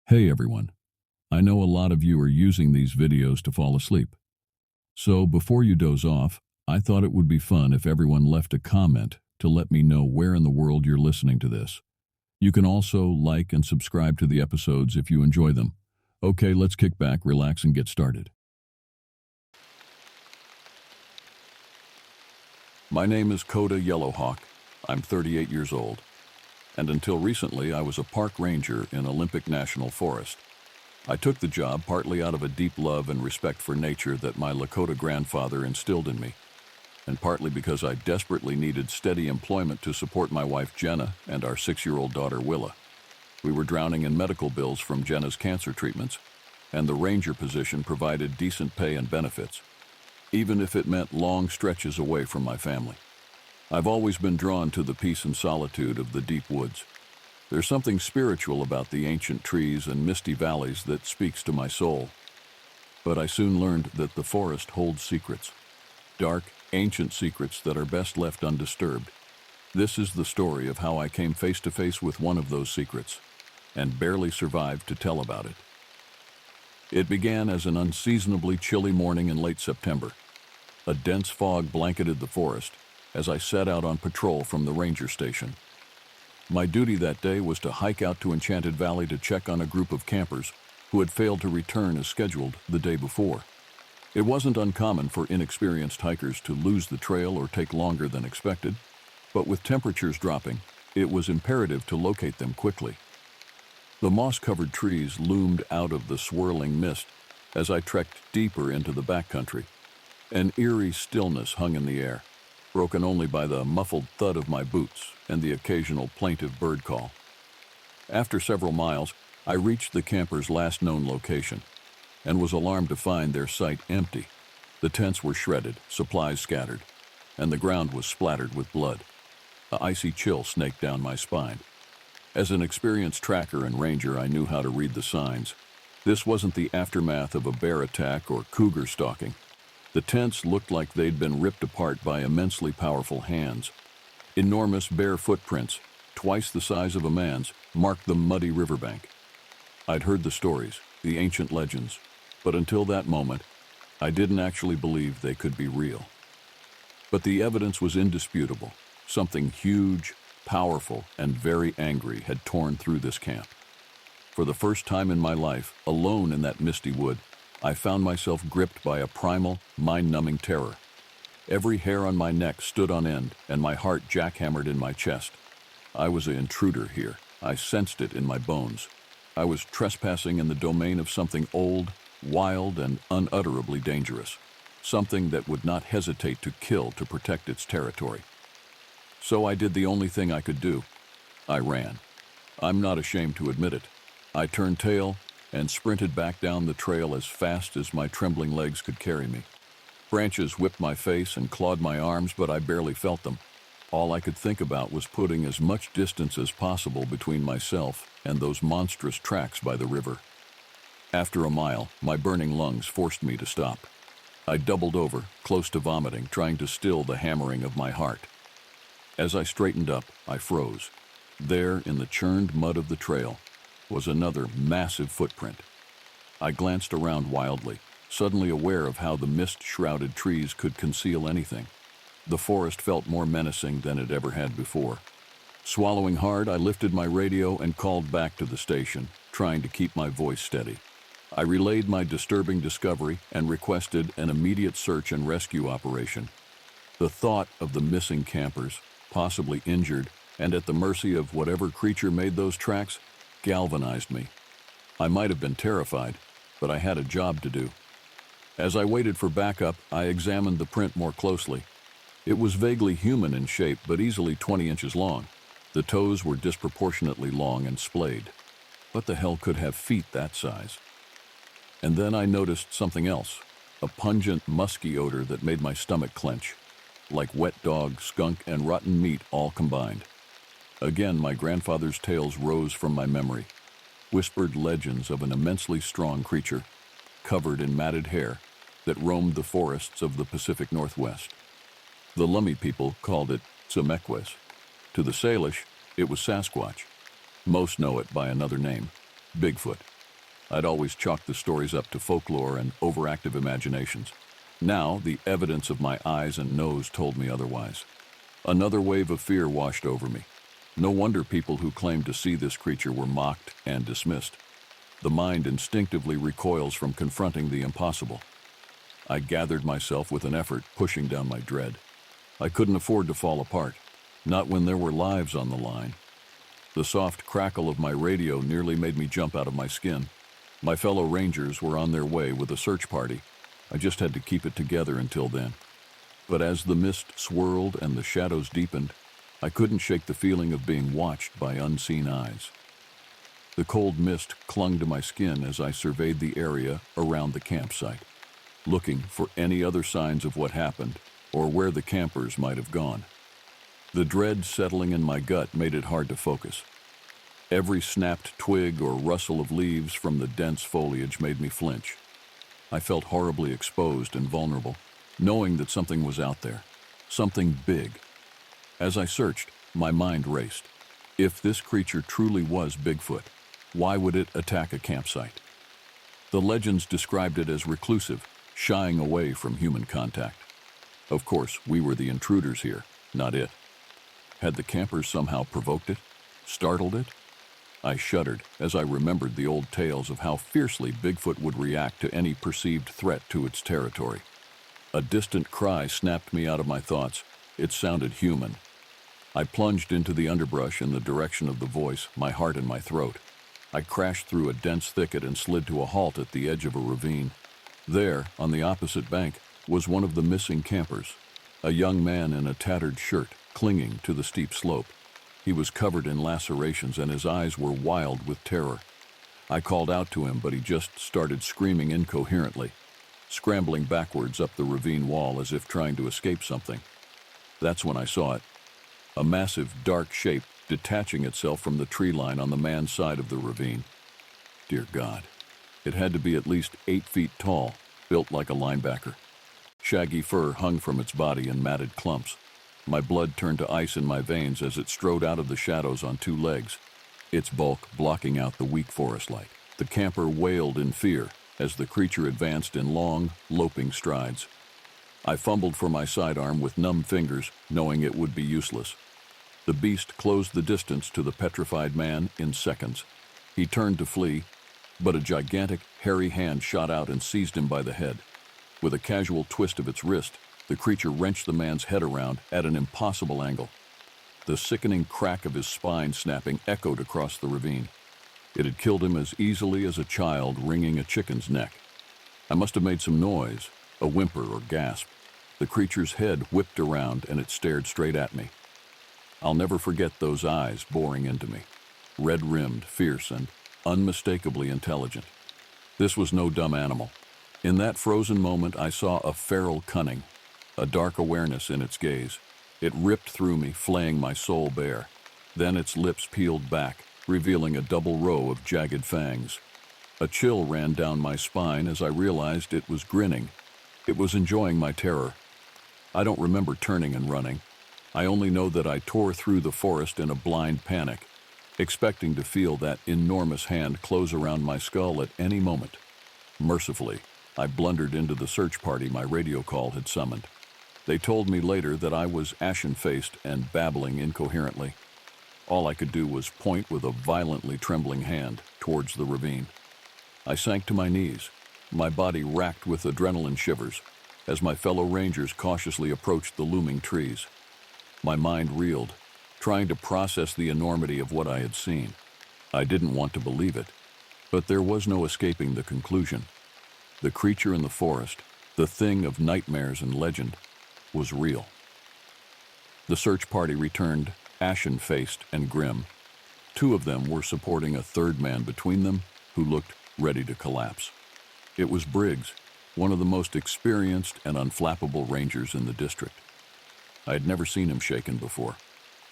Hey everyone, I know a lot of you are using these videos to fall asleep. So before you doze off, I thought it would be fun if everyone left a comment to let me know where in the world you're listening to this. You can also like and subscribe to the episodes if you enjoy them. Okay, let's kick back, relax, and get started. My name is Coda Yellowhawk. I'm 38 years old. And until recently, I was a park ranger in Olympic National Forest. I took the job partly out of a deep love and respect for nature that my Lakota grandfather instilled in me, and partly because I desperately needed steady employment to support my wife Jenna and our 6-year-old daughter Willa. We were drowning in medical bills from Jenna's cancer treatments, and the ranger position provided decent pay and benefits, even if it meant long stretches away from my family. I've always been drawn to the peace and solitude of the deep woods. There's something spiritual about the ancient trees and misty valleys that speaks to my soul. But I soon learned that the forest holds secrets. Dark, ancient secrets that are best left undisturbed. This is the story of how I came face to face with one of those secrets, and barely survived to tell about it. It began as an unseasonably chilly morning in late September. A dense fog blanketed the forest as I set out on patrol from the ranger station. My duty that day was to hike out to Enchanted Valley to check on a group of campers who had failed to return as scheduled the day before. It wasn't uncommon for inexperienced hikers to lose the trail or take longer than expected, but with temperatures dropping, it was imperative to locate them quickly. The moss-covered trees loomed out of the swirling mist as I trekked deeper into the backcountry. An eerie stillness hung in the air, broken only by the muffled thud of my boots and the occasional plaintive bird call. After several miles, I reached the campers' last known location and was alarmed to find their site empty. The tents were shredded, supplies scattered, and the ground was splattered with blood. An icy chill snaked down my spine. As an experienced tracker and ranger, I knew how to read the signs. This wasn't the aftermath of a bear attack or cougar stalking. The tents looked like they'd been ripped apart by immensely powerful hands. Enormous bare footprints, twice the size of a man's, marked the muddy riverbank. I'd heard the stories, the ancient legends, but until that moment, I didn't actually believe they could be real. But the evidence was indisputable. Something huge, powerful, and very angry had torn through this camp. For the first time in my life, alone in that misty wood, I found myself gripped by a primal, mind-numbing terror. Every hair on my neck stood on end, and my heart jackhammered in my chest. I was an intruder here. I sensed it in my bones. I was trespassing in the domain of something old, wild, and unutterably dangerous. Something that would not hesitate to kill to protect its territory. So I did the only thing I could do. I ran. I'm not ashamed to admit it. I turned tail and sprinted back down the trail as fast as my trembling legs could carry me. Branches whipped my face and clawed my arms, but I barely felt them. All I could think about was putting as much distance as possible between myself and those monstrous tracks by the river. After a mile, my burning lungs forced me to stop. I doubled over, close to vomiting, trying to still the hammering of my heart. As I straightened up, I froze. There, in the churned mud of the trail, was another massive footprint. I glanced around wildly, suddenly aware of how the mist-shrouded trees could conceal anything. The forest felt more menacing than it ever had before. Swallowing hard, I lifted my radio and called back to the station, trying to keep my voice steady. I relayed my disturbing discovery and requested an immediate search and rescue operation. The thought of the missing campers, possibly injured, and at the mercy of whatever creature made those tracks, galvanized me. I might have been terrified, but I had a job to do. As I waited for backup, I examined the print more closely. It was vaguely human in shape, but easily 20 inches long. The toes were disproportionately long and splayed. What the hell could have feet that size? And then I noticed something else, a pungent, musky odor that made my stomach clench, like wet dog, skunk, and rotten meat all combined. Again, my grandfather's tales rose from my memory, whispered legends of an immensely strong creature, covered in matted hair, that roamed the forests of the Pacific Northwest. The Lummi people called it Tsemekwes. To the Salish, it was Sasquatch. Most know it by another name, Bigfoot. I'd always chalked the stories up to folklore and overactive imaginations. Now, the evidence of my eyes and nose told me otherwise. Another wave of fear washed over me. No wonder people who claimed to see this creature were mocked and dismissed. The mind instinctively recoils from confronting the impossible. I gathered myself with an effort, pushing down my dread. I couldn't afford to fall apart, not when there were lives on the line. The soft crackle of my radio nearly made me jump out of my skin. My fellow rangers were on their way with a search party. I just had to keep it together until then. But as the mist swirled and the shadows deepened, I couldn't shake the feeling of being watched by unseen eyes. The cold mist clung to my skin as I surveyed the area around the campsite, looking for any other signs of what happened or where the campers might have gone. The dread settling in my gut made it hard to focus. Every snapped twig or rustle of leaves from the dense foliage made me flinch. I felt horribly exposed and vulnerable, knowing that something was out there, something big. As I searched, my mind raced. If this creature truly was Bigfoot, why would it attack a campsite? The legends described it as reclusive, shying away from human contact. Of course, we were the intruders here, not it. Had the campers somehow provoked it? Startled it? I shuddered as I remembered the old tales of how fiercely Bigfoot would react to any perceived threat to its territory. A distant cry snapped me out of my thoughts. It sounded human. I plunged into the underbrush in the direction of the voice, my heart in my throat. I crashed through a dense thicket and slid to a halt at the edge of a ravine. There, on the opposite bank, was one of the missing campers, a young man in a tattered shirt, clinging to the steep slope. He was covered in lacerations and his eyes were wild with terror. I called out to him, but he just started screaming incoherently, scrambling backwards up the ravine wall as if trying to escape something. That's when I saw it. A massive, dark shape detaching itself from the tree line on the man's side of the ravine. Dear God, it had to be at least 8 feet tall, built like a linebacker. Shaggy fur hung from its body in matted clumps. My blood turned to ice in my veins as it strode out of the shadows on 2 legs, its bulk blocking out the weak forest light. The camper wailed in fear as the creature advanced in long, loping strides. I fumbled for my sidearm with numb fingers, knowing it would be useless. The beast closed the distance to the petrified man in seconds. He turned to flee, but a gigantic, hairy hand shot out and seized him by the head. With a casual twist of its wrist, the creature wrenched the man's head around at an impossible angle. The sickening crack of his spine snapping echoed across the ravine. It had killed him as easily as a child wringing a chicken's neck. I must have made some noise, a whimper or gasp. The creature's head whipped around and it stared straight at me. I'll never forget those eyes boring into me, red-rimmed, fierce, and unmistakably intelligent. This was no dumb animal. In that frozen moment, I saw a feral cunning, a dark awareness in its gaze. It ripped through me, flaying my soul bare. Then its lips peeled back, revealing a double row of jagged fangs. A chill ran down my spine as I realized it was grinning. It was enjoying my terror. I don't remember turning and running. I only know that I tore through the forest in a blind panic, expecting to feel that enormous hand close around my skull at any moment. Mercifully, I blundered into the search party my radio call had summoned. They told me later that I was ashen-faced and babbling incoherently. All I could do was point with a violently trembling hand towards the ravine. I sank to my knees, my body racked with adrenaline shivers, as my fellow rangers cautiously approached the looming trees. My mind reeled, trying to process the enormity of what I had seen. I didn't want to believe it, but there was no escaping the conclusion. The creature in the forest, the thing of nightmares and legend, was real. The search party returned, ashen-faced and grim. 2 of them were supporting a third man between them who looked ready to collapse. It was Briggs, one of the most experienced and unflappable rangers in the district. I had never seen him shaken before.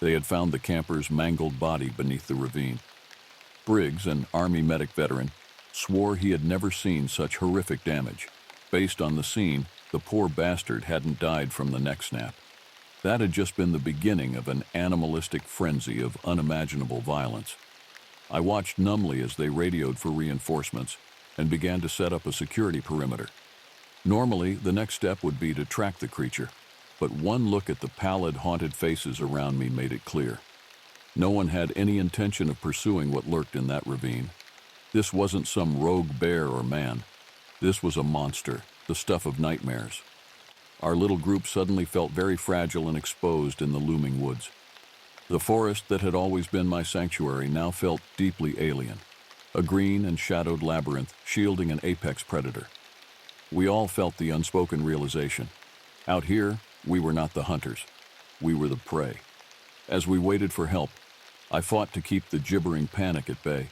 They had found the camper's mangled body beneath the ravine. Briggs, an Army medic veteran, swore he had never seen such horrific damage. Based on the scene, the poor bastard hadn't died from the neck snap. That had just been the beginning of an animalistic frenzy of unimaginable violence. I watched numbly as they radioed for reinforcements and began to set up a security perimeter. Normally, the next step would be to track the creature, but one look at the pallid, haunted faces around me made it clear. No one had any intention of pursuing what lurked in that ravine. This wasn't some rogue bear or man. This was a monster, the stuff of nightmares. Our little group suddenly felt very fragile and exposed in the looming woods. The forest that had always been my sanctuary now felt deeply alien, a green and shadowed labyrinth shielding an apex predator. We all felt the unspoken realization. Out here, we were not the hunters. We were the prey. As we waited for help, I fought to keep the gibbering panic at bay.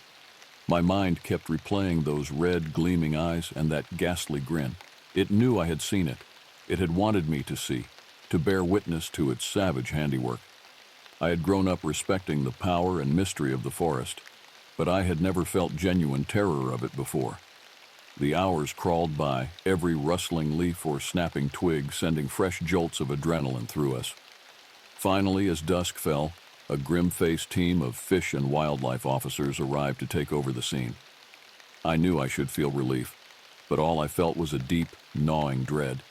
My mind kept replaying those red, gleaming eyes and that ghastly grin. It knew I had seen it. It had wanted me to see, to bear witness to its savage handiwork. I had grown up respecting the power and mystery of the forest, but I had never felt genuine terror of it before. The hours crawled by, every rustling leaf or snapping twig sending fresh jolts of adrenaline through us. Finally, as dusk fell, a grim-faced team of fish and wildlife officers arrived to take over the scene. I knew I should feel relief, but all I felt was a deep, gnawing dread.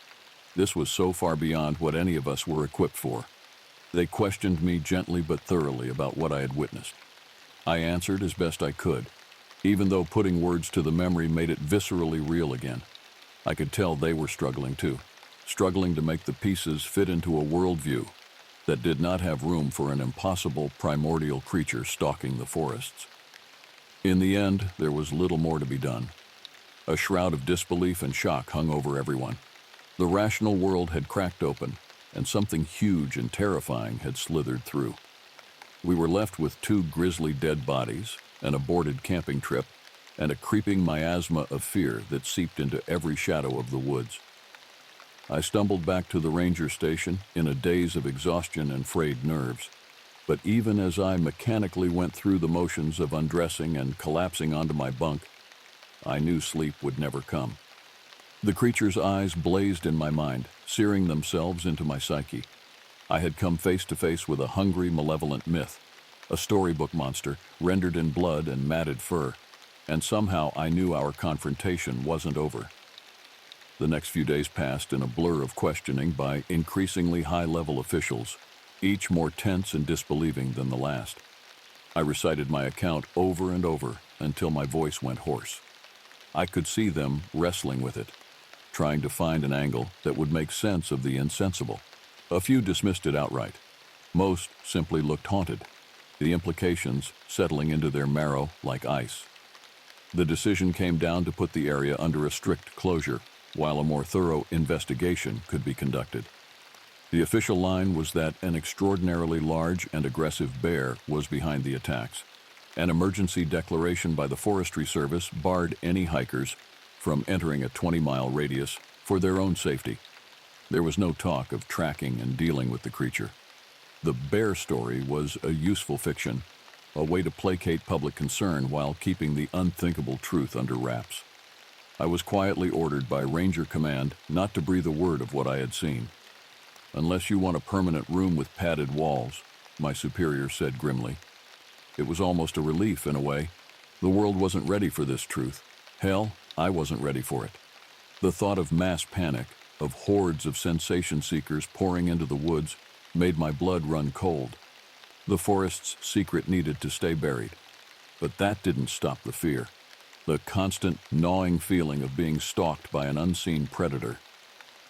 This was so far beyond what any of us were equipped for. They questioned me gently but thoroughly about what I had witnessed. I answered as best I could, even though putting words to the memory made it viscerally real again. I could tell they were struggling too, struggling to make the pieces fit into a worldview that did not have room for an impossible primordial creature stalking the forests. In the end, there was little more to be done. A shroud of disbelief and shock hung over everyone. The rational world had cracked open, and something huge and terrifying had slithered through. We were left with 2 grisly dead bodies, an aborted camping trip, and a creeping miasma of fear that seeped into every shadow of the woods. I stumbled back to the ranger station in a daze of exhaustion and frayed nerves. But even as I mechanically went through the motions of undressing and collapsing onto my bunk, I knew sleep would never come. The creature's eyes blazed in my mind, searing themselves into my psyche. I had come face to face with a hungry, malevolent myth, a storybook monster rendered in blood and matted fur, and somehow I knew our confrontation wasn't over. The next few days passed in a blur of questioning by increasingly high-level officials, each more tense and disbelieving than the last. I recited my account over and over until my voice went hoarse. I could see them wrestling with it, trying to find an angle that would make sense of the insensible. A few dismissed it outright. Most simply looked haunted, the implications settling into their marrow like ice. The decision came down to put the area under a strict closure, while a more thorough investigation could be conducted. The official line was that an extraordinarily large and aggressive bear was behind the attacks. An emergency declaration by the Forestry Service barred any hikers from entering a 20-mile radius for their own safety. There was no talk of tracking and dealing with the creature. The bear story was a useful fiction, a way to placate public concern while keeping the unthinkable truth under wraps. I was quietly ordered by Ranger Command not to breathe a word of what I had seen. "Unless you want a permanent room with padded walls," my superior said grimly. It was almost a relief in a way. The world wasn't ready for this truth. Hell, I wasn't ready for it. The thought of mass panic, of hordes of sensation seekers pouring into the woods, made my blood run cold. The forest's secret needed to stay buried. But that didn't stop the fear. The constant, gnawing feeling of being stalked by an unseen predator.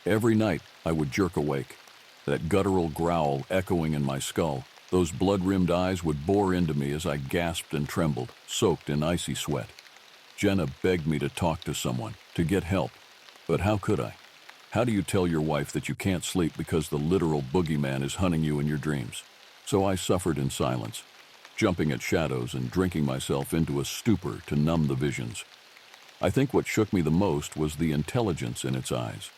Every night, I would jerk awake, that guttural growl echoing in my skull. Those blood-rimmed eyes would bore into me as I gasped and trembled, soaked in icy sweat. Jenna begged me to talk to someone, to get help. But how could I? How do you tell your wife that you can't sleep because the literal boogeyman is hunting you in your dreams? So I suffered in silence, jumping at shadows and drinking myself into a stupor to numb the visions. I think what shook me the most was the intelligence in its eyes.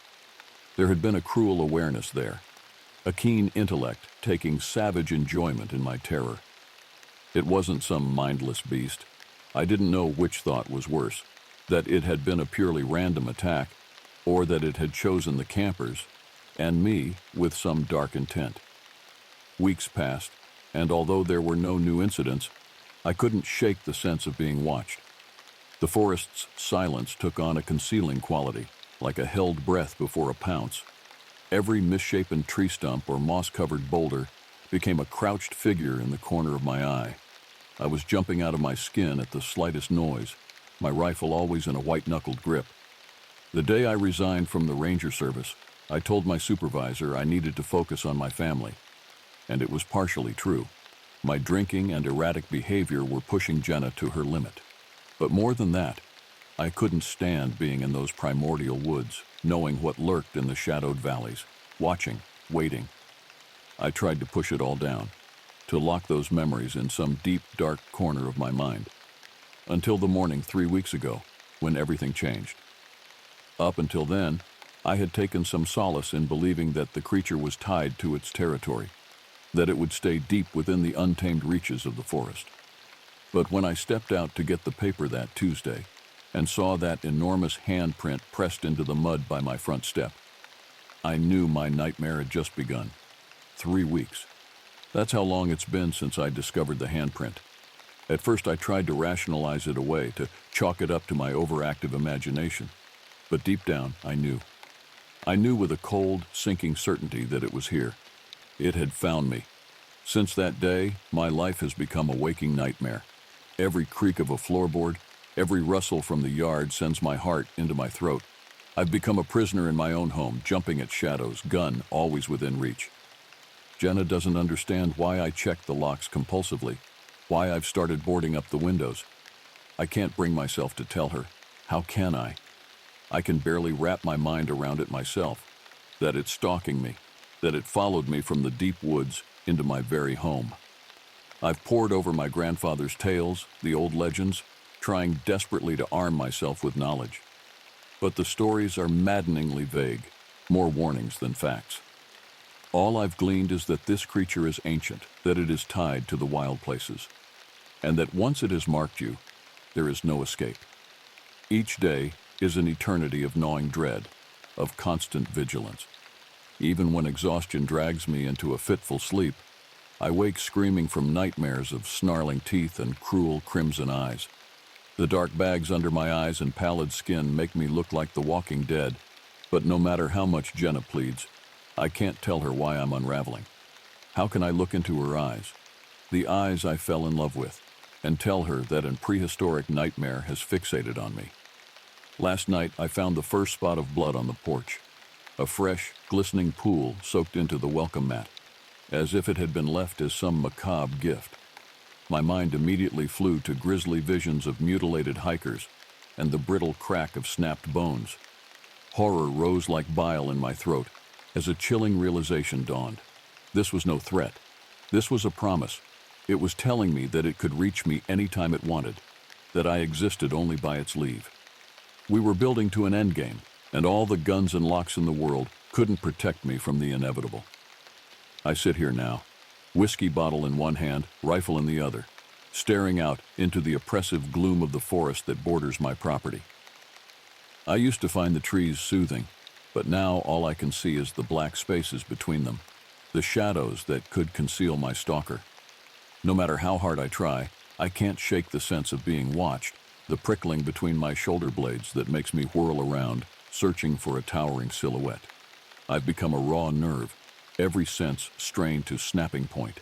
There had been a cruel awareness there, a keen intellect taking savage enjoyment in my terror. It wasn't some mindless beast. I didn't know which thought was worse, that it had been a purely random attack, or that it had chosen the campers, and me, with some dark intent. Weeks passed, and although there were no new incidents, I couldn't shake the sense of being watched. The forest's silence took on a concealing quality, like a held breath before a pounce. Every misshapen tree stump or moss-covered boulder became a crouched figure in the corner of my eye. I was jumping out of my skin at the slightest noise, my rifle always in a white-knuckled grip. The day I resigned from the ranger service, I told my supervisor I needed to focus on my family. And it was partially true. My drinking and erratic behavior were pushing Jenna to her limit. But more than that, I couldn't stand being in those primordial woods, knowing what lurked in the shadowed valleys, watching, waiting. I tried to push it all down, to lock those memories in some deep, dark corner of my mind. Until the morning 3 weeks ago, when everything changed. Up until then, I had taken some solace in believing that the creature was tied to its territory, that it would stay deep within the untamed reaches of the forest. But when I stepped out to get the paper that Tuesday and saw that enormous handprint pressed into the mud by my front step, I knew my nightmare had just begun. 3 weeks. That's how long it's been since I discovered the handprint. At first I tried to rationalize it away, to chalk it up to my overactive imagination. But deep down, I knew. I knew with a cold, sinking certainty that it was here. It had found me. Since that day, my life has become a waking nightmare. Every creak of a floorboard, every rustle from the yard sends my heart into my throat. I've become a prisoner in my own home, jumping at shadows, gun always within reach. Jenna doesn't understand why I check the locks compulsively, why I've started boarding up the windows. I can't bring myself to tell her. How can I? I can barely wrap my mind around it myself, that it's stalking me, that it followed me from the deep woods into my very home. I've pored over my grandfather's tales, the old legends, trying desperately to arm myself with knowledge. But the stories are maddeningly vague, more warnings than facts. All I've gleaned is that this creature is ancient, that it is tied to the wild places, and that once it has marked you, there is no escape. Each day is an eternity of gnawing dread, of constant vigilance. Even when exhaustion drags me into a fitful sleep, I wake screaming from nightmares of snarling teeth and cruel crimson eyes. The dark bags under my eyes and pallid skin make me look like the walking dead, but no matter how much Jenna pleads, I can't tell her why I'm unraveling. How can I look into her eyes, the eyes I fell in love with, and tell her that a prehistoric nightmare has fixated on me? Last night, I found the first spot of blood on the porch, a fresh, glistening pool soaked into the welcome mat, as if it had been left as some macabre gift. My mind immediately flew to grisly visions of mutilated hikers and the brittle crack of snapped bones. Horror rose like bile in my throat as a chilling realization dawned. This was no threat. This was a promise. It was telling me that it could reach me anytime it wanted, that I existed only by its leave. We were building to an endgame, and all the guns and locks in the world couldn't protect me from the inevitable. I sit here now, whiskey bottle in one hand, rifle in the other, staring out into the oppressive gloom of the forest that borders my property. I used to find the trees soothing, but now all I can see is the black spaces between them, the shadows that could conceal my stalker. No matter how hard I try, I can't shake the sense of being watched, the prickling between my shoulder blades that makes me whirl around, searching for a towering silhouette. I've become a raw nerve, every sense strained to snapping point.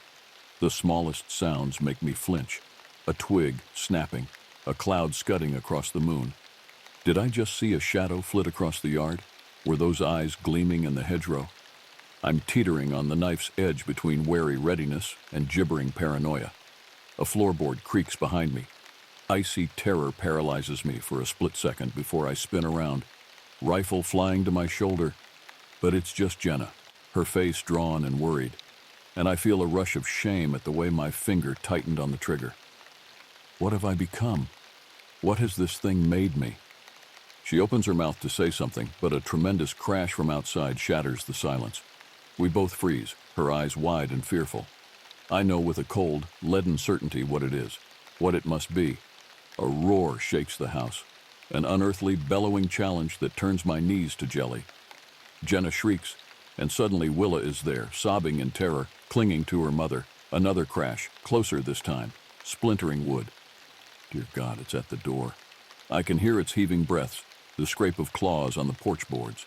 The smallest sounds make me flinch. A twig snapping, a cloud scudding across the moon. Did I just see a shadow flit across the yard? Were those eyes gleaming in the hedgerow? I'm teetering on the knife's edge between wary readiness and gibbering paranoia. A floorboard creaks behind me. Icy terror paralyzes me for a split second before I spin around, rifle flying to my shoulder. But it's just Jenna, her face drawn and worried, and I feel a rush of shame at the way my finger tightened on the trigger. What have I become? What has this thing made me? She opens her mouth to say something, but a tremendous crash from outside shatters the silence. We both freeze, her eyes wide and fearful. I know with a cold, leaden certainty what it is, what it must be. A roar shakes the house, an unearthly, bellowing challenge that turns my knees to jelly. Jenna shrieks, and suddenly Willa is there, sobbing in terror, clinging to her mother. Another crash, closer this time. splintering wood. Dear God, it's at the door. I can hear its heaving breaths, the scrape of claws on the porch boards.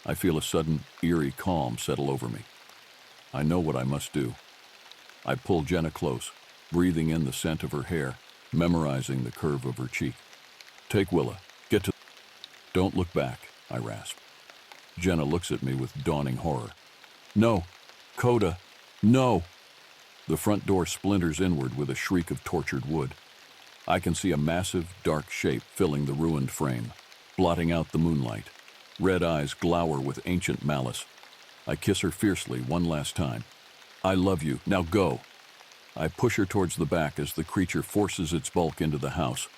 I feel a sudden, eerie calm settle over me. I know what I must do. I pull Jenna close, breathing in the scent of her hair, memorizing the curve of her cheek. Take Willa. Get to... Don't look back, I rasp. Jenna looks at me with dawning horror. No, Coda, no! The front door splinters inward with a shriek of tortured wood. I can see a massive, dark shape filling the ruined frame, blotting out the moonlight. Red eyes glower with ancient malice. I kiss her fiercely one last time. I love you, now go! I push her towards the back as the creature forces its bulk into the house.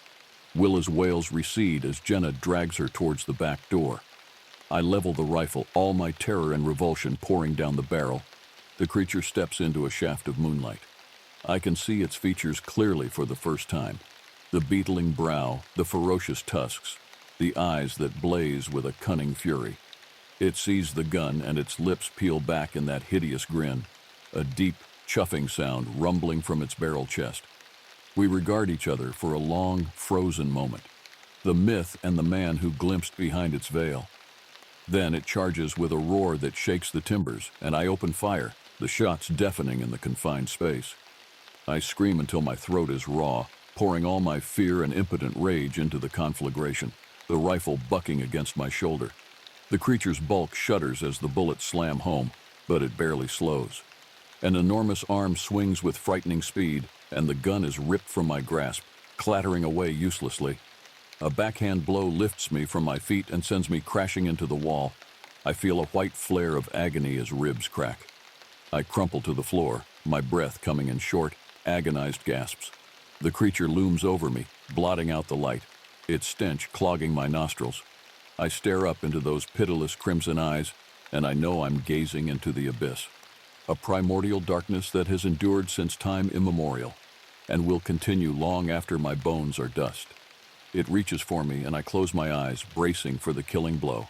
Willa's wails recede as Jenna drags her towards the back door. I level the rifle, all my terror and revulsion pouring down the barrel. The creature steps into a shaft of moonlight. I can see its features clearly for the first time. The beetling brow, the ferocious tusks, the eyes that blaze with a cunning fury. It sees the gun and its lips peel back in that hideous grin, a deep, chuffing sound rumbling from its barrel chest. We regard each other for a long, frozen moment. The myth and the man who glimpsed behind its veil. Then it charges with a roar that shakes the timbers, and I open fire, the shots deafening in the confined space. I scream until my throat is raw, pouring all my fear and impotent rage into the conflagration, the rifle bucking against my shoulder. The creature's bulk shudders as the bullets slam home, but it barely slows. An enormous arm swings with frightening speed, and the gun is ripped from my grasp, clattering away uselessly. A backhand blow lifts me from my feet and sends me crashing into the wall. I feel a white flare of agony as ribs crack. I crumple to the floor, my breath coming in short, agonized gasps. The creature looms over me, blotting out the light, its stench clogging my nostrils. I stare up into those pitiless crimson eyes, and I know I'm gazing into the abyss. A primordial darkness that has endured since time immemorial, and will continue long after my bones are dust. It reaches for me, and I close my eyes, bracing for the killing blow.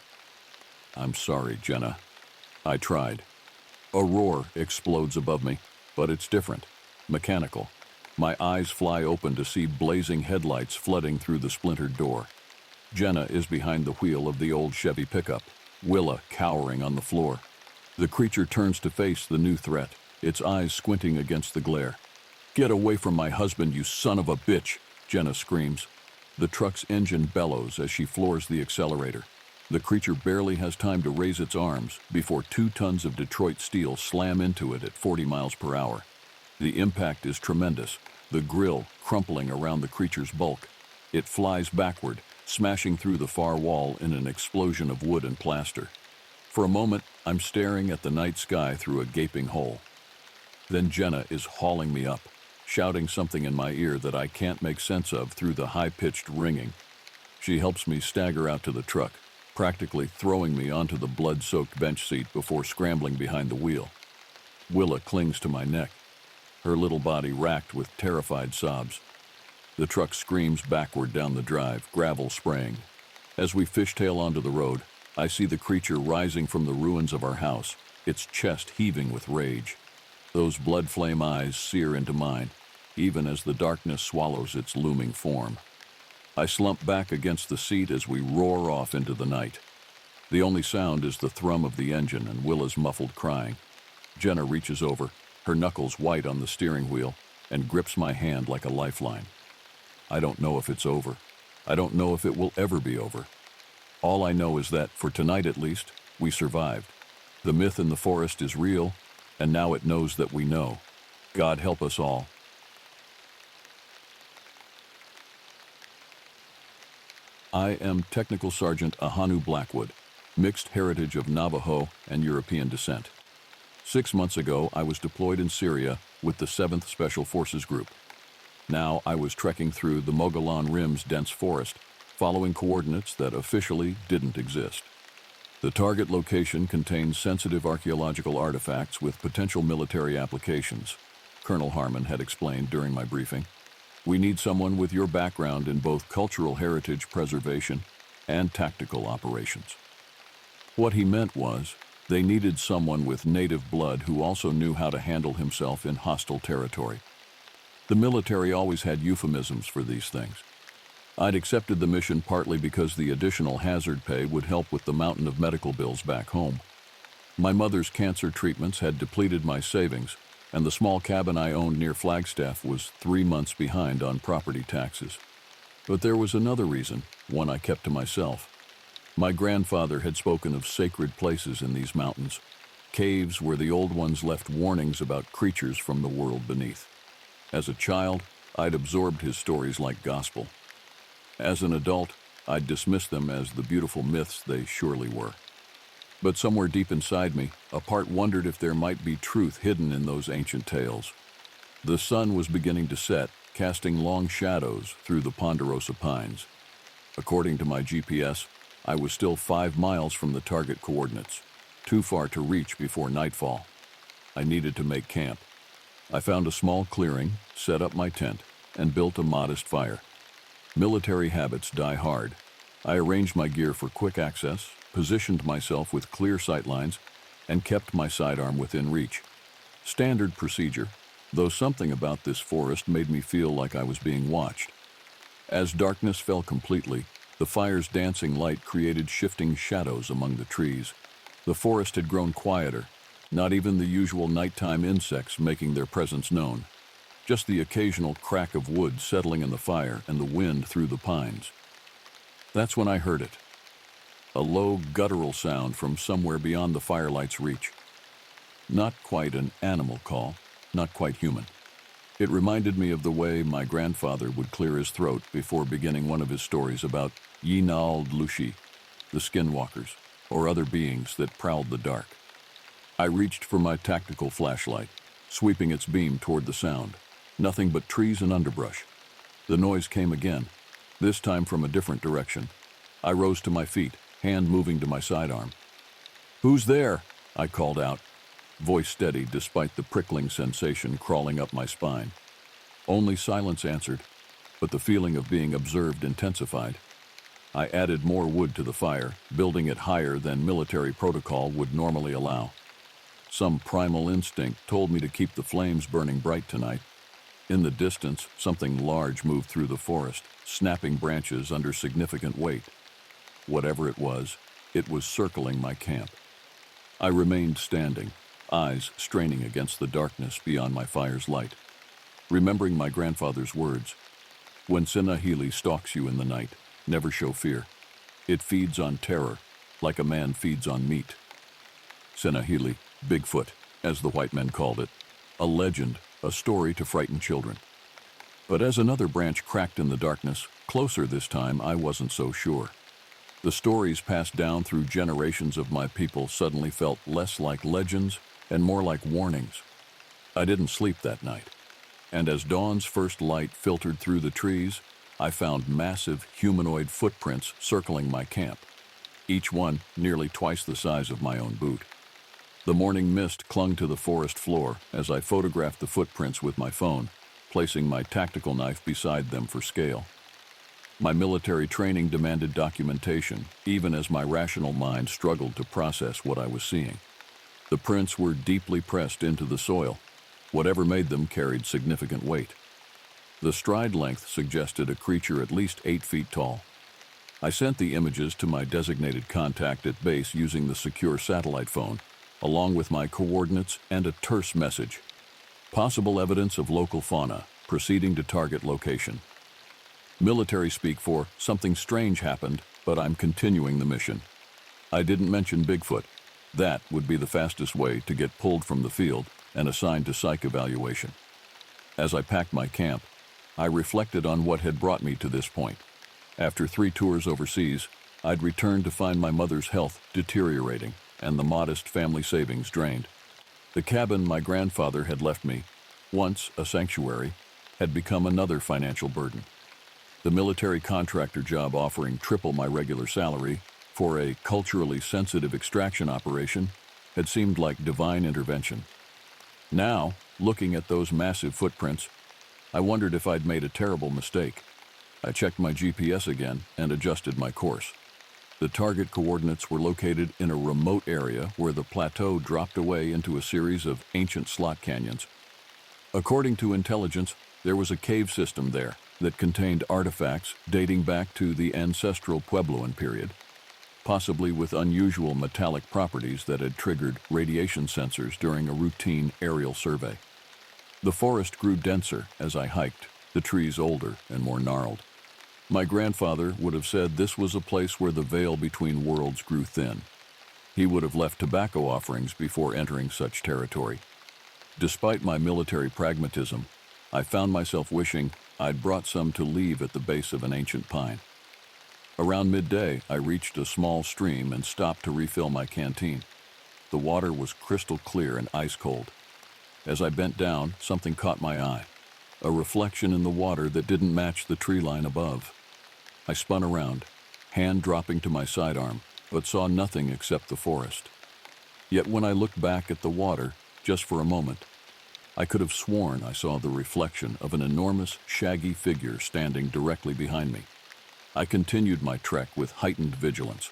I'm sorry, Jenna. I tried. A roar explodes above me, but it's different, mechanical. My eyes fly open to see blazing headlights flooding through the splintered door. Jenna is behind the wheel of the old Chevy pickup, Willa cowering on the floor. The creature turns to face the new threat, its eyes squinting against the glare. Get away from my husband, you son of a bitch, Jenna screams. The truck's engine bellows as she floors the accelerator. The creature barely has time to raise its arms before 2 tons of Detroit steel slam into it at 40 miles per hour. The impact is tremendous, the grill crumpling around the creature's bulk. It flies backward, smashing through the far wall in an explosion of wood and plaster. For a moment, I'm staring at the night sky through a gaping hole. Then Jenna is hauling me up, shouting something in my ear that I can't make sense of through the high-pitched ringing. She helps me stagger out to the truck, practically throwing me onto the blood-soaked bench seat before scrambling behind the wheel. Willa clings to my neck, her little body racked with terrified sobs. The truck screams backward down the drive, gravel spraying. As we fishtail onto the road, I see the creature rising from the ruins of our house, its chest heaving with rage. Those blood-flame eyes sear into mine, even as the darkness swallows its looming form. I slump back against the seat as we roar off into the night. The only sound is the thrum of the engine and Willa's muffled crying. Jenna reaches over, her knuckles white on the steering wheel, and grips my hand like a lifeline. I don't know if it's over. I don't know if it will ever be over. All I know is that, for tonight at least, we survived. The myth in the forest is real, and now it knows that we know. God help us all. I am Technical Sergeant Ahanu Blackwood, mixed heritage of Navajo and European descent. 6 months ago, I was deployed in Syria with the 7th Special Forces Group. Now I was trekking through the Mogollon Rim's dense forest, following coordinates that officially didn't exist. The target location contains sensitive archaeological artifacts with potential military applications, Colonel Harmon had explained during my briefing. We need someone with your background in both cultural heritage preservation and tactical operations. What he meant was, they needed someone with native blood who also knew how to handle himself in hostile territory. The military always had euphemisms for these things. I'd accepted the mission partly because the additional hazard pay would help with the mountain of medical bills back home. My mother's cancer treatments had depleted my savings, and the small cabin I owned near Flagstaff was 3 months behind on property taxes. But there was another reason, one I kept to myself. My grandfather had spoken of sacred places in these mountains, caves where the old ones left warnings about creatures from the world beneath. As a child, I'd absorbed his stories like gospel. As an adult, I'd dismissed them as the beautiful myths they surely were. But somewhere deep inside me, a part wondered if there might be truth hidden in those ancient tales. The sun was beginning to set, casting long shadows through the ponderosa pines. According to my GPS, I was still 5 miles from the target coordinates, too far to reach before nightfall. I needed to make camp. I found a small clearing, set up my tent, and built a modest fire. Military habits die hard. I arranged my gear for quick access, positioned myself with clear sightlines, and kept my sidearm within reach. Standard procedure, though something about this forest made me feel like I was being watched. As darkness fell completely, the fire's dancing light created shifting shadows among the trees. The forest had grown quieter, not even the usual nighttime insects making their presence known. Just the occasional crack of wood settling in the fire and the wind through the pines. That's when I heard it. A low, guttural sound from somewhere beyond the firelight's reach. Not quite an animal call, not quite human. It reminded me of the way my grandfather would clear his throat before beginning one of his stories about Yinald Lushi, the skinwalkers, or other beings that prowled the dark. I reached for my tactical flashlight, sweeping its beam toward the sound. Nothing but trees and underbrush. The noise came again, this time from a different direction. I rose to my feet, hand moving to my sidearm. "Who's there?" I called out, voice steady despite the prickling sensation crawling up my spine. Only silence answered, but the feeling of being observed intensified. I added more wood to the fire, building it higher than military protocol would normally allow. Some primal instinct told me to keep the flames burning bright tonight. In the distance, something large moved through the forest, snapping branches under significant weight. Whatever it was circling my camp. I remained standing, eyes straining against the darkness beyond my fire's light, remembering my grandfather's words. When Sinahili stalks you in the night, never show fear. It feeds on terror, like a man feeds on meat. Sinahili, Bigfoot, as the white men called it, a legend, a story to frighten children. But as another branch cracked in the darkness, closer this time, I wasn't so sure. The stories passed down through generations of my people suddenly felt less like legends and more like warnings. I didn't sleep that night, and as dawn's first light filtered through the trees, I found massive humanoid footprints circling my camp, each one nearly twice the size of my own boot. The morning mist clung to the forest floor as I photographed the footprints with my phone, placing my tactical knife beside them for scale. My military training demanded documentation, even as my rational mind struggled to process what I was seeing. The prints were deeply pressed into the soil. Whatever made them carried significant weight. The stride length suggested a creature at least 8 feet tall. I sent the images to my designated contact at base using the secure satellite phone, along with my coordinates and a terse message. Possible evidence of local fauna, proceeding to target location. Military speak for something strange happened, but I'm continuing the mission. I didn't mention Bigfoot. That would be the fastest way to get pulled from the field and assigned to psych evaluation. As I packed my camp, I reflected on what had brought me to this point. After 3 tours overseas, I'd returned to find my mother's health deteriorating and the modest family savings drained. The cabin my grandfather had left me, once a sanctuary, had become another financial burden. The military contractor job offering triple my regular salary for a culturally sensitive extraction operation had seemed like divine intervention. Now, looking at those massive footprints, I wondered if I'd made a terrible mistake. I checked my GPS again and adjusted my course. The target coordinates were located in a remote area where the plateau dropped away into a series of ancient slot canyons. According to intelligence, There was a cave system there that contained artifacts dating back to the ancestral Puebloan period, possibly with unusual metallic properties that had triggered radiation sensors during a routine aerial survey. The forest grew denser as I hiked, the trees older and more gnarled. My grandfather would have said this was a place where the veil between worlds grew thin. He would have left tobacco offerings before entering such territory. Despite my military pragmatism, I found myself wishing I'd brought some to leave at the base of an ancient pine. Around midday, I reached a small stream and stopped to refill my canteen. The water was crystal clear and ice cold. As I bent down, something caught my eye, a reflection in the water that didn't match the tree line above. I spun around, hand dropping to my sidearm, but saw nothing except the forest. Yet when I looked back at the water, just for a moment, I could have sworn I saw the reflection of an enormous, shaggy figure standing directly behind me. I continued my trek with heightened vigilance,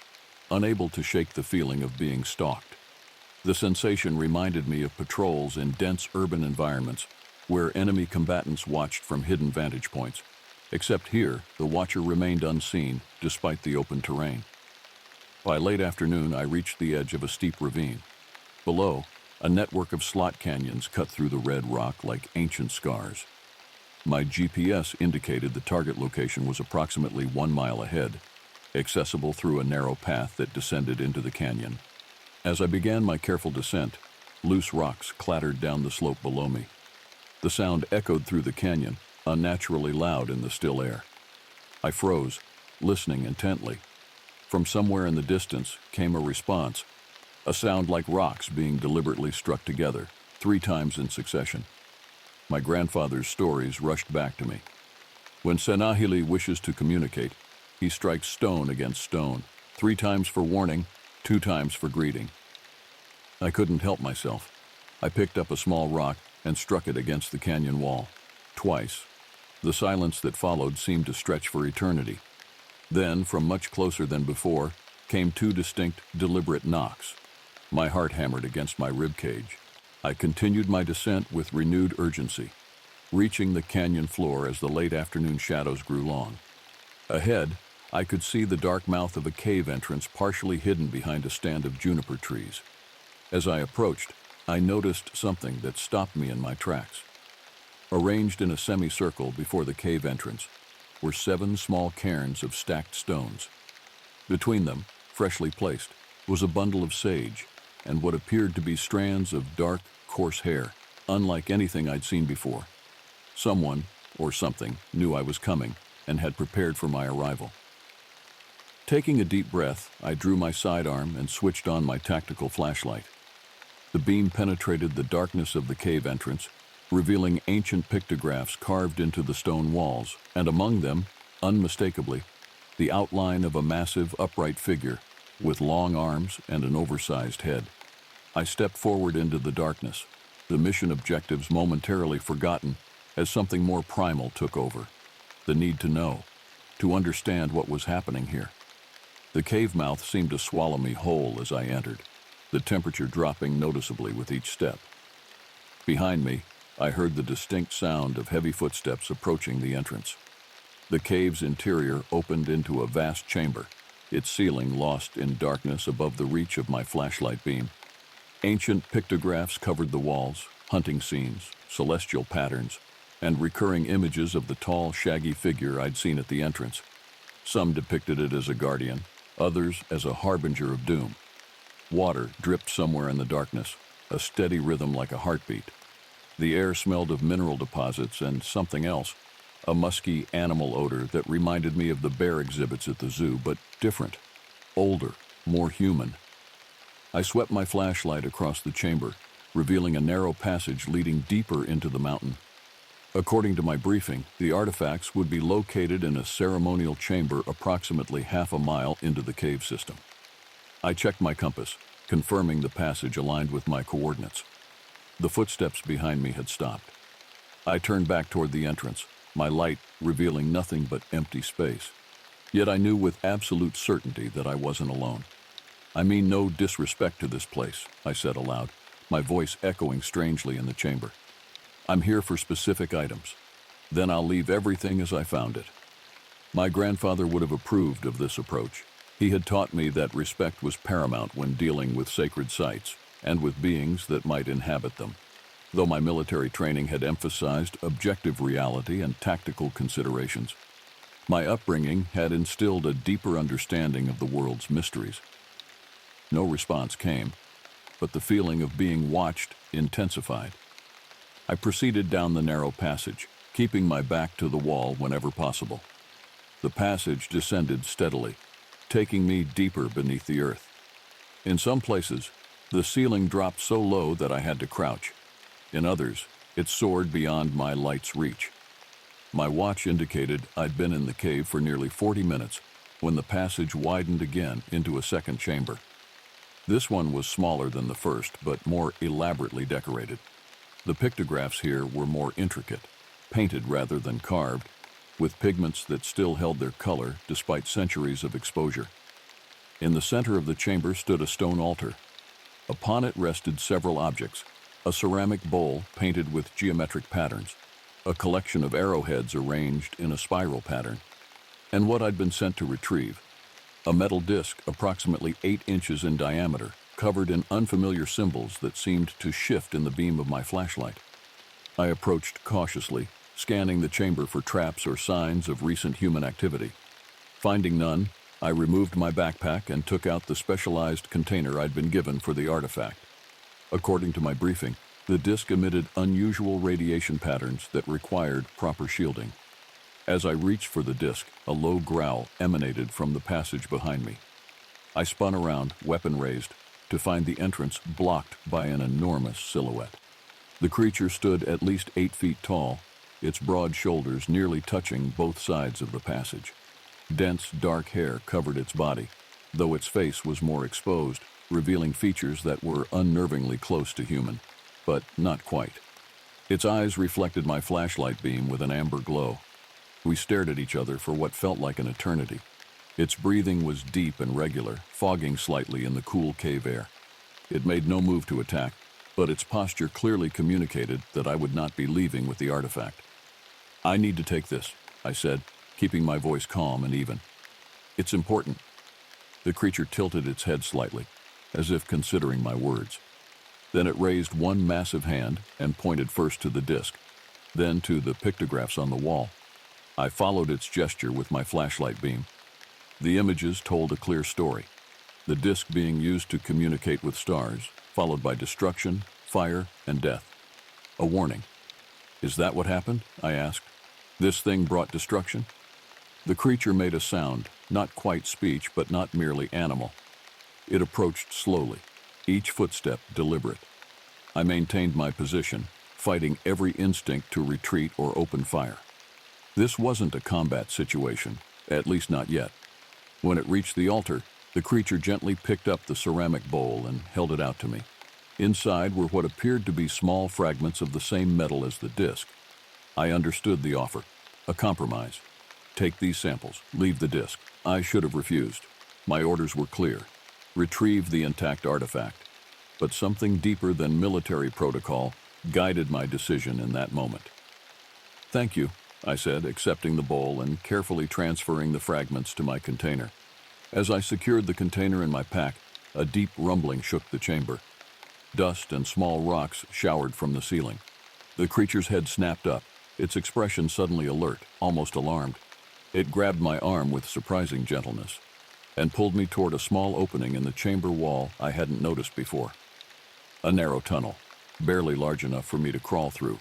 unable to shake the feeling of being stalked. The sensation reminded me of patrols in dense urban environments where enemy combatants watched from hidden vantage points, except here the watcher remained unseen despite the open terrain. By late afternoon, I reached the edge of a steep ravine. Below, a network of slot canyons cut through the red rock like ancient scars. My GPS indicated the target location was approximately 1 mile ahead, accessible through a narrow path that descended into the canyon. As I began my careful descent, loose rocks clattered down the slope below me. The sound echoed through the canyon, unnaturally loud in the still air. I froze, listening intently. From somewhere in the distance came a response, a sound like rocks being deliberately struck together, 3 times in succession. My grandfather's stories rushed back to me. When Senahili wishes to communicate, he strikes stone against stone, 3 times for warning, 2 times for greeting. I couldn't help myself. I picked up a small rock and struck it against the canyon wall. Twice. The silence that followed seemed to stretch for eternity. Then, from much closer than before, came 2 distinct, deliberate knocks. My heart hammered against my ribcage. I continued my descent with renewed urgency, reaching the canyon floor as the late afternoon shadows grew long. Ahead, I could see the dark mouth of a cave entrance partially hidden behind a stand of juniper trees. As I approached, I noticed something that stopped me in my tracks. Arranged in a semicircle before the cave entrance were 7 small cairns of stacked stones. Between them, freshly placed, was a bundle of sage and what appeared to be strands of dark, coarse hair, unlike anything I'd seen before. Someone, or something, knew I was coming and had prepared for my arrival. Taking a deep breath, I drew my sidearm and switched on my tactical flashlight. The beam penetrated the darkness of the cave entrance, revealing ancient pictographs carved into the stone walls, and among them, unmistakably, the outline of a massive, upright figure with long arms and an oversized head. I stepped forward into the darkness, the mission objectives momentarily forgotten as something more primal took over. The need to know, to understand what was happening here. The cave mouth seemed to swallow me whole as I entered, the temperature dropping noticeably with each step. Behind me, I heard the distinct sound of heavy footsteps approaching the entrance. The cave's interior opened into a vast chamber, its ceiling lost in darkness above the reach of my flashlight beam. Ancient pictographs covered the walls, hunting scenes, celestial patterns, and recurring images of the tall, shaggy figure I'd seen at the entrance. Some depicted it as a guardian, others as a harbinger of doom. Water dripped somewhere in the darkness, a steady rhythm like a heartbeat. The air smelled of mineral deposits and something else, a musky animal odor that reminded me of the bear exhibits at the zoo, but different, older, more human. I swept my flashlight across the chamber, revealing a narrow passage leading deeper into the mountain. According to my briefing, the artifacts would be located in a ceremonial chamber approximately half a mile into the cave system. I checked my compass, confirming the passage aligned with my coordinates. The footsteps behind me had stopped. I turned back toward the entrance, my light revealing nothing but empty space. Yet I knew with absolute certainty that I wasn't alone. I mean no disrespect to this place, I said aloud, my voice echoing strangely in the chamber. I'm here for specific items. Then I'll leave everything as I found it. My grandfather would have approved of this approach. He had taught me that respect was paramount when dealing with sacred sites and with beings that might inhabit them. Though my military training had emphasized objective reality and tactical considerations, my upbringing had instilled a deeper understanding of the world's mysteries. No response came, but the feeling of being watched intensified. I proceeded down the narrow passage, keeping my back to the wall whenever possible. The passage descended steadily, taking me deeper beneath the earth. In some places, the ceiling dropped so low that I had to crouch. In others, it soared beyond my light's reach. My watch indicated I'd been in the cave for nearly 40 minutes when the passage widened again into a second chamber. This one was smaller than the first, but more elaborately decorated. The pictographs here were more intricate, painted rather than carved, with pigments that still held their color despite centuries of exposure. In the center of the chamber stood a stone altar. Upon it rested several objects: a ceramic bowl painted with geometric patterns, a collection of arrowheads arranged in a spiral pattern, and what I'd been sent to retrieve: a metal disc approximately 8 inches in diameter, covered in unfamiliar symbols that seemed to shift in the beam of my flashlight. I approached cautiously, scanning the chamber for traps or signs of recent human activity. Finding none, I removed my backpack and took out the specialized container I'd been given for the artifact. According to my briefing, the disc emitted unusual radiation patterns that required proper shielding. As I reached for the disc, a low growl emanated from the passage behind me. I spun around, weapon raised, to find the entrance blocked by an enormous silhouette. The creature stood at least 8 feet tall, its broad shoulders nearly touching both sides of the passage. Dense, dark hair covered its body, though its face was more exposed, revealing features that were unnervingly close to human, but not quite. Its eyes reflected my flashlight beam with an amber glow. We stared at each other for what felt like an eternity. Its breathing was deep and regular, fogging slightly in the cool cave air. It made no move to attack, but its posture clearly communicated that I would not be leaving with the artifact. "I need to take this," I said, keeping my voice calm and even. "It's important." The creature tilted its head slightly, as if considering my words. Then it raised one massive hand and pointed first to the disc, then to the pictographs on the wall. I followed its gesture with my flashlight beam. The images told a clear story: the disc being used to communicate with stars, followed by destruction, fire, and death. A warning. "Is that what happened?" I asked. "This thing brought destruction?" The creature made a sound, not quite speech, but not merely animal. It approached slowly, each footstep deliberate. I maintained my position, fighting every instinct to retreat or open fire. This wasn't a combat situation, at least not yet. When it reached the altar, the creature gently picked up the ceramic bowl and held it out to me. Inside were what appeared to be small fragments of the same metal as the disc. I understood the offer, a compromise. "Take these samples, leave the disc." I should have refused. My orders were clear: retrieve the intact artifact. But something deeper than military protocol guided my decision in that moment. "Thank you," I said, accepting the bowl and carefully transferring the fragments to my container. As I secured the container in my pack, a deep rumbling shook the chamber. Dust and small rocks showered from the ceiling. The creature's head snapped up, its expression suddenly alert, almost alarmed. It grabbed my arm with surprising gentleness and pulled me toward a small opening in the chamber wall I hadn't noticed before. A narrow tunnel, barely large enough for me to crawl through,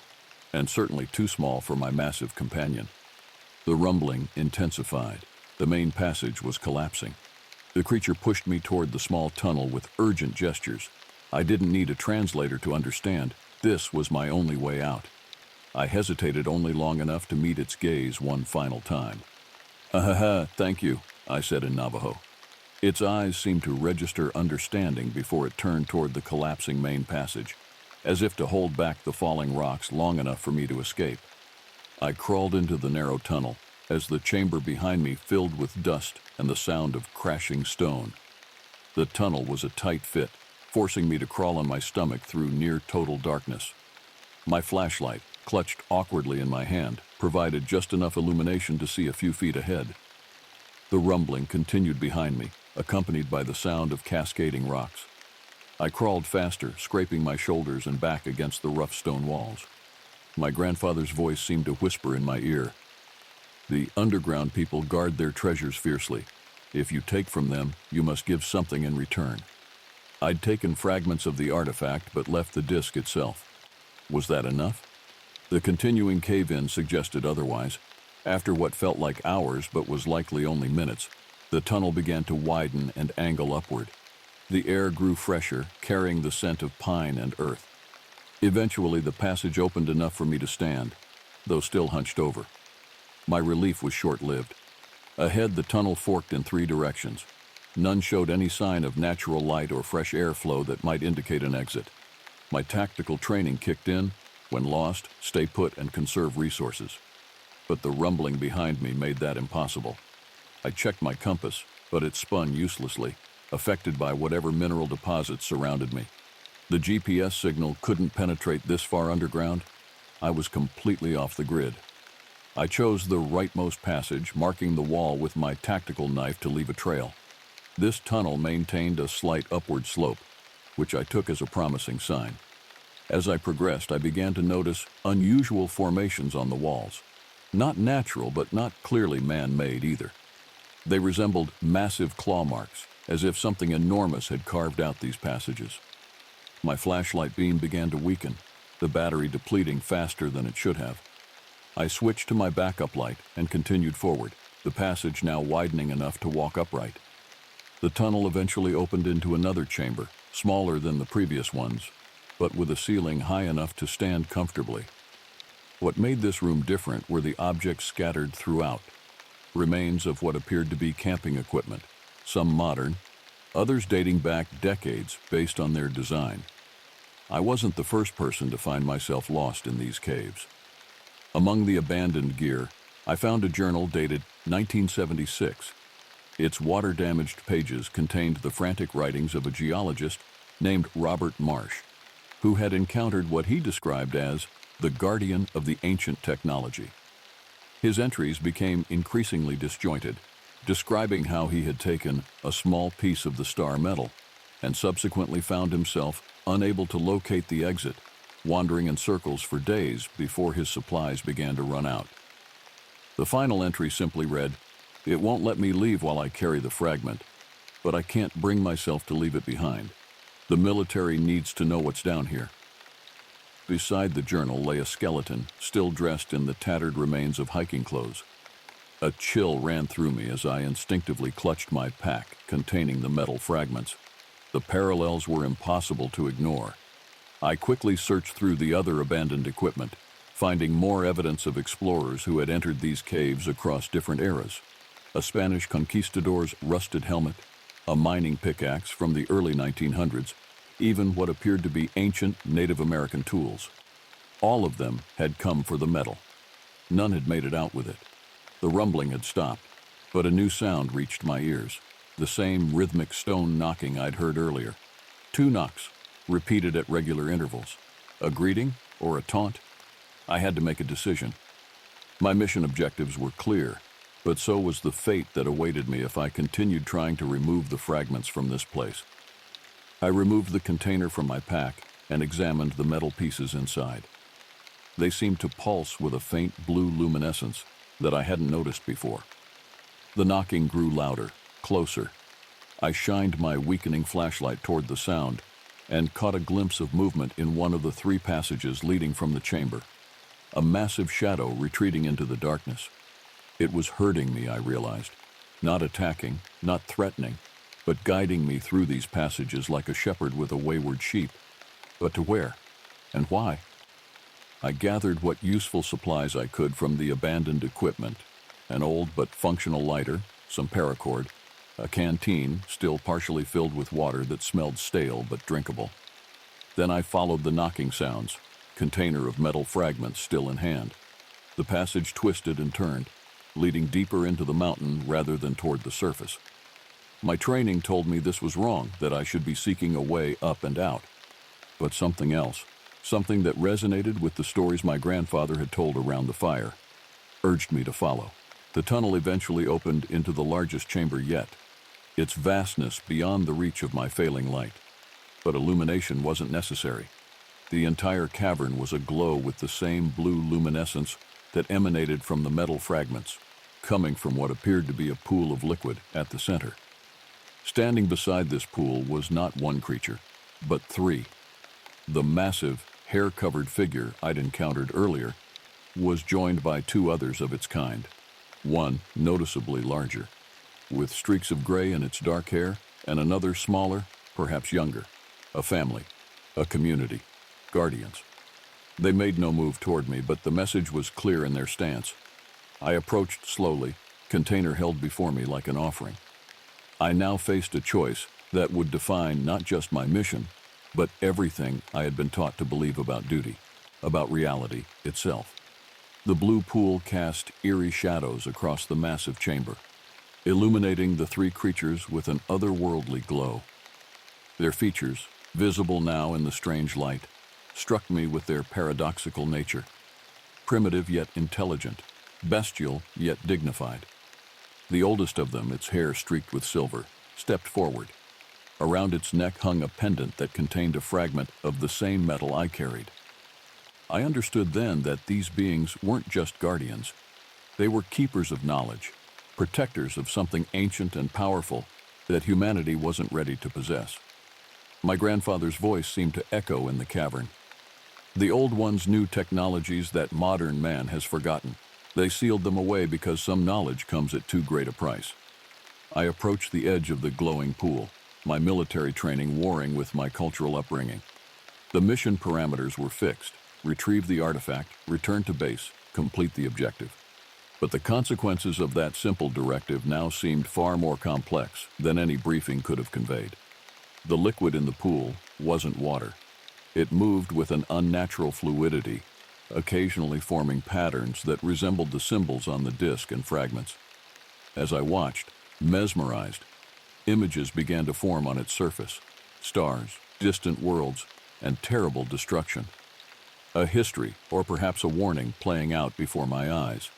and certainly too small for my massive companion. The rumbling intensified. The main passage was collapsing. The creature pushed me toward the small tunnel with urgent gestures. I didn't need a translator to understand. This was my only way out. I hesitated only long enough to meet its gaze one final time. "Ahaha, thank you," I said in Navajo. Its eyes seemed to register understanding before it turned toward the collapsing main passage, as if to hold back the falling rocks long enough for me to escape. I crawled into the narrow tunnel, as the chamber behind me filled with dust and the sound of crashing stone. The tunnel was a tight fit, forcing me to crawl on my stomach through near total darkness. My flashlight, clutched awkwardly in my hand, provided just enough illumination to see a few feet ahead. The rumbling continued behind me, accompanied by the sound of cascading rocks. I crawled faster, scraping my shoulders and back against the rough stone walls. My grandfather's voice seemed to whisper in my ear. The underground people guard their treasures fiercely. If you take from them, you must give something in return. I'd taken fragments of the artifact but left the disc itself. Was that enough? The continuing cave-in suggested otherwise. After what felt like hours but was likely only minutes, the tunnel began to widen and angle upward. The air grew fresher, carrying the scent of pine and earth. Eventually, the passage opened enough for me to stand, though still hunched over. My relief was short-lived. Ahead, the tunnel forked in 3 directions. None showed any sign of natural light or fresh air flow that might indicate an exit. My tactical training kicked in. When lost, stay put and conserve resources. But the rumbling behind me made that impossible. I checked my compass, but it spun uselessly, affected by whatever mineral deposits surrounded me. The GPS signal couldn't penetrate this far underground. I was completely off the grid. I chose the rightmost passage, marking the wall with my tactical knife to leave a trail. This tunnel maintained a slight upward slope, which I took as a promising sign. As I progressed, I began to notice unusual formations on the walls. Not natural, but not clearly man-made either. They resembled massive claw marks, as if something enormous had carved out these passages. My flashlight beam began to weaken, the battery depleting faster than it should have. I switched to my backup light and continued forward, the passage now widening enough to walk upright. The tunnel eventually opened into another chamber, smaller than the previous ones, but with a ceiling high enough to stand comfortably. What made this room different were the objects scattered throughout. Remains of what appeared to be camping equipment, some modern, others dating back decades based on their design. I wasn't the first person to find myself lost in these caves. Among the abandoned gear, I found a journal dated 1976. Its water-damaged pages contained the frantic writings of a geologist named Robert Marsh, who had encountered what he described as the guardian of the ancient technology. His entries became increasingly disjointed, describing how he had taken a small piece of the star metal and subsequently found himself unable to locate the exit, wandering in circles for days before his supplies began to run out. The final entry simply read, "It won't let me leave while I carry the fragment, but I can't bring myself to leave it behind. The military needs to know what's down here." Beside the journal lay a skeleton, still dressed in the tattered remains of hiking clothes. A chill ran through me as I instinctively clutched my pack containing the metal fragments. The parallels were impossible to ignore. I quickly searched through the other abandoned equipment, finding more evidence of explorers who had entered these caves across different eras. A Spanish conquistador's rusted helmet, a mining pickaxe from the early 1900s, even what appeared to be ancient Native American tools. All of them had come for the metal. None had made it out with it. The rumbling had stopped, but a new sound reached my ears, the same rhythmic stone knocking I'd heard earlier. 2 knocks, repeated at regular intervals. A greeting or a taunt? I had to make a decision. My mission objectives were clear, but so was the fate that awaited me if I continued trying to remove the fragments from this place. I removed the container from my pack and examined the metal pieces inside. They seemed to pulse with a faint blue luminescence that I hadn't noticed before. The knocking grew louder, closer. I shined my weakening flashlight toward the sound and caught a glimpse of movement in one of the 3 passages leading from the chamber. A massive shadow retreating into the darkness. It was herding me, I realized. Not attacking, not threatening, but guiding me through these passages like a shepherd with a wayward sheep. But to where? And why? I gathered what useful supplies I could from the abandoned equipment, an old but functional lighter, some paracord, a canteen still partially filled with water that smelled stale but drinkable. Then I followed the knocking sounds, container of metal fragments still in hand. The passage twisted and turned, leading deeper into the mountain rather than toward the surface. My training told me this was wrong, that I should be seeking a way up and out. But something else, something that resonated with the stories my grandfather had told around the fire, urged me to follow. The tunnel eventually opened into the largest chamber yet, its vastness beyond the reach of my failing light. But illumination wasn't necessary. The entire cavern was aglow with the same blue luminescence that emanated from the metal fragments, coming from what appeared to be a pool of liquid at the center. Standing beside this pool was not one creature, but three. The massive, hair-covered figure I'd encountered earlier was joined by two others of its kind, one noticeably larger, with streaks of gray in its dark hair, and another smaller, perhaps younger. A family, a community, guardians. They made no move toward me, but the message was clear in their stance. I approached slowly, container held before me like an offering. I now faced a choice that would define not just my mission, but everything I had been taught to believe about duty, about reality itself. The blue pool cast eerie shadows across the massive chamber, illuminating the three creatures with an otherworldly glow. Their features, visible now in the strange light, struck me with their paradoxical nature. Primitive yet intelligent, bestial yet dignified. The oldest of them, its hair streaked with silver, stepped forward. Around its neck hung a pendant that contained a fragment of the same metal I carried. I understood then that these beings weren't just guardians. They were keepers of knowledge, protectors of something ancient and powerful that humanity wasn't ready to possess. My grandfather's voice seemed to echo in the cavern. The old ones knew technologies that modern man has forgotten. They sealed them away because some knowledge comes at too great a price. I approached the edge of the glowing pool, my military training warring with my cultural upbringing. The mission parameters were fixed: retrieve the artifact, return to base, complete the objective. But the consequences of that simple directive now seemed far more complex than any briefing could have conveyed. The liquid in the pool wasn't water. It moved with an unnatural fluidity, occasionally forming patterns that resembled the symbols on the disk and fragments. As I watched, mesmerized, images began to form on its surface: stars, distant worlds, and terrible destruction. A history, or perhaps a warning, playing out before my eyes.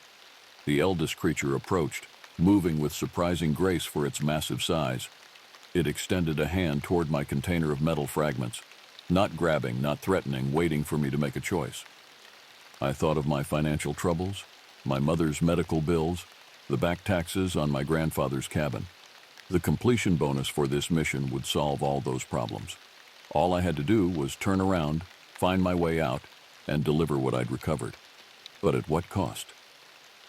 The eldest creature approached, moving with surprising grace for its massive size. It extended a hand toward my container of metal fragments, not grabbing, not threatening, waiting for me to make a choice. I thought of my financial troubles, my mother's medical bills, the back taxes on my grandfather's cabin. The completion bonus for this mission would solve all those problems. All I had to do was turn around, find my way out, and deliver what I'd recovered. But at what cost?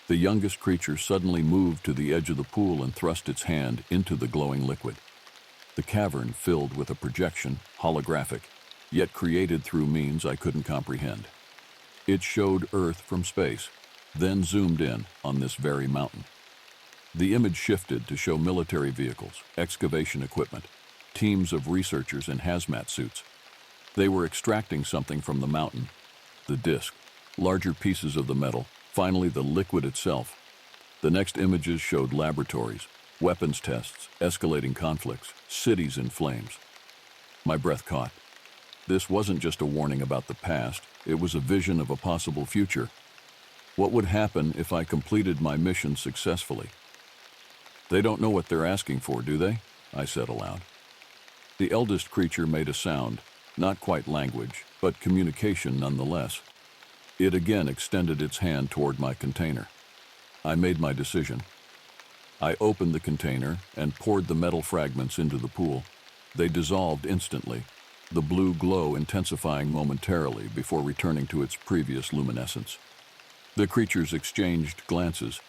The youngest creature suddenly moved to the edge of the pool and thrust its hand into the glowing liquid. The cavern filled with a projection, holographic, yet created through means I couldn't comprehend. It showed Earth from space, then zoomed in on this very mountain. The image shifted to show military vehicles, excavation equipment, teams of researchers in hazmat suits. They were extracting something from the mountain: the disk, larger pieces of the metal, finally the liquid itself. The next images showed laboratories, weapons tests, escalating conflicts, cities in flames. My breath caught. This wasn't just a warning about the past, it was a vision of a possible future. What would happen if I completed my mission successfully? "They don't know what they're asking for, do they?" I said aloud. The eldest creature made a sound, not quite language, but communication nonetheless. It again extended its hand toward my container. I made my decision. I opened the container and poured the metal fragments into the pool. They dissolved instantly, the blue glow intensifying momentarily before returning to its previous luminescence. The creatures exchanged glances,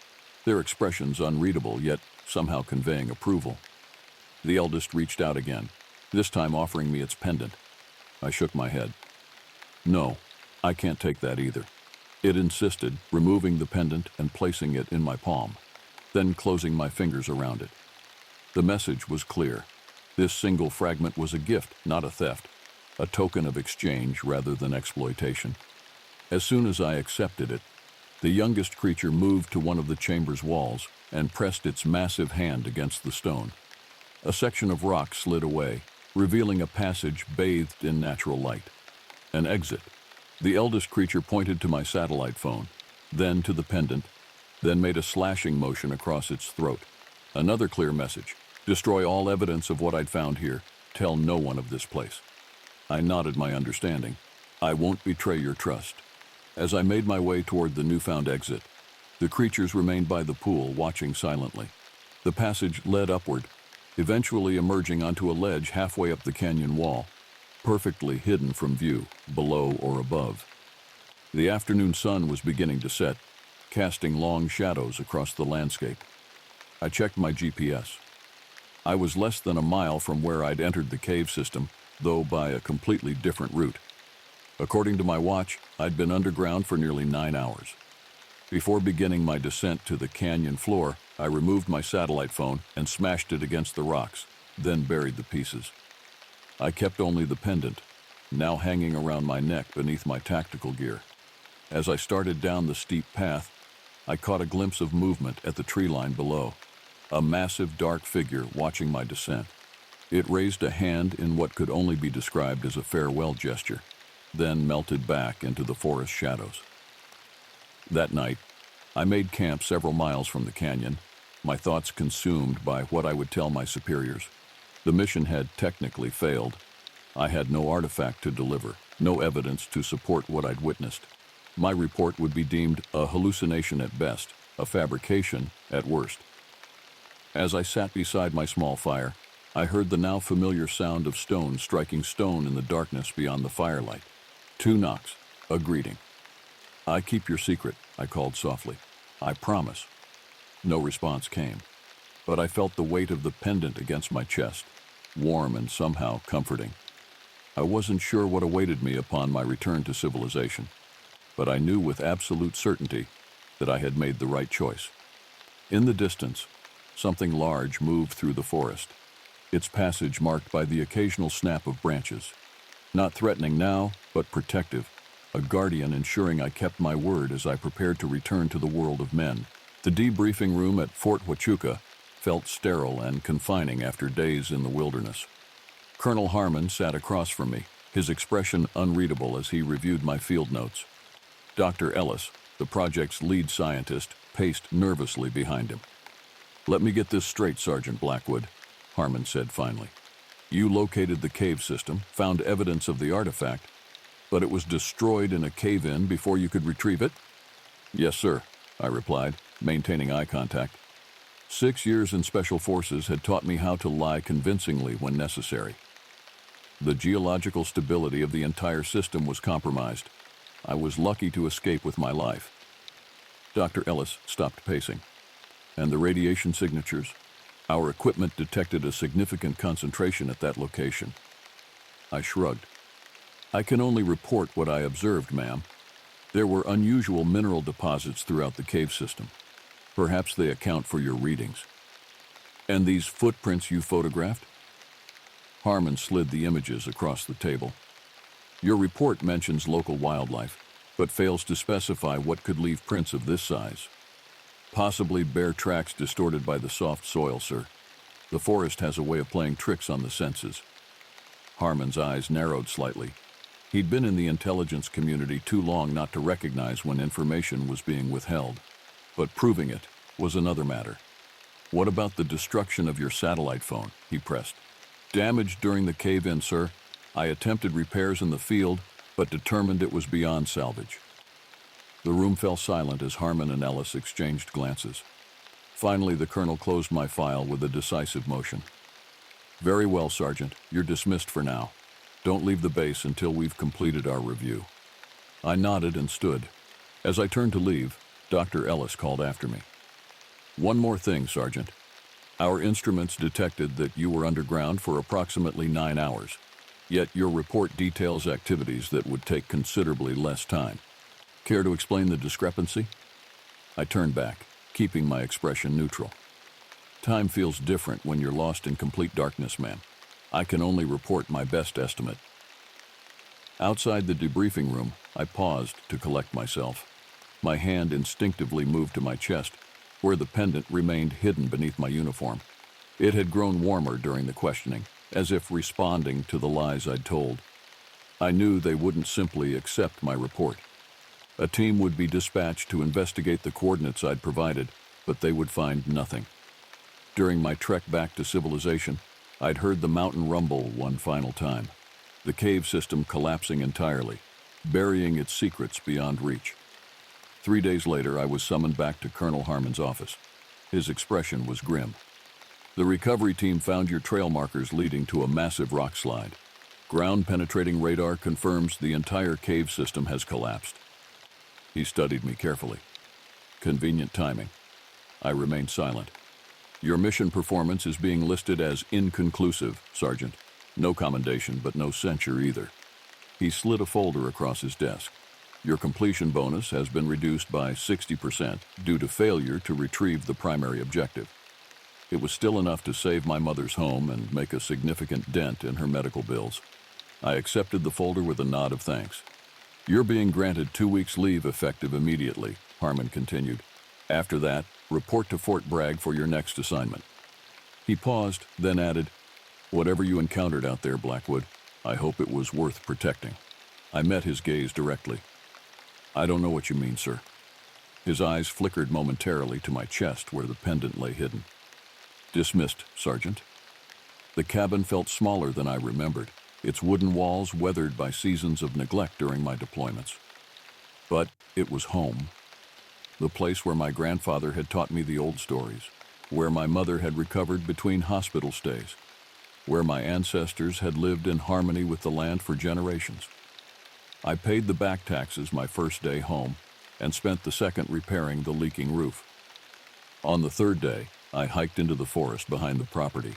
their expressions unreadable, yet somehow conveying approval. The eldest reached out again, this time offering me its pendant. I shook my head. "No, I can't take that either." It insisted, removing the pendant and placing it in my palm, then closing my fingers around it. The message was clear. This single fragment was a gift, not a theft, a token of exchange rather than exploitation. As soon as I accepted it, the youngest creature moved to one of the chamber's walls and pressed its massive hand against the stone. A section of rock slid away, revealing a passage bathed in natural light. An exit, The eldest creature pointed to my satellite phone, then to the pendant, then made a slashing motion across its throat. Another clear message: destroy all evidence of what I'd found here. Tell no one of this place. I nodded my understanding. I won't betray your trust. As I made my way toward the newfound exit, the creatures remained by the pool, watching silently. The passage led upward, eventually emerging onto a ledge halfway up the canyon wall, perfectly hidden from view, below or above. The afternoon sun was beginning to set, casting long shadows across the landscape. I checked my GPS. I was less than a mile from where I'd entered the cave system, though by a completely different route. According to my watch, I'd been underground for nearly 9 hours. Before beginning my descent to the canyon floor, I removed my satellite phone and smashed it against the rocks, then buried the pieces. I kept only the pendant, now hanging around my neck beneath my tactical gear. As I started down the steep path, I caught a glimpse of movement at the tree line below, a massive dark figure watching my descent. It raised a hand in what could only be described as a farewell gesture, then melted back into the forest shadows. That night, I made camp several miles from the canyon, my thoughts consumed by what I would tell my superiors. The mission had technically failed. I had no artifact to deliver, no evidence to support what I'd witnessed. My report would be deemed a hallucination at best, a fabrication at worst. As I sat beside my small fire, I heard the now familiar sound of stone striking stone in the darkness beyond the firelight. 2 knocks, a greeting. "I keep your secret," I called softly. "I promise." No response came, but I felt the weight of the pendant against my chest, warm and somehow comforting. I wasn't sure what awaited me upon my return to civilization, but I knew with absolute certainty that I had made the right choice. In the distance, something large moved through the forest, its passage marked by the occasional snap of branches. Not threatening now, but protective, a guardian ensuring I kept my word as I prepared to return to the world of men. The debriefing room at Fort Huachuca felt sterile and confining after days in the wilderness. Colonel Harmon sat across from me, his expression unreadable as he reviewed my field notes. Dr. Ellis, the project's lead scientist, paced nervously behind him. "Let me get this straight, Sergeant Blackwood," Harmon said finally. "You located the cave system, found evidence of the artifact, but it was destroyed in a cave-in before you could retrieve it?" "Yes, sir," I replied, maintaining eye contact. 6 years in Special Forces had taught me how to lie convincingly when necessary. The geological stability of the entire system was compromised. I was lucky to escape with my life. Dr. Ellis stopped pacing. "And the radiation signatures? Our equipment detected a significant concentration at that location." I shrugged. "I can only report what I observed, ma'am. There were unusual mineral deposits throughout the cave system. Perhaps they account for your readings." "And these footprints you photographed?" Harmon slid the images across the table. "Your report mentions local wildlife, but fails to specify what could leave prints of this size. Possibly bare tracks distorted by the soft soil, sir. The forest has a way of playing tricks on the senses." Harmon's eyes narrowed slightly. He'd been in the intelligence community too long not to recognize when information was being withheld. But proving it was another matter. "What about the destruction of your satellite phone?" he pressed. "Damaged during the cave-in, sir. I attempted repairs in the field, but determined it was beyond salvage." The room fell silent as Harmon and Ellis exchanged glances. Finally, the colonel closed my file with a decisive motion. "Very well, Sergeant. You're dismissed for now. Don't leave the base until we've completed our review." I nodded and stood. As I turned to leave, Dr. Ellis called after me. "One more thing, Sergeant. Our instruments detected that you were underground for approximately 9 hours, yet your report details activities that would take considerably less time. Care to explain the discrepancy?" I turned back, keeping my expression neutral. "Time feels different when you're lost in complete darkness, ma'am. I can only report my best estimate." Outside the debriefing room, I paused to collect myself. My hand instinctively moved to my chest, where the pendant remained hidden beneath my uniform. It had grown warmer during the questioning, as if responding to the lies I'd told. I knew they wouldn't simply accept my report. A team would be dispatched to investigate the coordinates I'd provided, but they would find nothing. During my trek back to civilization, I'd heard the mountain rumble one final time, the cave system collapsing entirely, burying its secrets beyond reach. 3 days later, I was summoned back to Colonel Harmon's office. His expression was grim. The recovery team found your trail markers leading to a massive rock slide. Ground-penetrating radar confirms the entire cave system has collapsed. He studied me carefully. Convenient timing. I remained silent. Your mission performance is being listed as inconclusive, Sergeant. No commendation, but no censure either. He slid a folder across his desk. Your completion bonus has been reduced by 60% due to failure to retrieve the primary objective. It was still enough to save my mother's home and make a significant dent in her medical bills. I accepted the folder with a nod of thanks. You're being granted 2 weeks' leave effective immediately, Harmon continued. After that, report to Fort Bragg for your next assignment. He paused, then added, whatever you encountered out there, Blackwood, I hope it was worth protecting. I met his gaze directly. I don't know what you mean, sir. His eyes flickered momentarily to my chest where the pendant lay hidden. Dismissed, Sergeant. The cabin felt smaller than I remembered, its wooden walls weathered by seasons of neglect during my deployments. But it was home. The place where my grandfather had taught me the old stories, where my mother had recovered between hospital stays, where my ancestors had lived in harmony with the land for generations. I paid the back taxes my first day home and spent the second repairing the leaking roof. On the third day, I hiked into the forest behind the property,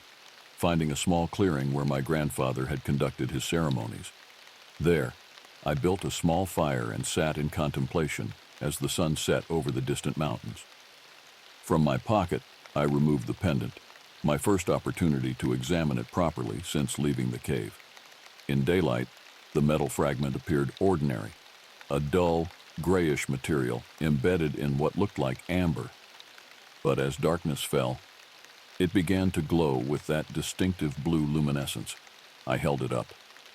finding a small clearing where my grandfather had conducted his ceremonies. There, I built a small fire and sat in contemplation as the sun set over the distant mountains. From my pocket, I removed the pendant, my first opportunity to examine it properly since leaving the cave. In daylight, the metal fragment appeared ordinary, a dull, grayish material embedded in what looked like amber. But as darkness fell, it began to glow with that distinctive blue luminescence. I held it up,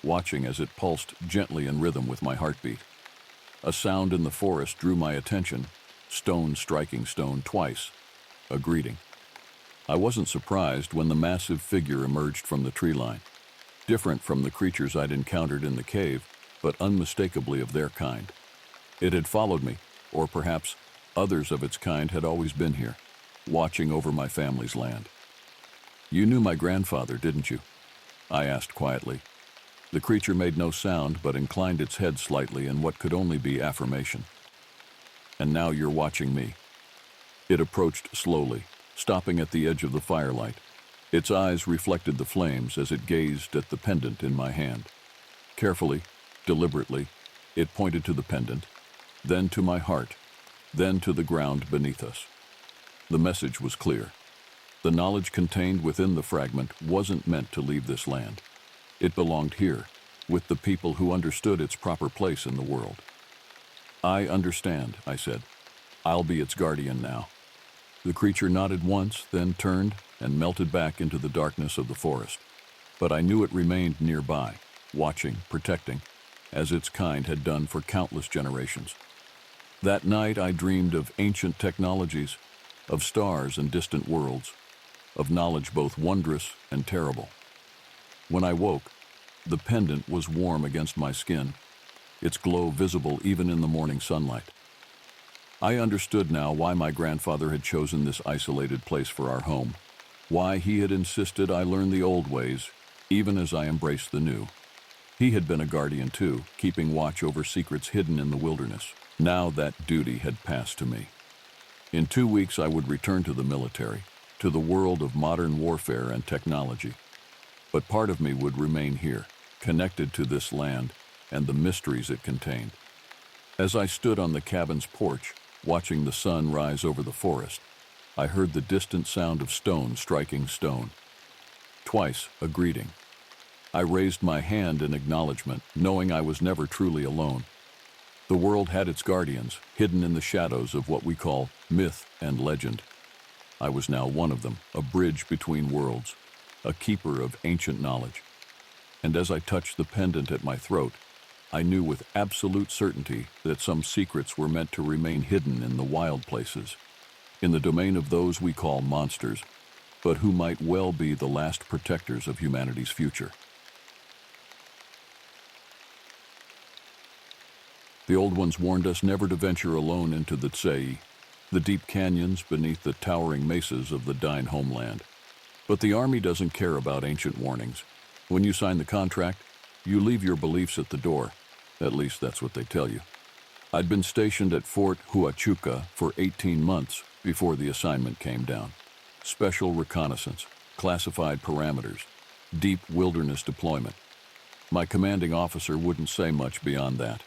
watching as it pulsed gently in rhythm with my heartbeat. A sound in the forest drew my attention, stone striking stone twice, a greeting. I wasn't surprised when the massive figure emerged from the tree line, different from the creatures I'd encountered in the cave, but unmistakably of their kind. It had followed me, or perhaps others of its kind had always been here, watching over my family's land. You knew my grandfather, didn't you? I asked quietly. The creature made no sound but inclined its head slightly in what could only be affirmation. And now you're watching me. It approached slowly, stopping at the edge of the firelight. Its eyes reflected the flames as it gazed at the pendant in my hand. Carefully, deliberately, it pointed to the pendant, then to my heart, then to the ground beneath us. The message was clear. The knowledge contained within the fragment wasn't meant to leave this land. It belonged here, with the people who understood its proper place in the world. I understand, I said. I'll be its guardian now. The creature nodded once, then turned and melted back into the darkness of the forest. But I knew it remained nearby, watching, protecting, as its kind had done for countless generations. That night I dreamed of ancient technologies, of stars and distant worlds, of knowledge both wondrous and terrible. When I woke, the pendant was warm against my skin, its glow visible even in the morning sunlight. I understood now why my grandfather had chosen this isolated place for our home, why he had insisted I learn the old ways, even as I embraced the new. He had been a guardian too, keeping watch over secrets hidden in the wilderness. Now that duty had passed to me. In 2 weeks I would return to the military, to the world of modern warfare and technology. But part of me would remain here, connected to this land and the mysteries it contained. As I stood on the cabin's porch, watching the sun rise over the forest, I heard the distant sound of stone striking stone. Twice, a greeting. I raised my hand in acknowledgement, knowing I was never truly alone. The world had its guardians, hidden in the shadows of what we call myth and legend. I was now one of them, a bridge between worlds, a keeper of ancient knowledge. And as I touched the pendant at my throat, I knew with absolute certainty that some secrets were meant to remain hidden in the wild places, in the domain of those we call monsters, but who might well be the last protectors of humanity's future. The old ones warned us never to venture alone into the Tsei, the deep canyons beneath the towering mesas of the Dine homeland. But the Army doesn't care about ancient warnings. When you sign the contract, you leave your beliefs at the door. At least that's what they tell you. I'd been stationed at Fort Huachuca for 18 months before the assignment came down. Special reconnaissance, classified parameters, deep wilderness deployment. My commanding officer wouldn't say much beyond that,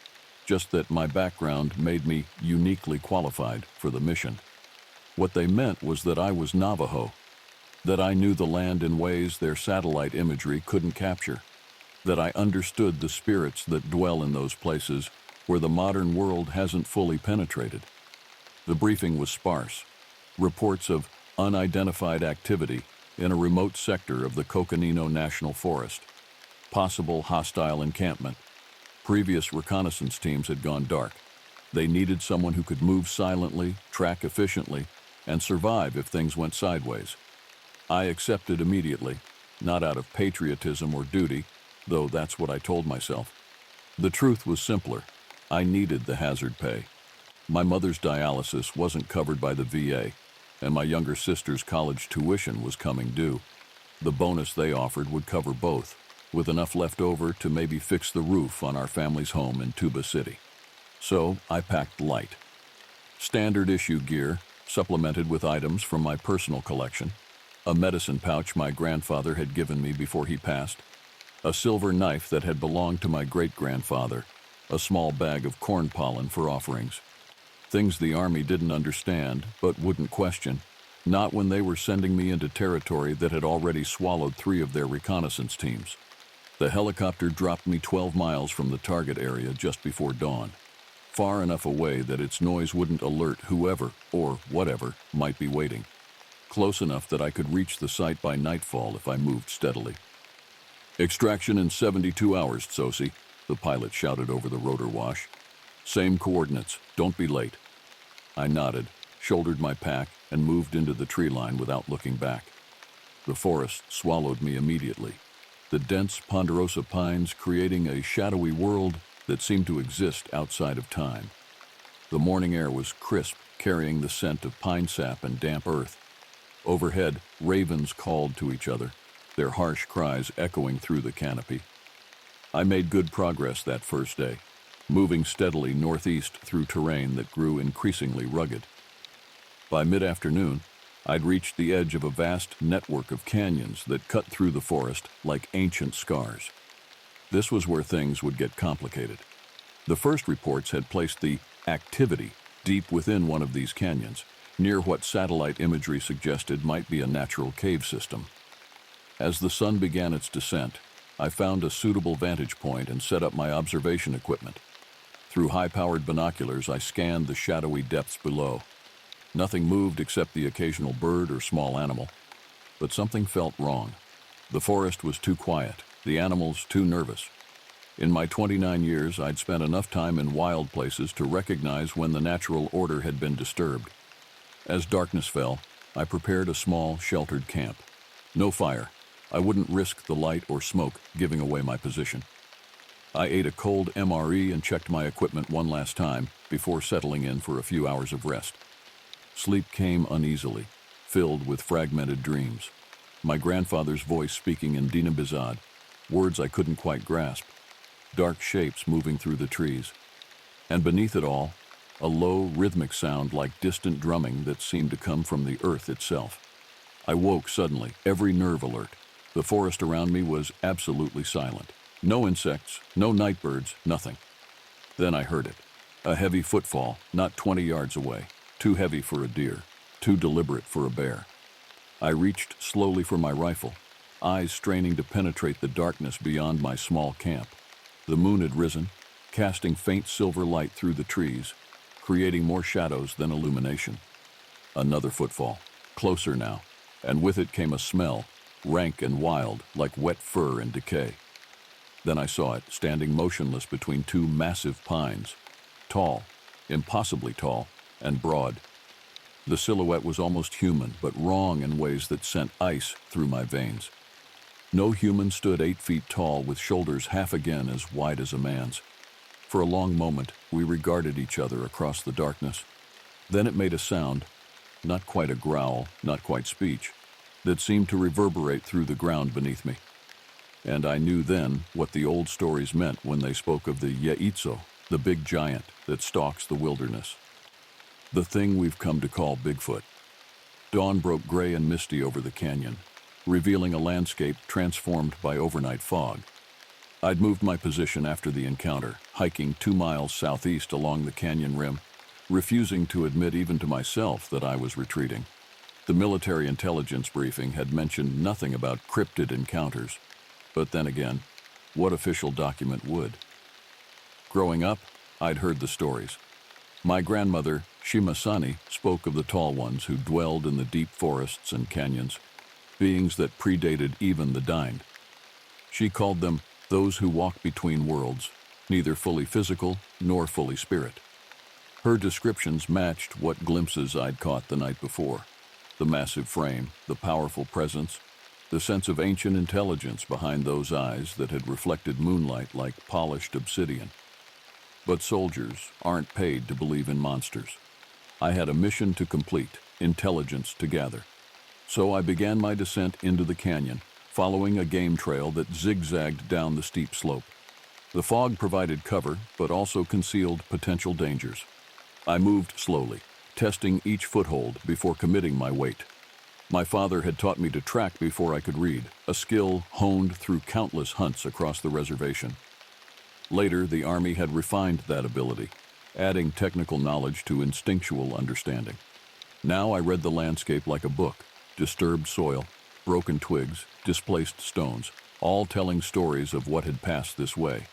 just that my background made me uniquely qualified for the mission. What they meant was that I was Navajo, that I knew the land in ways their satellite imagery couldn't capture, that I understood the spirits that dwell in those places where the modern world hasn't fully penetrated. The briefing was sparse. Reports of unidentified activity in a remote sector of the Coconino National Forest. Possible hostile encampment. Previous reconnaissance teams had gone dark. They needed someone who could move silently, track efficiently, and survive if things went sideways. I accepted immediately, not out of patriotism or duty, though that's what I told myself. The truth was simpler. I needed the hazard pay. My mother's dialysis wasn't covered by the VA, and my younger sister's college tuition was coming due. The bonus they offered would cover both, with enough left over to maybe fix the roof on our family's home in Tuba City. So I packed light. Standard issue gear, supplemented with items from my personal collection, a medicine pouch my grandfather had given me before he passed, a silver knife that had belonged to my great-grandfather, a small bag of corn pollen for offerings. Things the Army didn't understand, but wouldn't question, not when they were sending me into territory that had already swallowed 3 of their reconnaissance teams. The helicopter dropped me 12 miles from the target area just before dawn, far enough away that its noise wouldn't alert whoever, or whatever, might be waiting, close enough that I could reach the site by nightfall if I moved steadily. "Extraction in 72 hours, Tsosi," the pilot shouted over the rotor wash. "Same coordinates, don't be late." I nodded, shouldered my pack, and moved into the tree line without looking back. The forest swallowed me immediately, the dense ponderosa pines creating a shadowy world that seemed to exist outside of time. The morning air was crisp, carrying the scent of pine sap and damp earth. Overhead, ravens called to each other, their harsh cries echoing through the canopy. I made good progress that first day, moving steadily northeast through terrain that grew increasingly rugged. By mid-afternoon, I'd reached the edge of a vast network of canyons that cut through the forest like ancient scars. This was where things would get complicated. The first reports had placed the activity deep within one of these canyons, near what satellite imagery suggested might be a natural cave system. As the sun began its descent, I found a suitable vantage point and set up my observation equipment. Through high-powered binoculars, I scanned the shadowy depths below. Nothing moved except the occasional bird or small animal. But something felt wrong. The forest was too quiet, the animals too nervous. In my 29 years, I'd spent enough time in wild places to recognize when the natural order had been disturbed. As darkness fell, I prepared a small, sheltered camp. No fire. I wouldn't risk the light or smoke giving away my position. I ate a cold MRE and checked my equipment one last time before settling in for a few hours of rest. Sleep came uneasily, filled with fragmented dreams. My grandfather's voice speaking in Dinabizad, words I couldn't quite grasp, dark shapes moving through the trees. And beneath it all, a low, rhythmic sound like distant drumming that seemed to come from the earth itself. I woke suddenly, every nerve alert. The forest around me was absolutely silent. No insects, no nightbirds, nothing. Then I heard it. A heavy footfall, not 20 yards away. Too heavy for a deer, too deliberate for a bear. I reached slowly for my rifle, eyes straining to penetrate the darkness beyond my small camp. The moon had risen, casting faint silver light through the trees, creating more shadows than illumination. Another footfall, closer now, and with it came a smell, rank and wild, like wet fur and decay. Then I saw it, standing motionless between two massive pines. Tall, impossibly tall, and broad. The silhouette was almost human, but wrong in ways that sent ice through my veins. No human stood 8 feet tall with shoulders half again as wide as a man's. For a long moment, we regarded each other across the darkness. Then it made a sound, not quite a growl, not quite speech, that seemed to reverberate through the ground beneath me. And I knew then what the old stories meant when they spoke of the Yeitso, the big giant that stalks the wilderness. The thing we've come to call Bigfoot. Dawn broke gray and misty over the canyon, revealing a landscape transformed by overnight fog. I'd moved my position after the encounter, hiking 2 miles southeast along the canyon rim, refusing to admit even to myself that I was retreating. The military intelligence briefing had mentioned nothing about cryptid encounters. But then again, what official document would? Growing up, I'd heard the stories. My grandmother, Shimasani, spoke of the tall ones who dwelled in the deep forests and canyons, beings that predated even the Dine. She called them those who walk between worlds, neither fully physical nor fully spirit. Her descriptions matched what glimpses I'd caught the night before. The massive frame, the powerful presence, the sense of ancient intelligence behind those eyes that had reflected moonlight like polished obsidian. But soldiers aren't paid to believe in monsters. I had a mission to complete, intelligence to gather. So I began my descent into the canyon, following a game trail that zigzagged down the steep slope. The fog provided cover, but also concealed potential dangers. I moved slowly, testing each foothold before committing my weight. My father had taught me to track before I could read, a skill honed through countless hunts across the reservation. Later, the Army had refined that ability, adding technical knowledge to instinctual understanding. Now I read the landscape like a book, disturbed soil, broken twigs, displaced stones, all telling stories of what had passed this way.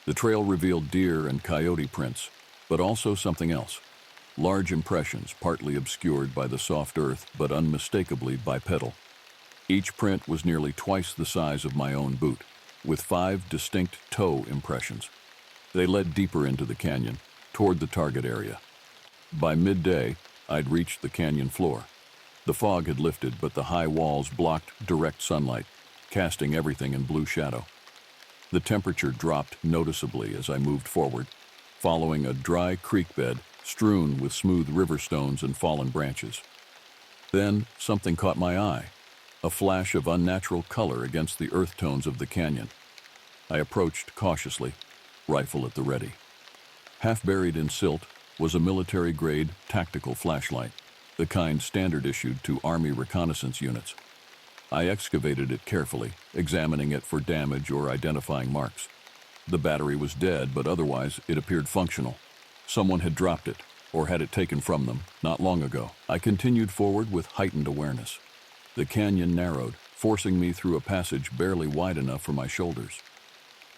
The trail revealed deer and coyote prints, but also something else. Large impressions, partly obscured by the soft earth, but unmistakably bipedal. Each print was nearly twice the size of my own boot, with 5 distinct toe impressions. They led deeper into the canyon, toward the target area. By midday, I'd reached the canyon floor. The fog had lifted, but the high walls blocked direct sunlight, casting everything in blue shadow. The temperature dropped noticeably as I moved forward, following a dry creek bed strewn with smooth river stones and fallen branches. Then something caught my eye, a flash of unnatural color against the earth tones of the canyon. I approached cautiously, rifle at the ready. Half buried in silt was a military-grade tactical flashlight, the kind standard issued to Army reconnaissance units. I excavated it carefully, examining it for damage or identifying marks. The battery was dead, but otherwise it appeared functional. Someone had dropped it, or had it taken from them, not long ago. I continued forward with heightened awareness. The canyon narrowed, forcing me through a passage barely wide enough for my shoulders.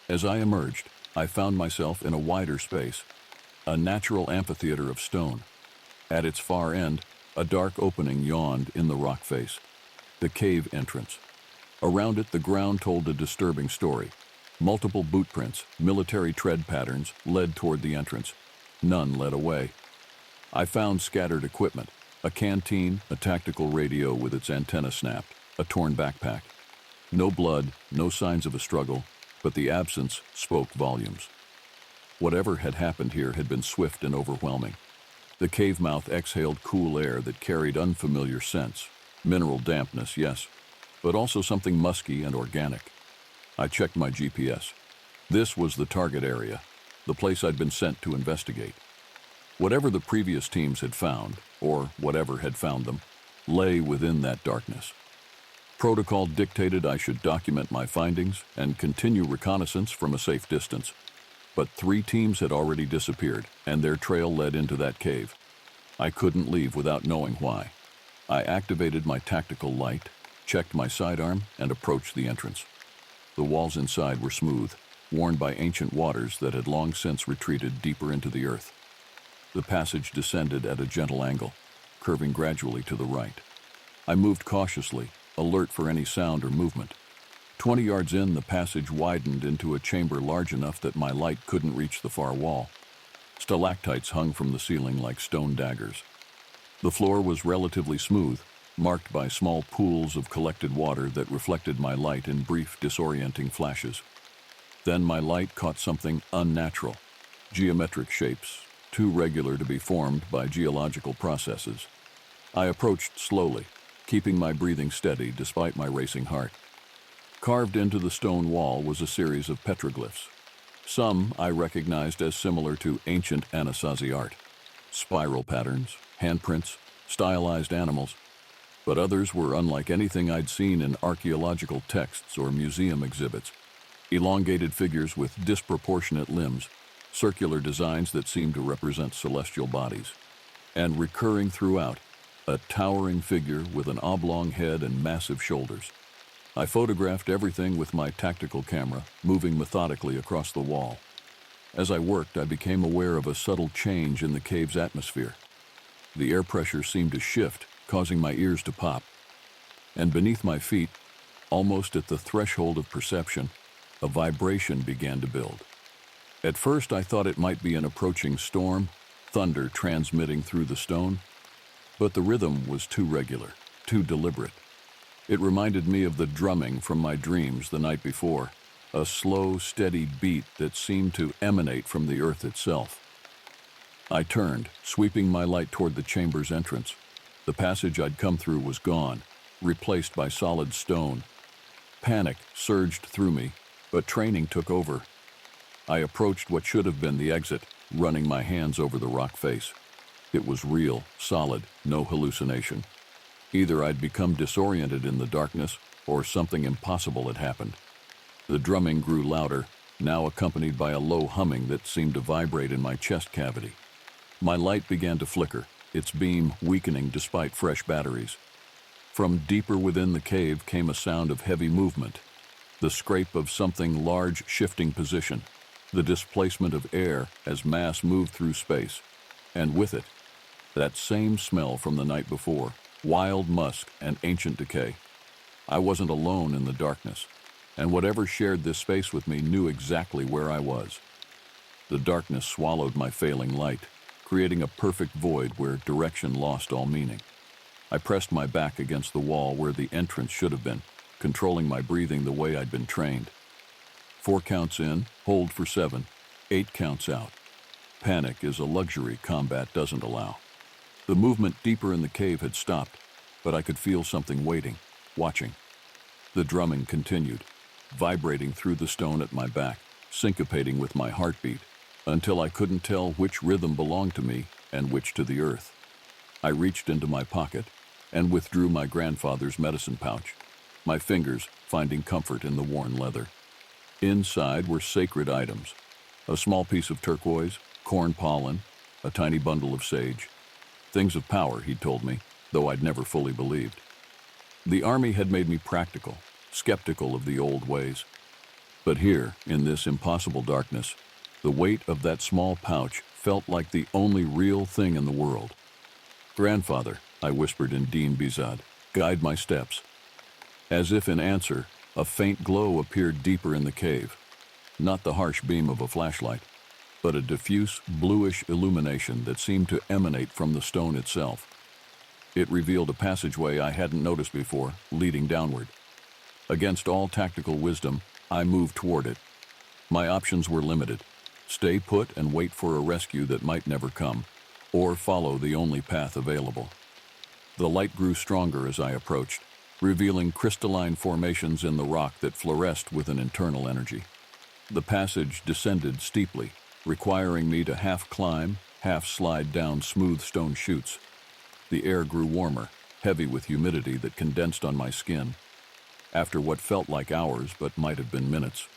As I emerged, I found myself in a wider space, a natural amphitheater of stone. At its far end, a dark opening yawned in the rock face, the cave entrance. Around it, the ground told a disturbing story. Multiple boot prints, military tread patterns, led toward the entrance. None led away. I found scattered equipment, a canteen, a tactical radio with its antenna snapped, a torn backpack. No blood, no signs of a struggle, but the absence spoke volumes. Whatever had happened here had been swift and overwhelming. The cave mouth exhaled cool air that carried unfamiliar scents. Mineral dampness, yes, but also something musky and organic. I checked my GPS. This was the target area, the place I'd been sent to investigate. Whatever the previous teams had found, or whatever had found them, lay within that darkness. Protocol dictated I should document my findings and continue reconnaissance from a safe distance. But 3 teams had already disappeared, and their trail led into that cave. I couldn't leave without knowing why. I activated my tactical light, checked my sidearm, and approached the entrance. The walls inside were smooth, worn by ancient waters that had long since retreated deeper into the earth. The passage descended at a gentle angle, curving gradually to the right. I moved cautiously, alert for any sound or movement. 20 yards in, the passage widened into a chamber large enough that my light couldn't reach the far wall. Stalactites hung from the ceiling like stone daggers. The floor was relatively smooth, marked by small pools of collected water that reflected my light in brief, disorienting flashes. Then my light caught something unnatural. Geometric shapes, too regular to be formed by geological processes. I approached slowly, keeping my breathing steady despite my racing heart. Carved into the stone wall was a series of petroglyphs. Some I recognized as similar to ancient Anasazi art. Spiral patterns, handprints, stylized animals. But others were unlike anything I'd seen in archaeological texts or museum exhibits. Elongated figures with disproportionate limbs, circular designs that seemed to represent celestial bodies. And recurring throughout, a towering figure with an oblong head and massive shoulders. I photographed everything with my tactical camera, moving methodically across the wall. As I worked, I became aware of a subtle change in the cave's atmosphere. The air pressure seemed to shift, causing my ears to pop. And beneath my feet, almost at the threshold of perception, a vibration began to build. At first, I thought it might be an approaching storm, thunder transmitting through the stone, but the rhythm was too regular, too deliberate. It reminded me of the drumming from my dreams the night before, a slow, steady beat that seemed to emanate from the earth itself. I turned, sweeping my light toward the chamber's entrance. The passage I'd come through was gone, replaced by solid stone. Panic surged through me, but training took over. I approached what should have been the exit, running my hands over the rock face. It was real, solid, no hallucination. Either I'd become disoriented in the darkness, or something impossible had happened. The drumming grew louder, now accompanied by a low humming that seemed to vibrate in my chest cavity. My light began to flicker, its beam weakening despite fresh batteries. From deeper within the cave came a sound of heavy movement, the scrape of something large shifting position, the displacement of air as mass moved through space, and with it, that same smell from the night before, wild musk and ancient decay. I wasn't alone in the darkness, and whatever shared this space with me knew exactly where I was. The darkness swallowed my failing light, creating a perfect void where direction lost all meaning. I pressed my back against the wall where the entrance should have been, controlling my breathing the way I'd been trained. 4 counts in, hold for 7, 8 counts out. Panic is a luxury combat doesn't allow. The movement deeper in the cave had stopped, but I could feel something waiting, watching. The drumming continued, vibrating through the stone at my back, syncopating with my heartbeat, until I couldn't tell which rhythm belonged to me and which to the earth. I reached into my pocket and withdrew my grandfather's medicine pouch, my fingers finding comfort in the worn leather. Inside were sacred items, a small piece of turquoise, corn pollen, a tiny bundle of sage. Things of power, he'd told me, though I'd never fully believed. The army had made me practical, skeptical of the old ways. But here, in this impossible darkness, the weight of that small pouch felt like the only real thing in the world. "Grandfather," I whispered in Dean Bizad, "guide my steps." As if in answer, a faint glow appeared deeper in the cave. Not the harsh beam of a flashlight, but a diffuse, bluish illumination that seemed to emanate from the stone itself. It revealed a passageway I hadn't noticed before, leading downward. Against all tactical wisdom, I moved toward it. My options were limited: stay put and wait for a rescue that might never come, or follow the only path available. The light grew stronger as I approached, revealing crystalline formations in the rock that fluoresced with an internal energy. The passage descended steeply, requiring me to half climb, half slide down smooth stone chutes. The air grew warmer, heavy with humidity that condensed on my skin. After what felt like hours but might have been minutes,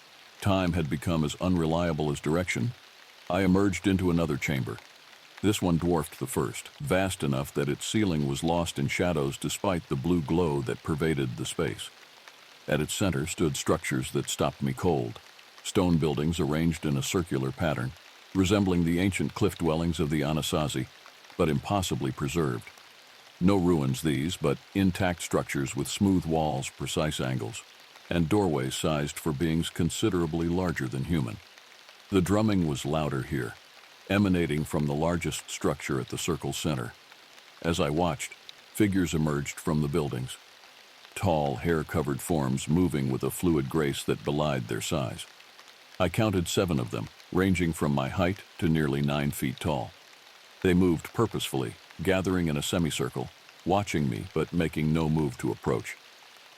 time had become as unreliable as direction. I emerged into another chamber. This one dwarfed the first, vast enough that its ceiling was lost in shadows despite the blue glow that pervaded the space. At its center stood structures that stopped me cold. Stone buildings arranged in a circular pattern, resembling the ancient cliff dwellings of the Anasazi, but impossibly preserved. No ruins these, but intact structures with smooth walls, precise angles. and doorways sized for beings considerably larger than human. The drumming was louder here, emanating from the largest structure at the circle's center. As I watched, figures emerged from the buildings, tall, hair-covered forms moving with a fluid grace that belied their size. I counted 7 of them, ranging from my height to nearly 9 feet tall. They moved purposefully, gathering in a semicircle, watching me but making no move to approach.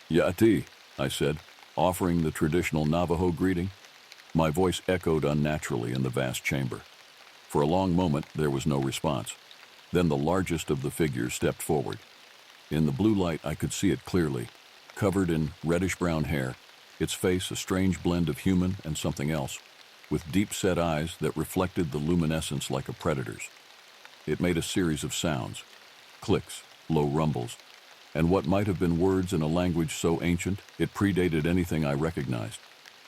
"Yati," I said, offering the traditional Navajo greeting. My voice echoed unnaturally in the vast chamber. For a long moment, there was no response. Then the largest of the figures stepped forward. In the blue light, I could see it clearly, covered in reddish-brown hair, its face a strange blend of human and something else, with deep-set eyes that reflected the luminescence like a predator's. It made a series of sounds, clicks, low rumbles, and what might have been words in a language so ancient it predated anything I recognized.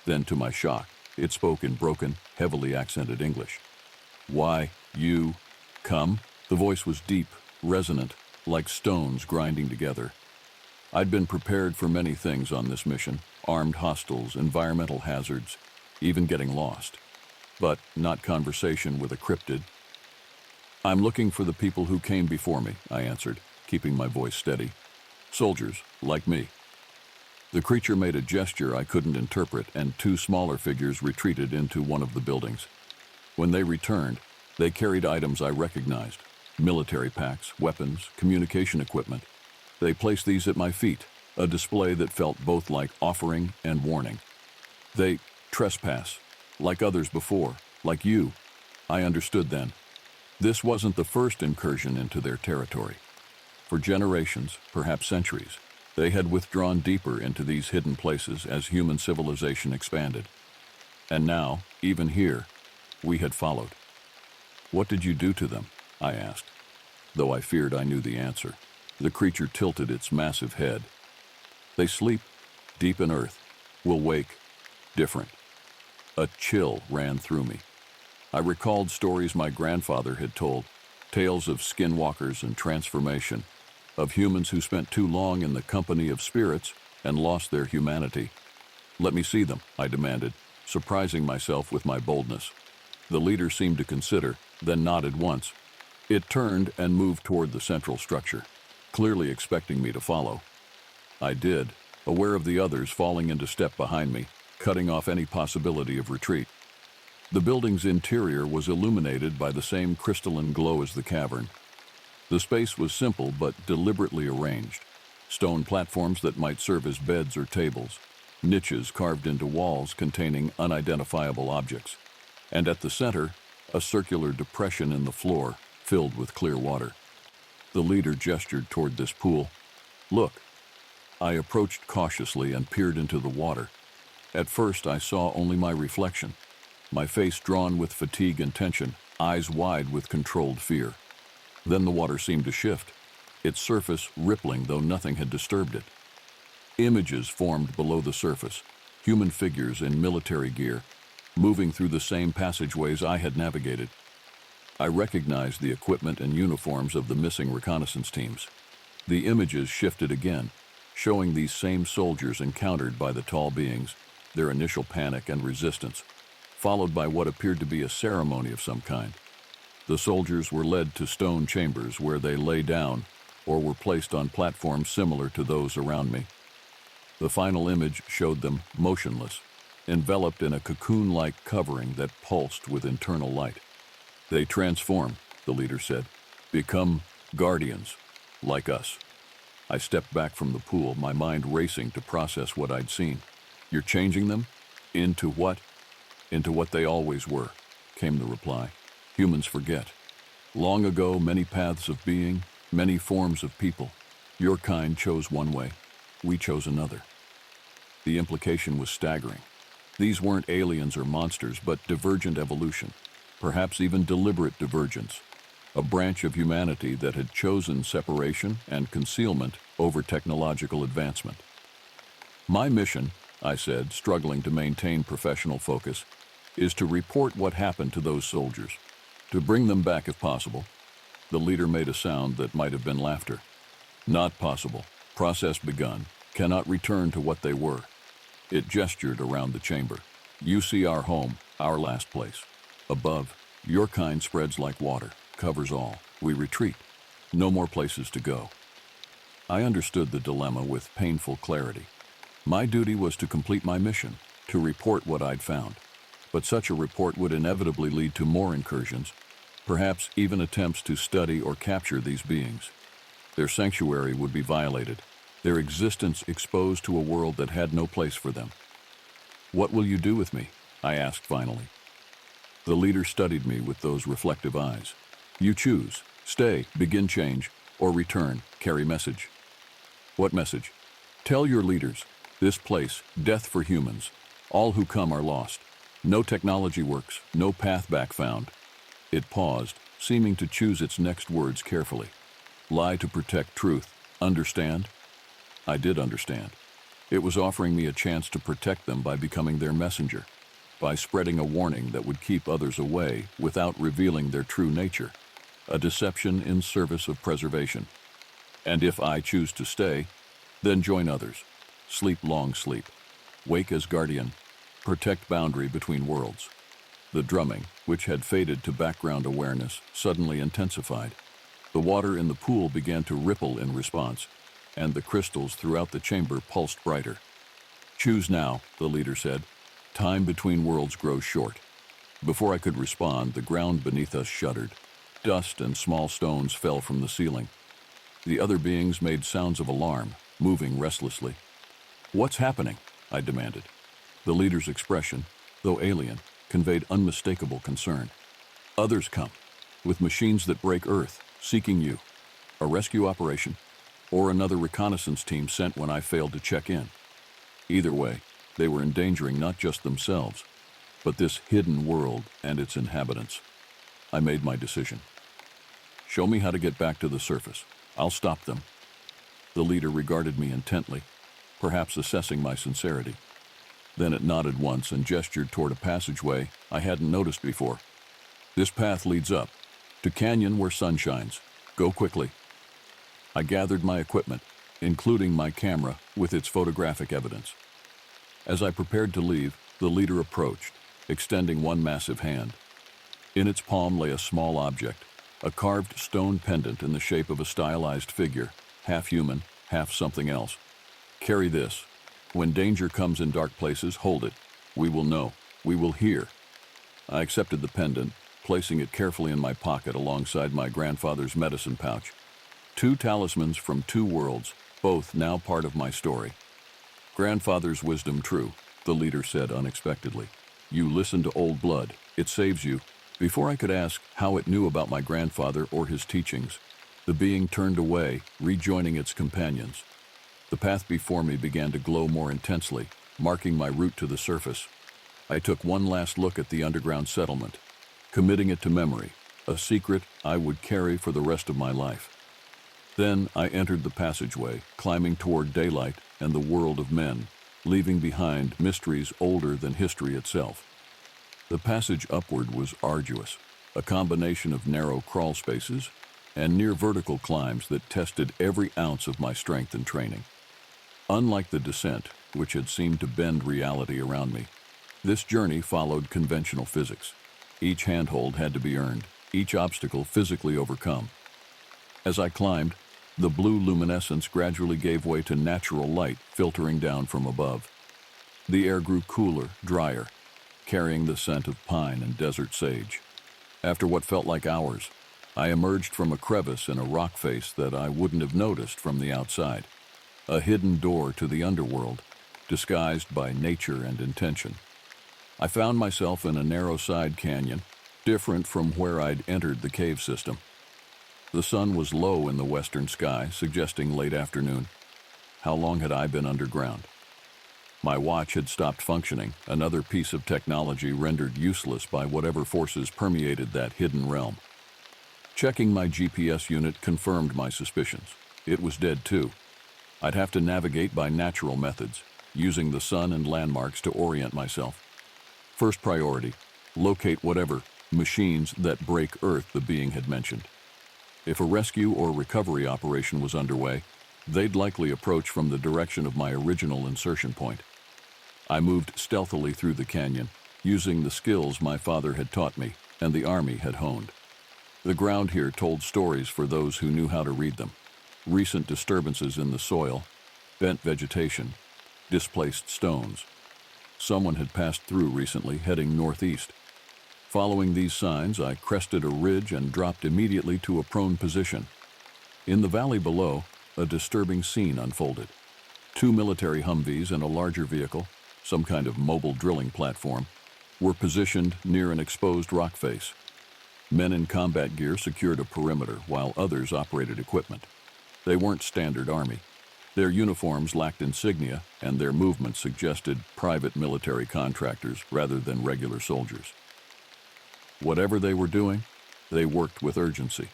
Then, to my shock, it spoke in broken, heavily accented English. "Why, you come?" The voice was deep, resonant, like stones grinding together. I'd been prepared for many things on this mission, armed hostiles, environmental hazards, even getting lost. But not conversation with a cryptid. "I'm looking for the people who came before me," I answered, keeping my voice steady. "Soldiers, like me." The creature made a gesture I couldn't interpret, and 2 smaller figures retreated into one of the buildings. When they returned, they carried items I recognized: military packs, weapons, communication equipment. They placed these at my feet, a display that felt both like offering and warning. "They trespass, like others before, like you." I understood then. This wasn't the first incursion into their territory. For generations, perhaps centuries, they had withdrawn deeper into these hidden places as human civilization expanded. And now, even here, we had followed. "What did you do to them?" I asked, though I feared I knew the answer. The creature tilted its massive head. "They sleep, deep in earth, will wake, different." A chill ran through me. I recalled stories my grandfather had told, tales of skinwalkers and transformation, of humans who spent too long in the company of spirits and lost their humanity. "Let me see them," I demanded, surprising myself with my boldness. The leader seemed to consider, then nodded once. It turned and moved toward the central structure, clearly expecting me to follow. I did, aware of the others falling into step behind me, cutting off any possibility of retreat. The building's interior was illuminated by the same crystalline glow as the cavern. The space was simple but deliberately arranged. Stone platforms that might serve as beds or tables, niches carved into walls containing unidentifiable objects, and at the center, a circular depression in the floor filled with clear water. The leader gestured toward this pool. "Look." I approached cautiously and peered into the water. At first, I saw only my reflection, my face drawn with fatigue and tension, eyes wide with controlled fear. Then the water seemed to shift, its surface rippling though nothing had disturbed it. Images formed below the surface, human figures in military gear, moving through the same passageways I had navigated. I recognized the equipment and uniforms of the missing reconnaissance teams. The images shifted again, showing these same soldiers encountered by the tall beings, their initial panic and resistance, followed by what appeared to be a ceremony of some kind. The soldiers were led to stone chambers where they lay down or were placed on platforms similar to those around me. The final image showed them motionless, enveloped in a cocoon-like covering that pulsed with internal light. "They transform," the leader said, "become guardians, like us." I stepped back from the pool, my mind racing to process what I'd seen. "You're changing them? Into what?" "Into what they always were," came the reply. "Humans forget. Long ago, many paths of being, many forms of people. Your kind chose one way, we chose another." The implication was staggering. These weren't aliens or monsters, but divergent evolution, perhaps even deliberate divergence, a branch of humanity that had chosen separation and concealment over technological advancement. "My mission," I said, struggling to maintain professional focus, "is to report what happened to those soldiers, to bring them back if possible." The leader made a sound that might have been laughter. "Not possible. Process begun. Cannot return to what they were." It gestured around the chamber. "You see our home, our last place. Above, your kind spreads like water, covers all. We retreat. No more places to go." I understood the dilemma with painful clarity. My duty was to complete my mission, to report what I'd found. But such a report would inevitably lead to more incursions, perhaps even attempts to study or capture these beings. Their sanctuary would be violated, their existence exposed to a world that had no place for them. "What will you do with me?" I asked finally. The leader studied me with those reflective eyes. "You choose. Stay, begin change, or return, carry message." "What message?" "Tell your leaders, this place, death for humans. All who come are lost. No technology works, no path back found." It paused, seeming to choose its next words carefully. "Lie to protect truth. Understand?" I did understand. It was offering me a chance to protect them by becoming their messenger, by spreading a warning that would keep others away without revealing their true nature, a deception in service of preservation. And if I choose to stay, then join others. Sleep long sleep. Wake as guardian. Protect boundary between worlds. The drumming, which had faded to background awareness, suddenly intensified. The water in the pool began to ripple in response, and the crystals throughout the chamber pulsed brighter. "Choose now," the leader said. "Time between worlds grows short." Before I could respond, the ground beneath us shuddered. Dust and small stones fell from the ceiling. The other beings made sounds of alarm, moving restlessly. "What's happening?" I demanded. The leader's expression, though alien, conveyed unmistakable concern. "Others come, with machines that break Earth, seeking you. A rescue operation, or another reconnaissance team sent when I failed to check in. Either way, they were endangering not just themselves, but this hidden world and its inhabitants." I made my decision. "Show me how to get back to the surface. I'll stop them." The leader regarded me intently, perhaps assessing my sincerity. Then it nodded once and gestured toward a passageway I hadn't noticed before. "This path leads up, to canyon where sun shines. Go quickly." I gathered my equipment, including my camera with its photographic evidence. As I prepared to leave, the leader approached, extending one massive hand. In its palm lay a small object, a carved stone pendant in the shape of a stylized figure, half human, half something else. "Carry this. When danger comes in dark places, hold it. We will know. We will hear." I accepted the pendant, placing it carefully in my pocket alongside my grandfather's medicine pouch. 2 talismans from 2 worlds, both now part of my story. "Grandfather's wisdom true," the leader said unexpectedly. "You listen to old blood. It saves you." Before I could ask how it knew about my grandfather or his teachings, the being turned away, rejoining its companions. The path before me began to glow more intensely, marking my route to the surface. I took one last look at the underground settlement, committing it to memory, a secret I would carry for the rest of my life. Then I entered the passageway, climbing toward daylight and the world of men, leaving behind mysteries older than history itself. The passage upward was arduous, a combination of narrow crawl spaces and near vertical climbs that tested every ounce of my strength and training. Unlike the descent, which had seemed to bend reality around me, this journey followed conventional physics. Each handhold had to be earned, each obstacle physically overcome. As I climbed, the blue luminescence gradually gave way to natural light filtering down from above. The air grew cooler, drier, carrying the scent of pine and desert sage. After what felt like hours, I emerged from a crevice in a rock face that I wouldn't have noticed from the outside. A hidden door to the underworld, disguised by nature and intention. I found myself in a narrow side canyon, different from where I'd entered the cave system. The sun was low in the western sky, suggesting late afternoon. How long had I been underground? My watch had stopped functioning, another piece of technology rendered useless by whatever forces permeated that hidden realm. Checking my GPS unit confirmed my suspicions. It was dead too. I'd have to navigate by natural methods, using the sun and landmarks to orient myself. First priority, locate whatever machines that break Earth the being had mentioned. If a rescue or recovery operation was underway, they'd likely approach from the direction of my original insertion point. I moved stealthily through the canyon, using the skills my father had taught me and the Army had honed. The ground here told stories for those who knew how to read them. Recent disturbances in the soil, bent vegetation, displaced stones. Someone had passed through recently, heading northeast. Following these signs, I crested a ridge and dropped immediately to a prone position. In the valley below, a disturbing scene unfolded. Two military Humvees and a larger vehicle, some kind of mobile drilling platform, were positioned near an exposed rock face. Men in combat gear secured a perimeter while others operated equipment. They weren't standard Army. Their uniforms lacked insignia, and their movements suggested private military contractors rather than regular soldiers. Whatever they were doing, they worked with urgency.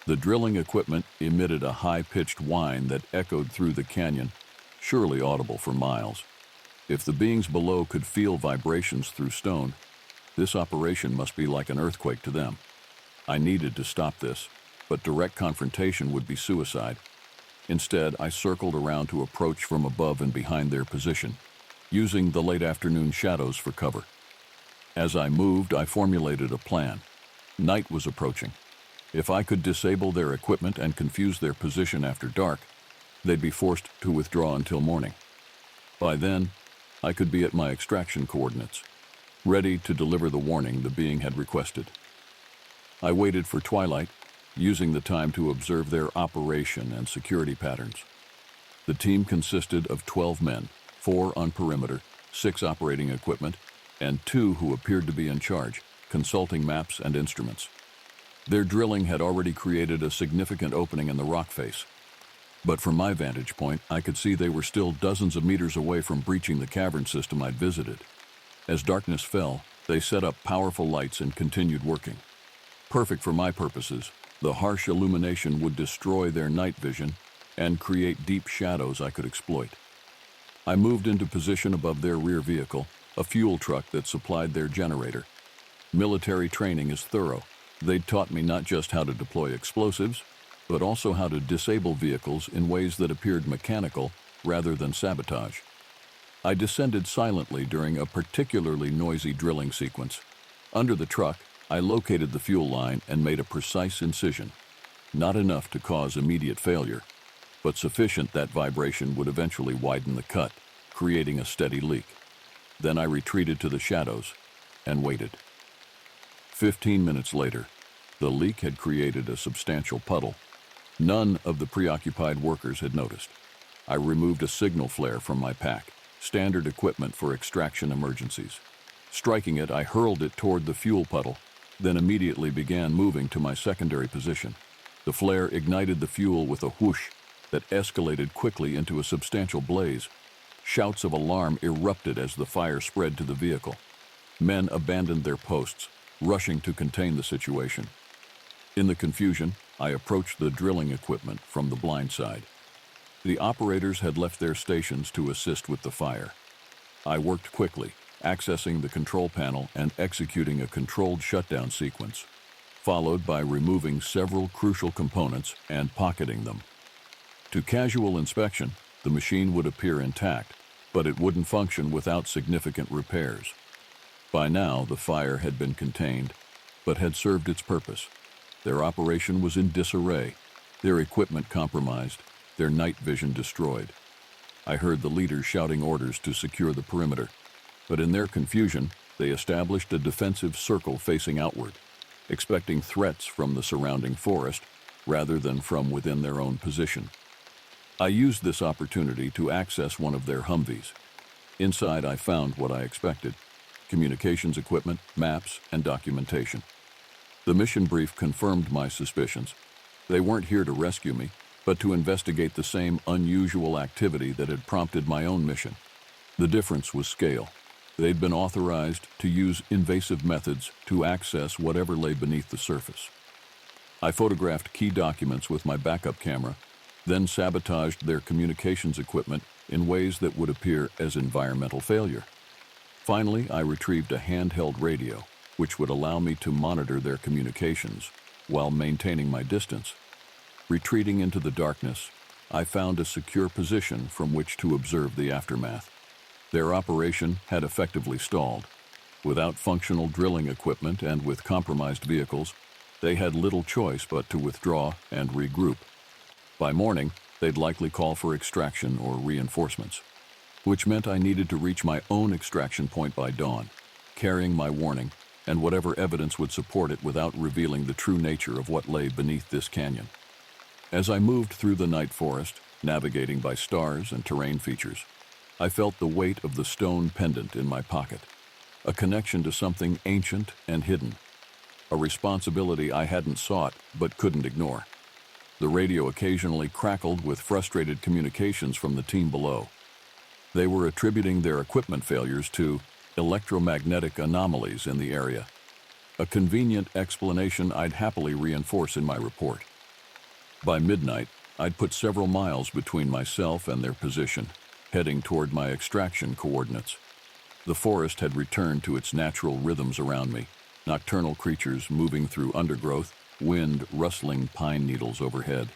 The drilling equipment emitted a high-pitched whine that echoed through the canyon, surely audible for miles. If the beings below could feel vibrations through stone, this operation must be like an earthquake to them. I needed to stop this, but direct confrontation would be suicide. Instead, I circled around to approach from above and behind their position, using the late afternoon shadows for cover. As I moved, I formulated a plan. Night was approaching. If I could disable their equipment and confuse their position after dark, they'd be forced to withdraw until morning. By then, I could be at my extraction coordinates, ready to deliver the warning the being had requested. I waited for twilight, using the time to observe their operation and security patterns. The team consisted of 12 men, 4 on perimeter, 6 operating equipment, and 2 who appeared to be in charge, consulting maps and instruments. Their drilling had already created a significant opening in the rock face. But from my vantage point, I could see they were still dozens of meters away from breaching the cavern system I'd visited. As darkness fell, they set up powerful lights and continued working. Perfect for my purposes, the harsh illumination would destroy their night vision and create deep shadows I could exploit. I moved into position above their rear vehicle, a fuel truck that supplied their generator. Military training is thorough. They'd taught me not just how to deploy explosives, but also how to disable vehicles in ways that appeared mechanical rather than sabotage. I descended silently during a particularly noisy drilling sequence. Under the truck, I located the fuel line and made a precise incision. Not enough to cause immediate failure, but sufficient that vibration would eventually widen the cut, creating a steady leak. Then I retreated to the shadows and waited. 15 minutes later, the leak had created a substantial puddle. None of the preoccupied workers had noticed. I removed a signal flare from my pack, standard equipment for extraction emergencies. Striking it, I hurled it toward the fuel puddle, then immediately began moving to my secondary position. The flare ignited the fuel with a whoosh that escalated quickly into a substantial blaze. Shouts of alarm erupted as the fire spread to the vehicle. Men abandoned their posts, rushing to contain the situation. In the confusion, I approached the drilling equipment from the blind side. The operators had left their stations to assist with the fire. I worked quickly, accessing the control panel and executing a controlled shutdown sequence, followed by removing several crucial components and pocketing them. To casual inspection, the machine would appear intact, but it wouldn't function without significant repairs. By now, the fire had been contained, but had served its purpose. Their operation was in disarray, their equipment compromised, their night vision destroyed. I heard the leaders shouting orders to secure the perimeter, but in their confusion, they established a defensive circle facing outward, expecting threats from the surrounding forest rather than from within their own position. I used this opportunity to access one of their Humvees. Inside, I found what I expected: communications equipment, maps, and documentation. The mission brief confirmed my suspicions. They weren't here to rescue me, but to investigate the same unusual activity that had prompted my own mission. The difference was scale. They'd been authorized to use invasive methods to access whatever lay beneath the surface. I photographed key documents with my backup camera, then sabotaged their communications equipment in ways that would appear as environmental failure. Finally, I retrieved a handheld radio, which would allow me to monitor their communications while maintaining my distance. Retreating into the darkness, I found a secure position from which to observe the aftermath. Their operation had effectively stalled. Without functional drilling equipment and with compromised vehicles, they had little choice but to withdraw and regroup. By morning, they'd likely call for extraction or reinforcements, which meant I needed to reach my own extraction point by dawn, carrying my warning and whatever evidence would support it without revealing the true nature of what lay beneath this canyon. As I moved through the night forest, navigating by stars and terrain features, I felt the weight of the stone pendant in my pocket, a connection to something ancient and hidden, a responsibility I hadn't sought but couldn't ignore. The radio occasionally crackled with frustrated communications from the team below. They were attributing their equipment failures to electromagnetic anomalies in the area, a convenient explanation I'd happily reinforce in my report. By midnight, I'd put several miles between myself and their position, heading toward my extraction coordinates. The forest had returned to its natural rhythms around me, nocturnal creatures moving through undergrowth, wind rustling pine needles overhead.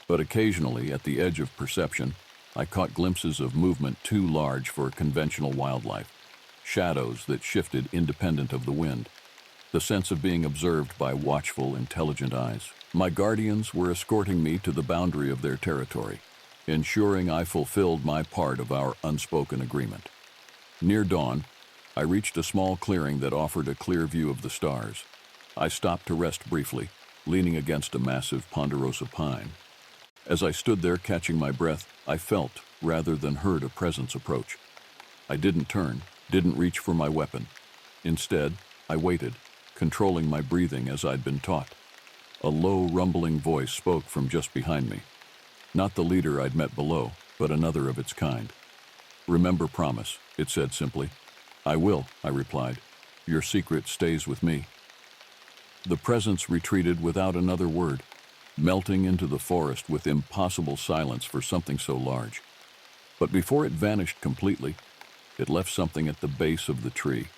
But occasionally, at the edge of perception, I caught glimpses of movement too large for conventional wildlife, shadows that shifted independent of the wind, the sense of being observed by watchful, intelligent eyes. My guardians were escorting me to the boundary of their territory, ensuring I fulfilled my part of our unspoken agreement. Near dawn, I reached a small clearing that offered a clear view of the stars. I stopped to rest briefly, leaning against a massive ponderosa pine. As I stood there catching my breath, I felt, rather than heard, a presence approach. I didn't turn, didn't reach for my weapon. Instead, I waited, controlling my breathing as I'd been taught. A low, rumbling voice spoke from just behind me. Not the leader I'd met below, but another of its kind. "Remember promise," it said simply. "I will," I replied. "Your secret stays with me." The presence retreated without another word, melting into the forest with impossible silence for something so large. But before it vanished completely, it left something at the base of the tree,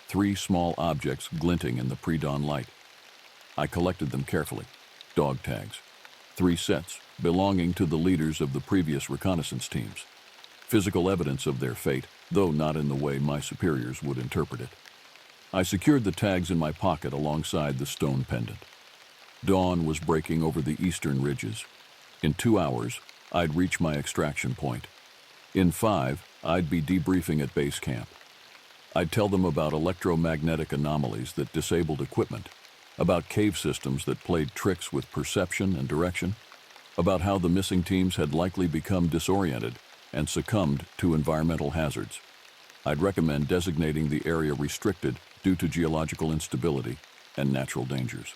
3 small objects glinting in the pre-dawn light. I collected them carefully, dog tags, 3 sets belonging to the leaders of the previous reconnaissance teams. Physical evidence of their fate, though not in the way my superiors would interpret it. I secured the tags in my pocket alongside the stone pendant. Dawn was breaking over the eastern ridges. In 2 hours, I'd reach my extraction point. In 5, I'd be debriefing at base camp. I'd tell them about electromagnetic anomalies that disabled equipment, about cave systems that played tricks with perception and direction, about how the missing teams had likely become disoriented and succumbed to environmental hazards. I'd recommend designating the area restricted due to geological instability and natural dangers.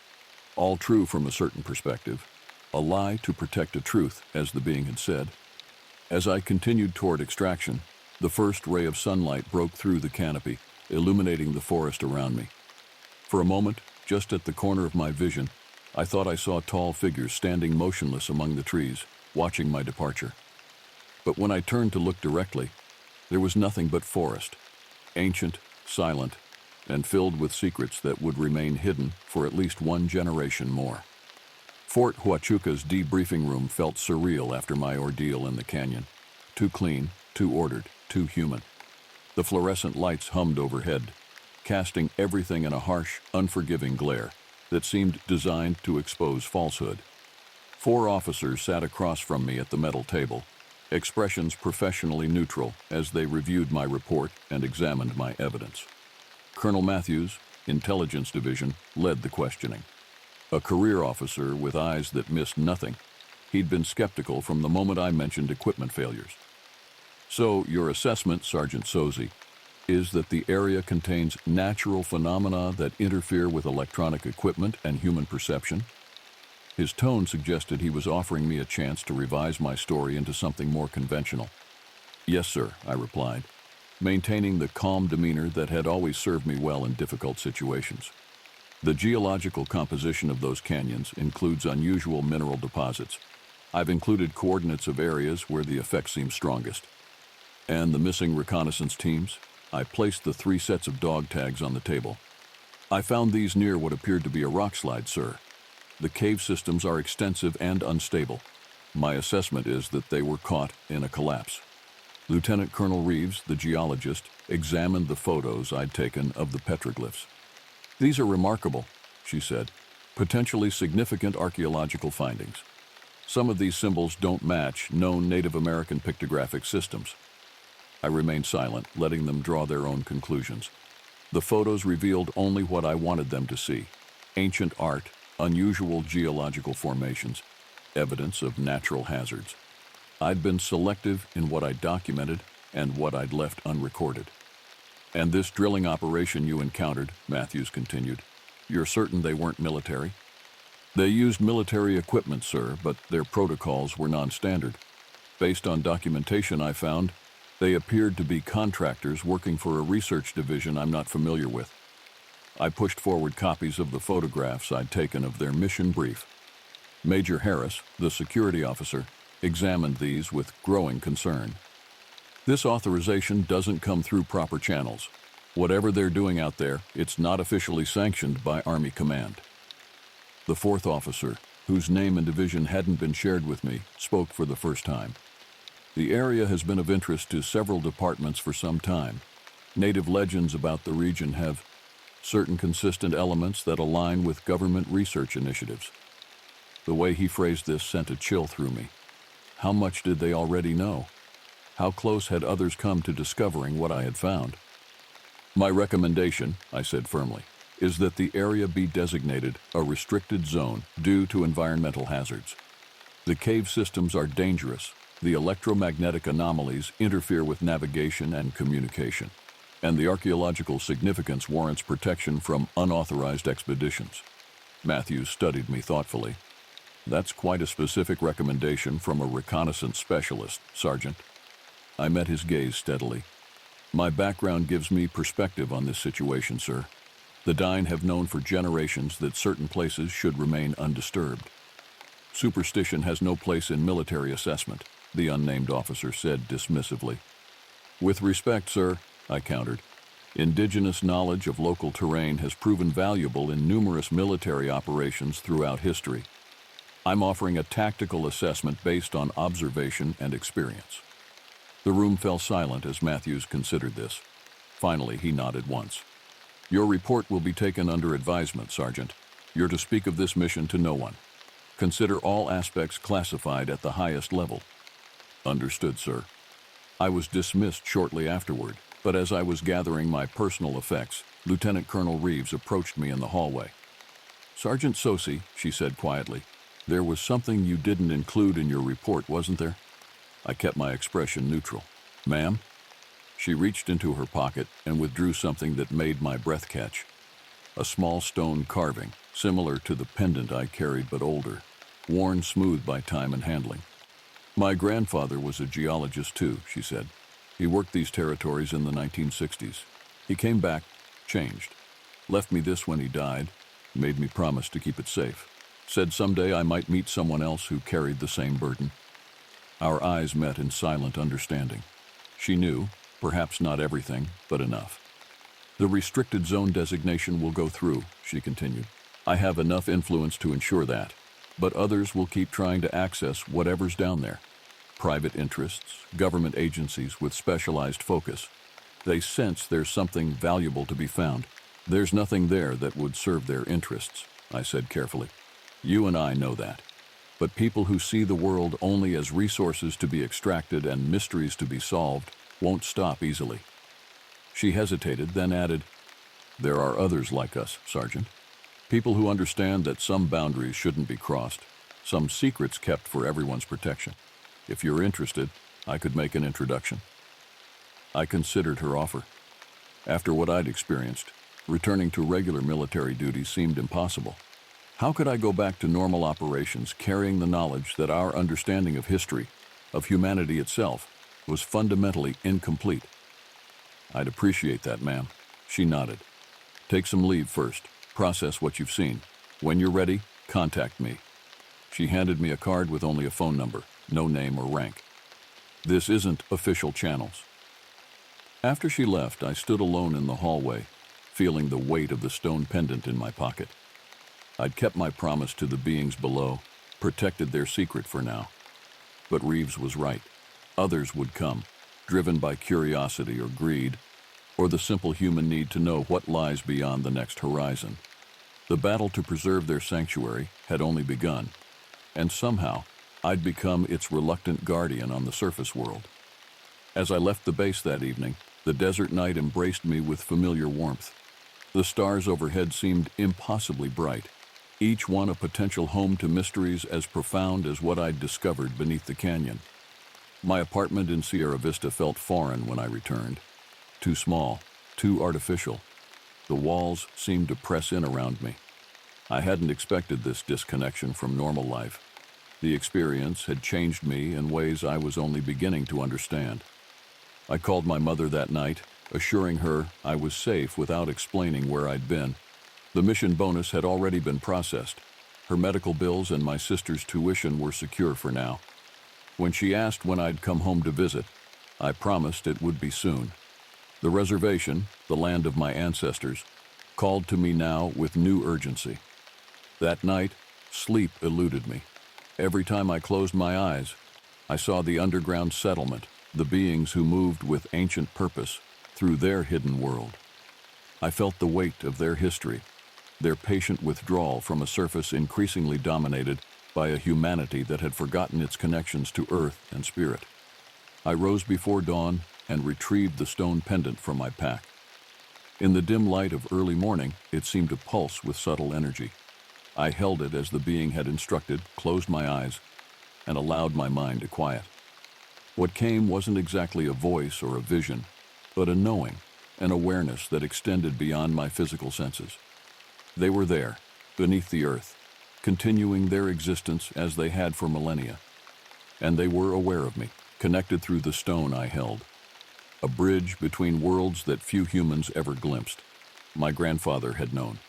All true from a certain perspective, a lie to protect a truth, as the being had said. As I continued toward extraction, the first ray of sunlight broke through the canopy, illuminating the forest around me. For a moment, just at the corner of my vision, I thought I saw tall figures standing motionless among the trees, watching my departure. But when I turned to look directly, there was nothing but forest, ancient, silent, and filled with secrets that would remain hidden for at least 1 generation more. Fort Huachuca's debriefing room felt surreal after my ordeal in the canyon. Too clean, too ordered, too human. The fluorescent lights hummed overhead, casting everything in a harsh, unforgiving glare that seemed designed to expose falsehood. 4 officers sat across from me at the metal table, expressions professionally neutral as they reviewed my report and examined my evidence. Colonel Matthews, Intelligence Division, led the questioning. A career officer with eyes that missed nothing, he'd been skeptical from the moment I mentioned equipment failures. "So, your assessment, Sergeant Sozi, is that the area contains natural phenomena that interfere with electronic equipment and human perception?" His tone suggested he was offering me a chance to revise my story into something more conventional. "Yes, sir," I replied, maintaining the calm demeanor that had always served me well in difficult situations. "The geological composition of those canyons includes unusual mineral deposits. I've included coordinates of areas where the effect seems strongest. And the missing reconnaissance teams? I placed the 3 sets of dog tags on the table. I found these near what appeared to be a rock slide, sir. The cave systems are extensive and unstable. My assessment is that they were caught in a collapse." Lieutenant Colonel Reeves, the geologist, examined the photos I'd taken of the petroglyphs. "These are remarkable," she said. "Potentially significant archaeological findings. Some of these symbols don't match known Native American pictographic systems." I remained silent, letting them draw their own conclusions. The photos revealed only what I wanted them to see: ancient art, unusual geological formations, evidence of natural hazards. I'd been selective in what I documented and what I'd left unrecorded. "And this drilling operation you encountered," Matthews continued, "you're certain they weren't military?" "They used military equipment, sir, but their protocols were non-standard. Based on documentation I found, they appeared to be contractors working for a research division I'm not familiar with." I pushed forward copies of the photographs I'd taken of their mission brief. Major Harris, the security officer, examined these with growing concern. "This authorization doesn't come through proper channels. Whatever they're doing out there, it's not officially sanctioned by Army Command." The fourth officer, whose name and division hadn't been shared with me, spoke for the first time. "The area has been of interest to several departments for some time. Native legends about the region have certain consistent elements that align with government research initiatives." The way he phrased this sent a chill through me. How much did they already know? How close had others come to discovering what I had found? "My recommendation," I said firmly, "is that the area be designated a restricted zone due to environmental hazards. The cave systems are dangerous. The electromagnetic anomalies interfere with navigation and communication, and the archaeological significance warrants protection from unauthorized expeditions." Matthews studied me thoughtfully. "That's quite a specific recommendation from a reconnaissance specialist, Sergeant." I met his gaze steadily. "My background gives me perspective on this situation, sir. The Dine have known for generations that certain places should remain undisturbed. Superstition has no place in military assessment," the unnamed officer said dismissively. "With respect, sir," I countered, "indigenous knowledge of local terrain has proven valuable in numerous military operations throughout history. I'm offering a tactical assessment based on observation and experience." The room fell silent as Matthews considered this. Finally, he nodded once. "Your report will be taken under advisement, Sergeant. You're to speak of this mission to no one. Consider all aspects classified at the highest level." "Understood, sir." I was dismissed shortly afterward, but as I was gathering my personal effects, Lieutenant Colonel Reeves approached me in the hallway. "Sergeant Sosi," she said quietly, "there was something you didn't include in your report, wasn't there?" I kept my expression neutral. "Ma'am?" She reached into her pocket and withdrew something that made my breath catch. A small stone carving, similar to the pendant I carried but older, worn smooth by time and handling. "My grandfather was a geologist too," she said. "He worked these territories in the 1960s. He came back, changed. Left me this when he died, made me promise to keep it safe. Said someday I might meet someone else who carried the same burden." Our eyes met in silent understanding. She knew, perhaps not everything, but enough. "The restricted zone designation will go through," she continued. "I have enough influence to ensure that, but others will keep trying to access whatever's down there. Private interests, government agencies with specialized focus. They sense there's something valuable to be found. There's nothing there that would serve their interests," I said carefully. "You and I know that. But people who see the world only as resources to be extracted and mysteries to be solved won't stop easily." She hesitated, then added, "There are others like us, Sergeant. People who understand that some boundaries shouldn't be crossed, some secrets kept for everyone's protection. If you're interested, I could make an introduction." I considered her offer. After what I'd experienced, returning to regular military duty seemed impossible. How could I go back to normal operations carrying the knowledge that our understanding of history, of humanity itself, was fundamentally incomplete? "I'd appreciate that, ma'am." She nodded. "Take some leave first. Process what you've seen. When you're ready, contact me." She handed me a card with only a phone number, no name or rank. "This isn't official channels." After she left, I stood alone in the hallway, feeling the weight of the stone pendant in my pocket. I'd kept my promise to the beings below, protected their secret for now. But Reeves was right. Others would come. driven by curiosity or greed, or the simple human need to know what lies beyond the next horizon. The battle to preserve their sanctuary had only begun, and somehow I'd become its reluctant guardian on the surface world. As I left the base that evening, the desert night embraced me with familiar warmth. The stars overhead seemed impossibly bright, each one a potential home to mysteries as profound as what I'd discovered beneath the canyon. My apartment in Sierra Vista felt foreign when I returned. Too small, too artificial. The walls seemed to press in around me. I hadn't expected this disconnection from normal life. The experience had changed me in ways I was only beginning to understand. I called my mother that night, assuring her I was safe without explaining where I'd been. The mission bonus had already been processed. Her medical bills and my sister's tuition were secure for now. When she asked when I'd come home to visit, I promised it would be soon. The reservation, the land of my ancestors, called to me now with new urgency. That night, sleep eluded me. Every time I closed my eyes, I saw the underground settlement, the beings who moved with ancient purpose through their hidden world. I felt the weight of their history, their patient withdrawal from a surface increasingly dominated by a humanity that had forgotten its connections to earth and spirit. I rose before dawn and retrieved the stone pendant from my pack. In the dim light of early morning, it seemed to pulse with subtle energy. I held it as the being had instructed, closed my eyes, and allowed my mind to quiet. What came wasn't exactly a voice or a vision, but a knowing, an awareness that extended beyond my physical senses. They were there, beneath the earth, continuing their existence as they had for millennia. And they were aware of me, connected through the stone I held. A bridge between worlds that few humans ever glimpsed. My grandfather had known.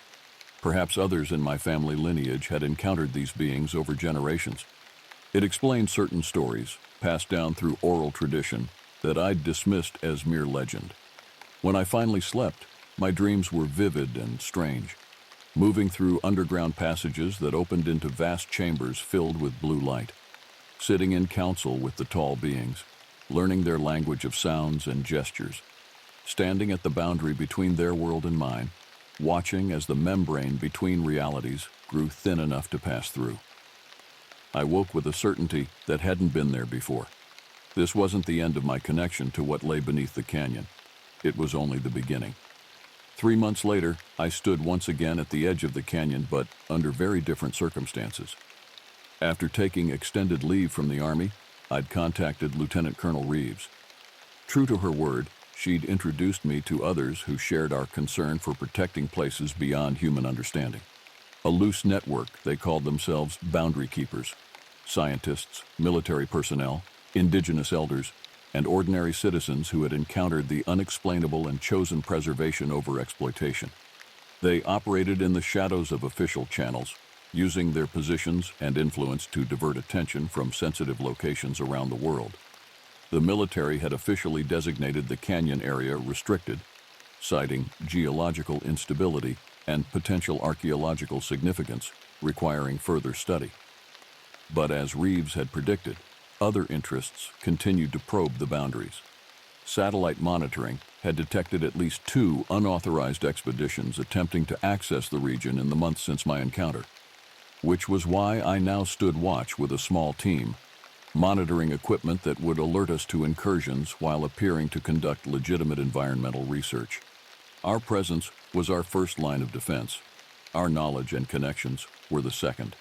Perhaps others in my family lineage had encountered these beings over generations. It explained certain stories, passed down through oral tradition, that I'd dismissed as mere legend. When I finally slept, my dreams were vivid and strange, moving through underground passages that opened into vast chambers filled with blue light, sitting in council with the tall beings, learning their language of sounds and gestures, standing at the boundary between their world and mine, watching as the membrane between realities grew thin enough to pass through. I woke with a certainty that hadn't been there before. This wasn't the end of my connection to what lay beneath the canyon. It was only the beginning. 3 months later, I stood once again at the edge of the canyon, but under very different circumstances. After taking extended leave from the Army, I'd contacted Lieutenant Colonel Reeves. True to her word, she'd introduced me to others who shared our concern for protecting places beyond human understanding. A loose network, they called themselves boundary keepers. Scientists, military personnel, indigenous elders, and ordinary citizens who had encountered the unexplainable and chosen preservation over exploitation. They operated in the shadows of official channels, using their positions and influence to divert attention from sensitive locations around the world. The military had officially designated the canyon area restricted, citing geological instability and potential archaeological significance requiring further study. But as Reeves had predicted, other interests continued to probe the boundaries. Satellite monitoring had detected at least 2 unauthorized expeditions attempting to access the region in the months since my encounter, which was why I now stood watch with a small team, monitoring equipment that would alert us to incursions while appearing to conduct legitimate environmental research. Our presence was our first line of defense. Our knowledge and connections were the second.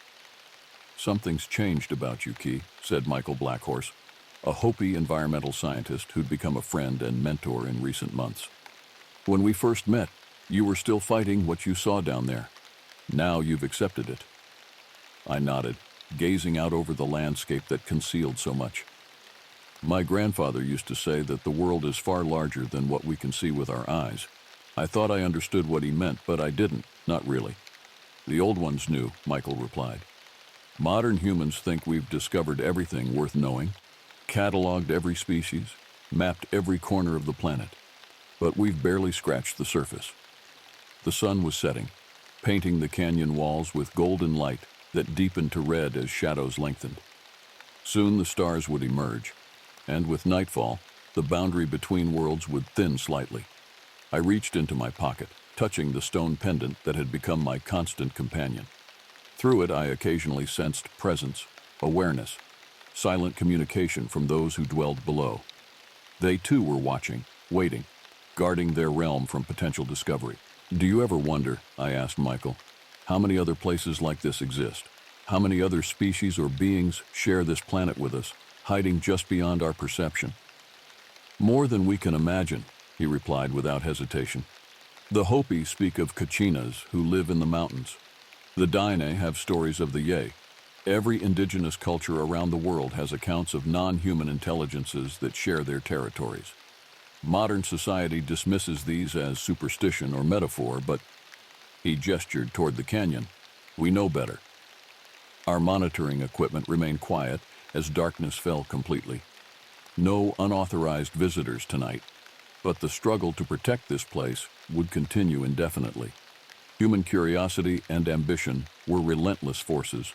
"Something's changed about you, Key," said Michael Blackhorse, a Hopi environmental scientist who'd become a friend and mentor in recent months. "When we first met, you were still fighting what you saw down there. Now you've accepted it." I nodded, gazing out over the landscape that concealed so much. "My grandfather used to say that the world is far larger than what we can see with our eyes. I thought I understood what he meant, but I didn't, not really." "The old ones knew," Michael replied. "Modern humans think we've discovered everything worth knowing, cataloged every species, mapped every corner of the planet. But we've barely scratched the surface." The sun was setting, painting the canyon walls with golden light that deepened to red as shadows lengthened. Soon the stars would emerge, and with nightfall, The boundary between worlds would thin slightly. I reached into my pocket, touching the stone pendant that had become my constant companion. Through it, I occasionally sensed presence, awareness, silent communication from those who dwelled below. They too were watching, waiting, guarding their realm from potential discovery. "Do you ever wonder," I asked Michael, "how many other places like this exist? How many other species or beings share this planet with us, hiding just beyond our perception?" "More than we can imagine," he replied without hesitation. "The Hopi speak of Kachinas who live in the mountains. The Daine have stories of the Ye. Every indigenous culture around the world has accounts of non-human intelligences that share their territories. Modern society dismisses these as superstition or metaphor, but," he gestured toward the canyon, "we know better." Our monitoring equipment remained quiet as darkness fell completely. No unauthorized visitors tonight, but the struggle to protect this place would continue indefinitely. Human curiosity and ambition were relentless forces,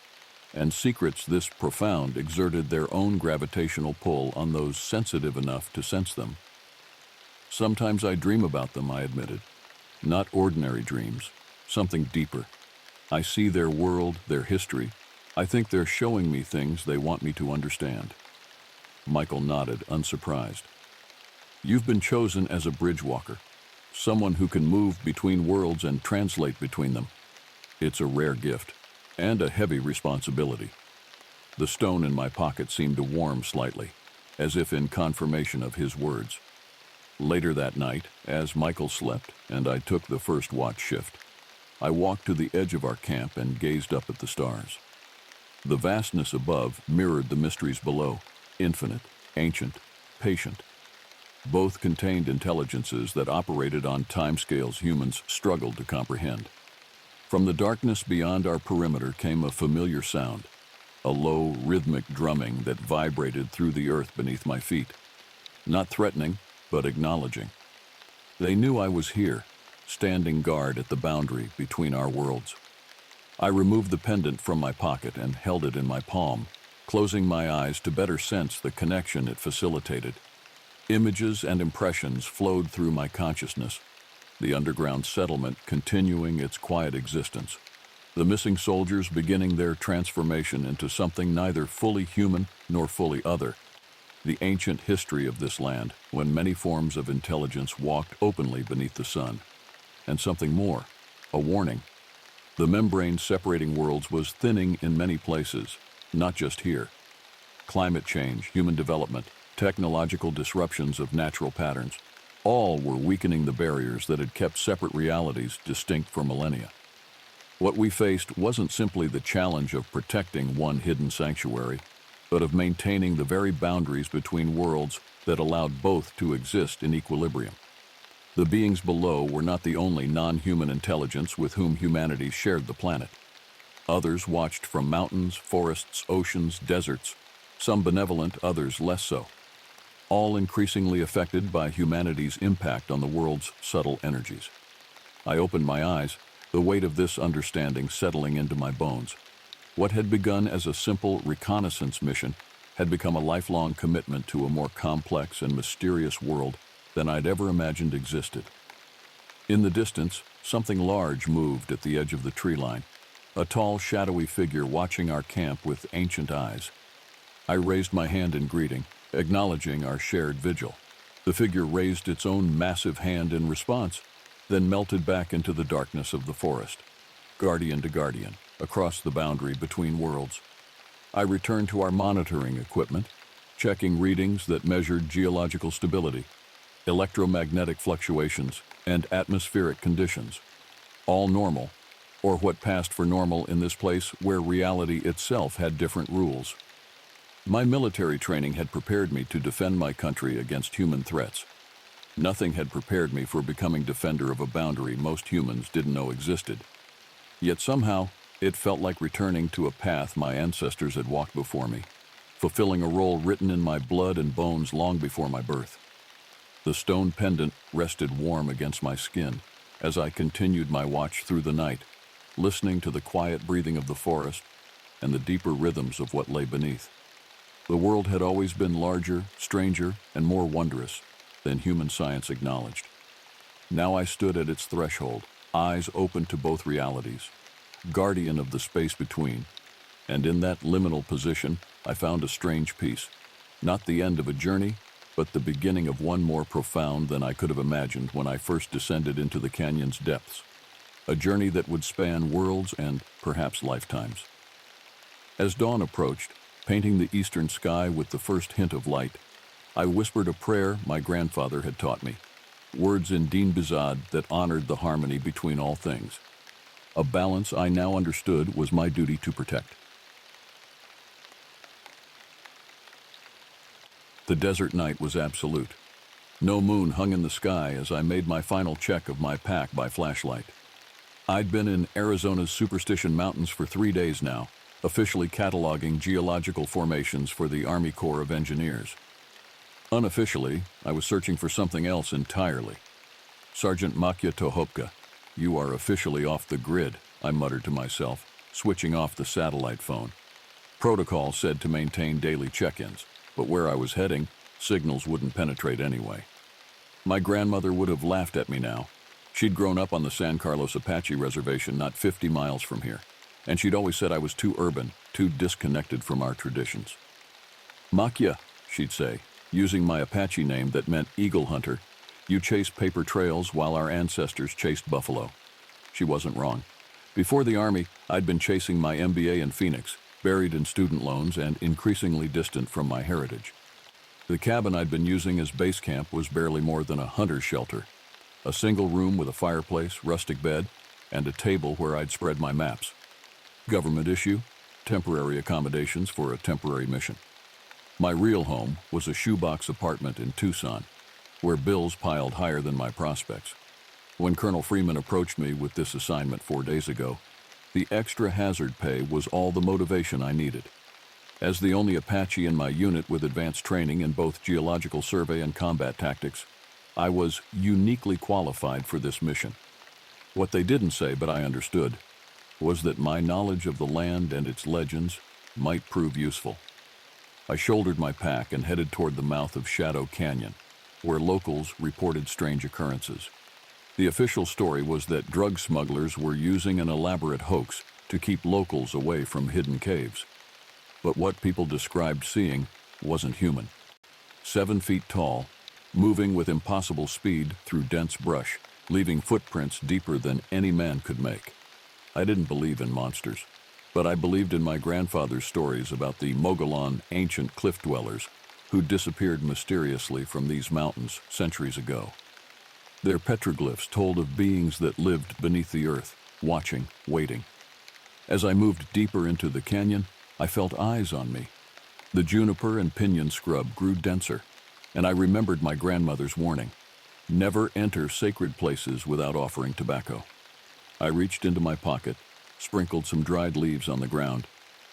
and secrets this profound exerted their own gravitational pull on those sensitive enough to sense them. "Sometimes I dream about them," I admitted. "Not ordinary dreams, something deeper. I see their world, their history. I think they're showing me things they want me to understand." Michael nodded, unsurprised. "You've been chosen as a bridge walker, someone who can move between worlds and translate between them. It's a rare gift, and a heavy responsibility." The stone in my pocket seemed to warm slightly, as if in confirmation of his words. Later that night, as Michael slept and I took the first watch shift, I walked to the edge of our camp and gazed up at the stars. The vastness above mirrored the mysteries below, infinite, ancient, patient. Both contained intelligences that operated on timescales humans struggled to comprehend. From the darkness beyond our perimeter came a familiar sound, a low, rhythmic drumming that vibrated through the earth beneath my feet. Not threatening, but acknowledging. They knew I was here, standing guard at the boundary between our worlds. I removed the pendant from my pocket and held it in my palm, closing my eyes to better sense the connection it facilitated. Images and impressions flowed through my consciousness, the underground settlement continuing its quiet existence, the missing soldiers beginning their transformation into something neither fully human nor fully other, the ancient history of this land when many forms of intelligence walked openly beneath the sun, and something more, a warning. The membrane separating worlds was thinning in many places, not just here. Climate change, human development, technological disruptions of natural patterns, all were weakening the barriers that had kept separate realities distinct for millennia. What we faced wasn't simply the challenge of protecting one hidden sanctuary, but of maintaining the very boundaries between worlds that allowed both to exist in equilibrium. The beings below were not the only non-human intelligence with whom humanity shared the planet. Others watched from mountains, forests, oceans, deserts, some benevolent, others less so, all increasingly affected by humanity's impact on the world's subtle energies. I opened my eyes, the weight of this understanding settling into my bones. What had begun as a simple reconnaissance mission had become a lifelong commitment to a more complex and mysterious world than I'd ever imagined existed. In the distance, something large moved at the edge of the tree line, a tall, shadowy figure watching our camp with ancient eyes. I raised my hand in greeting, acknowledging our shared vigil. The figure raised its own massive hand in response, then melted back into the darkness of the forest, guardian to guardian, across the boundary between worlds. I returned to our monitoring equipment, checking readings that measured geological stability, electromagnetic fluctuations, and atmospheric conditions. All normal, or what passed for normal in this place where reality itself had different rules. My military training had prepared me to defend my country against human threats. Nothing had prepared me for becoming defender of a boundary most humans didn't know existed. Yet somehow, it felt like returning to a path my ancestors had walked before me, fulfilling a role written in my blood and bones long before my birth. The stone pendant rested warm against my skin as I continued my watch through the night, listening to the quiet breathing of the forest and the deeper rhythms of what lay beneath. The world had always been larger, stranger, and more wondrous than human science acknowledged. Now I stood at its threshold, eyes open to both realities, guardian of the space between, and in that liminal position, I found a strange peace. Not the end of a journey, but the beginning of one more profound than I could have imagined when I first descended into the canyon's depths. A journey that would span worlds and perhaps lifetimes. As dawn approached, painting the eastern sky with the first hint of light, I whispered a prayer my grandfather had taught me, words in Din Bizad that honored the harmony between all things. A balance I now understood was my duty to protect. The desert night was absolute. No moon hung in the sky as I made my final check of my pack by flashlight. I'd been in Arizona's Superstition Mountains for 3 days now, officially cataloging geological formations for the Army Corps of Engineers. Unofficially, I was searching for something else entirely. Sergeant Makya Tohopka, you are officially off the grid, I muttered to myself, switching off the satellite phone. Protocol said to maintain daily check-ins, but where I was heading, signals wouldn't penetrate anyway. My grandmother would have laughed at me now. She'd grown up on the San Carlos Apache Reservation not 50 miles from here, and she'd always said I was too urban, too disconnected from our traditions. Makya, she'd say, using my Apache name that meant eagle hunter, you chase paper trails while our ancestors chased buffalo. She wasn't wrong. Before the Army, I'd been chasing my MBA in Phoenix, buried in student loans and increasingly distant from my heritage. The cabin I'd been using as base camp was barely more than a hunter's shelter. A single room with a fireplace, rustic bed, and a table where I'd spread my maps. Government issue, temporary accommodations for a temporary mission. My real home was a shoebox apartment in Tucson, where bills piled higher than my prospects. When Colonel Freeman approached me with this assignment 4 days ago, the extra hazard pay was all the motivation I needed. As the only Apache in my unit with advanced training in both geological survey and combat tactics, I was uniquely qualified for this mission. What they didn't say, but I understood, was that my knowledge of the land and its legends might prove useful. I shouldered my pack and headed toward the mouth of Shadow Canyon, where locals reported strange occurrences. The official story was that drug smugglers were using an elaborate hoax to keep locals away from hidden caves. But what people described seeing wasn't human. 7 feet tall, moving with impossible speed through dense brush, leaving footprints deeper than any man could make. I didn't believe in monsters, but I believed in my grandfather's stories about the Mogollon ancient cliff dwellers who disappeared mysteriously from these mountains centuries ago. Their petroglyphs told of beings that lived beneath the earth, watching, waiting. As I moved deeper into the canyon, I felt eyes on me. The juniper and pinyon scrub grew denser, and I remembered my grandmother's warning: never enter sacred places without offering tobacco. I reached into my pocket, sprinkled some dried leaves on the ground,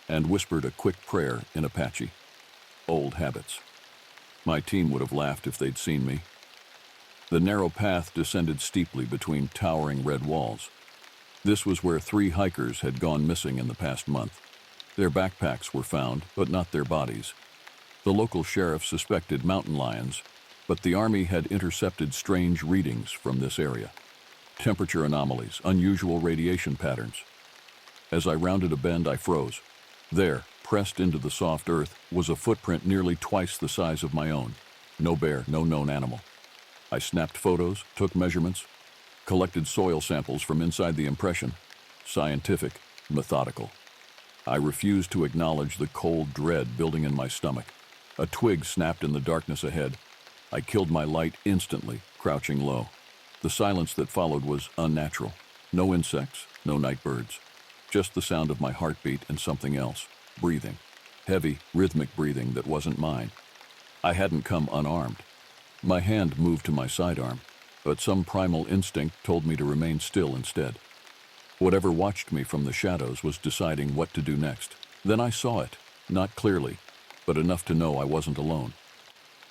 and whispered a quick prayer in Apache. Old habits. My team would have laughed if they'd seen me. The narrow path descended steeply between towering red walls. This was where 3 hikers had gone missing in the past month. Their backpacks were found, but not their bodies. The local sheriff suspected mountain lions, but the Army had intercepted strange readings from this area. Temperature anomalies, unusual radiation patterns. As I rounded a bend, I froze. There, pressed into the soft earth, was a footprint nearly twice the size of my own. No bear, no known animal. I snapped photos, took measurements, collected soil samples from inside the impression. Scientific, methodical. I refused to acknowledge the cold dread building in my stomach. A twig snapped in the darkness ahead. I killed my light instantly, crouching low. The silence that followed was unnatural. No insects, no night birds. Just the sound of my heartbeat and something else, breathing. Heavy, rhythmic breathing that wasn't mine. I hadn't come unarmed. My hand moved to my sidearm, but some primal instinct told me to remain still instead. Whatever watched me from the shadows was deciding what to do next. Then I saw it, not clearly, but enough to know I wasn't alone.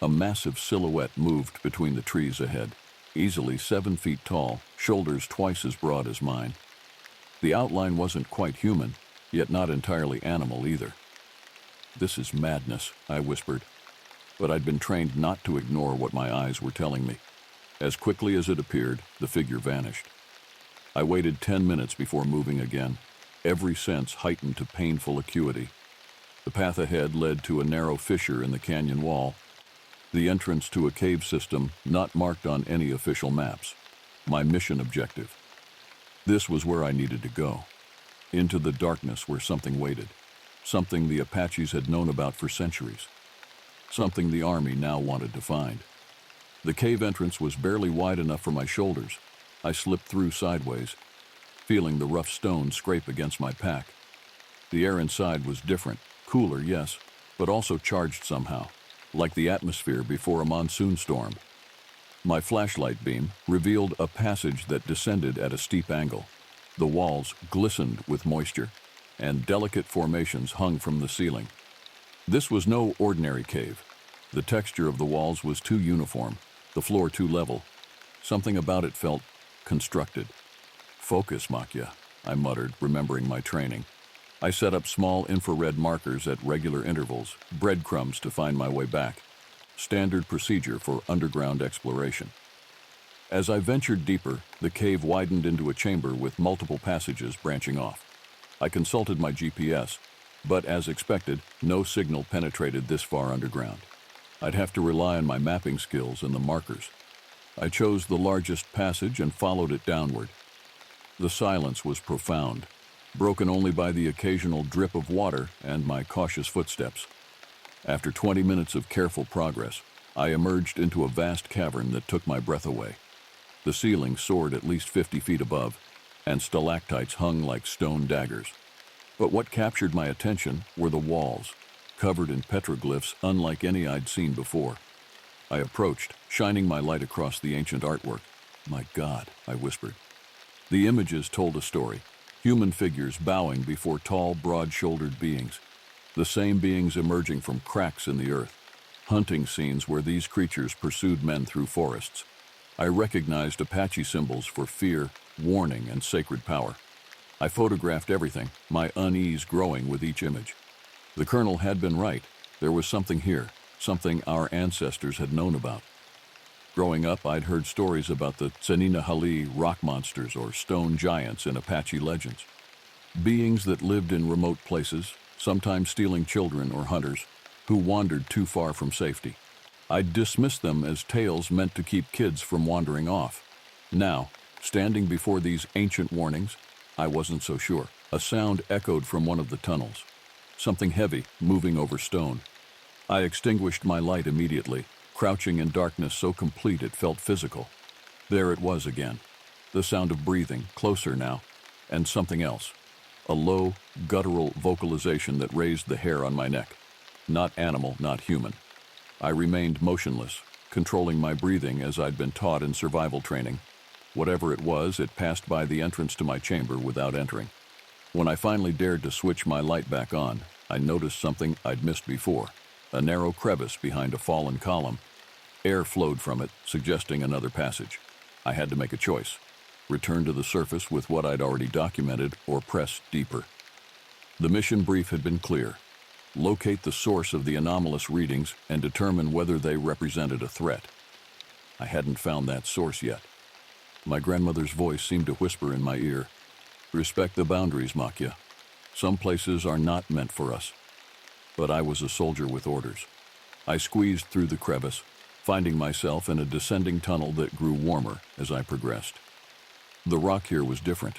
A massive silhouette moved between the trees ahead, easily 7 feet tall, shoulders twice as broad as mine. The outline wasn't quite human, yet not entirely animal either. "This is madness," I whispered, but I'd been trained not to ignore what my eyes were telling me. As quickly as it appeared, the figure vanished. I waited 10 minutes before moving again, every sense heightened to painful acuity. The path ahead led to a narrow fissure in the canyon wall, the entrance to a cave system not marked on any official maps. My mission objective. This was where I needed to go, into the darkness where something waited, something the Apaches had known about for centuries, something the army now wanted to find. The cave entrance was barely wide enough for my shoulders. I slipped through sideways, feeling the rough stone scrape against my pack. The air inside was different, cooler, yes, but also charged somehow, like the atmosphere before a monsoon storm. My flashlight beam revealed a passage that descended at a steep angle. The walls glistened with moisture, and delicate formations hung from the ceiling. This was no ordinary cave. The texture of the walls was too uniform, the floor too level. Something about it felt constructed. "Focus, Makya," I muttered, remembering my training. I set up small infrared markers at regular intervals, breadcrumbs to find my way back. Standard procedure for underground exploration. As I ventured deeper, the cave widened into a chamber with multiple passages branching off. I consulted my GPS, but as expected, no signal penetrated this far underground. I'd have to rely on my mapping skills and the markers. I chose the largest passage and followed it downward. The silence was profound, broken only by the occasional drip of water and my cautious footsteps. After 20 minutes of careful progress, I emerged into a vast cavern that took my breath away. The ceiling soared at least 50 feet above, and stalactites hung like stone daggers. But what captured my attention were the walls, covered in petroglyphs unlike any I'd seen before. I approached, shining my light across the ancient artwork. "My God," I whispered. The images told a story, human figures bowing before tall, broad-shouldered beings, the same beings emerging from cracks in the earth, hunting scenes where these creatures pursued men through forests. I recognized Apache symbols for fear, warning, and sacred power. I photographed everything, my unease growing with each image. The colonel had been right. There was something here, something our ancestors had known about. Growing up, I'd heard stories about the Tsenina rock monsters or stone giants in Apache legends. Beings that lived in remote places, sometimes stealing children or hunters, who wandered too far from safety. I'd dismissed them as tales meant to keep kids from wandering off. Now, standing before these ancient warnings, I wasn't so sure. A sound echoed from one of the tunnels. Something heavy, moving over stone. I extinguished my light immediately, crouching in darkness so complete it felt physical. There it was again. The sound of breathing, closer now, and something else. A low, guttural vocalization that raised the hair on my neck. Not animal, not human. I remained motionless, controlling my breathing as I'd been taught in survival training. Whatever it was, it passed by the entrance to my chamber without entering. When I finally dared to switch my light back on, I noticed something I'd missed before. A narrow crevice behind a fallen column. Air flowed from it, suggesting another passage. I had to make a choice. Return to the surface with what I'd already documented or press deeper. The mission brief had been clear. Locate the source of the anomalous readings and determine whether they represented a threat. I hadn't found that source yet. My grandmother's voice seemed to whisper in my ear, "Respect the boundaries, Makya. Some places are not meant for us." But I was a soldier with orders. I squeezed through the crevice, finding myself in a descending tunnel that grew warmer as I progressed. The rock here was different,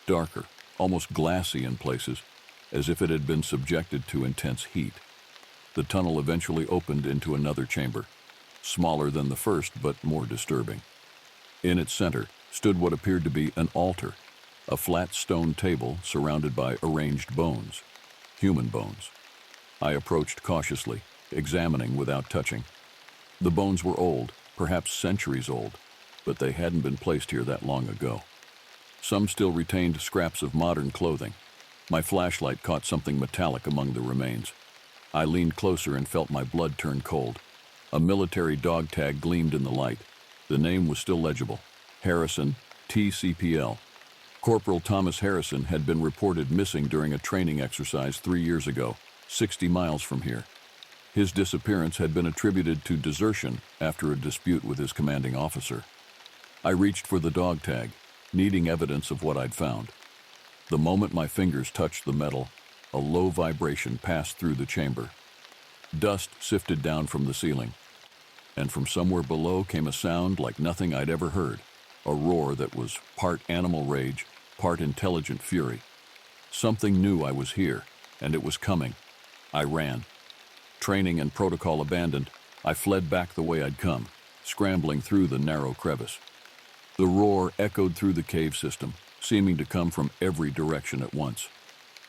darker, almost glassy in places, as if it had been subjected to intense heat. The tunnel eventually opened into another chamber, smaller than the first but more disturbing. In its center stood what appeared to be an altar, a flat stone table surrounded by arranged bones, human bones. I approached cautiously, examining without touching. The bones were old, perhaps centuries old, but they hadn't been placed here that long ago. Some still retained scraps of modern clothing. My flashlight caught something metallic among the remains. I leaned closer and felt my blood turn cold. A military dog tag gleamed in the light. The name was still legible. Harrison, TCPL. Corporal Thomas Harrison had been reported missing during a training exercise 3 years ago. 60 miles from here. His disappearance had been attributed to desertion after a dispute with his commanding officer. I reached for the dog tag, needing evidence of what I'd found. The moment my fingers touched the metal, a low vibration passed through the chamber. Dust sifted down from the ceiling, and from somewhere below came a sound like nothing I'd ever heard, a roar that was part animal rage, part intelligent fury. Something knew I was here, and it was coming. I ran. Training and protocol abandoned, I fled back the way I'd come, scrambling through the narrow crevice. The roar echoed through the cave system, seeming to come from every direction at once.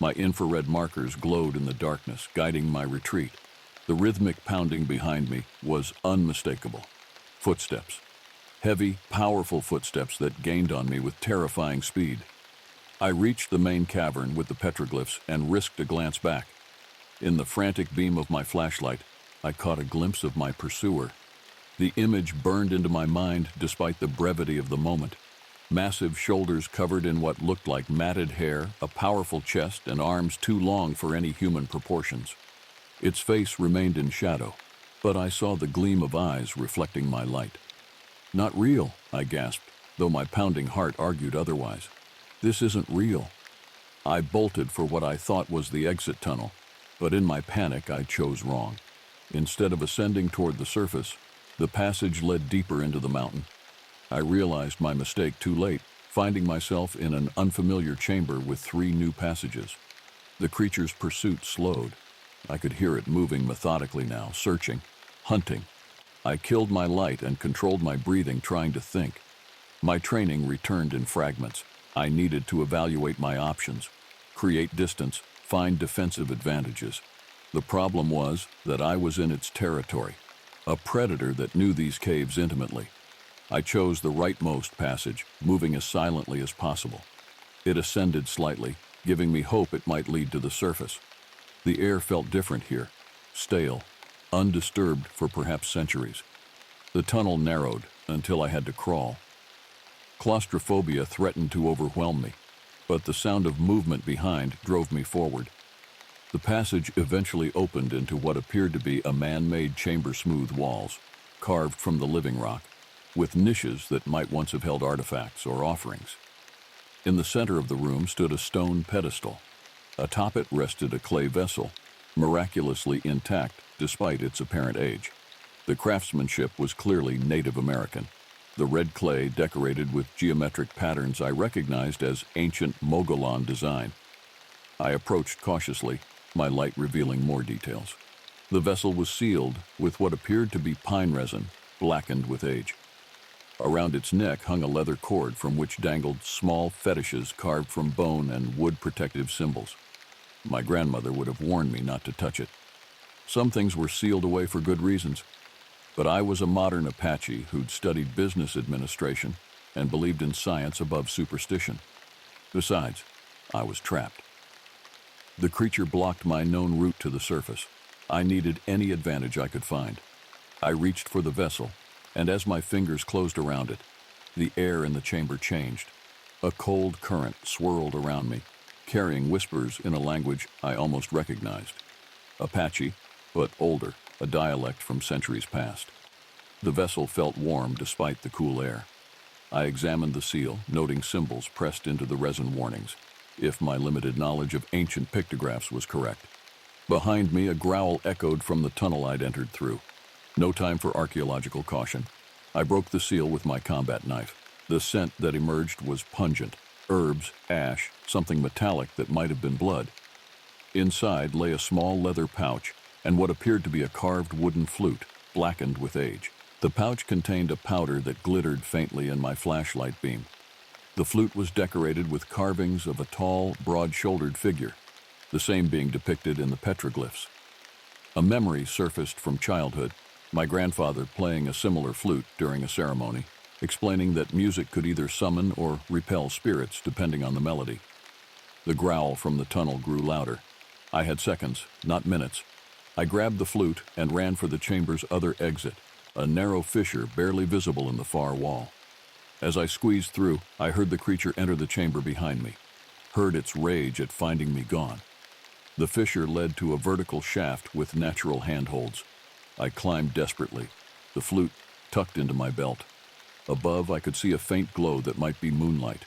My infrared markers glowed in the darkness, guiding my retreat. The rhythmic pounding behind me was unmistakable. Footsteps. Heavy, powerful footsteps that gained on me with terrifying speed. I reached the main cavern with the petroglyphs and risked a glance back. In the frantic beam of my flashlight, I caught a glimpse of my pursuer. The image burned into my mind despite the brevity of the moment. Massive shoulders covered in what looked like matted hair, a powerful chest, and arms too long for any human proportions. Its face remained in shadow, but I saw the gleam of eyes reflecting my light. "Not real," I gasped, though my pounding heart argued otherwise. "This isn't real." I bolted for what I thought was the exit tunnel, but in my panic I chose wrong. Instead of ascending toward the surface, the passage led deeper into the mountain. I realized my mistake too late, finding myself in an unfamiliar chamber with 3 new passages. The creature's pursuit slowed. I could hear it moving methodically now, searching, hunting. I killed my light and controlled my breathing, trying to think. My training returned in fragments. I needed to evaluate my options, create distance, find defensive advantages. The problem was that I was in its territory, a predator that knew these caves intimately. I chose the rightmost passage, moving as silently as possible. It ascended slightly, giving me hope it might lead to the surface. The air felt different here, stale, undisturbed for perhaps centuries. The tunnel narrowed until I had to crawl. Claustrophobia threatened to overwhelm me, but the sound of movement behind drove me forward. The passage eventually opened into what appeared to be a man-made chamber-smooth walls, carved from the living rock, with niches that might once have held artifacts or offerings. In the center of the room stood a stone pedestal. Atop it rested a clay vessel, miraculously intact despite its apparent age. The craftsmanship was clearly Native American. The red clay decorated with geometric patterns I recognized as ancient Mogollon design. I approached cautiously, my light revealing more details. The vessel was sealed with what appeared to be pine resin, blackened with age. Around its neck hung a leather cord from which dangled small fetishes carved from bone and wood protective symbols. My grandmother would have warned me not to touch it. Some things were sealed away for good reasons, but I was a modern Apache who'd studied business administration and believed in science above superstition. Besides, I was trapped. The creature blocked my known route to the surface. I needed any advantage I could find. I reached for the vessel, and as my fingers closed around it, the air in the chamber changed. A cold current swirled around me, carrying whispers in a language I almost recognized. Apache, but older, a dialect from centuries past. The vessel felt warm despite the cool air. I examined the seal, noting symbols pressed into the resin warnings, if my limited knowledge of ancient pictographs was correct. Behind me, a growl echoed from the tunnel I'd entered through. No time for archaeological caution. I broke the seal with my combat knife. The scent that emerged was pungent. Herbs, ash, something metallic that might have been blood. Inside lay a small leather pouch and what appeared to be a carved wooden flute, blackened with age. The pouch contained a powder that glittered faintly in my flashlight beam. The flute was decorated with carvings of a tall, broad-shouldered figure, the same being depicted in the petroglyphs. A memory surfaced from childhood, my grandfather playing a similar flute during a ceremony, explaining that music could either summon or repel spirits depending on the melody. The growl from the tunnel grew louder. I had seconds, not minutes. I grabbed the flute and ran for the chamber's other exit, a narrow fissure barely visible in the far wall. As I squeezed through, I heard the creature enter the chamber behind me, heard its rage at finding me gone. The fissure led to a vertical shaft with natural handholds. I climbed desperately, the flute tucked into my belt. Above, I could see a faint glow that might be moonlight.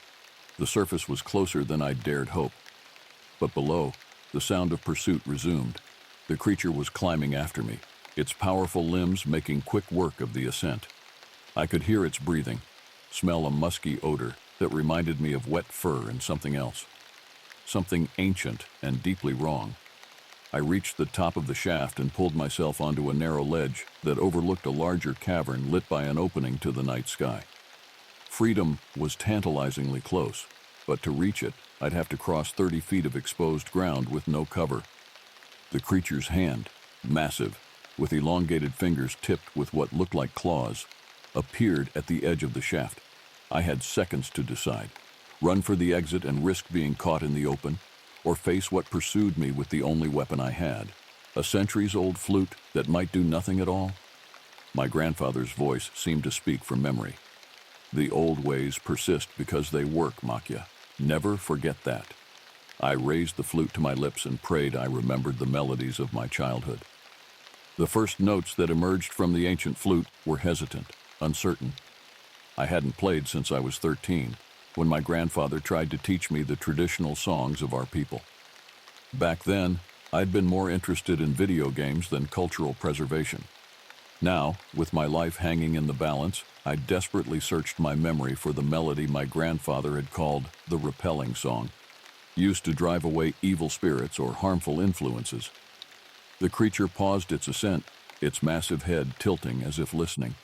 The surface was closer than I'd dared hope. But below, the sound of pursuit resumed. The creature was climbing after me, its powerful limbs making quick work of the ascent. I could hear its breathing, smell a musky odor that reminded me of wet fur and something else. Something ancient and deeply wrong. I reached the top of the shaft and pulled myself onto a narrow ledge that overlooked a larger cavern lit by an opening to the night sky. Freedom was tantalizingly close, but to reach it, I'd have to cross 30 feet of exposed ground with no cover. The creature's hand, massive, with elongated fingers tipped with what looked like claws, appeared at the edge of the shaft. I had seconds to decide: run for the exit and risk being caught in the open, or face what pursued me with the only weapon I had, a centuries-old flute that might do nothing at all. My grandfather's voice seemed to speak from memory. The old ways persist because they work, Makya. Never forget that. I raised the flute to my lips and prayed I remembered the melodies of my childhood. The first notes that emerged from the ancient flute were hesitant, uncertain. I hadn't played since I was 13, when my grandfather tried to teach me the traditional songs of our people. Back then, I'd been more interested in video games than cultural preservation. Now, with my life hanging in the balance, I desperately searched my memory for the melody my grandfather had called the repelling song, used to drive away evil spirits or harmful influences. The creature paused its ascent, its massive head tilting as if listening.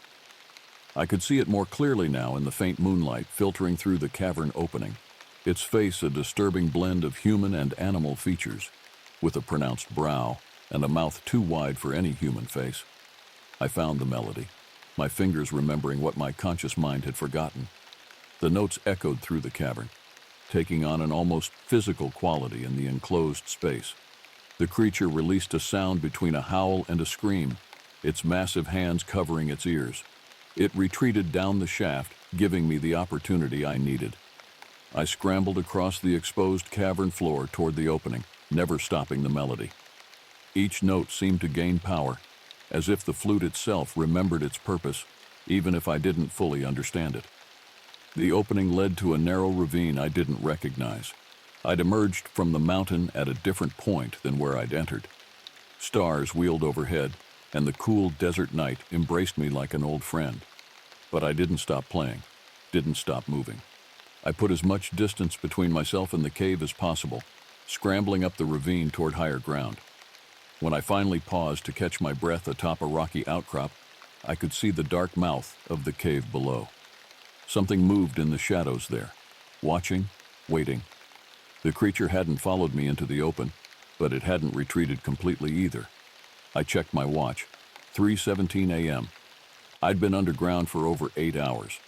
I could see it more clearly now in the faint moonlight filtering through the cavern opening, its face a disturbing blend of human and animal features, with a pronounced brow and a mouth too wide for any human face. I found the melody, my fingers remembering what my conscious mind had forgotten. The notes echoed through the cavern, taking on an almost physical quality in the enclosed space. The creature released a sound between a howl and a scream, its massive hands covering its ears. It retreated down the shaft, giving me the opportunity I needed. I scrambled across the exposed cavern floor toward the opening, never stopping the melody. Each note seemed to gain power, as if the flute itself remembered its purpose, even if I didn't fully understand it. The opening led to a narrow ravine I didn't recognize. I'd emerged from the mountain at a different point than where I'd entered. Stars wheeled overhead, and the cool desert night embraced me like an old friend. But I didn't stop playing, didn't stop moving. I put as much distance between myself and the cave as possible, scrambling up the ravine toward higher ground. When I finally paused to catch my breath atop a rocky outcrop, I could see the dark mouth of the cave below. Something moved in the shadows there, watching, waiting. The creature hadn't followed me into the open, but it hadn't retreated completely either. I checked my watch, 3:17 a.m. I'd been underground for over 8 hours.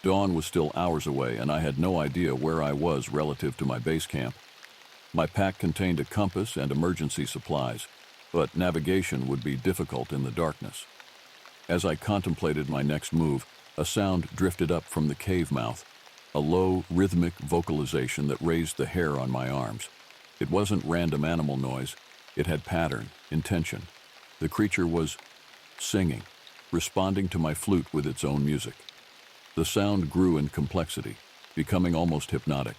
Dawn was still hours away, and I had no idea where I was relative to my base camp. My pack contained a compass and emergency supplies, but navigation would be difficult in the darkness. As I contemplated my next move, a sound drifted up from the cave mouth, a low, rhythmic vocalization that raised the hair on my arms. It wasn't random animal noise. It had pattern, intention. The creature was singing, responding to my flute with its own music. The sound grew in complexity, becoming almost hypnotic.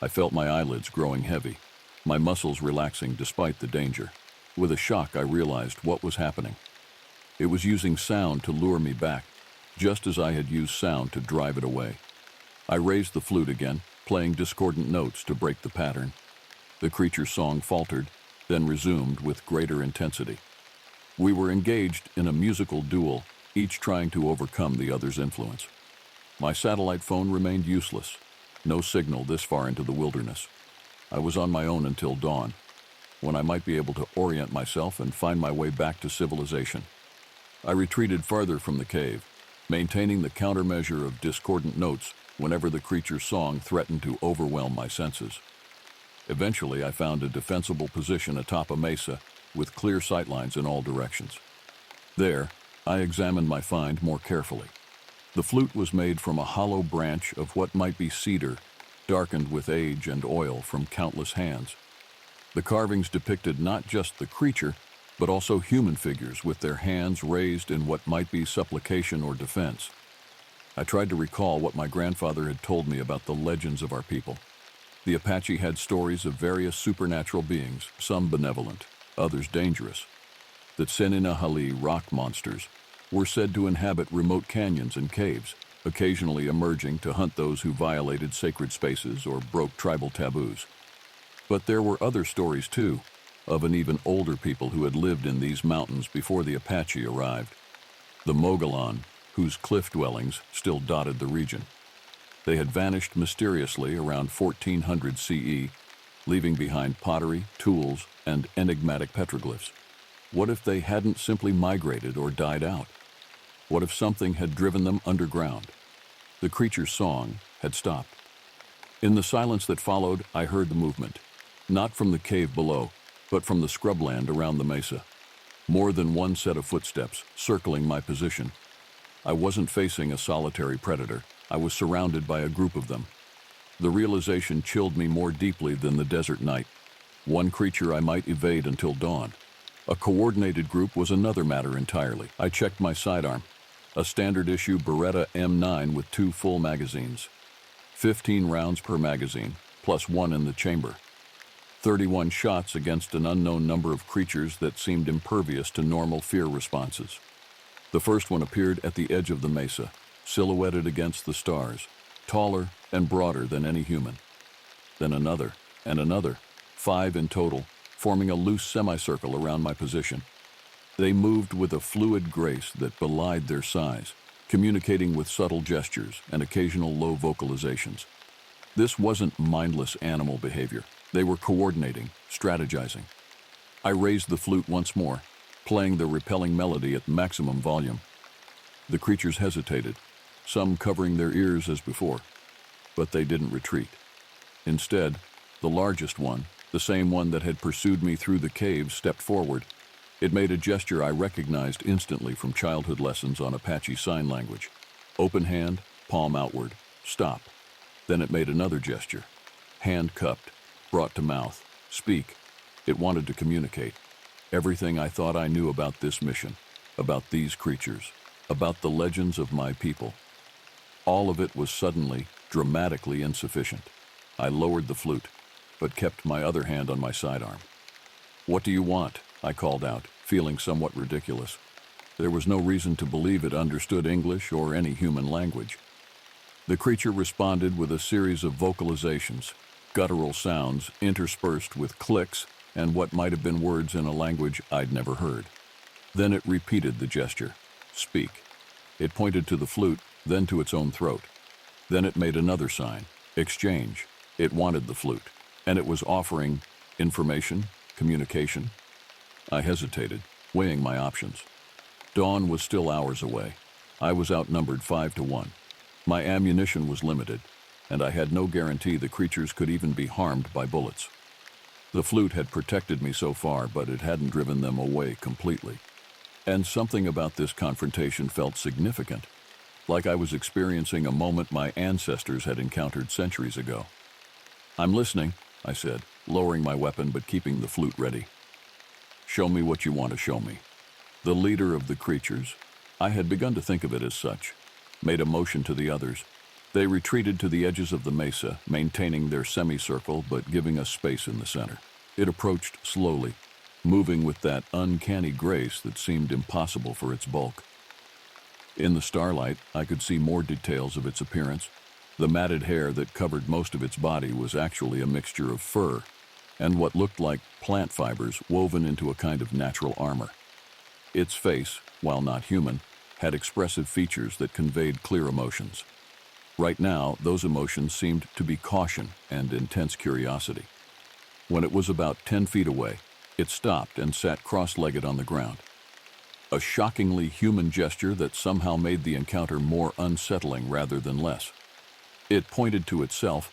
I felt my eyelids growing heavy, my muscles relaxing despite the danger. With a shock, I realized what was happening. It was using sound to lure me back, just as I had used sound to drive it away. I raised the flute again, playing discordant notes to break the pattern. The creature's song faltered, then resumed with greater intensity. We were engaged in a musical duel, each trying to overcome the other's influence. My satellite phone remained useless. No signal this far into the wilderness. I was on my own until dawn, when I might be able to orient myself and find my way back to civilization. I retreated farther from the cave, maintaining the countermeasure of discordant notes whenever the creature's song threatened to overwhelm my senses. Eventually, I found a defensible position atop a mesa with clear sightlines in all directions. There, I examined my find more carefully. The flute was made from a hollow branch of what might be cedar, darkened with age and oil from countless hands. The carvings depicted not just the creature, but also human figures with their hands raised in what might be supplication or defense. I tried to recall what my grandfather had told me about the legends of our people. The Apache had stories of various supernatural beings, some benevolent, others dangerous. The Tseninahali rock monsters were said to inhabit remote canyons and caves, occasionally emerging to hunt those who violated sacred spaces or broke tribal taboos. But there were other stories too, of an even older people who had lived in these mountains before the Apache arrived. The Mogollon, whose cliff dwellings still dotted the region. They had vanished mysteriously around 1400 CE, leaving behind pottery, tools, and enigmatic petroglyphs. What if they hadn't simply migrated or died out? What if something had driven them underground? The creature's song had stopped. In the silence that followed, I heard the movement, not from the cave below, but from the scrubland around the mesa. More than one set of footsteps circling my position. I wasn't facing a solitary predator. I was surrounded by a group of them. The realization chilled me more deeply than the desert night. One creature I might evade until dawn. A coordinated group was another matter entirely. I checked my sidearm. A standard-issue Beretta M9 with 2 full magazines. 15 rounds per magazine, plus 1 in the chamber. 31 shots against an unknown number of creatures that seemed impervious to normal fear responses. The first one appeared at the edge of the mesa, silhouetted against the stars, taller and broader than any human. Then another, and another, 5 in total, forming a loose semicircle around my position. They moved with a fluid grace that belied their size, communicating with subtle gestures and occasional low vocalizations. This wasn't mindless animal behavior. They were coordinating, strategizing. I raised the flute once more, playing the repelling melody at maximum volume. The creatures hesitated, some covering their ears as before, but they didn't retreat. Instead, the largest one, the same one that had pursued me through the cave, stepped forward. It made a gesture I recognized instantly from childhood lessons on Apache Sign Language. Open hand, palm outward, stop. Then it made another gesture, hand cupped, brought to mouth, speak. It wanted to communicate. Everything I thought I knew about this mission, about these creatures, about the legends of my people. All of it was suddenly, dramatically insufficient. I lowered the flute, but kept my other hand on my sidearm. "What do you want?" I called out, feeling somewhat ridiculous. There was no reason to believe it understood English or any human language. The creature responded with a series of vocalizations, guttural sounds interspersed with clicks and what might have been words in a language I'd never heard. Then it repeated the gesture, speak. It pointed to the flute, then to its own throat. Then it made another sign, exchange. It wanted the flute, and it was offering information, communication. I hesitated, weighing my options. Dawn was still hours away. I was outnumbered 5-1. My ammunition was limited, and I had no guarantee the creatures could even be harmed by bullets. The flute had protected me so far, but it hadn't driven them away completely. And something about this confrontation felt significant, like I was experiencing a moment my ancestors had encountered centuries ago. "I'm listening," I said, lowering my weapon but keeping the flute ready. "Show me what you want to show me." The leader of the creatures, I had begun to think of it as such, made a motion to the others. They retreated to the edges of the mesa, maintaining their semicircle but giving us space in the center. It approached slowly, moving with that uncanny grace that seemed impossible for its bulk. In the starlight, I could see more details of its appearance. The matted hair that covered most of its body was actually a mixture of fur and what looked like plant fibers woven into a kind of natural armor. Its face, while not human, had expressive features that conveyed clear emotions. Right now, those emotions seemed to be caution and intense curiosity. When it was about 10 feet away, it stopped and sat cross-legged on the ground. A shockingly human gesture that somehow made the encounter more unsettling rather than less. It pointed to itself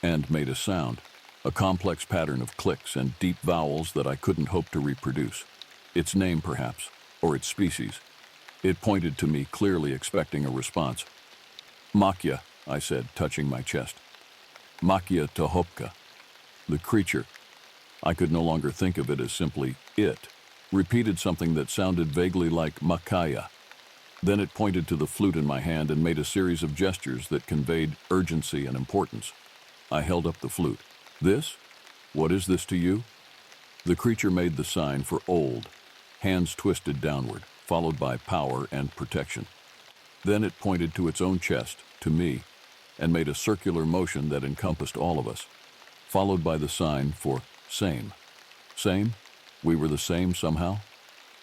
and made a sound, a complex pattern of clicks and deep vowels that I couldn't hope to reproduce. Its name, perhaps, or its species. It pointed to me, clearly expecting a response. "Makya," I said, touching my chest. "Makya Tohopka." The creature, I could no longer think of it as simply it. Repeated something that sounded vaguely like Makaya. Then it pointed to the flute in my hand and made a series of gestures that conveyed urgency and importance. I held up the flute. This? What is this to you? The creature made the sign for old, hands twisted downward, followed by power and protection. Then it pointed to its own chest, to me, and made a circular motion that encompassed all of us, followed by the sign for same. Same? We were the same somehow?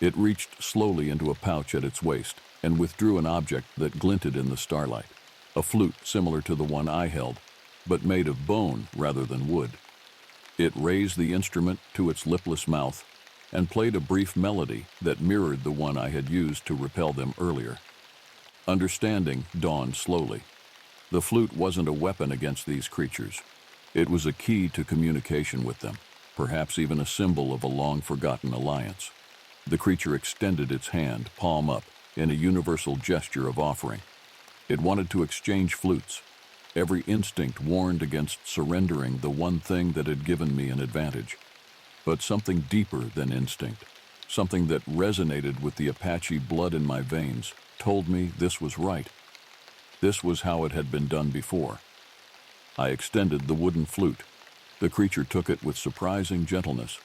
It reached slowly into a pouch at its waist and withdrew an object that glinted in the starlight, a flute similar to the one I held, but made of bone rather than wood. It raised the instrument to its lipless mouth and played a brief melody that mirrored the one I had used to repel them earlier. Understanding dawned slowly. The flute wasn't a weapon against these creatures. It was a key to communication with them, perhaps even a symbol of a long-forgotten alliance. The creature extended its hand, palm up, in a universal gesture of offering. It wanted to exchange flutes. Every instinct warned against surrendering the one thing that had given me an advantage. But something deeper than instinct, something that resonated with the Apache blood in my veins, told me this was right. This was how it had been done before. I extended the wooden flute. The creature took it with surprising gentleness,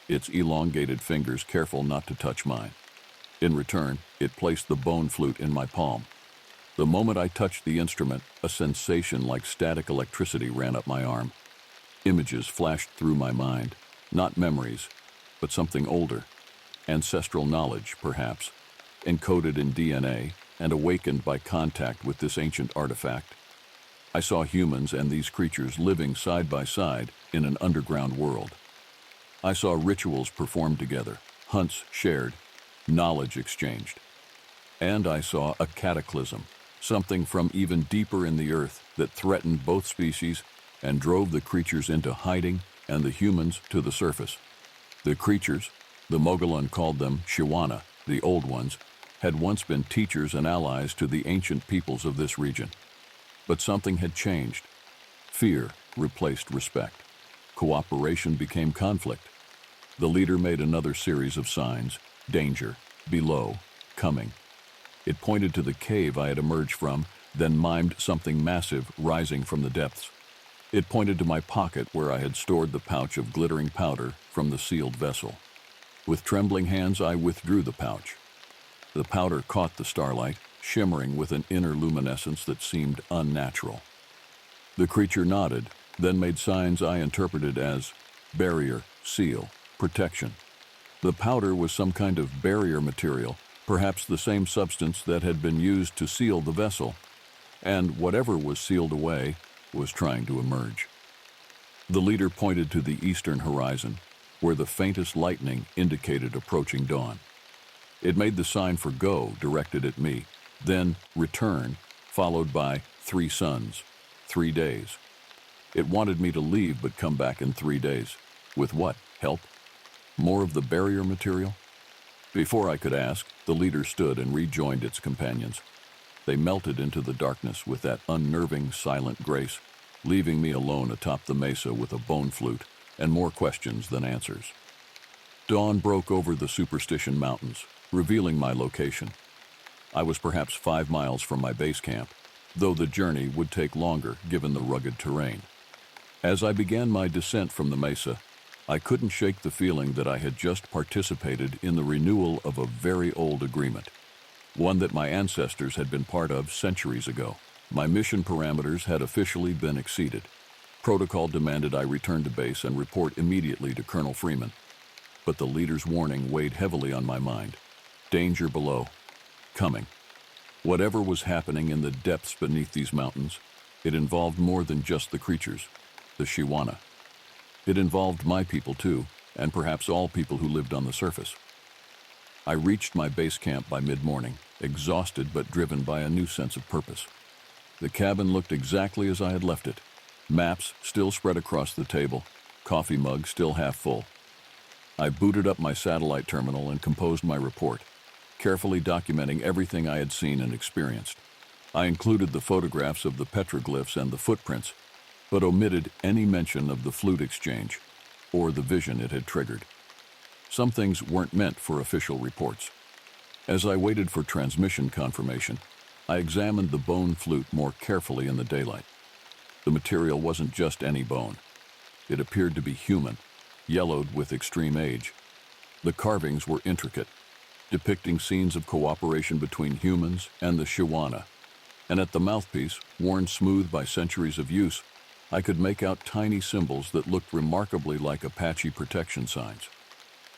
its elongated fingers careful not to touch mine. In return, it placed the bone flute in my palm. The moment I touched the instrument, a sensation like static electricity ran up my arm. Images flashed through my mind, not memories, but something older. Ancestral knowledge, perhaps, encoded in DNA and awakened by contact with this ancient artifact. I saw humans and these creatures living side by side in an underground world. I saw rituals performed together, hunts shared, knowledge exchanged. And I saw a cataclysm, something from even deeper in the earth that threatened both species and drove the creatures into hiding and the humans to the surface. The creatures, the Mogollon called them Shiwana, the old ones, had once been teachers and allies to the ancient peoples of this region. But something had changed. Fear replaced respect. Cooperation became conflict. The leader made another series of signs: danger, below, coming. It pointed to the cave I had emerged from, then mimed something massive rising from the depths. It pointed to my pocket where I had stored the pouch of glittering powder from the sealed vessel. With trembling hands, I withdrew the pouch. The powder caught the starlight, shimmering with an inner luminescence that seemed unnatural. The creature nodded, then made signs I interpreted as barrier, seal, protection. The powder was some kind of barrier material, perhaps the same substance that had been used to seal the vessel, and whatever was sealed away was trying to emerge. The leader pointed to the eastern horizon, where the faintest lightning indicated approaching dawn. It made the sign for go directed at me, then return, followed by 3 suns, 3 days. It wanted me to leave but come back in 3 days. With what? Help? More of the barrier material? Before I could ask, the leader stood and rejoined its companions. They melted into the darkness with that unnerving, silent grace, leaving me alone atop the mesa with a bone flute and more questions than answers. Dawn broke over the Superstition Mountains, revealing my location. I was perhaps 5 miles from my base camp, though the journey would take longer given the rugged terrain. As I began my descent from the mesa, I couldn't shake the feeling that I had just participated in the renewal of a very old agreement, one that my ancestors had been part of centuries ago. My mission parameters had officially been exceeded. Protocol demanded I return to base and report immediately to Colonel Freeman, but the leader's warning weighed heavily on my mind. Danger below. Coming. Whatever was happening in the depths beneath these mountains, it involved more than just the creatures, the Shiwana. It involved my people too, and perhaps all people who lived on the surface. I reached my base camp by mid-morning, exhausted but driven by a new sense of purpose. The cabin looked exactly as I had left it. Maps still spread across the table, coffee mug still half full. I booted up my satellite terminal and composed my report, carefully documenting everything I had seen and experienced. I included the photographs of the petroglyphs and the footprints, but omitted any mention of the flute exchange. or the vision it had triggered. Some things weren't meant for official reports. As I waited for transmission confirmation, I examined the bone flute more carefully in the daylight. The material wasn't just any bone. It appeared to be human, yellowed with extreme age. The carvings were intricate, depicting scenes of cooperation between humans and the Shiwana. And at the mouthpiece, worn smooth by centuries of use, I could make out tiny symbols that looked remarkably like Apache protection signs.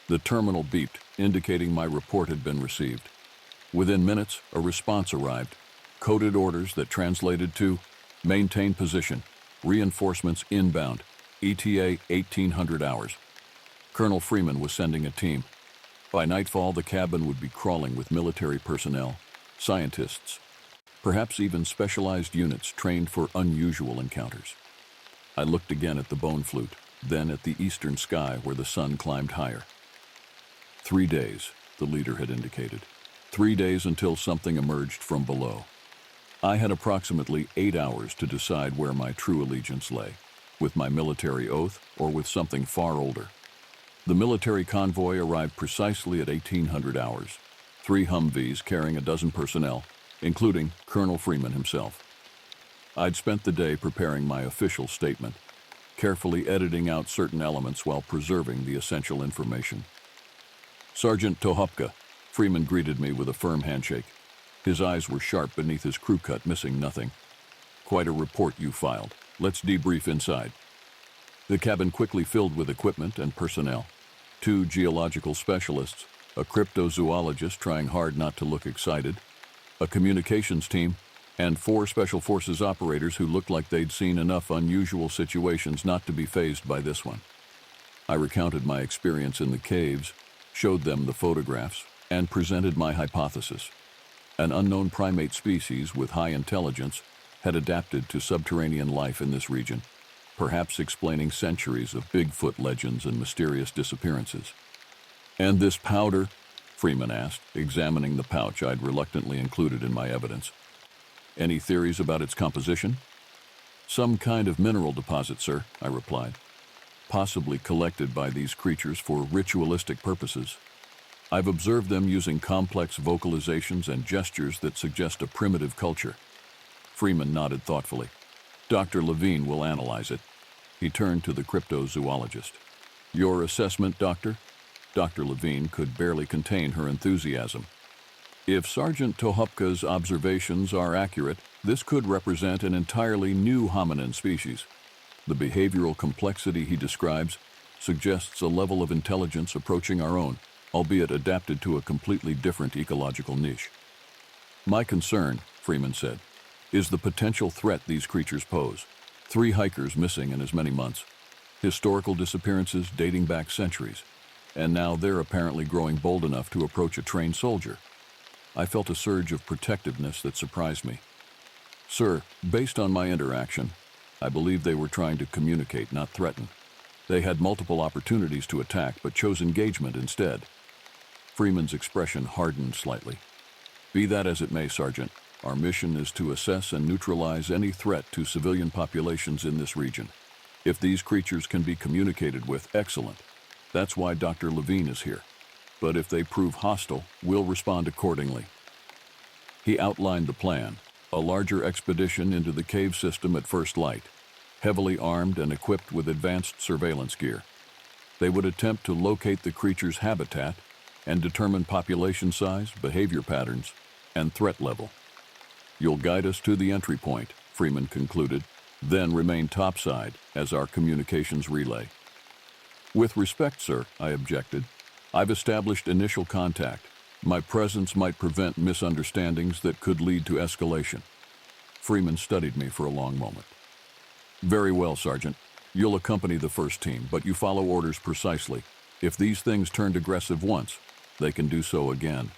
The terminal beeped, indicating my report had been received. Within minutes, a response arrived, coded orders that translated to maintain position, reinforcements inbound, ETA 1800 hours. Colonel Freeman was sending a team. By nightfall, the cabin would be crawling with military personnel, scientists, perhaps even specialized units trained for unusual encounters. I looked again at the bone flute, then at the eastern sky where the sun climbed higher. 3 days, the leader had indicated. 3 days until something emerged from below. I had approximately 8 hours to decide where my true allegiance lay, with my military oath or with something far older. The military convoy arrived precisely at 1800 hours, 3 Humvees carrying a dozen personnel, including Colonel Freeman himself. I'd spent the day preparing my official statement, carefully editing out certain elements while preserving the essential information. Sergeant Tohopka, Freeman greeted me with a firm handshake. His eyes were sharp beneath his crew cut, missing nothing. Quite a report you filed. Let's debrief inside. The cabin quickly filled with equipment and personnel. 2 geological specialists, a cryptozoologist trying hard not to look excited, a communications team, and 4 Special Forces operators who looked like they'd seen enough unusual situations not to be fazed by this one. I recounted my experience in the caves, showed them the photographs, and presented my hypothesis. An unknown primate species with high intelligence had adapted to subterranean life in this region, perhaps explaining centuries of Bigfoot legends and mysterious disappearances. And this powder? Freeman asked, examining the pouch I'd reluctantly included in my evidence. Any theories about its composition? Some kind of mineral deposit, sir, I replied. Possibly collected by these creatures for ritualistic purposes. I've observed them using complex vocalizations and gestures that suggest a primitive culture. Freeman nodded thoughtfully. Dr. Levine will analyze it. He turned to the cryptozoologist. Your assessment, Doctor? Dr. Levine could barely contain her enthusiasm. If Sergeant Tohopka's observations are accurate, this could represent an entirely new hominin species. The behavioral complexity he describes suggests a level of intelligence approaching our own, albeit adapted to a completely different ecological niche. My concern, Freeman said, is the potential threat these creatures pose. 3 hikers missing in as many months, historical disappearances dating back centuries, and now they're apparently growing bold enough to approach a trained soldier. I felt a surge of protectiveness that surprised me. Sir, based on my interaction, I believe they were trying to communicate, not threaten. They had multiple opportunities to attack, but chose engagement instead. Freeman's expression hardened slightly. Be that as it may, Sergeant, our mission is to assess and neutralize any threat to civilian populations in this region. If these creatures can be communicated with, excellent. That's why Dr. Levine is here. But if they prove hostile, we'll respond accordingly. He outlined the plan, a larger expedition into the cave system at first light, heavily armed and equipped with advanced surveillance gear. They would attempt to locate the creature's habitat and determine population size, behavior patterns, and threat level. You'll guide us to the entry point, Freeman concluded, then remain topside as our communications relay. With respect, sir, I objected. I've established initial contact. My presence might prevent misunderstandings that could lead to escalation. Freeman studied me for a long moment. Very well, Sergeant. You'll accompany the first team, but you follow orders precisely. If these things turned aggressive once, they can do so again.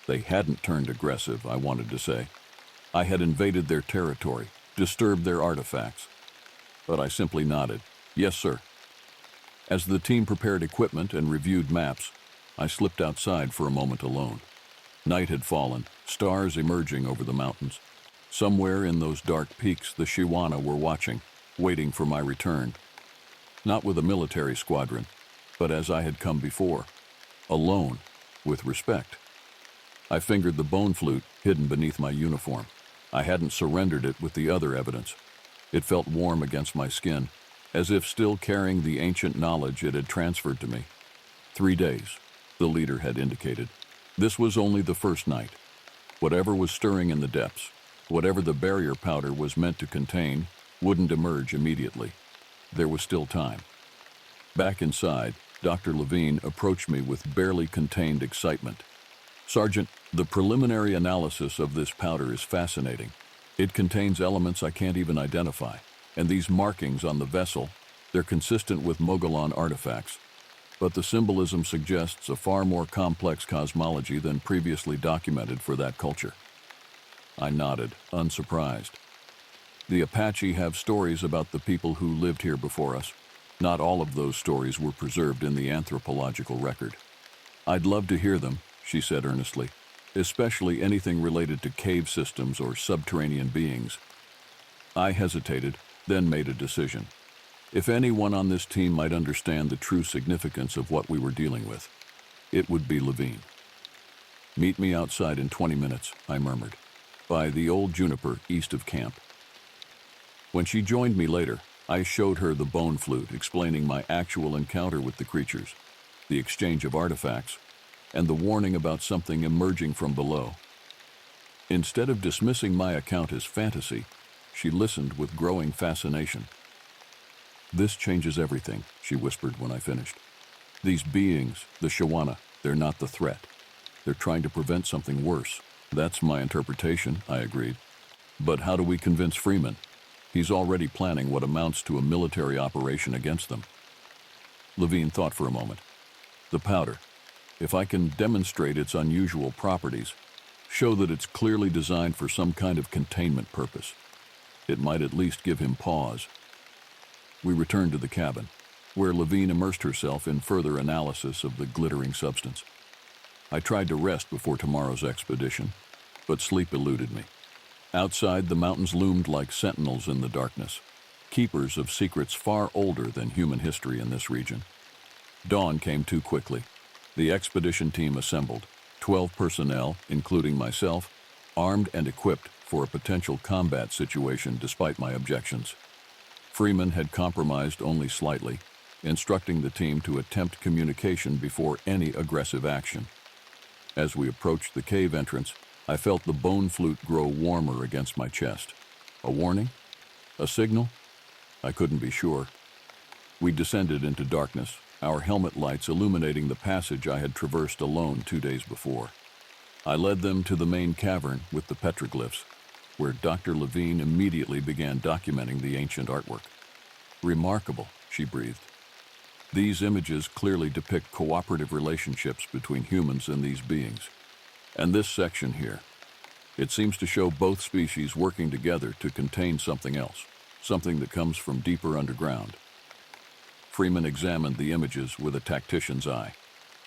They hadn't turned aggressive, I wanted to say. I had invaded their territory, disturbed their artifacts. But I simply nodded. Yes, sir. As the team prepared equipment and reviewed maps, I slipped outside for a moment alone. Night had fallen, stars emerging over the mountains. Somewhere in those dark peaks, the Shiwana were watching, waiting for my return. not with a military squadron, but as I had come before, alone, with respect. I fingered the bone flute hidden beneath my uniform. I hadn't surrendered it with the other evidence. It felt warm against my skin, as if still carrying the ancient knowledge it had transferred to me. 3 days, the leader had indicated. This was only the first night. Whatever was stirring in the depths, whatever the barrier powder was meant to contain, wouldn't emerge immediately. There was still time. Back inside, Dr. Levine approached me with barely contained excitement. "Sergeant, the preliminary analysis of this powder is fascinating. It contains elements I can't even identify, and these markings on the vessel, they're consistent with Mogollon artifacts. But the symbolism suggests a far more complex cosmology than previously documented for that culture." I nodded, unsurprised. The Apache have stories about the people who lived here before us. Not all of those stories were preserved in the anthropological record. "I'd love to hear them," she said earnestly, "especially anything related to cave systems or subterranean beings." I hesitated, then made a decision. If anyone on this team might understand the true significance of what we were dealing with, it would be Levine. "Meet me outside in 20 minutes, I murmured, "by the old juniper east of camp." When she joined me later, I showed her the bone flute, explaining my actual encounter with the creatures, the exchange of artifacts, and the warning about something emerging from below. Instead of dismissing my account as fantasy, she listened with growing fascination. "This changes everything," she whispered when I finished. "These beings, the Shawana, they're not the threat. They're trying to prevent something worse." "That's my interpretation," I agreed. "But how do we convince Freeman? He's already planning what amounts to a military operation against them." Levine thought for a moment. "The powder. If I can demonstrate its unusual properties, show that it's clearly designed for some kind of containment purpose, it might at least give him pause." We returned to the cabin, where Levine immersed herself in further analysis of the glittering substance. I tried to rest before tomorrow's expedition, but sleep eluded me. Outside, the mountains loomed like sentinels in the darkness, keepers of secrets far older than human history in this region. Dawn came too quickly. The expedition team assembled, 12 personnel, including myself, armed and equipped for a potential combat situation despite my objections. Freeman had compromised only slightly, instructing the team to attempt communication before any aggressive action. As we approached the cave entrance, I felt the bone flute grow warmer against my chest. A warning? A signal? I couldn't be sure. We descended into darkness, our helmet lights illuminating the passage I had traversed alone 2 days before. I led them to the main cavern with the petroglyphs, where Dr. Levine immediately began documenting the ancient artwork. "Remarkable," she breathed. "These images clearly depict cooperative relationships between humans and these beings. And this section here, it seems to show both species working together to contain something else, something that comes from deeper underground." Freeman examined the images with a tactician's eye.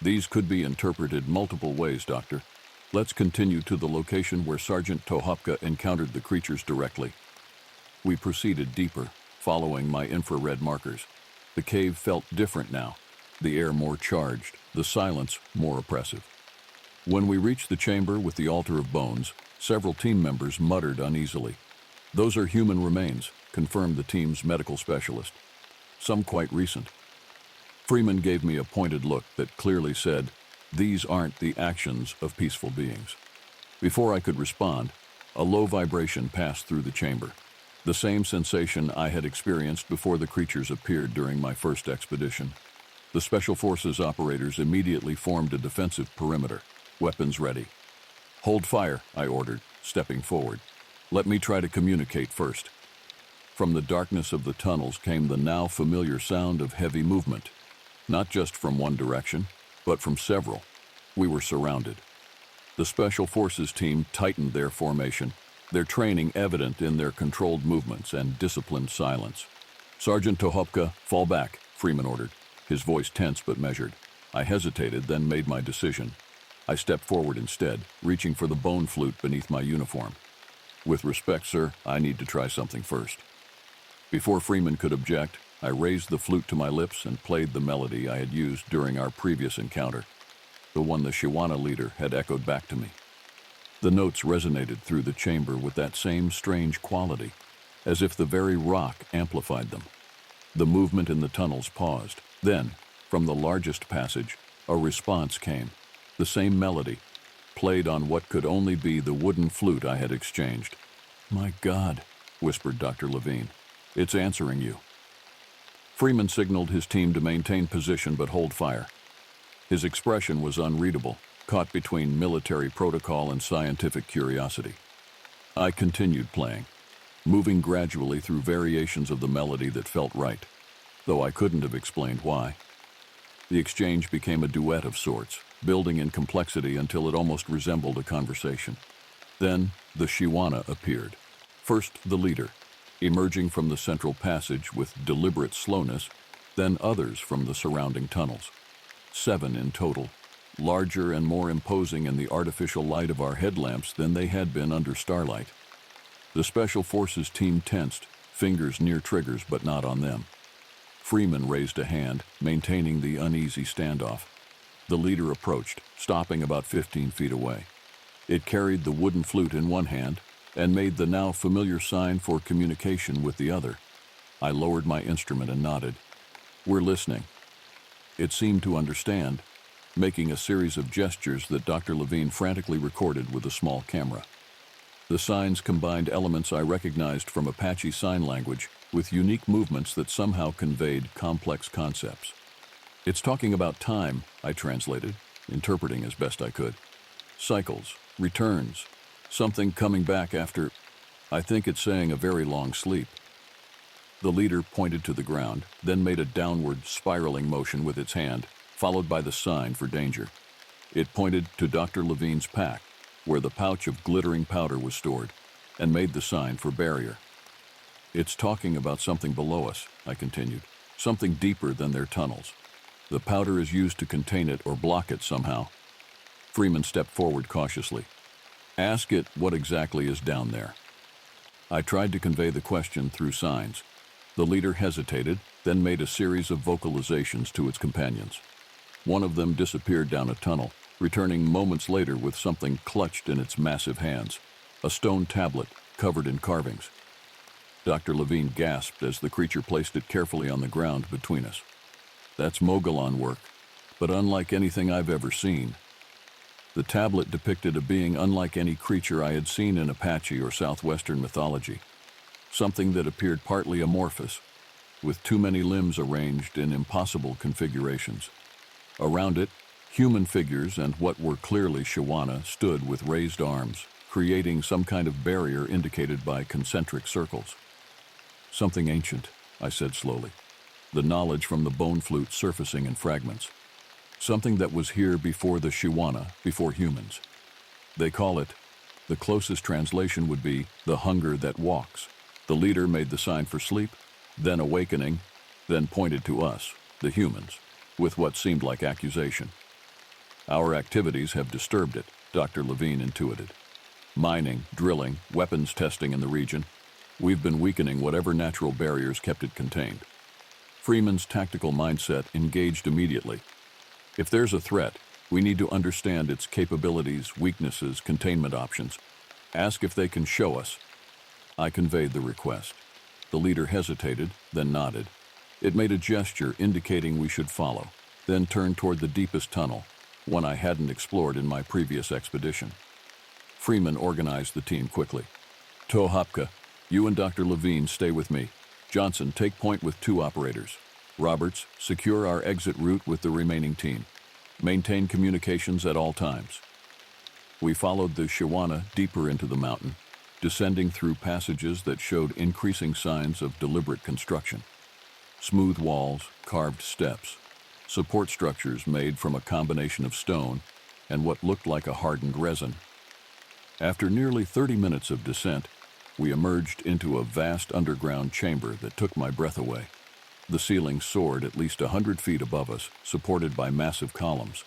"These could be interpreted multiple ways, Doctor. Let's continue to the location where Sergeant Tohopka encountered the creatures directly." We proceeded deeper, following my infrared markers. The cave felt different now, the air more charged, the silence more oppressive. When we reached the chamber with the altar of bones, several team members muttered uneasily. "Those are human remains," confirmed the team's medical specialist. "Some quite recent." Freeman gave me a pointed look that clearly said, "These aren't the actions of peaceful beings." Before I could respond, a low vibration passed through the chamber, the same sensation I had experienced before the creatures appeared during my first expedition. The Special Forces operators immediately formed a defensive perimeter, weapons ready. "Hold fire," I ordered, stepping forward. "Let me try to communicate first." From the darkness of the tunnels came the now familiar sound of heavy movement, not just from one direction, but from several. We were surrounded. The Special Forces team tightened their formation, their training evident in their controlled movements and disciplined silence. "Sergeant Tohopka, fall back," Freeman ordered, his voice tense but measured. I hesitated, then made my decision. I stepped forward instead, reaching for the bone flute beneath my uniform. "With respect, sir, I need to try something first." Before Freeman could object, I raised the flute to my lips and played the melody I had used during our previous encounter, the one the Shawana leader had echoed back to me. The notes resonated through the chamber with that same strange quality, as if the very rock amplified them. The movement in the tunnels paused. Then, from the largest passage, a response came, the same melody, played on what could only be the wooden flute I had exchanged. "My God," whispered Dr. Levine. "It's answering you." Freeman signaled his team to maintain position but hold fire. His expression was unreadable, caught between military protocol and scientific curiosity. I continued playing, moving gradually through variations of the melody that felt right, though I couldn't have explained why. The exchange became a duet of sorts, building in complexity until it almost resembled a conversation. Then the Shawana appeared. First the leader, emerging from the central passage with deliberate slowness, then others from the surrounding tunnels. 7 in total, larger and more imposing in the artificial light of our headlamps than they had been under starlight. The Special Forces team tensed, fingers near triggers but not on them. Freeman raised a hand, maintaining the uneasy standoff. The leader approached, stopping about 15 feet away. It carried the wooden flute in one hand and made the now familiar sign for communication with the other. I lowered my instrument and nodded. "We're listening." It seemed to understand, making a series of gestures that Dr. Levine frantically recorded with a small camera. The signs combined elements I recognized from Apache Sign Language with unique movements that somehow conveyed complex concepts. "It's talking about time," I translated, interpreting as best I could. "Cycles, returns, something coming back after, I think it's saying a very long sleep." The leader pointed to the ground, then made a downward spiraling motion with its hand, followed by the sign for danger. It pointed to Dr. Levine's pack, where the pouch of glittering powder was stored, and made the sign for barrier. "It's talking about something below us," I continued, "something deeper than their tunnels. The powder is used to contain it or block it somehow." Freeman stepped forward cautiously. "Ask it what exactly is down there." I tried to convey the question through signs. The leader hesitated, then made a series of vocalizations to its companions. One of them disappeared down a tunnel, returning moments later with something clutched in its massive hands, a stone tablet covered in carvings. Dr. Levine gasped as the creature placed it carefully on the ground between us. "That's Mogollon work, but unlike anything I've ever seen." The tablet depicted a being unlike any creature I had seen in Apache or southwestern mythology, something that appeared partly amorphous, with too many limbs arranged in impossible configurations. Around it, human figures and what were clearly Shawana stood with raised arms, creating some kind of barrier indicated by concentric circles. "Something ancient," I said slowly, the knowledge from the bone flute surfacing in fragments. "Something that was here before the Shawana, before humans. They call it, the closest translation would be, the hunger that walks." The leader made the sign for sleep, then awakening, then pointed to us, the humans, with what seemed like accusation. "Our activities have disturbed it," Dr. Levine intuited. "Mining, drilling, weapons testing in the region. We've been weakening whatever natural barriers kept it contained." Freeman's tactical mindset engaged immediately. "If there's a threat, we need to understand its capabilities, weaknesses, containment options. Ask if they can show us." I conveyed the request. The leader hesitated, then nodded. It made a gesture indicating we should follow, then turned toward the deepest tunnel, one I hadn't explored in my previous expedition. Freeman organized the team quickly. "Tohopka, you and Dr. Levine stay with me. Johnson, take point with 2 operators. Roberts, secure our exit route with the remaining team. Maintain communications at all times." We followed the Shawana deeper into the mountain, descending through passages that showed increasing signs of deliberate construction. Smooth walls, carved steps, support structures made from a combination of stone and what looked like a hardened resin. After nearly 30 minutes of descent, we emerged into a vast underground chamber that took my breath away. The ceiling soared at least 100 feet above us, supported by massive columns.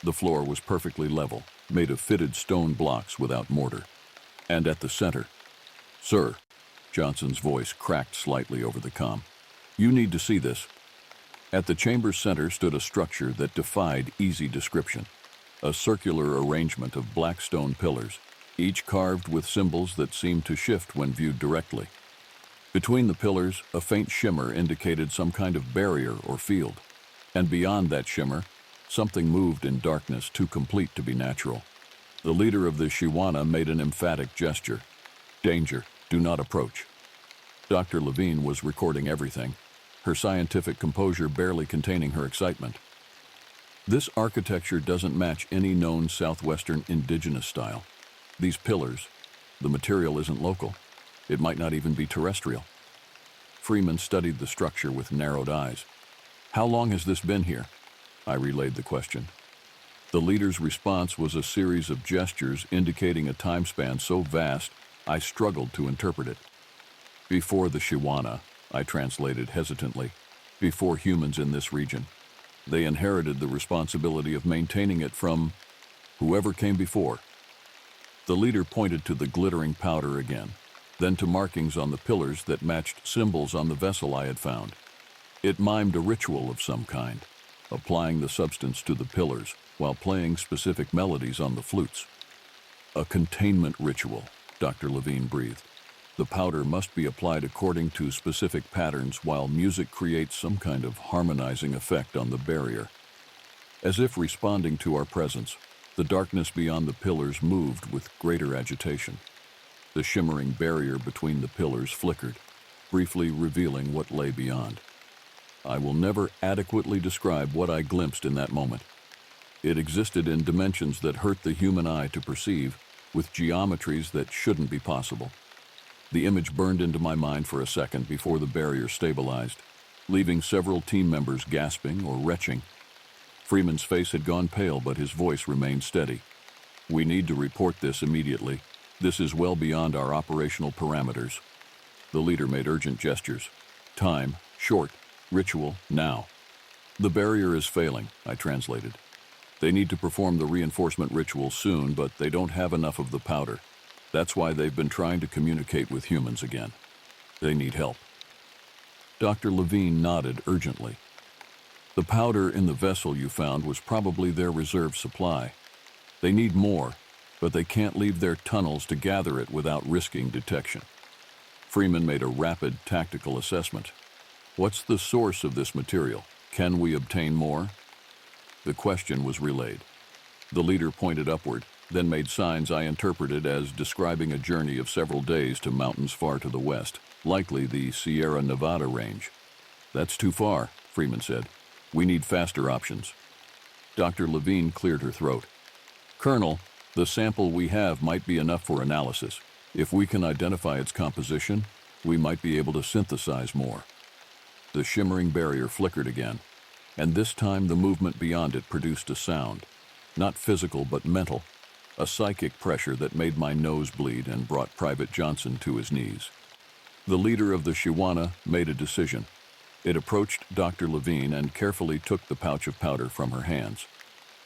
The floor was perfectly level, made of fitted stone blocks without mortar. And at the center, "Sir," Johnson's voice cracked slightly over the comm, You need to see this. At the chamber's center stood a structure that defied easy description. A circular arrangement of black stone pillars, each carved with symbols that seemed to shift when viewed directly. Between the pillars, a faint shimmer indicated some kind of barrier or field. And beyond that shimmer, something moved in darkness too complete to be natural. The leader of the Shiwana made an emphatic gesture. Danger, do not approach. Dr. Levine was recording everything, her scientific composure barely containing her excitement. This architecture doesn't match any known southwestern indigenous style. These pillars, the material isn't local. It might not even be terrestrial. Freeman studied the structure with narrowed eyes. How long has this been here? I relayed the question. The leader's response was a series of gestures indicating a time span so vast I struggled to interpret it. Before the Shiwana, I translated hesitantly, before humans in this region. They inherited the responsibility of maintaining it from whoever came before. The leader pointed to the glittering powder again, then to markings on the pillars that matched symbols on the vessel I had found. It mimed a ritual of some kind, applying the substance to the pillars while playing specific melodies on the flutes. A containment ritual, Dr. Levine breathed. The powder must be applied according to specific patterns while music creates some kind of harmonizing effect on the barrier. As if responding to our presence, the darkness beyond the pillars moved with greater agitation. The shimmering barrier between the pillars flickered, briefly revealing what lay beyond. I will never adequately describe what I glimpsed in that moment. It existed in dimensions that hurt the human eye to perceive, with geometries that shouldn't be possible. The image burned into my mind for a second before the barrier stabilized, leaving several team members gasping or retching. Freeman's face had gone pale, but his voice remained steady. We need to report this immediately. This is well beyond our operational parameters. The leader made urgent gestures. Time, short, ritual, now. The barrier is failing, I translated. They need to perform the reinforcement ritual soon, but they don't have enough of the powder. That's why they've been trying to communicate with humans again. They need help. Dr. Levine nodded urgently. The powder in the vessel you found was probably their reserve supply. They need more, but they can't leave their tunnels to gather it without risking detection. Freeman made a rapid tactical assessment. What's the source of this material? Can we obtain more? The question was relayed. The leader pointed upward, then made signs I interpreted as describing a journey of several days to mountains far to the west, likely the Sierra Nevada range. That's too far, Freeman said. We need faster options. Dr. Levine cleared her throat. Colonel, the sample we have might be enough for analysis. If we can identify its composition, we might be able to synthesize more. The shimmering barrier flickered again, and this time the movement beyond it produced a sound, not physical but mental, a psychic pressure that made my nose bleed and brought Private Johnson to his knees. The leader of the Shiwana made a decision. It approached Dr. Levine and carefully took the pouch of powder from her hands.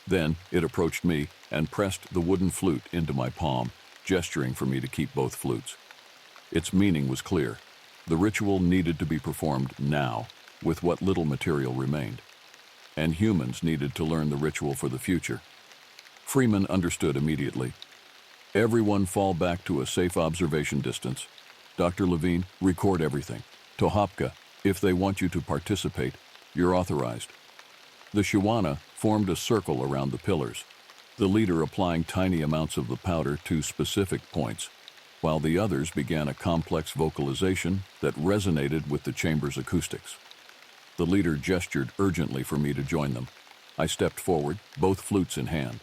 Then it approached me and pressed the wooden flute into my palm, gesturing for me to keep both flutes. Its meaning was clear. The ritual needed to be performed now, with what little material remained. And humans needed to learn the ritual for the future. Freeman understood immediately. Everyone fall back to a safe observation distance. Dr. Levine, record everything. Tohopka, if they want you to participate, you're authorized. The Shiwana formed a circle around the pillars, the leader applying tiny amounts of the powder to specific points, while the others began a complex vocalization that resonated with the chamber's acoustics. The leader gestured urgently for me to join them. I stepped forward, both flutes in hand.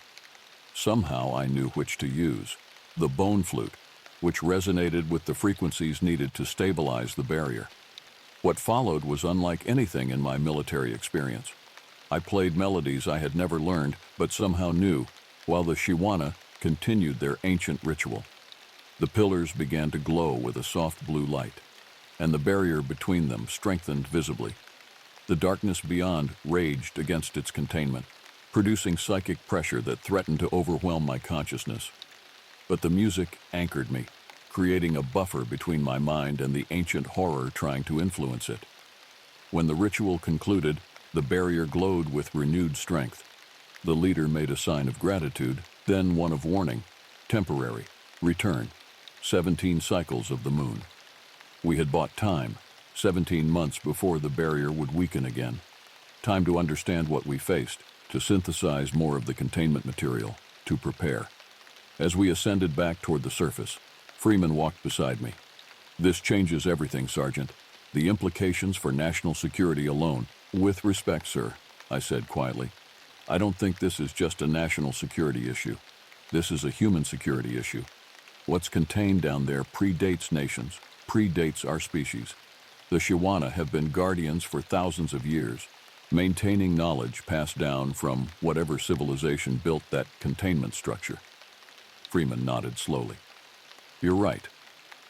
Somehow I knew which to use, the bone flute, which resonated with the frequencies needed to stabilize the barrier. What followed was unlike anything in my military experience. I played melodies I had never learned, but somehow knew, while the Shiwana continued their ancient ritual. The pillars began to glow with a soft blue light, and the barrier between them strengthened visibly. The darkness beyond raged against its containment, producing psychic pressure that threatened to overwhelm my consciousness. But the music anchored me, creating a buffer between my mind and the ancient horror trying to influence it. When the ritual concluded, the barrier glowed with renewed strength. The leader made a sign of gratitude, then one of warning. Temporary. Return. 17 cycles of the moon. We had bought time, 17 months before the barrier would weaken again. Time to understand what we faced, to synthesize more of the containment material, to prepare. As we ascended back toward the surface, Freeman walked beside me. "This changes everything, Sergeant. The implications for national security alone." "With respect, sir," I said quietly, "I don't think this is just a national security issue. This is a human security issue. What's contained down there predates nations, predates our species. The Shiwana have been guardians for thousands of years, maintaining knowledge passed down from whatever civilization built that containment structure." Freeman nodded slowly. "You're right.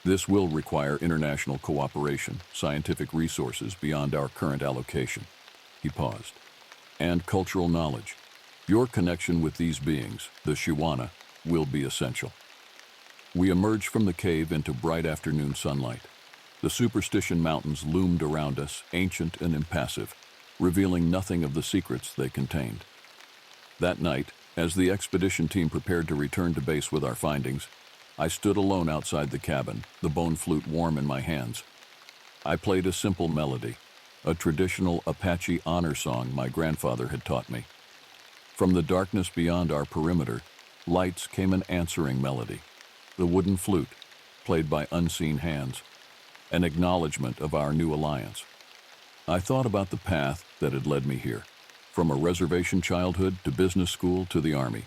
This will require international cooperation, scientific resources beyond our current allocation." He paused. "And cultural knowledge. Your connection with these beings, the Shiwana, will be essential." We emerged from the cave into bright afternoon sunlight. The Superstition Mountains loomed around us, ancient and impassive, revealing nothing of the secrets they contained. That night, as the expedition team prepared to return to base with our findings, I stood alone outside the cabin, the bone flute warm in my hands. I played a simple melody, a traditional Apache honor song my grandfather had taught me. From the darkness beyond our perimeter, lights came an answering melody, the wooden flute, played by unseen hands, an acknowledgement of our new alliance. I thought about the path that had led me here, from a reservation childhood to business school to the Army,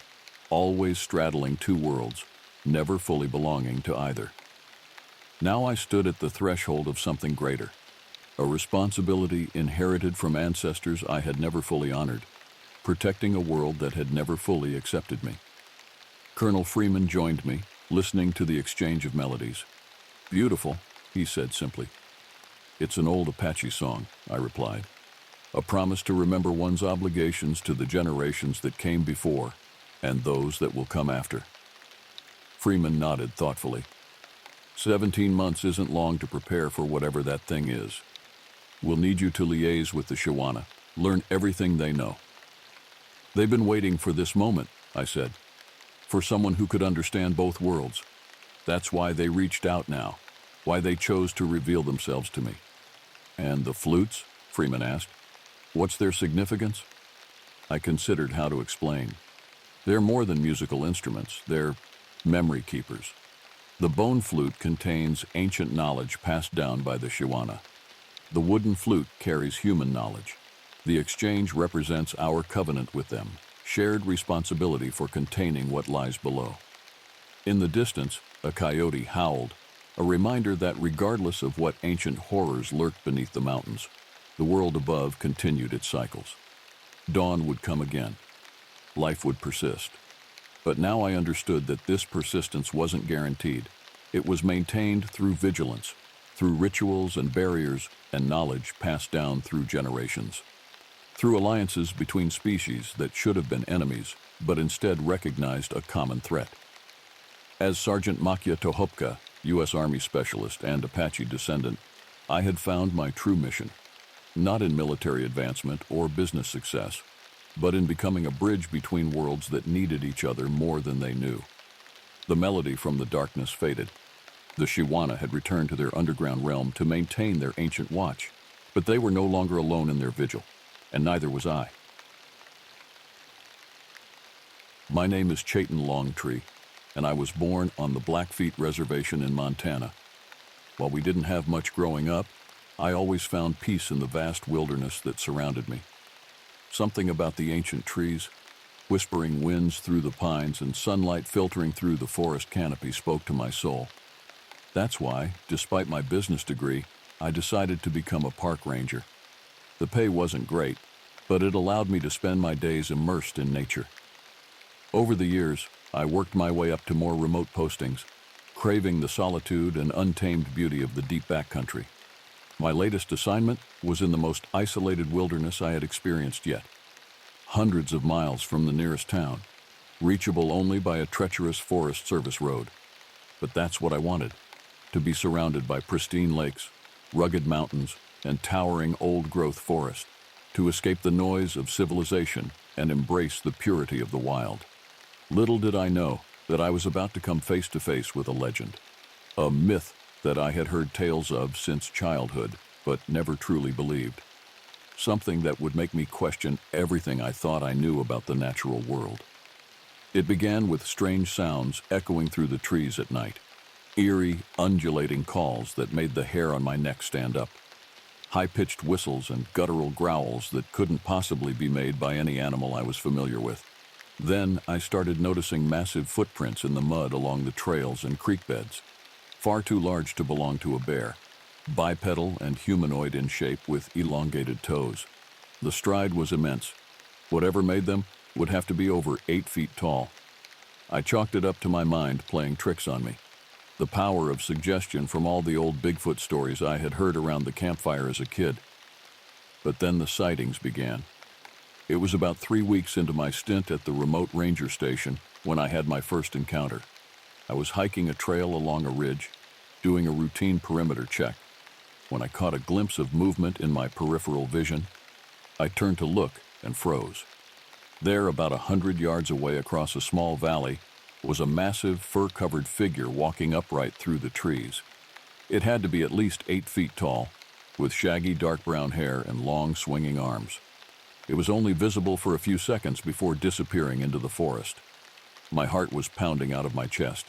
always straddling two worlds, never fully belonging to either. Now I stood at the threshold of something greater, a responsibility inherited from ancestors I had never fully honored, protecting a world that had never fully accepted me. Colonel Freeman joined me, listening to the exchange of melodies. "Beautiful," he said simply. "It's an old Apache song," I replied. "A promise to remember one's obligations to the generations that came before and those that will come after." Freeman nodded thoughtfully. 17 months isn't long to prepare for whatever that thing is. We'll need you to liaise with the Shiwana, learn everything they know." "They've been waiting for this moment," I said, "for someone who could understand both worlds. That's why they reached out now, why they chose to reveal themselves to me." "And the flutes?" Freeman asked. "What's their significance?" I considered how to explain. "They're more than musical instruments, they're memory keepers. The bone flute contains ancient knowledge passed down by the Shiwana. The wooden flute carries human knowledge. The exchange represents our covenant with them, shared responsibility for containing what lies below." In the distance, a coyote howled, a reminder that regardless of what ancient horrors lurked beneath the mountains, the world above continued its cycles. Dawn would come again. Life would persist. But now I understood that this persistence wasn't guaranteed. It was maintained through vigilance, through rituals and barriers and knowledge passed down through generations, through alliances between species that should have been enemies, but instead recognized a common threat. As Sergeant Makia Tohopka, U.S. Army specialist and Apache descendant, I had found my true mission, not in military advancement or business success, but in becoming a bridge between worlds that needed each other more than they knew. The melody from the darkness faded. The Shiwana had returned to their underground realm to maintain their ancient watch, but they were no longer alone in their vigil, and neither was I. My name is Chayton Longtree, and I was born on the Blackfeet Reservation in Montana. While we didn't have much growing up, I always found peace in the vast wilderness that surrounded me. Something about the ancient trees, whispering winds through the pines and sunlight filtering through the forest canopy spoke to my soul. That's why, despite my business degree, I decided to become a park ranger. The pay wasn't great, but it allowed me to spend my days immersed in nature. Over the years, I worked my way up to more remote postings, craving the solitude and untamed beauty of the deep backcountry. My latest assignment was in the most isolated wilderness I had experienced yet. Hundreds of miles from the nearest town, reachable only by a treacherous Forest Service road. But that's what I wanted, to be surrounded by pristine lakes, rugged mountains, and towering old-growth forest, to escape the noise of civilization and embrace the purity of the wild. Little did I know that I was about to come face to face with a legend, a myth that I had heard tales of since childhood, but never truly believed. Something that would make me question everything I thought I knew about the natural world. It began with strange sounds echoing through the trees at night, eerie, undulating calls that made the hair on my neck stand up, high-pitched whistles and guttural growls that couldn't possibly be made by any animal I was familiar with. Then I started noticing massive footprints in the mud along the trails and creek beds, far too large to belong to a bear, bipedal and humanoid in shape with elongated toes. The stride was immense. Whatever made them would have to be over 8 feet tall. I chalked it up to my mind playing tricks on me. The power of suggestion from all the old Bigfoot stories I had heard around the campfire as a kid. But then the sightings began. It was about 3 weeks into my stint at the remote ranger station when I had my first encounter. I was hiking a trail along a ridge, doing a routine perimeter check, when I caught a glimpse of movement in my peripheral vision. I turned to look and froze. There, about 100 yards away across a small valley, was a massive fur-covered figure walking upright through the trees. It had to be at least 8 feet tall, with shaggy dark brown hair and long swinging arms. It was only visible for a few seconds before disappearing into the forest. My heart was pounding out of my chest.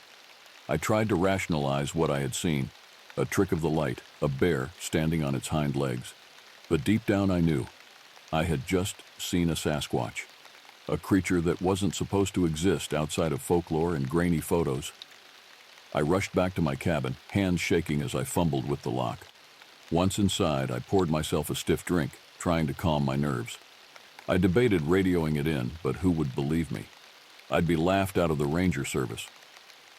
I tried to rationalize what I had seen, a trick of the light, a bear standing on its hind legs. But deep down I knew I had just seen a Sasquatch, a creature that wasn't supposed to exist outside of folklore and grainy photos. I rushed back to my cabin, hands shaking as I fumbled with the lock. Once inside, I poured myself a stiff drink, trying to calm my nerves. I debated radioing it in, but who would believe me? I'd be laughed out of the ranger service.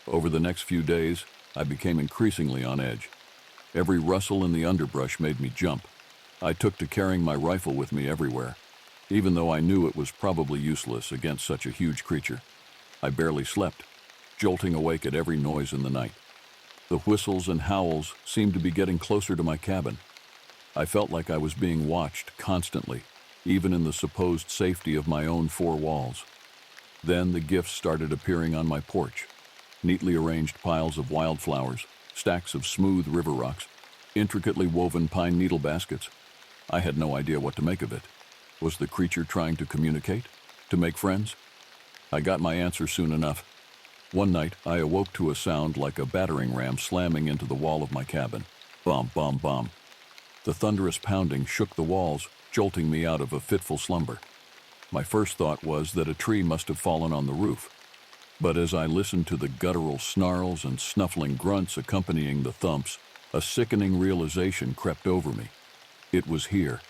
Over the next few days, I became increasingly on edge. Every rustle in the underbrush made me jump. I took to carrying my rifle with me everywhere, even though I knew it was probably useless against such a huge creature. I barely slept, jolting awake at every noise in the night. The whistles and howls seemed to be getting closer to my cabin. I felt like I was being watched constantly, even in the supposed safety of my own 4 walls. Then the gifts started appearing on my porch. Neatly arranged piles of wildflowers, stacks of smooth river rocks, intricately woven pine needle baskets. I had no idea what to make of it. Was the creature trying to communicate? To make friends? I got my answer soon enough. One night, I awoke to a sound like a battering ram slamming into the wall of my cabin. Bum, bum, bum. The thunderous pounding shook the walls, jolting me out of a fitful slumber. My first thought was that a tree must have fallen on the roof. But as I listened to the guttural snarls and snuffling grunts accompanying the thumps, a sickening realization crept over me. It was here.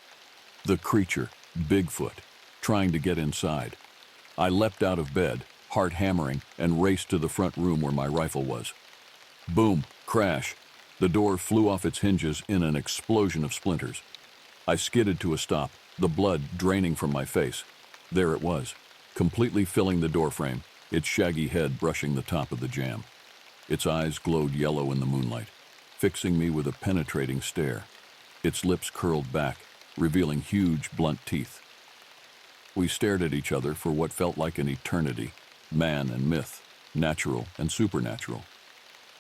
The creature, Bigfoot, trying to get inside. I leapt out of bed, heart hammering, and raced to the front room where my rifle was. Boom, crash. The door flew off its hinges in an explosion of splinters. I skidded to a stop, the blood draining from my face. There it was, completely filling the doorframe, its shaggy head brushing the top of the jamb. Its eyes glowed yellow in the moonlight, fixing me with a penetrating stare. Its lips curled back, revealing huge, blunt teeth. We stared at each other for what felt like an eternity, man and myth, natural and supernatural.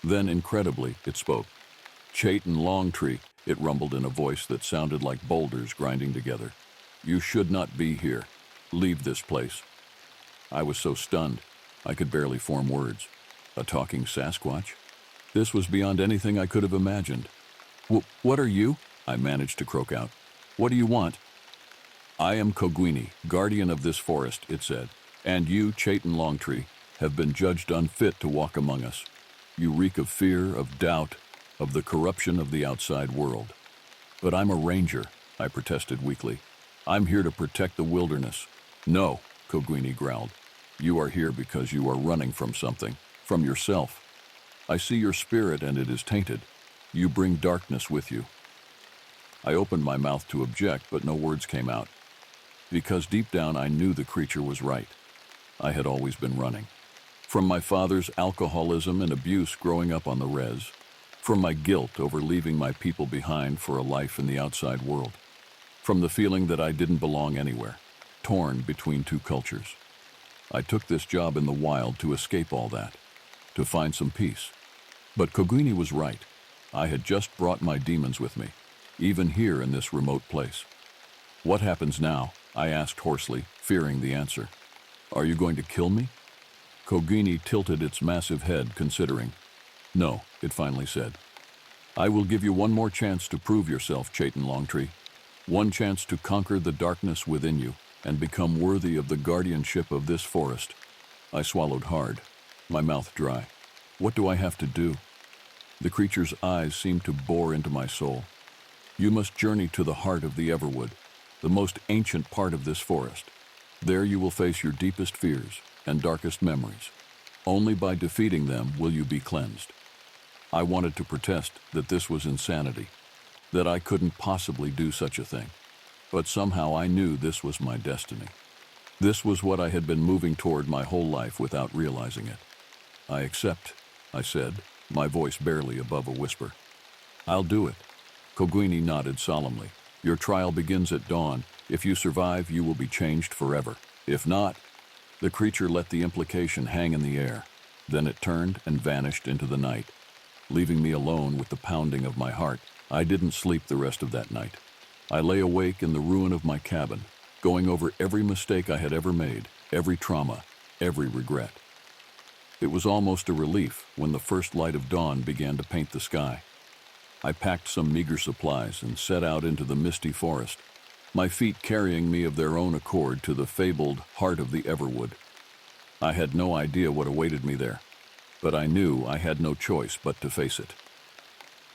Then, incredibly, it spoke. Chayton Longtree, it rumbled in a voice that sounded like boulders grinding together. You should not be here. Leave this place. I was so stunned, I could barely form words. A talking Sasquatch? This was beyond anything I could have imagined. What are you? I managed to croak out. What do you want? I am Kogwini, guardian of this forest, it said, and you, Chayton Longtree, have been judged unfit to walk among us. You reek of fear, of doubt, of the corruption of the outside world. But I'm a ranger, I protested weakly. I'm here to protect the wilderness. No, Kogwini growled. You are here because you are running from something, from yourself. I see your spirit and it is tainted. You bring darkness with you. I opened my mouth to object, but no words came out. Because deep down I knew the creature was right. I had always been running. From my father's alcoholism and abuse growing up on the res, From my guilt over leaving my people behind for a life in the outside world. From the feeling that I didn't belong anywhere, torn between two cultures. I took this job in the wild to escape all that, to find some peace. But Koguni was right. I had just brought my demons with me, even here in this remote place. What happens now? I asked hoarsely, fearing the answer. Are you going to kill me? Koguni tilted its massive head, considering. No, it finally said. I will give you one more chance to prove yourself, Chaitan Longtree. One chance to conquer the darkness within you and become worthy of the guardianship of this forest. I swallowed hard, my mouth dry. What do I have to do? The creature's eyes seemed to bore into my soul. You must journey to the heart of the Everwood, the most ancient part of this forest. There you will face your deepest fears and darkest memories. Only by defeating them will you be cleansed. I wanted to protest that this was insanity, that I couldn't possibly do such a thing. But somehow I knew this was my destiny. This was what I had been moving toward my whole life without realizing it. I accept, I said, my voice barely above a whisper. I'll do it. Koguni nodded solemnly. Your trial begins at dawn. If you survive, you will be changed forever. If not, the creature let the implication hang in the air. Then it turned and vanished into the night, leaving me alone with the pounding of my heart. I didn't sleep the rest of that night. I lay awake in the ruin of my cabin, going over every mistake I had ever made, every trauma, every regret. It was almost a relief when the first light of dawn began to paint the sky. I packed some meager supplies and set out into the misty forest, my feet carrying me of their own accord to the fabled heart of the Everwood. I had no idea what awaited me there, but I knew I had no choice but to face it.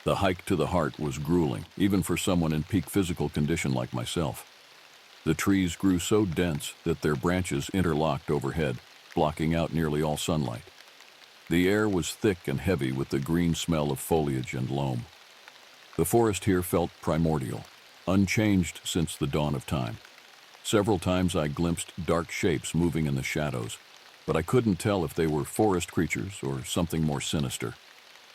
The hike to the heart was grueling, even for someone in peak physical condition like myself. The trees grew so dense that their branches interlocked overhead, blocking out nearly all sunlight. The air was thick and heavy with the green smell of foliage and loam. The forest here felt primordial, unchanged since the dawn of time. Several times I glimpsed dark shapes moving in the shadows, but I couldn't tell if they were forest creatures or something more sinister.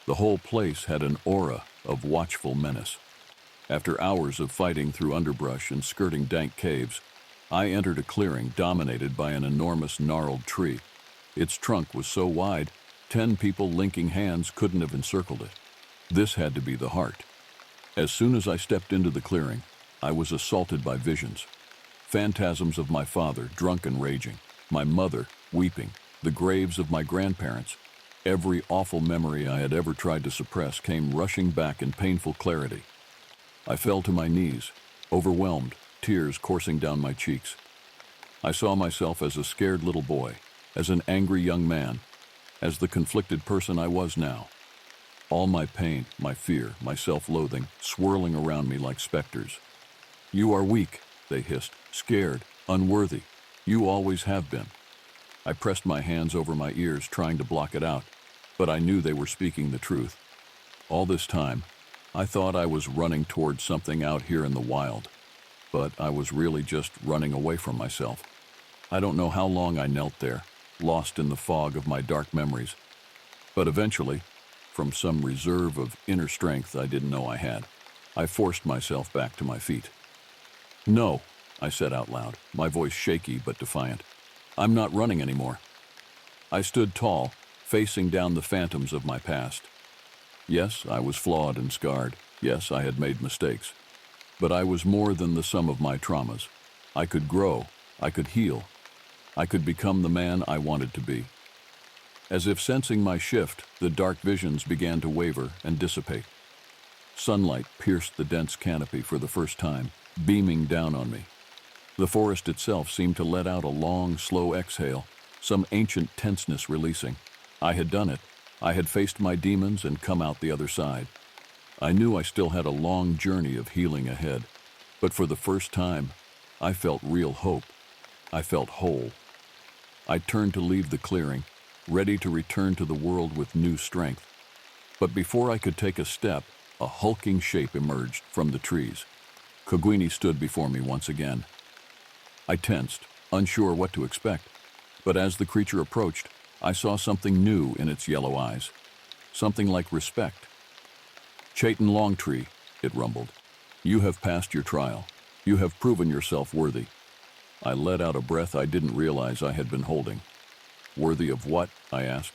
The whole place had an aura of watchful menace. After hours of fighting through underbrush and skirting dank caves, I entered a clearing dominated by an enormous gnarled tree. Its trunk was so wide, 10 people linking hands couldn't have encircled it. This had to be the heart. As soon as I stepped into the clearing, I was assaulted by visions. Phantasms of my father, drunk and raging, my mother, weeping, the graves of my grandparents. Every awful memory I had ever tried to suppress came rushing back in painful clarity. I fell to my knees, overwhelmed, tears coursing down my cheeks. I saw myself as a scared little boy, as an angry young man, as the conflicted person I was now. All my pain, my fear, my self-loathing, swirling around me like specters. You are weak, they hissed, scared, unworthy. You always have been. I pressed my hands over my ears, trying to block it out, but I knew they were speaking the truth. All this time, I thought I was running towards something out here in the wild, but I was really just running away from myself. I don't know how long I knelt there, lost in the fog of my dark memories, but eventually, from some reserve of inner strength I didn't know I had, I forced myself back to my feet. No, I said out loud, my voice shaky but defiant. I'm not running anymore. I stood tall, facing down the phantoms of my past. Yes, I was flawed and scarred. Yes, I had made mistakes. But I was more than the sum of my traumas. I could grow. I could heal. I could become the man I wanted to be. As if sensing my shift, the dark visions began to waver and dissipate. Sunlight pierced the dense canopy for the first time, beaming down on me. The forest itself seemed to let out a long, slow exhale, some ancient tenseness releasing. I had done it. I had faced my demons and come out the other side. I knew I still had a long journey of healing ahead, but for the first time, I felt real hope. I felt whole. I turned to leave the clearing, ready to return to the world with new strength. But before I could take a step, a hulking shape emerged from the trees. Koguni stood before me once again. I tensed, unsure what to expect, but as the creature approached, I saw something new in its yellow eyes, something like respect. Chaitin Longtree, it rumbled. You have passed your trial. You have proven yourself worthy. I let out a breath I didn't realize I had been holding. Worthy of what? I asked.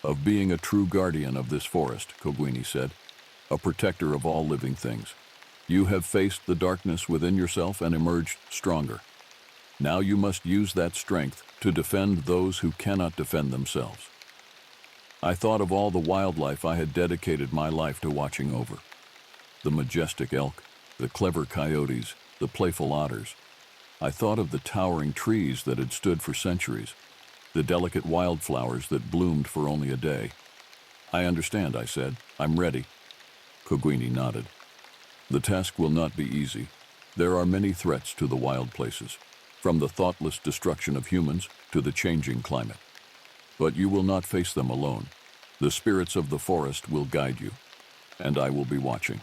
Of being a true guardian of this forest, Kogwini said. A protector of all living things. You have faced the darkness within yourself and emerged stronger. Now you must use that strength to defend those who cannot defend themselves. I thought of all the wildlife I had dedicated my life to watching over. The majestic elk, the clever coyotes, the playful otters. I thought of the towering trees that had stood for centuries, the delicate wildflowers that bloomed for only a day. I understand, I said. I'm ready. Kogwini nodded. The task will not be easy. There are many threats to the wild places, from the thoughtless destruction of humans to the changing climate. But you will not face them alone. The spirits of the forest will guide you, and I will be watching.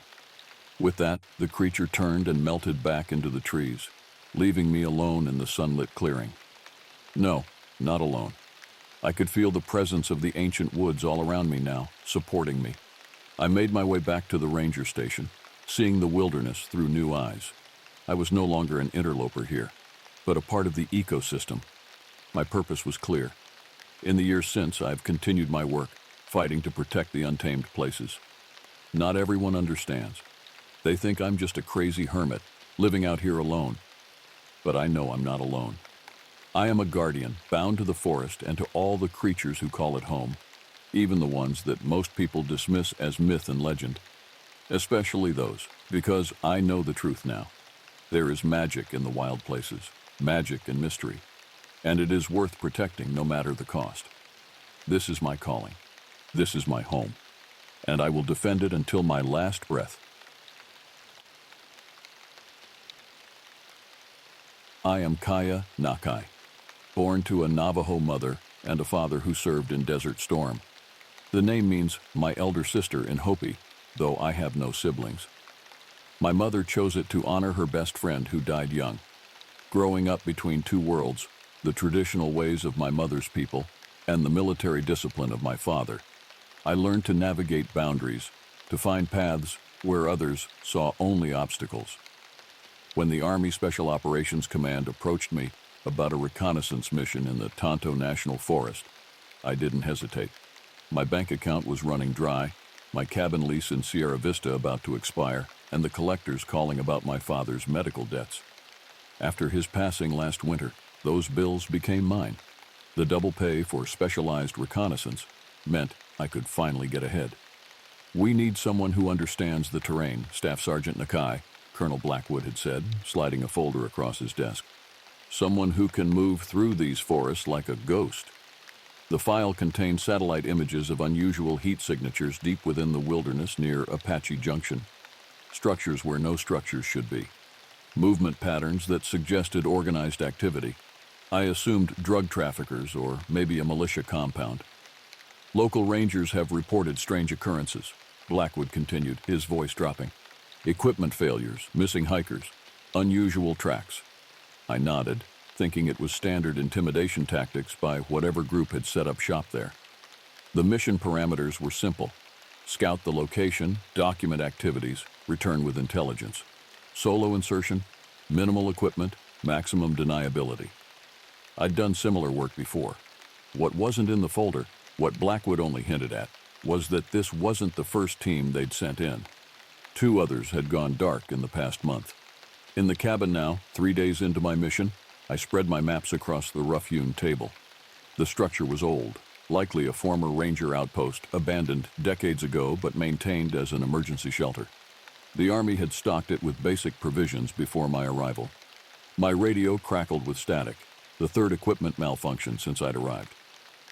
With that, the creature turned and melted back into the trees, leaving me alone in the sunlit clearing. No, not alone. I could feel the presence of the ancient woods all around me now, supporting me. I made my way back to the ranger station, seeing the wilderness through new eyes. I was no longer an interloper here, but a part of the ecosystem. My purpose was clear. In the years since, I've continued my work, fighting to protect the untamed places. Not everyone understands. They think I'm just a crazy hermit, living out here alone. But I know I'm not alone. I am a guardian, bound to the forest and to all the creatures who call it home, even the ones that most people dismiss as myth and legend. Especially those, because I know the truth now. There is magic in the wild places, magic and mystery, and it is worth protecting no matter the cost. This is my calling. This is my home, and I will defend it until my last breath. I am Kaya Nakai, born to a Navajo mother and a father who served in Desert Storm. The name means my elder sister in Hopi, though I have no siblings. My mother chose it to honor her best friend who died young. Growing up between two worlds, the traditional ways of my mother's people and the military discipline of my father, I learned to navigate boundaries, to find paths where others saw only obstacles. When the Army Special Operations Command approached me about a reconnaissance mission in the Tonto National Forest, I didn't hesitate. My bank account was running dry, my cabin lease in Sierra Vista about to expire, and the collectors calling about my father's medical debts. After his passing last winter, those bills became mine. The double pay for specialized reconnaissance meant I could finally get ahead. We need someone who understands the terrain, Staff Sergeant Nakai, Colonel Blackwood had said, sliding a folder across his desk. Someone who can move through these forests like a ghost. The file contained satellite images of unusual heat signatures deep within the wilderness near Apache Junction. Structures where no structures should be. Movement patterns that suggested organized activity. I assumed drug traffickers or maybe a militia compound. Local rangers have reported strange occurrences, Blackwood continued, his voice dropping. Equipment failures, missing hikers, unusual tracks. I nodded, thinking it was standard intimidation tactics by whatever group had set up shop there. The mission parameters were simple. Scout the location, document activities, return with intelligence. Solo insertion, minimal equipment, maximum deniability. I'd done similar work before. What wasn't in the folder, what Blackwood only hinted at, was that this wasn't the first team they'd sent in. 2 others had gone dark in the past month. In the cabin now, 3 days into my mission, I spread my maps across the rough-hewn table. The structure was old, likely a former ranger outpost, abandoned decades ago but maintained as an emergency shelter. The Army had stocked it with basic provisions before my arrival. My radio crackled with static, the third equipment malfunction since I'd arrived.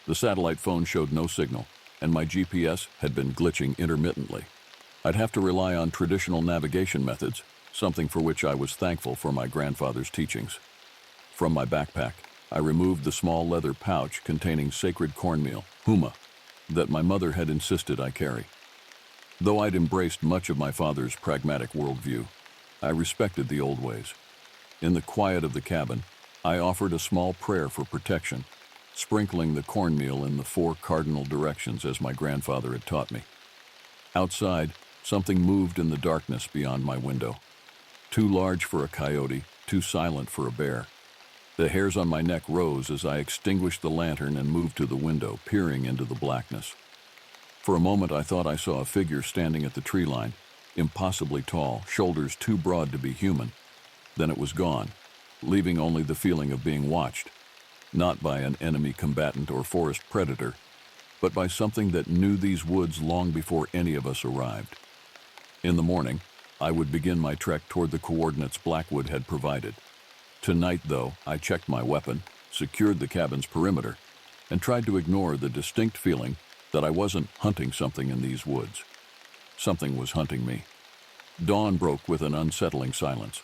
The satellite phone showed no signal, and my GPS had been glitching intermittently. I'd have to rely on traditional navigation methods, something for which I was thankful for my grandfather's teachings. From my backpack, I removed the small leather pouch containing sacred cornmeal, huma, that my mother had insisted I carry. Though I'd embraced much of my father's pragmatic worldview, I respected the old ways. In the quiet of the cabin, I offered a small prayer for protection, sprinkling the cornmeal in the 4 cardinal directions as my grandfather had taught me. Outside, Something moved in the darkness beyond my window. Too large for a coyote, too silent for a bear. The hairs on my neck rose as I extinguished the lantern and moved to the window, peering into the blackness. For a moment I thought I saw a figure standing at the tree line, impossibly tall, shoulders too broad to be human. Then it was gone, leaving only the feeling of being watched, not by an enemy combatant or forest predator, but by something that knew these woods long before any of us arrived. In the morning, I would begin my trek toward the coordinates Blackwood had provided. Tonight, though, I checked my weapon, secured the cabin's perimeter, and tried to ignore the distinct feeling that I wasn't hunting something in these woods. Something was hunting me. Dawn broke with an unsettling silence.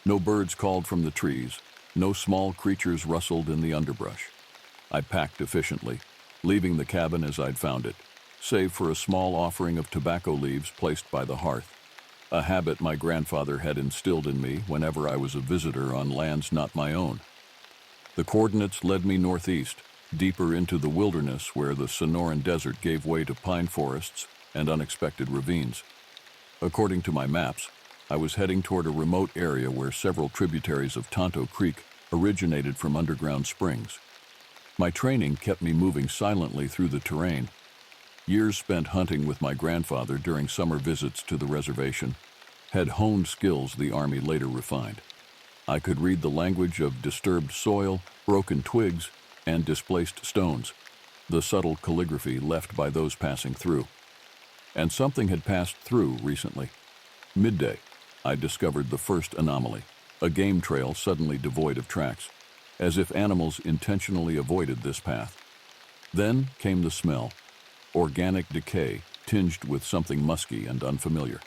No birds called from the trees, no small creatures rustled in the underbrush. I packed efficiently, leaving the cabin as I'd found it, save for a small offering of tobacco leaves placed by the hearth, a habit my grandfather had instilled in me whenever I was a visitor on lands not my own. The coordinates led me northeast, deeper into the wilderness where the Sonoran Desert gave way to pine forests and unexpected ravines. According to my maps, I was heading toward a remote area where several tributaries of Tonto Creek originated from underground springs. My training kept me moving silently through the terrain. Years spent hunting with my grandfather during summer visits to the reservation had honed skills the Army later refined. I could read the language of disturbed soil, broken twigs, and displaced stones, the subtle calligraphy left by those passing through. And something had passed through recently. Midday, I discovered the first anomaly, a game trail suddenly devoid of tracks, as if animals intentionally avoided this path. Then came the smell, organic decay tinged with something musky and unfamiliar.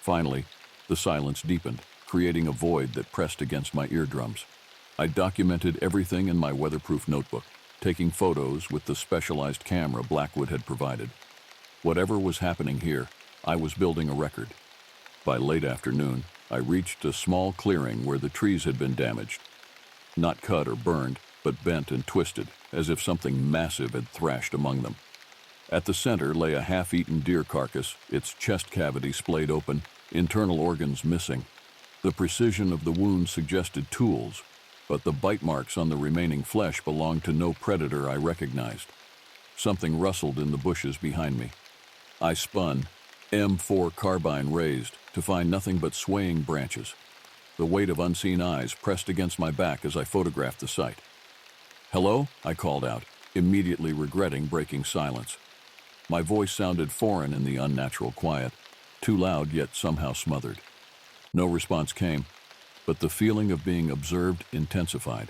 Finally, the silence deepened, creating a void that pressed against my eardrums. I documented everything in my weatherproof notebook, taking photos with the specialized camera Blackwood had provided. Whatever was happening here, I was building a record. By late afternoon, I reached a small clearing where the trees had been damaged. Not cut or burned, but bent and twisted, as if something massive had thrashed among them. At the center lay a half-eaten deer carcass, its chest cavity splayed open, internal organs missing. The precision of the wound suggested tools, but the bite marks on the remaining flesh belonged to no predator I recognized. Something rustled in the bushes behind me. I spun, M4 carbine raised, to find nothing but swaying branches. The weight of unseen eyes pressed against my back as I photographed the sight. "Hello?" I called out, immediately regretting breaking silence. My voice sounded foreign in the unnatural quiet, too loud yet somehow smothered. No response came, but the feeling of being observed intensified.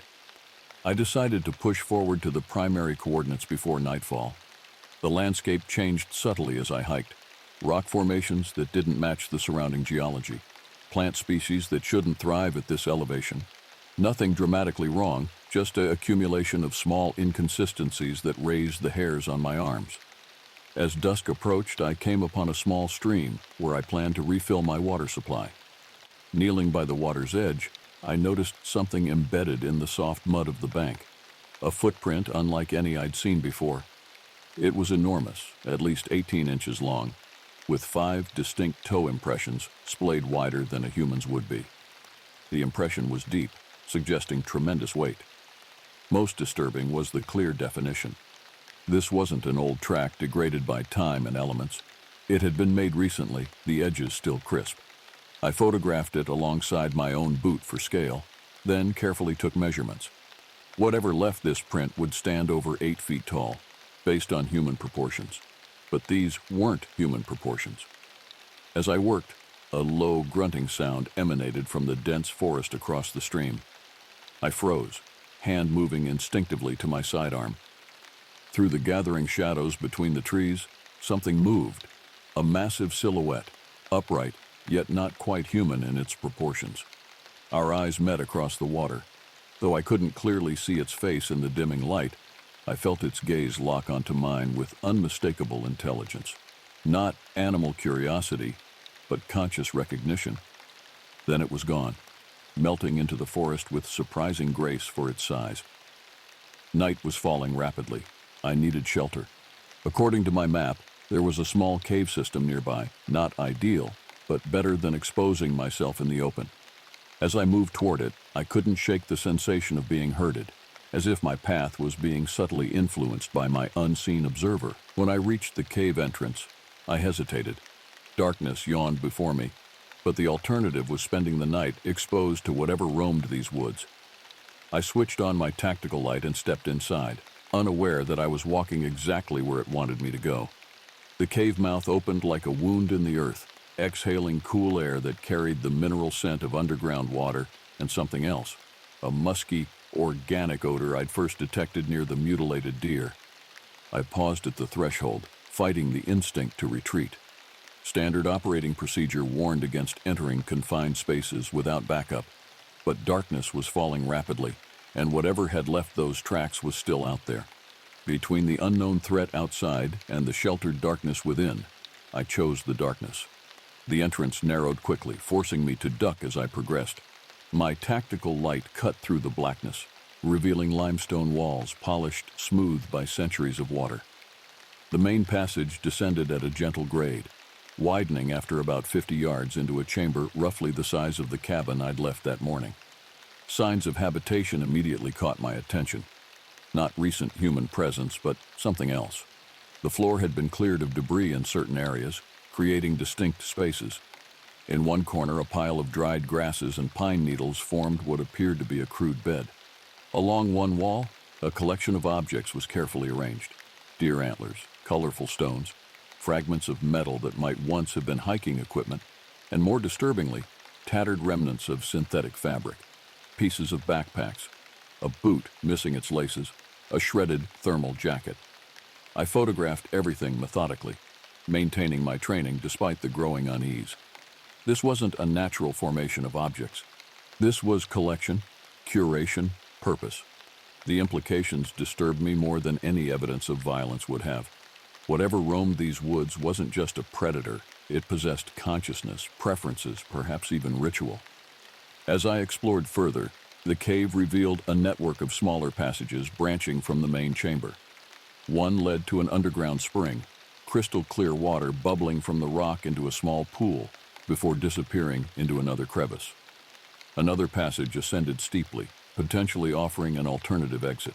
I decided to push forward to the primary coordinates before nightfall. The landscape changed subtly as I hiked. Rock formations that didn't match the surrounding geology. Plant species that shouldn't thrive at this elevation. Nothing dramatically wrong, just an accumulation of small inconsistencies that raised the hairs on my arms. As dusk approached, I came upon a small stream where I planned to refill my water supply. Kneeling by the water's edge, I noticed something embedded in the soft mud of the bank. A footprint unlike any I'd seen before. It was enormous, at least 18 inches long, with 5 distinct toe impressions splayed wider than a human's would be. The impression was deep, suggesting tremendous weight. Most disturbing was the clear definition. This wasn't an old track degraded by time and elements. It had been made recently, the edges still crisp. I photographed it alongside my own boot for scale, then carefully took measurements. Whatever left this print would stand over 8 feet tall, based on human proportions. But these weren't human proportions. As I worked, a low grunting sound emanated from the dense forest across the stream. I froze, hand moving instinctively to my sidearm. Through the gathering shadows between the trees, something moved, a massive silhouette, upright, yet not quite human in its proportions. Our eyes met across the water. Though I couldn't clearly see its face in the dimming light, I felt its gaze lock onto mine with unmistakable intelligence. Not animal curiosity, but conscious recognition. Then it was gone, melting into the forest with surprising grace for its size. Night was falling rapidly. I needed shelter. According to my map, There was a small cave system nearby, not ideal, but better than exposing myself in the open. As I moved toward it, I couldn't shake the sensation of being herded, as if my path was being subtly influenced by my unseen observer. When I reached the cave entrance, I hesitated. Darkness yawned before me, but the alternative was spending the night exposed to whatever roamed these woods. I switched on my tactical light and stepped inside, unaware that I was walking exactly where it wanted me to go. The cave mouth opened like a wound in the earth, exhaling cool air that carried the mineral scent of underground water and something else, a musky, organic odor I'd first detected near the mutilated deer. I paused at the threshold, fighting the instinct to retreat. Standard operating procedure warned against entering confined spaces without backup, but darkness was falling rapidly, and whatever had left those tracks was still out there. Between the unknown threat outside and the sheltered darkness within, I chose the darkness. The entrance narrowed quickly, forcing me to duck as I progressed. My tactical light cut through the blackness, revealing limestone walls polished smooth by centuries of water. The main passage descended at a gentle grade, widening after about 50 yards into a chamber roughly the size of the cabin I'd left that morning. Signs of habitation immediately caught my attention. Not recent human presence, but something else. The floor had been cleared of debris in certain areas, creating distinct spaces. In one corner, a pile of dried grasses and pine needles formed what appeared to be a crude bed. Along one wall, a collection of objects was carefully arranged. Deer antlers, colorful stones, fragments of metal that might once have been hiking equipment, and more disturbingly, tattered remnants of synthetic fabric, pieces of backpacks, a boot missing its laces, a shredded thermal jacket. I photographed everything methodically, maintaining my training despite the growing unease. This wasn't a natural formation of objects. This was collection, curation, purpose. The implications disturbed me more than any evidence of violence would have. Whatever roamed these woods wasn't just a predator. It possessed consciousness, preferences, perhaps even ritual. As I explored further, the cave revealed a network of smaller passages branching from the main chamber. One led to an underground spring, crystal clear water bubbling from the rock into a small pool before disappearing into another crevice. Another passage ascended steeply, potentially offering an alternative exit.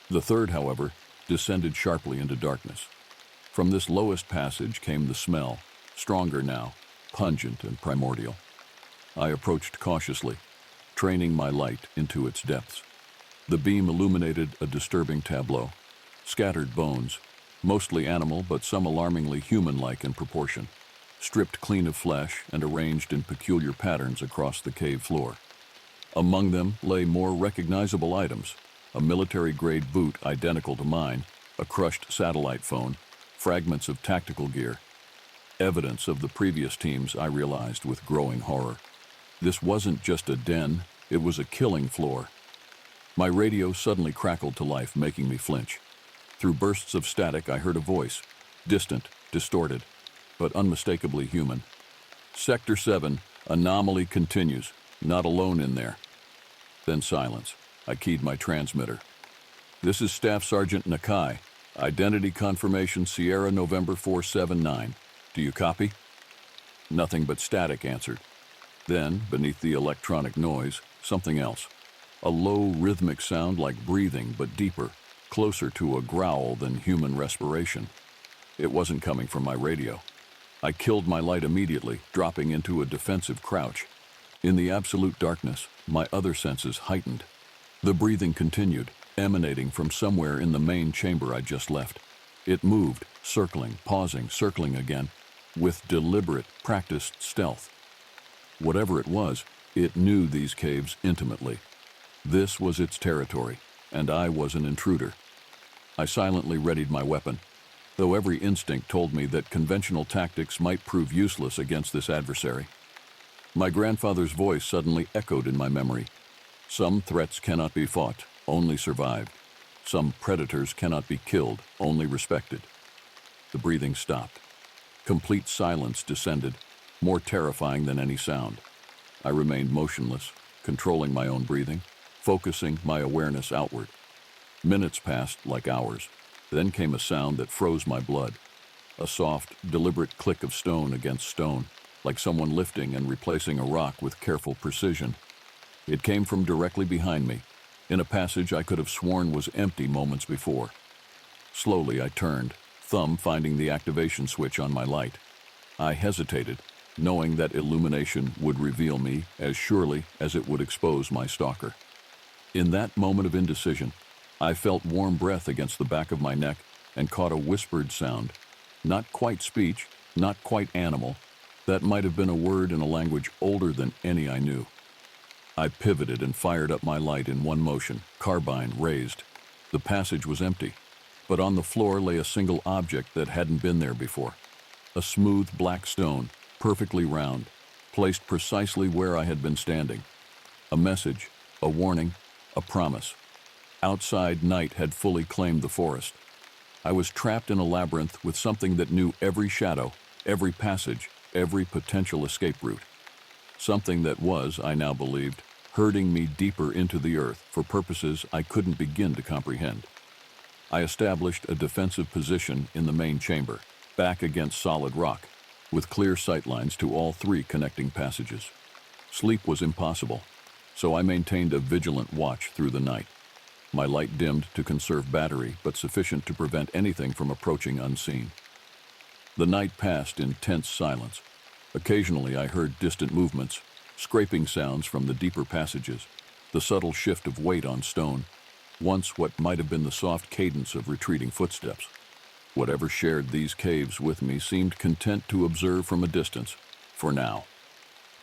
The third, however, descended sharply into darkness. From this lowest passage came the smell, stronger now, pungent and primordial. I approached cautiously, training my light into its depths. The beam illuminated a disturbing tableau. Scattered bones, mostly animal but some alarmingly human-like in proportion, stripped clean of flesh and arranged in peculiar patterns across the cave floor. Among them lay more recognizable items, a military-grade boot identical to mine, a crushed satellite phone, fragments of tactical gear. Evidence of the previous teams, I realized with growing horror. This wasn't just a den, it was a killing floor. My radio suddenly crackled to life, making me flinch. Through bursts of static, I heard a voice, distant, distorted, but unmistakably human. Sector 7, anomaly continues, not alone in there. Then silence. I keyed my transmitter. This is Staff Sergeant Nakai. Identity confirmation Sierra November 479. Do you copy? Nothing but static answered. Then, beneath the electronic noise, something else. A low, rhythmic sound like breathing, but deeper, closer to a growl than human respiration. It wasn't coming from my radio. I killed my light immediately, dropping into a defensive crouch. In the absolute darkness, my other senses heightened. The breathing continued, emanating from somewhere in the main chamber I'd just left. It moved, circling, pausing, circling again, with deliberate, practiced stealth. Whatever it was, it knew these caves intimately. This was its territory, and I was an intruder. I silently readied my weapon, though every instinct told me that conventional tactics might prove useless against this adversary. My grandfather's voice suddenly echoed in my memory. Some threats cannot be fought, only survived. Some predators cannot be killed, only respected. The breathing stopped. Complete silence descended, more terrifying than any sound. I remained motionless, controlling my own breathing, focusing my awareness outward. Minutes passed like hours. Then came a sound that froze my blood. a soft, deliberate click of stone against stone, like someone lifting and replacing a rock with careful precision. It came from directly behind me, in a passage I could have sworn was empty moments before. Slowly I turned, thumb finding the activation switch on my light. I hesitated, knowing that illumination would reveal me as surely as it would expose my stalker. In that moment of indecision, I felt warm breath against the back of my neck and caught a whispered sound. Not quite speech, not quite animal. That might have been a word in a language older than any I knew. I pivoted and fired up my light in one motion, carbine raised. The passage was empty, but on the floor lay a single object that hadn't been there before. A smooth black stone, perfectly round, placed precisely where I had been standing. A message, a warning, a promise. Outside, night had fully claimed the forest. I was trapped in a labyrinth with something that knew every shadow, every passage, every potential escape route. Something that was, I now believed, herding me deeper into the earth for purposes I couldn't begin to comprehend. I established a defensive position in the main chamber, back against solid rock, with clear sightlines to all three connecting passages. Sleep was impossible, so I maintained a vigilant watch through the night. My light dimmed to conserve battery, but sufficient to prevent anything from approaching unseen. The night passed in tense silence. Occasionally I heard distant movements, scraping sounds from the deeper passages, the subtle shift of weight on stone, once what might have been the soft cadence of retreating footsteps. Whatever shared these caves with me seemed content to observe from a distance, for now.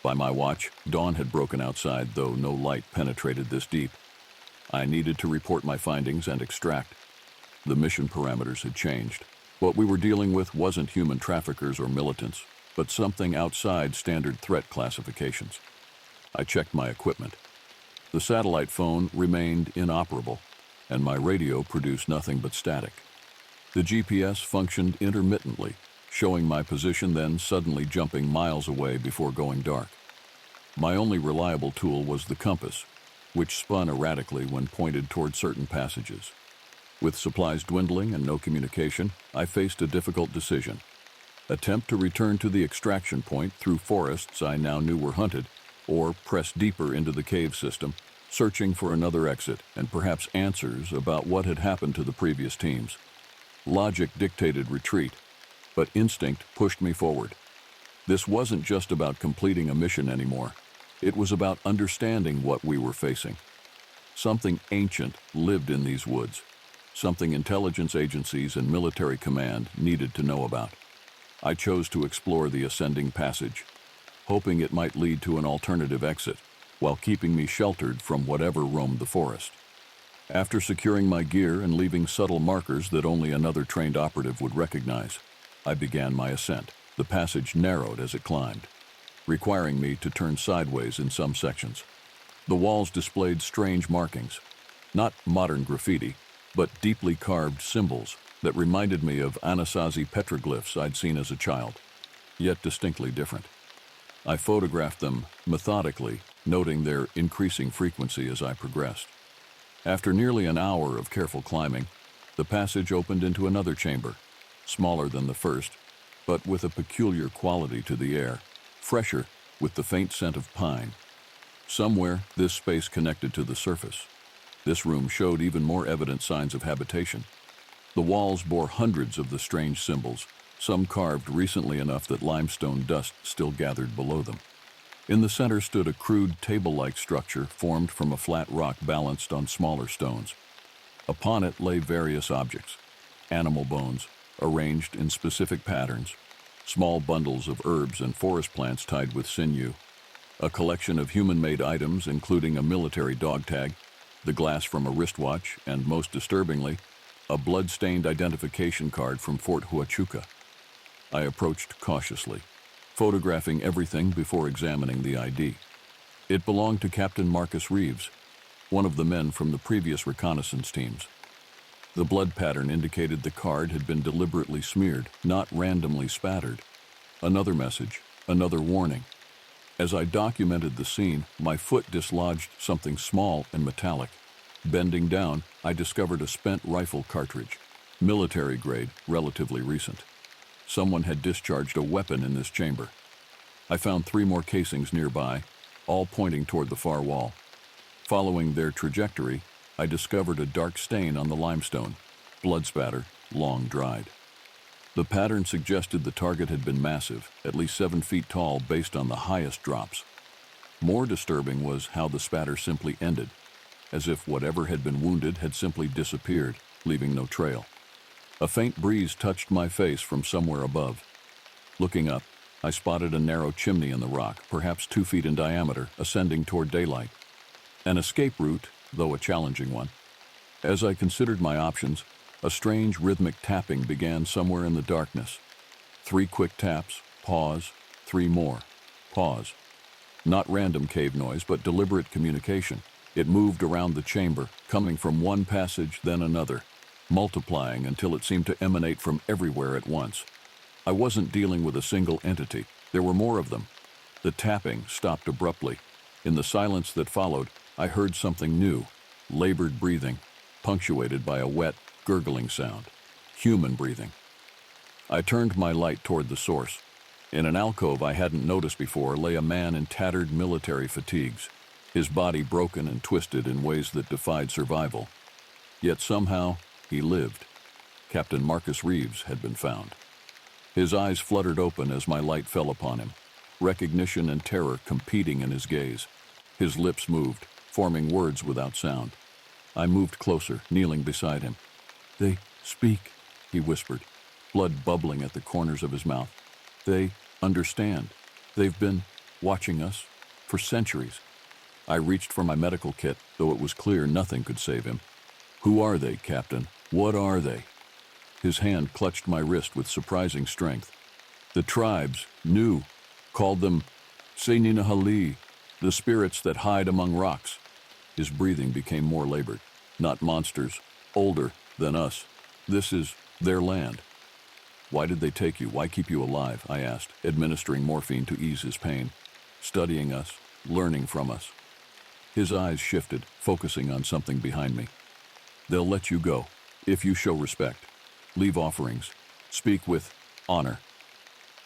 By my watch, dawn had broken outside, though no light penetrated this deep. I needed to report my findings and extract. The mission parameters had changed. What we were dealing with wasn't human traffickers or militants, but something outside standard threat classifications. I checked my equipment. The satellite phone remained inoperable, and my radio produced nothing but static. The GPS functioned intermittently, showing my position, then suddenly jumping miles away before going dark. My only reliable tool was the compass, which spun erratically when pointed toward certain passages. With supplies dwindling and no communication, I faced a difficult decision. Attempt to return to the extraction point through forests I now knew were hunted, or press deeper into the cave system, searching for another exit and perhaps answers about what had happened to the previous teams. Logic dictated retreat, but instinct pushed me forward. This wasn't just about completing a mission anymore. It was about understanding what we were facing. Something ancient lived in these woods, something intelligence agencies and military command needed to know about. I chose to explore the ascending passage, hoping it might lead to an alternative exit, while keeping me sheltered from whatever roamed the forest. After securing my gear and leaving subtle markers that only another trained operative would recognize, I began my ascent. The passage narrowed as it climbed, requiring me to turn sideways in some sections. The walls displayed strange markings, not modern graffiti, but deeply carved symbols that reminded me of Anasazi petroglyphs I'd seen as a child, yet distinctly different. I photographed them methodically, noting their increasing frequency as I progressed. After nearly an hour of careful climbing, the passage opened into another chamber, smaller than the first, but with a peculiar quality to the air, fresher with the faint scent of pine. Somewhere, this space connected to the surface. This room showed even more evident signs of habitation. The walls bore hundreds of the strange symbols, some carved recently enough that limestone dust still gathered below them. In the center stood a crude table-like structure formed from a flat rock balanced on smaller stones. Upon it lay various objects, animal bones, arranged in specific patterns, small bundles of herbs and forest plants tied with sinew, a collection of human-made items including a military dog tag, the glass from a wristwatch, and most disturbingly, a blood-stained identification card from Fort Huachuca. I approached cautiously, photographing everything before examining the ID. It belonged to Captain Marcus Reeves, one of the men from the previous reconnaissance teams. The blood pattern indicated the card had been deliberately smeared, not randomly spattered. Another message, another warning. As I documented the scene, my foot dislodged something small and metallic. Bending down, I discovered a spent rifle cartridge, military grade, relatively recent. Someone had discharged a weapon in this chamber. I found 3 more casings nearby, all pointing toward the far wall. Following their trajectory, I discovered a dark stain on the limestone, blood spatter, long dried. The pattern suggested the target had been massive, at least 7 feet tall based on the highest drops. More disturbing was how the spatter simply ended, as if whatever had been wounded had simply disappeared, leaving no trail. A faint breeze touched my face from somewhere above. Looking up, I spotted a narrow chimney in the rock, perhaps 2 feet in diameter, ascending toward daylight. An escape route, though a challenging one. As I considered my options, a strange rhythmic tapping began somewhere in the darkness. 3 quick taps, pause, 3 more, pause. Not random cave noise, but deliberate communication. It moved around the chamber, coming from one passage, then another, multiplying until it seemed to emanate from everywhere at once. I wasn't dealing with a single entity. There were more of them. The tapping stopped abruptly. In the silence that followed, I heard something new, labored breathing, punctuated by a wet, gurgling sound. Human breathing. I turned my light toward the source. In an alcove I hadn't noticed before lay a man in tattered military fatigues, his body broken and twisted in ways that defied survival. Yet somehow, he lived. Captain Marcus Reeves had been found. His eyes fluttered open as my light fell upon him, recognition and terror competing in his gaze. His lips moved, forming words without sound. I moved closer, kneeling beside him. "They speak," he whispered, blood bubbling at the corners of his mouth. "They understand. They've been watching us for centuries." I reached for my medical kit, though it was clear nothing could save him. "Who are they, Captain? What are they?" His hand clutched my wrist with surprising strength. "The tribes knew, called them Seninahali, the spirits that hide among rocks." His breathing became more labored. "Not monsters, older than us. This is their land." "Why did they take you? Why keep you alive?" I asked, administering morphine to ease his pain. "Studying us, learning from us." His eyes shifted, focusing on something behind me. "They'll let you go, if you show respect. Leave offerings. Speak with honor."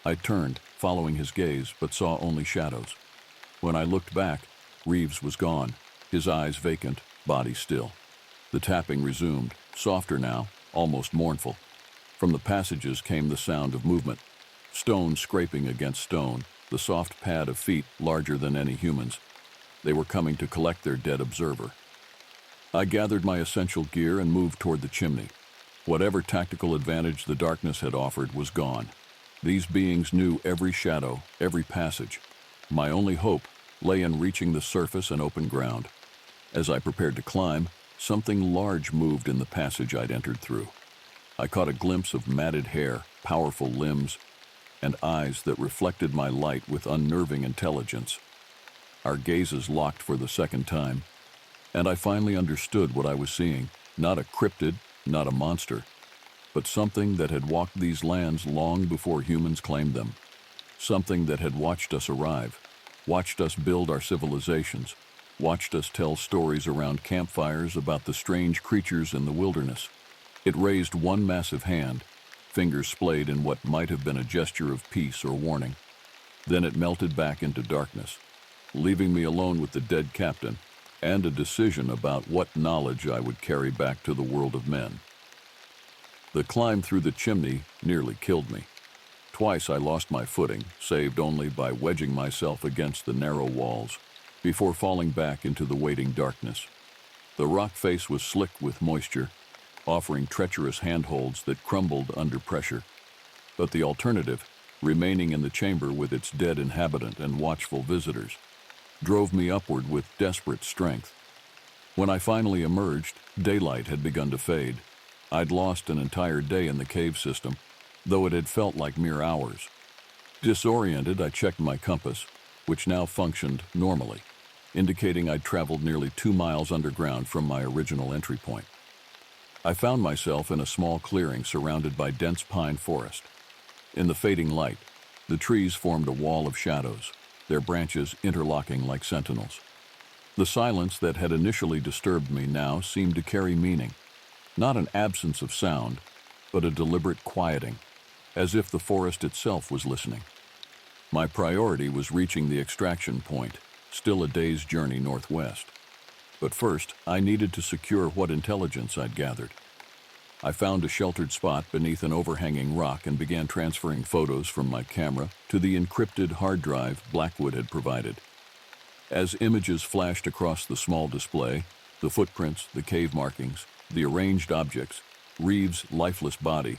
I turned, following his gaze, but saw only shadows. When I looked back, Reeves was gone, his eyes vacant, body still. The tapping resumed, softer now, almost mournful. From the passages came the sound of movement, stone scraping against stone, the soft pad of feet larger than any human's. They were coming to collect their dead observer. I gathered my essential gear and moved toward the chimney. Whatever tactical advantage the darkness had offered was gone. These beings knew every shadow, every passage. My only hope lay in reaching the surface and open ground. As I prepared to climb, something large moved in the passage I'd entered through. I caught a glimpse of matted hair, powerful limbs, and eyes that reflected my light with unnerving intelligence. Our gazes locked for the second time, and I finally understood what I was seeing. Not a cryptid, not a monster, but something that had walked these lands long before humans claimed them. Something that had watched us arrive, watched us build our civilizations, watched us tell stories around campfires about the strange creatures in the wilderness. It raised one massive hand, fingers splayed in what might have been a gesture of peace or warning. Then it melted back into darkness, leaving me alone with the dead captain and a decision about what knowledge I would carry back to the world of men. The climb through the chimney nearly killed me. Twice I lost my footing, saved only by wedging myself against the narrow walls, before falling back into the waiting darkness. The rock face was slick with moisture, offering treacherous handholds that crumbled under pressure. But the alternative, remaining in the chamber with its dead inhabitant and watchful visitors, drove me upward with desperate strength. When I finally emerged, daylight had begun to fade. I'd lost an entire day in the cave system, though it had felt like mere hours. Disoriented, I checked my compass, which now functioned normally, indicating I'd traveled nearly 2 miles underground from my original entry point. I found myself in a small clearing surrounded by dense pine forest. In the fading light, the trees formed a wall of shadows, their branches interlocking like sentinels. The silence that had initially disturbed me now seemed to carry meaning, not an absence of sound, but a deliberate quieting. as if the forest itself was listening. My priority was reaching the extraction point, still a day's journey northwest. But first, I needed to secure what intelligence I'd gathered. I found a sheltered spot beneath an overhanging rock and began transferring photos from my camera to the encrypted hard drive Blackwood had provided. As images flashed across the small display, the footprints, the cave markings, the arranged objects, Reeves' lifeless body,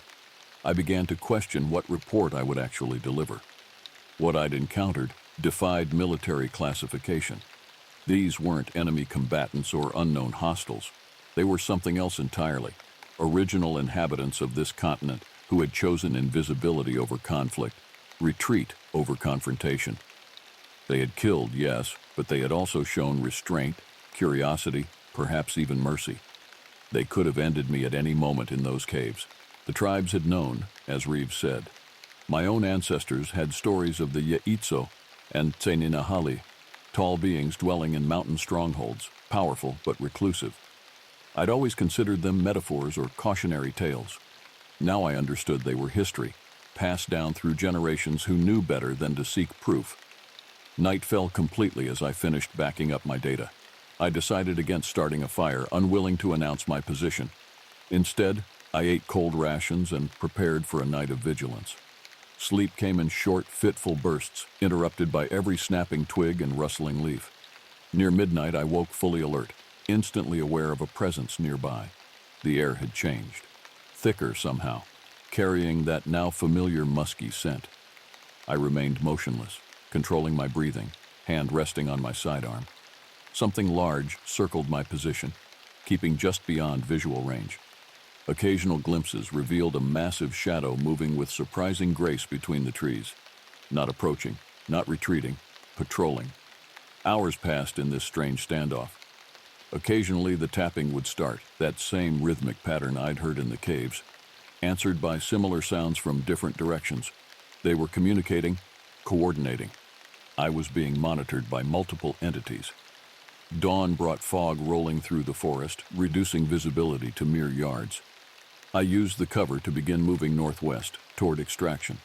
I began to question what report I would actually deliver. What I'd encountered defied military classification. These weren't enemy combatants or unknown hostiles. They were something else entirely. Original inhabitants of this continent who had chosen invisibility over conflict, retreat over confrontation. They had killed, yes, but they had also shown restraint, curiosity, perhaps even mercy. They could have ended me at any moment in those caves. The tribes had known, as Reeves said. My own ancestors had stories of the Yeitso and Tseninahali, tall beings dwelling in mountain strongholds, powerful but reclusive. I'd always considered them metaphors or cautionary tales. Now I understood they were history, passed down through generations who knew better than to seek proof. Night fell completely as I finished backing up my data. I decided against starting a fire, unwilling to announce my position. Instead, I ate cold rations and prepared for a night of vigilance. Sleep came in short, fitful bursts, interrupted by every snapping twig and rustling leaf. Near midnight, I woke fully alert, instantly aware of a presence nearby. The air had changed, thicker somehow, carrying that now familiar musky scent. I remained motionless, controlling my breathing, hand resting on my sidearm. Something large circled my position, keeping just beyond visual range. Occasional glimpses revealed a massive shadow moving with surprising grace between the trees. Not approaching, not retreating, patrolling. Hours passed in this strange standoff. Occasionally the tapping would start, that same rhythmic pattern I'd heard in the caves, answered by similar sounds from different directions. They were communicating, coordinating. I was being monitored by multiple entities. Dawn brought fog rolling through the forest, reducing visibility to mere yards. I used the cover to begin moving northwest, toward extraction.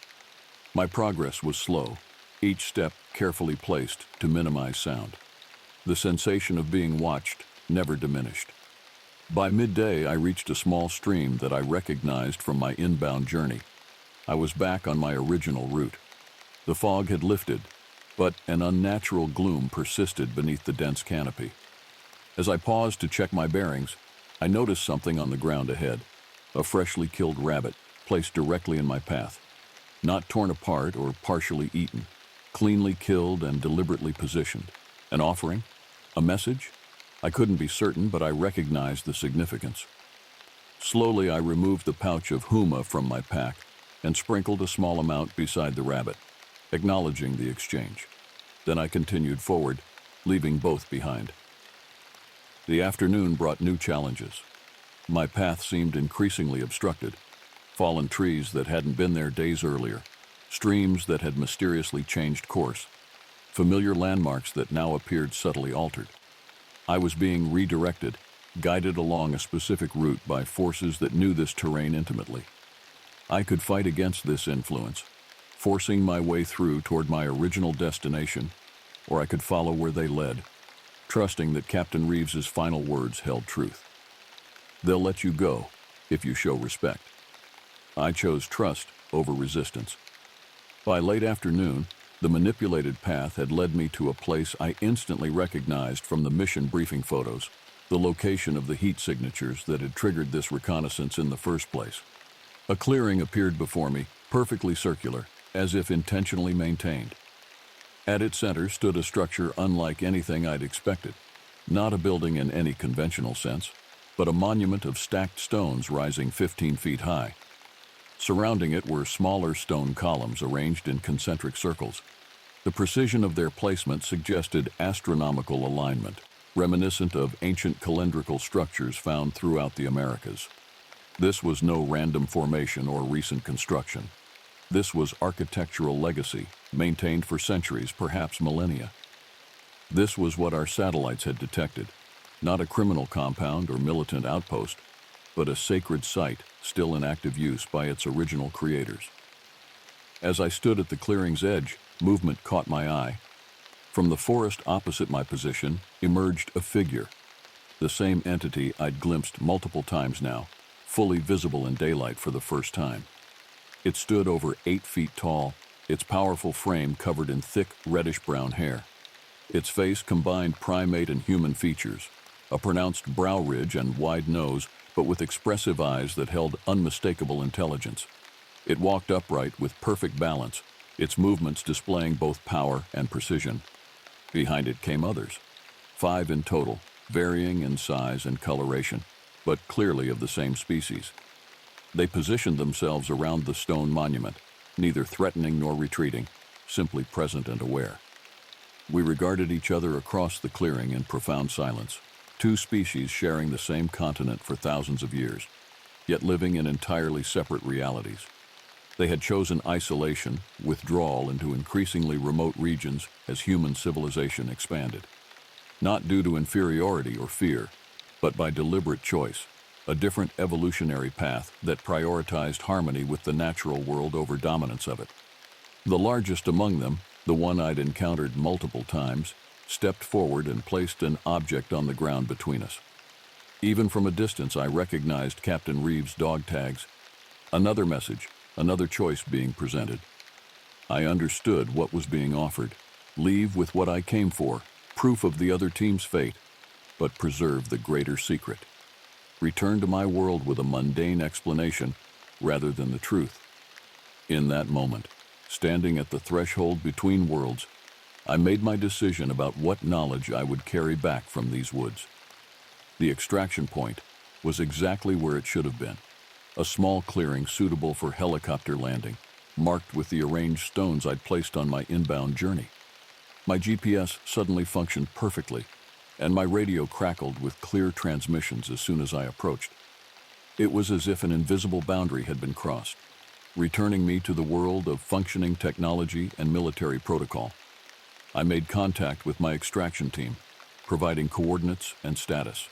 My progress was slow, each step carefully placed to minimize sound. The sensation of being watched never diminished. By midday, I reached a small stream that I recognized from my inbound journey. I was back on my original route. The fog had lifted, but an unnatural gloom persisted beneath the dense canopy. As I paused to check my bearings, I noticed something on the ground ahead, a freshly killed rabbit placed directly in my path. Not torn apart or partially eaten, cleanly killed and deliberately positioned. An offering? A message? I couldn't be certain, but I recognized the significance. Slowly, I removed the pouch of huma from my pack and sprinkled a small amount beside the rabbit, acknowledging the exchange. Then I continued forward, leaving both behind. The afternoon brought new challenges. My path seemed increasingly obstructed. Fallen trees that hadn't been there days earlier, streams that had mysteriously changed course, familiar landmarks that now appeared subtly altered. I was being redirected, guided along a specific route by forces that knew this terrain intimately. I could fight against this influence, forcing my way through toward my original destination, or I could follow where they led, trusting that Captain Reeves's final words held truth. They'll let you go if you show respect. I chose trust over resistance. By late afternoon, the manipulated path had led me to a place I instantly recognized from the mission briefing photos, the location of the heat signatures that had triggered this reconnaissance in the first place. A clearing appeared before me, perfectly circular, as if intentionally maintained. At its center stood a structure unlike anything I'd expected, not a building in any conventional sense, but a monument of stacked stones rising 15 feet high. Surrounding it were smaller stone columns arranged in concentric circles. The precision of their placement suggested astronomical alignment, reminiscent of ancient calendrical structures found throughout the Americas. This was no random formation or recent construction. This was architectural legacy, maintained for centuries, perhaps millennia. This was what our satellites had detected, not a criminal compound or militant outpost, but a sacred site still in active use by its original creators. As I stood at the clearing's edge, movement caught my eye. From the forest opposite my position emerged a figure, the same entity I'd glimpsed multiple times now, fully visible in daylight for the first time. It stood over 8 feet tall, its powerful frame covered in thick reddish-brown hair. Its face combined primate and human features, a pronounced brow ridge and wide nose, but with expressive eyes that held unmistakable intelligence. It walked upright with perfect balance, its movements displaying both power and precision. Behind it came others, 5 in total, varying in size and coloration, but clearly of the same species. They positioned themselves around the stone monument, neither threatening nor retreating, simply present and aware. We regarded each other across the clearing in profound silence, 2 species sharing the same continent for thousands of years, yet living in entirely separate realities. They had chosen isolation, withdrawal into increasingly remote regions as human civilization expanded. Not due to inferiority or fear, but by deliberate choice, a different evolutionary path that prioritized harmony with the natural world over dominance of it. The largest among them, the one I'd encountered multiple times, stepped forward and placed an object on the ground between us. Even from a distance, I recognized Captain Reeves' dog tags. Another message, another choice being presented. I understood what was being offered. Leave with what I came for, proof of the other team's fate, but preserve the greater secret. Return to my world with a mundane explanation rather than the truth. In that moment, standing at the threshold between worlds, I made my decision about what knowledge I would carry back from these woods. The extraction point was exactly where it should have been, a small clearing suitable for helicopter landing, marked with the arranged stones I'd placed on my inbound journey. My GPS suddenly functioned perfectly, and my radio crackled with clear transmissions as soon as I approached. It was as if an invisible boundary had been crossed, returning me to the world of functioning technology and military protocol. I made contact with my extraction team, providing coordinates and status.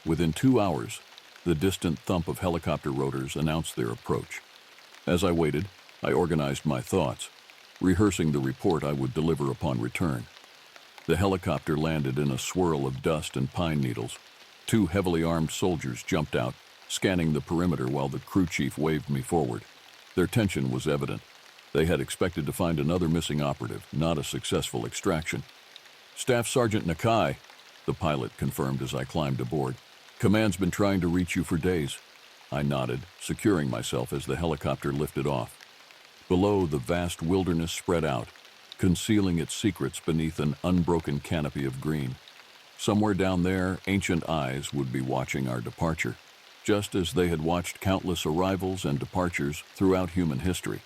Within 2 hours, the distant thump of helicopter rotors announced their approach. As I waited, I organized my thoughts, rehearsing the report I would deliver upon return. The helicopter landed in a swirl of dust and pine needles. 2 heavily armed soldiers jumped out, scanning the perimeter while the crew chief waved me forward. Their tension was evident. They had expected to find another missing operative, not a successful extraction. "Staff Sergeant Nakai," the pilot confirmed as I climbed aboard. "Command's been trying to reach you for days." I nodded, securing myself as the helicopter lifted off. Below, the vast wilderness spread out, concealing its secrets beneath an unbroken canopy of green. Somewhere down there, ancient eyes would be watching our departure, just as they had watched countless arrivals and departures throughout human history.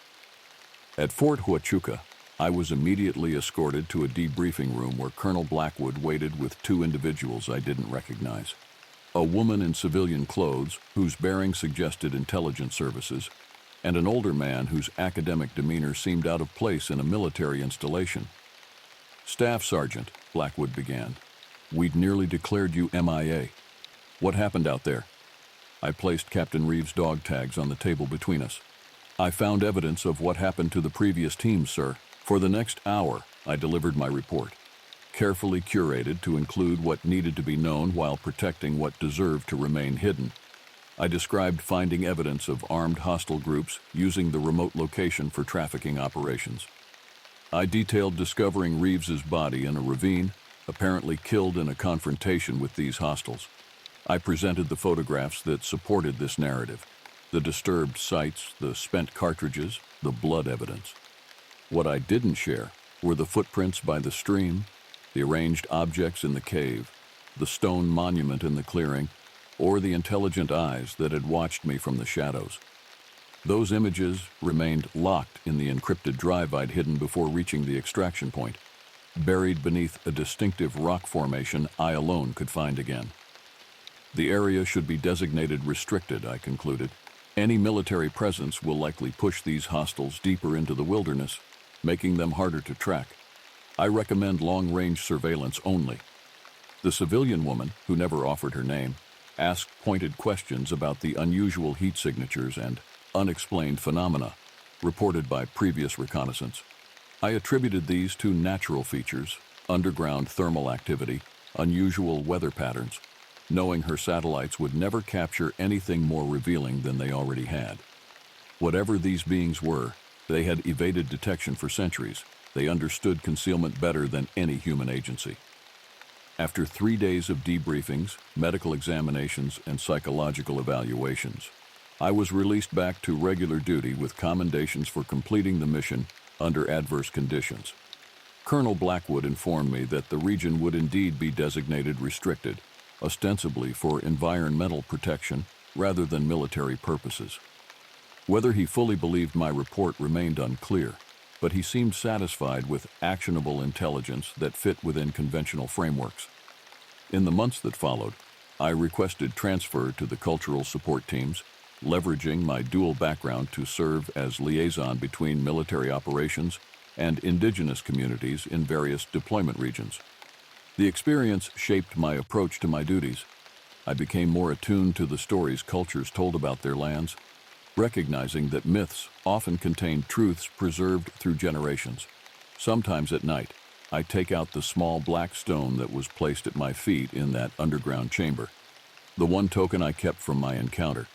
At Fort Huachuca, I was immediately escorted to a debriefing room where Colonel Blackwood waited with 2 individuals I didn't recognize. A woman in civilian clothes, whose bearing suggested intelligence services, and an older man whose academic demeanor seemed out of place in a military installation. "Staff Sergeant," Blackwood began, "we'd nearly declared you MIA. What happened out there?" I placed Captain Reeves' dog tags on the table between us. "I found evidence of what happened to the previous team, sir." For the next hour, I delivered my report, carefully curated to include what needed to be known while protecting what deserved to remain hidden. I described finding evidence of armed hostile groups using the remote location for trafficking operations. I detailed discovering Reeves's body in a ravine, apparently killed in a confrontation with these hostiles. I presented the photographs that supported this narrative, the disturbed sites, the spent cartridges, the blood evidence. What I didn't share were the footprints by the stream, the arranged objects in the cave, the stone monument in the clearing, or the intelligent eyes that had watched me from the shadows. Those images remained locked in the encrypted drive I'd hidden before reaching the extraction point, buried beneath a distinctive rock formation I alone could find again. The area should be designated restricted, I concluded. Any military presence will likely push these hostiles deeper into the wilderness, making them harder to track. I recommend long-range surveillance only. The civilian woman, who never offered her name, asked pointed questions about the unusual heat signatures and unexplained phenomena, reported by previous reconnaissance. I attributed these to natural features, underground thermal activity, unusual weather patterns, knowing her satellites would never capture anything more revealing than they already had. Whatever these beings were, they had evaded detection for centuries. They understood concealment better than any human agency. After 3 days of debriefings, medical examinations, and psychological evaluations, I was released back to regular duty with commendations for completing the mission under adverse conditions. Colonel Blackwood informed me that the region would indeed be designated restricted, ostensibly for environmental protection rather than military purposes. Whether he fully believed my report remained unclear, but he seemed satisfied with actionable intelligence that fit within conventional frameworks. In the months that followed, I requested transfer to the cultural support teams, leveraging my dual background to serve as liaison between military operations and indigenous communities in various deployment regions. The experience shaped my approach to my duties. I became more attuned to the stories cultures told about their lands, recognizing that myths often contain truths preserved through generations. Sometimes at night, I take out the small black stone that was placed at my feet in that underground chamber, the one token I kept from my encounter.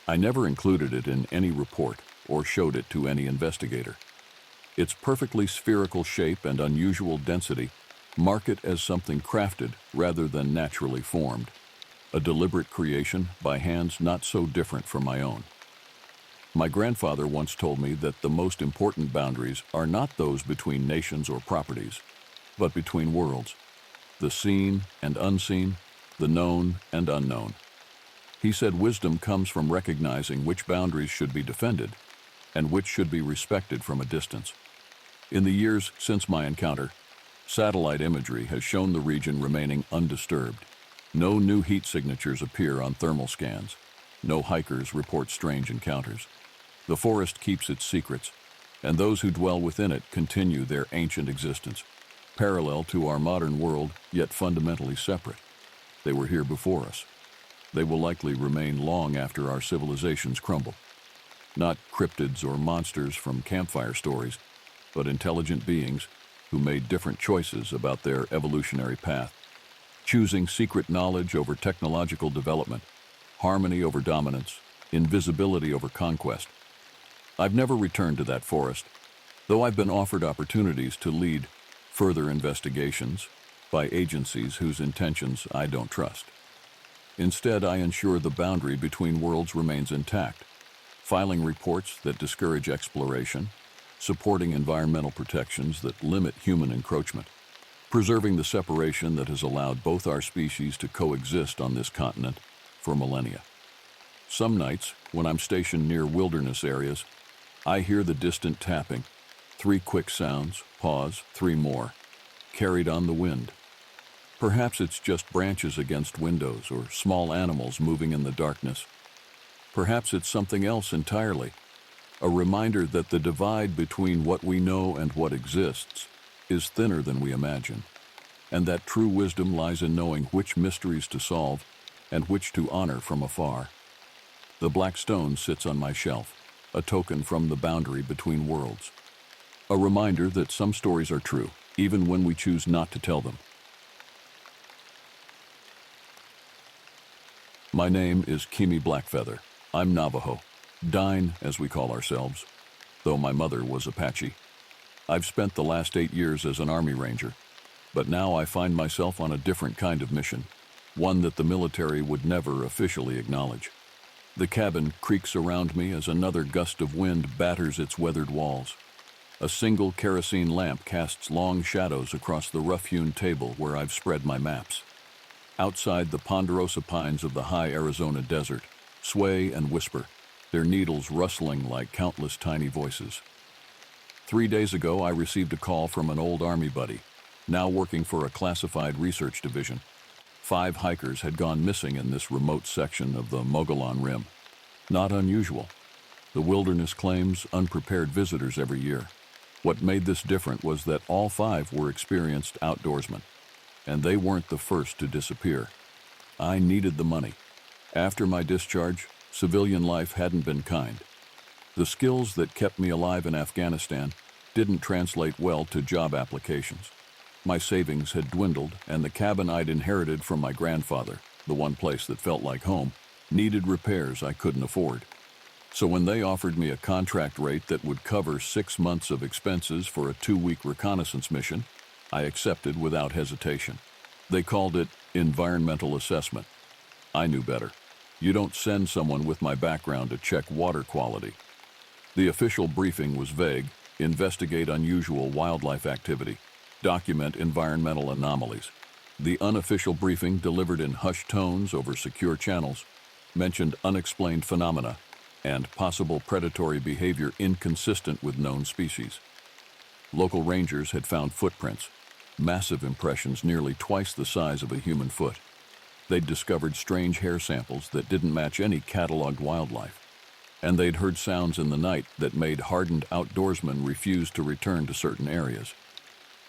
I never included it in any report or showed it to any investigator. Its perfectly spherical shape and unusual density mark it as something crafted rather than naturally formed, a deliberate creation by hands not so different from my own. My grandfather once told me that the most important boundaries are not those between nations or properties, but between worlds, the seen and unseen, the known and unknown. He said wisdom comes from recognizing which boundaries should be defended and which should be respected from a distance. In the years since my encounter, satellite imagery has shown the region remaining undisturbed. No new heat signatures appear on thermal scans. No hikers report strange encounters. The forest keeps its secrets, and those who dwell within it continue their ancient existence, parallel to our modern world, yet fundamentally separate. They were here before us. They will likely remain long after our civilizations crumble. Not cryptids or monsters from campfire stories, but intelligent beings who made different choices about their evolutionary path, choosing secret knowledge over technological development, harmony over dominance, invisibility over conquest. I've never returned to that forest, though I've been offered opportunities to lead further investigations by agencies whose intentions I don't trust. Instead, I ensure the boundary between worlds remains intact, filing reports that discourage exploration, supporting environmental protections that limit human encroachment, preserving the separation that has allowed both our species to coexist on this continent for millennia. Some nights, when I'm stationed near wilderness areas, I hear the distant tapping, 3 quick sounds, pause, 3 more, carried on the wind. Perhaps it's just branches against windows or small animals moving in the darkness. Perhaps it's something else entirely, a reminder that the divide between what we know and what exists is thinner than we imagine, and that true wisdom lies in knowing which mysteries to solve and which to honor from afar. The black stone sits on my shelf, a token from the boundary between worlds, a reminder that some stories are true, even when we choose not to tell them. My name is Kimi Blackfeather. I'm Navajo, Dine as we call ourselves, though my mother was Apache. I've spent the last 8 years as an Army Ranger, but now I find myself on a different kind of mission, one that the military would never officially acknowledge. The cabin creaks around me as another gust of wind batters its weathered walls. A single kerosene lamp casts long shadows across the rough-hewn table where I've spread my maps. Outside, the ponderosa pines of the high Arizona desert sway and whisper, their needles rustling like countless tiny voices. 3 days ago, I received a call from an old Army buddy, now working for a classified research division. 5 hikers had gone missing in this remote section of the Mogollon Rim. Not unusual. The wilderness claims unprepared visitors every year. What made this different was that all 5 were experienced outdoorsmen, and they weren't the first to disappear. I needed the money. After my discharge, civilian life hadn't been kind. The skills that kept me alive in Afghanistan didn't translate well to job applications. My savings had dwindled, and the cabin I'd inherited from my grandfather, the one place that felt like home, needed repairs I couldn't afford. So when they offered me a contract rate that would cover 6 months of expenses for a 2-week reconnaissance mission, I accepted without hesitation. They called it environmental assessment. I knew better. You don't send someone with my background to check water quality. The official briefing was vague: investigate unusual wildlife activity, document environmental anomalies. The unofficial briefing, delivered in hushed tones over secure channels, mentioned unexplained phenomena and possible predatory behavior inconsistent with known species. Local rangers had found footprints, massive impressions nearly twice the size of a human foot. They'd discovered strange hair samples that didn't match any cataloged wildlife. And they'd heard sounds in the night that made hardened outdoorsmen refuse to return to certain areas.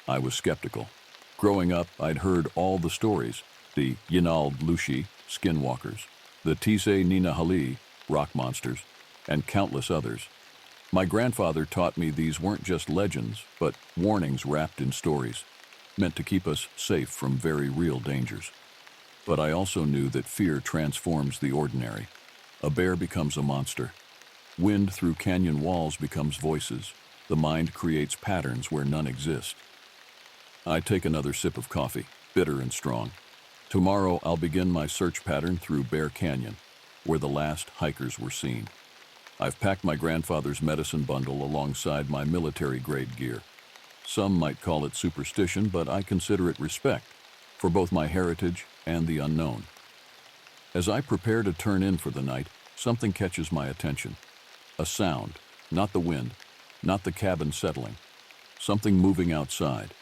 I was skeptical. Growing up, I'd heard all the stories: the Yinald Lushi, skinwalkers, the Tise Ninahali, rock monsters, and countless others. My grandfather taught me these weren't just legends, but warnings wrapped in stories, meant to keep us safe from very real dangers. But I also knew that fear transforms the ordinary. A bear becomes a monster. Wind through canyon walls becomes voices. The mind creates patterns where none exist. I take another sip of coffee, bitter and strong. Tomorrow I'll begin my search pattern through Bear Canyon, where the last hikers were seen. I've packed my grandfather's medicine bundle alongside my military-grade gear. Some might call it superstition, but I consider it respect for both my heritage and the unknown. As I prepare to turn in for the night, something catches my attention. A sound, not the wind, not the cabin settling. Something moving outside.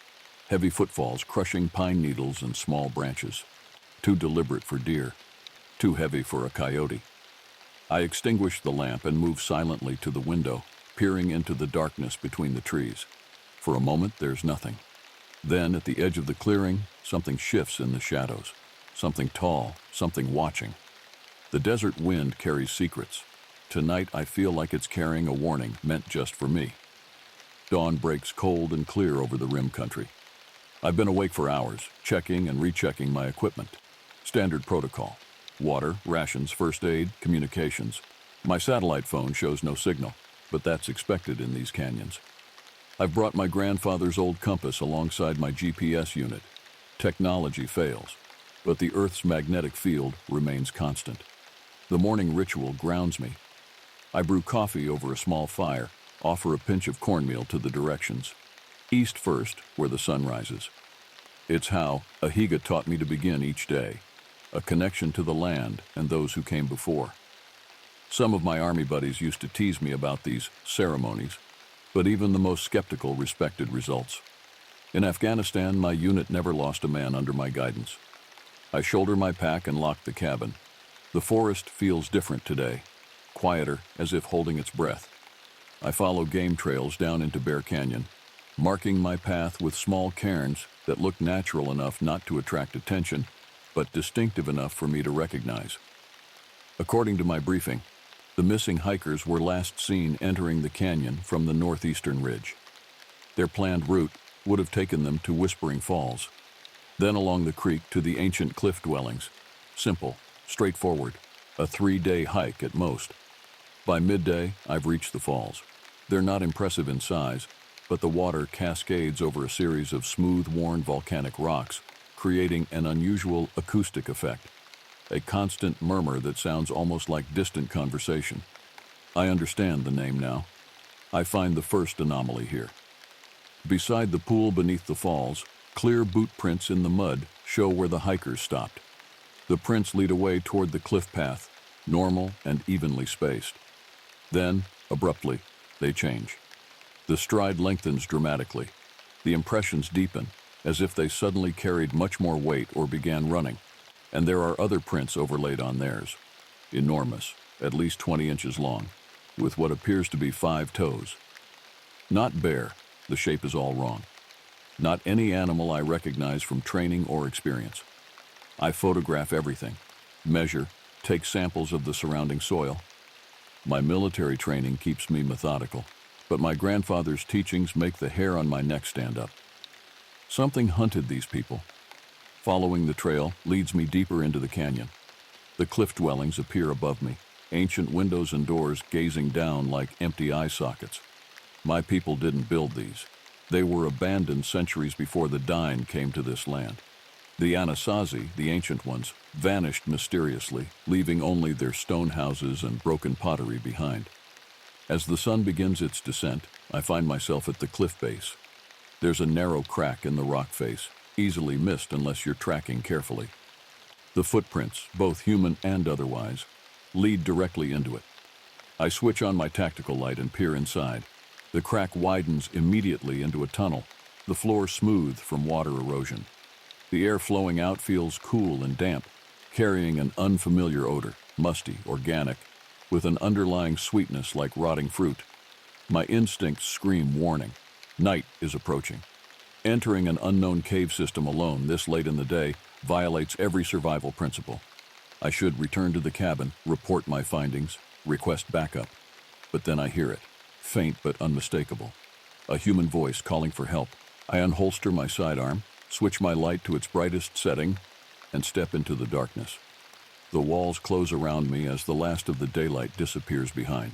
Heavy footfalls crushing pine needles and small branches. Too deliberate for deer. Too heavy for a coyote. I extinguish the lamp and move silently to the window, peering into the darkness between the trees. For a moment, there's nothing. Then, at the edge of the clearing, something shifts in the shadows. Something tall, something watching. The desert wind carries secrets. Tonight, I feel like it's carrying a warning meant just for me. Dawn breaks cold and clear over the rim country. I've been awake for hours, checking and rechecking my equipment. Standard protocol: water, rations, first aid, communications. My satellite phone shows no signal, but that's expected in these canyons. I've brought my grandfather's old compass alongside my GPS unit. Technology fails, but the Earth's magnetic field remains constant. The morning ritual grounds me. I brew coffee over a small fire, offer a pinch of cornmeal to the directions. East first, where the sun rises. It's how Ahiga taught me to begin each day, a connection to the land and those who came before. Some of my army buddies used to tease me about these ceremonies, but even the most skeptical respected results. In Afghanistan, my unit never lost a man under my guidance. I shoulder my pack and lock the cabin. The forest feels different today, quieter, as if holding its breath. I follow game trails down into Bear Canyon, marking my path with small cairns that look natural enough not to attract attention, but distinctive enough for me to recognize. According to my briefing, the missing hikers were last seen entering the canyon from the northeastern ridge. Their planned route would have taken them to Whispering Falls, then along the creek to the ancient cliff dwellings. Simple, straightforward, a 3-day hike at most. By midday, I've reached the falls. They're not impressive in size, but the water cascades over a series of smooth-worn volcanic rocks, creating an unusual acoustic effect, a constant murmur that sounds almost like distant conversation. I understand the name now. I find the first anomaly here. Beside the pool beneath the falls, clear boot prints in the mud show where the hikers stopped. The prints lead away toward the cliff path, normal and evenly spaced. Then, abruptly, they change. The stride lengthens dramatically. The impressions deepen, as if they suddenly carried much more weight or began running. And there are other prints overlaid on theirs. Enormous, at least 20 inches long, with what appears to be 5 toes. Not bear, the shape is all wrong. Not any animal I recognize from training or experience. I photograph everything, measure, take samples of the surrounding soil. My military training keeps me methodical, but my grandfather's teachings make the hair on my neck stand up. Something hunted these people. Following the trail leads me deeper into the canyon. The cliff dwellings appear above me, ancient windows and doors gazing down like empty eye sockets. My people didn't build these. They were abandoned centuries before the Dine came to this land. The Anasazi, the ancient ones, vanished mysteriously, leaving only their stone houses and broken pottery behind. As the sun begins its descent, I find myself at the cliff base. There's a narrow crack in the rock face, easily missed unless you're tracking carefully. The footprints, both human and otherwise, lead directly into it. I switch on my tactical light and peer inside. The crack widens immediately into a tunnel, the floor smooth from water erosion. The air flowing out feels cool and damp, carrying an unfamiliar odor, musty, organic, with an underlying sweetness like rotting fruit. My instincts scream warning. Night is approaching. Entering an unknown cave system alone this late in the day violates every survival principle. I should return to the cabin, report my findings, request backup. But then I hear it, faint but unmistakable. A human voice calling for help. I unholster my sidearm, switch my light to its brightest setting, and step into the darkness. The walls close around me as the last of the daylight disappears behind.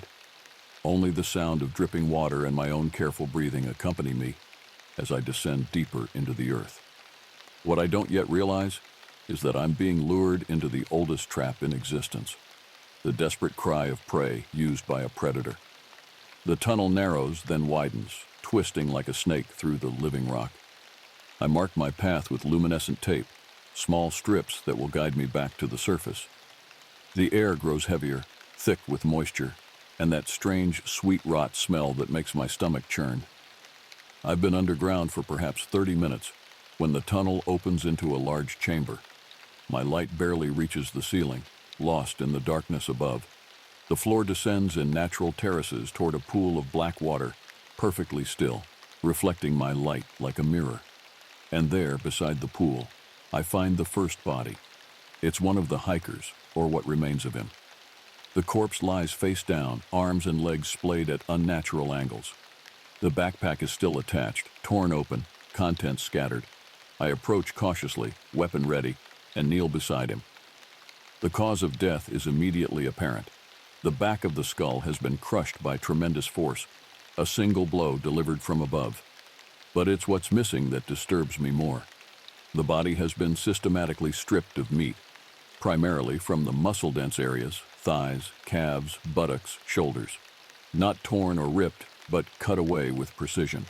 Only the sound of dripping water and my own careful breathing accompany me as I descend deeper into the earth. What I don't yet realize is that I'm being lured into the oldest trap in existence, the desperate cry of prey used by a predator. The tunnel narrows, then widens, twisting like a snake through the living rock. I mark my path with luminescent tape, small strips that will guide me back to the surface. The air grows heavier, thick with moisture, and that strange sweet rot smell that makes my stomach churn. I've been underground for perhaps 30 minutes when the tunnel opens into a large chamber. My light barely reaches the ceiling, lost in the darkness above. The floor descends in natural terraces toward a pool of black water, perfectly still, reflecting my light like a mirror. And there, beside the pool, I find the first body. It's one of the hikers, or what remains of him. The corpse lies face down, arms and legs splayed at unnatural angles. The backpack is still attached, torn open, contents scattered. I approach cautiously, weapon ready, and kneel beside him. The cause of death is immediately apparent. The back of the skull has been crushed by tremendous force, a single blow delivered from above. But it's what's missing that disturbs me more. The body has been systematically stripped of meat, primarily from the muscle-dense areas, thighs, calves, buttocks, shoulders. Not torn or ripped, but cut away with precision.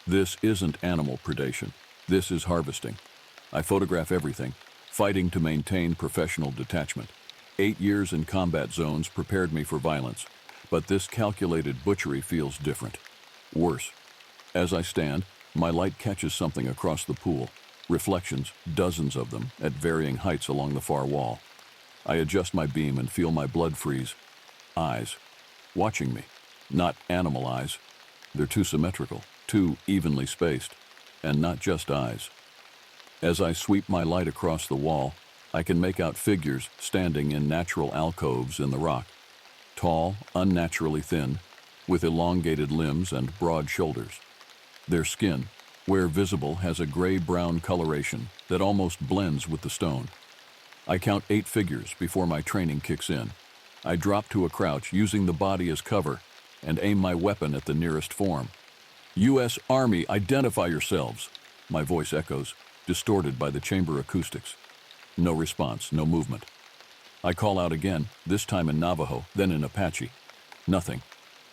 This isn't animal predation. This is harvesting. I photograph everything, fighting to maintain professional detachment. 8 years in combat zones prepared me for violence, but this calculated butchery feels different. Worse. As I stand, my light catches something across the pool. Reflections, dozens of them, at varying heights along the far wall. I adjust my beam and feel my blood freeze. Eyes. Watching me. Not animal eyes. They're too symmetrical, too evenly spaced, and not just eyes. As I sweep my light across the wall, I can make out figures standing in natural alcoves in the rock. Tall, unnaturally thin, with elongated limbs and broad shoulders. Their skin, where visible, has a gray-brown coloration that almost blends with the stone. I count 8 figures before my training kicks in. I drop to a crouch using the body as cover and aim my weapon at the nearest form. U.S. Army, identify yourselves! My voice echoes, distorted by the chamber acoustics. No response, no movement. I call out again, this time in Navajo, then in Apache. Nothing.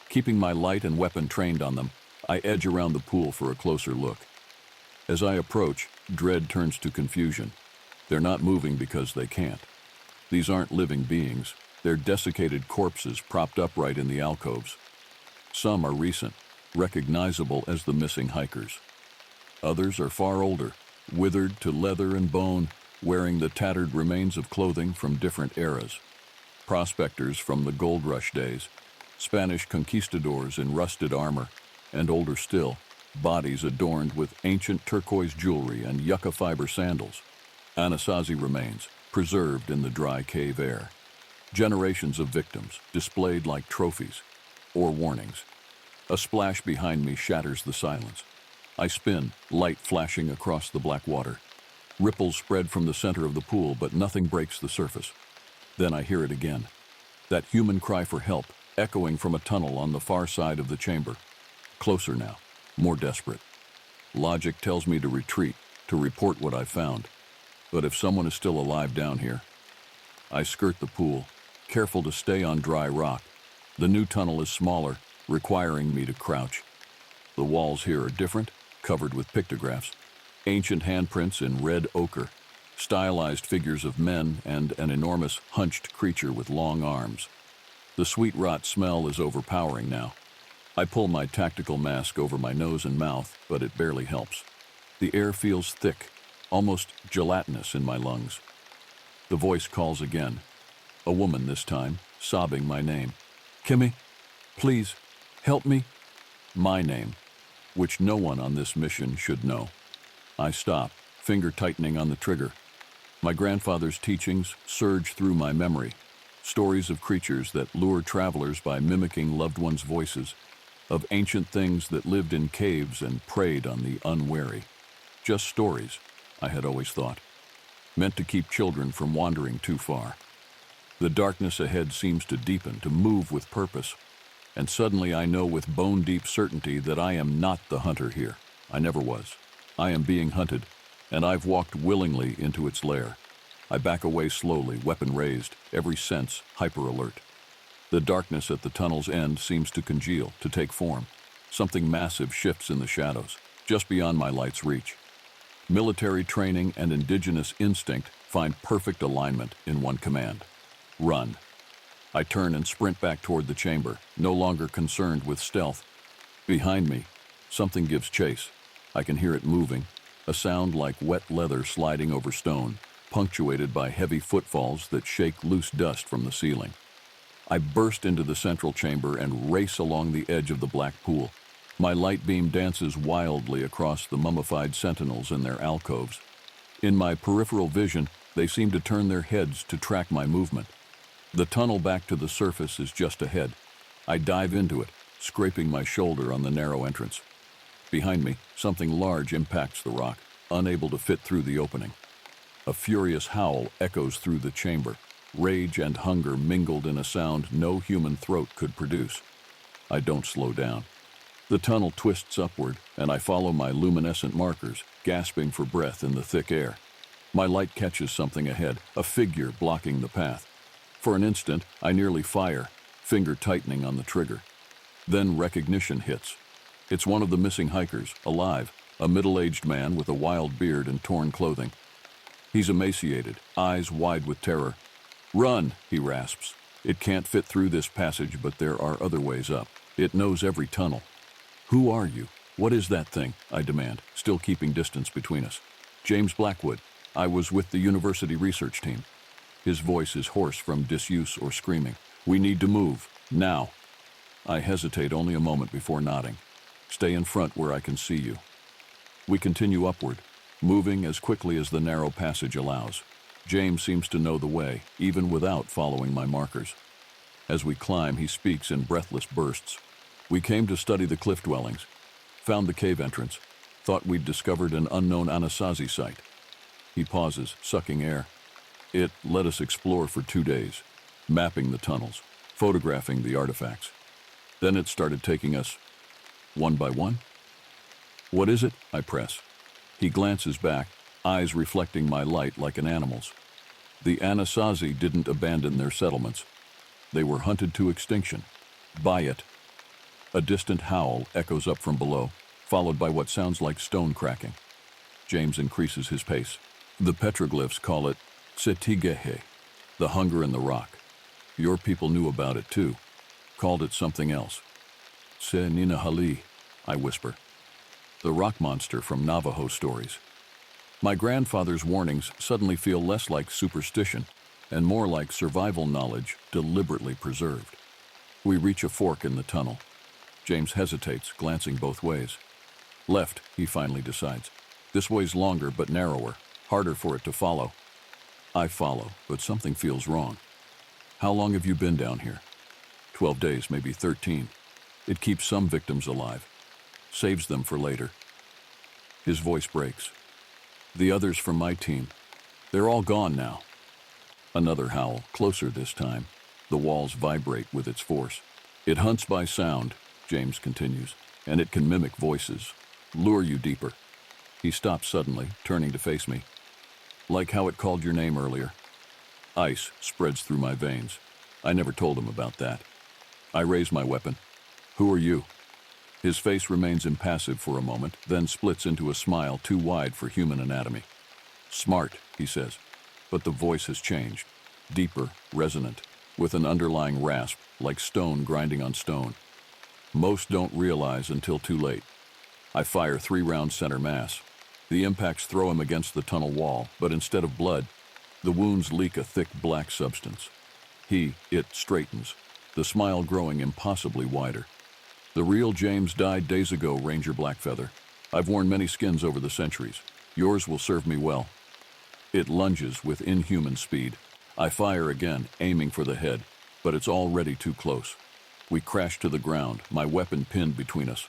Keeping my light and weapon trained on them, I edge around the pool for a closer look. As I approach, dread turns to confusion. They're not moving because they can't. These aren't living beings. They're desiccated corpses propped upright in the alcoves. Some are recent, recognizable as the missing hikers. Others are far older, withered to leather and bone, wearing the tattered remains of clothing from different eras. Prospectors from the gold rush days, Spanish conquistadors in rusted armor, and older still, bodies adorned with ancient turquoise jewelry and yucca fiber sandals. Anasazi remains, preserved in the dry cave air. Generations of victims, displayed like trophies or warnings. A splash behind me shatters the silence. I spin, light flashing across the black water. Ripples spread from the center of the pool, but nothing breaks the surface. Then I hear it again. That human cry for help, echoing from a tunnel on the far side of the chamber. Closer now, more desperate. Logic tells me to retreat, to report what I've found. But if someone is still alive down here, I skirt the pool, careful to stay on dry rock. The new tunnel is smaller, requiring me to crouch. The walls here are different, covered with pictographs, ancient handprints in red ochre, stylized figures of men, and an enormous, hunched creature with long arms. The sweet rot smell is overpowering now. I pull my tactical mask over my nose and mouth, but it barely helps. The air feels thick, almost gelatinous in my lungs. The voice calls again. A woman this time, sobbing my name. Kimmy, please, help me. My name, which no one on this mission should know. I stop, finger tightening on the trigger. My grandfather's teachings surge through my memory. Stories of creatures that lure travelers by mimicking loved ones' voices, of ancient things that lived in caves and preyed on the unwary. Just stories, I had always thought, meant to keep children from wandering too far. The darkness ahead seems to deepen, to move with purpose, and suddenly I know with bone-deep certainty that I am not the hunter here. I never was. I am being hunted, and I've walked willingly into its lair. I back away slowly, weapon raised, every sense hyper-alert. The darkness at the tunnel's end seems to congeal, to take form. Something massive shifts in the shadows, just beyond my light's reach. Military training and indigenous instinct find perfect alignment in one command. Run. I turn and sprint back toward the chamber, no longer concerned with stealth. Behind me, something gives chase. I can hear it moving, a sound like wet leather sliding over stone, punctuated by heavy footfalls that shake loose dust from the ceiling. I burst into the central chamber and race along the edge of the black pool. My light beam dances wildly across the mummified sentinels in their alcoves. In my peripheral vision, they seem to turn their heads to track my movement. The tunnel back to the surface is just ahead. I dive into it, scraping my shoulder on the narrow entrance. Behind me, something large impacts the rock, unable to fit through the opening. A furious howl echoes through the chamber, rage and hunger mingled in a sound no human throat could produce. I don't slow down. The tunnel twists upward, and I follow my luminescent markers, gasping for breath in the thick air. My light catches something ahead, a figure blocking the path. For an instant, I nearly fire, finger tightening on the trigger. Then recognition hits. It's one of the missing hikers, alive, a middle-aged man with a wild beard and torn clothing. He's emaciated, eyes wide with terror. "Run," he rasps. "It can't fit through this passage, but there are other ways up. It knows every tunnel." "Who are you? What is that thing?" I demand, still keeping distance between us. "James Blackwood. I was with the university research team." His voice is hoarse from disuse or screaming. "We need to move, now." I hesitate only a moment before nodding. "Stay in front where I can see you." We continue upward, moving as quickly as the narrow passage allows. James seems to know the way, even without following my markers. As we climb, he speaks in breathless bursts. "We came to study the cliff dwellings, found the cave entrance, thought we'd discovered an unknown Anasazi site." He pauses, sucking air. "It let us explore for 2 days, mapping the tunnels, photographing the artifacts. Then it started taking us one by one." "What is it?" I press. He glances back, eyes reflecting my light like an animal's. "The Anasazi didn't abandon their settlements. They were hunted to extinction. By it." A distant howl echoes up from below, followed by what sounds like stone cracking. James increases his pace. "The petroglyphs call it Setigehe, the hunger in the rock. Your people knew about it too, called it something else. Se Ninahali," I whisper. "The rock monster from Navajo stories." My grandfather's warnings suddenly feel less like superstition and more like survival knowledge deliberately preserved. We reach a fork in the tunnel. James hesitates, glancing both ways. "Left," he finally decides. "This way's longer but narrower, harder for it to follow." I follow, but something feels wrong. How long have you been down here? 12 days, maybe 13. It keeps some victims alive, saves them for later. His voice breaks. The others from my team, they're all gone now. Another howl, closer this time. The walls vibrate with its force. It hunts by sound, James continues, and it can mimic voices, lure you deeper. He stops suddenly, turning to face me. Like how it called your name earlier. Ice spreads through my veins. I never told him about that. I raise my weapon. Who are you? His face remains impassive for a moment, then splits into a smile too wide for human anatomy. Smart, he says, but the voice has changed. Deeper, resonant, with an underlying rasp, like stone grinding on stone. Most don't realize until too late. I fire 3 rounds center mass. The impacts throw him against the tunnel wall, but instead of blood, the wounds leak a thick black substance. It straightens, the smile growing impossibly wider. The real James died days ago, Ranger Blackfeather. I've worn many skins over the centuries. Yours will serve me well. It lunges with inhuman speed. I fire again, aiming for the head, but it's already too close. We crash to the ground, my weapon pinned between us.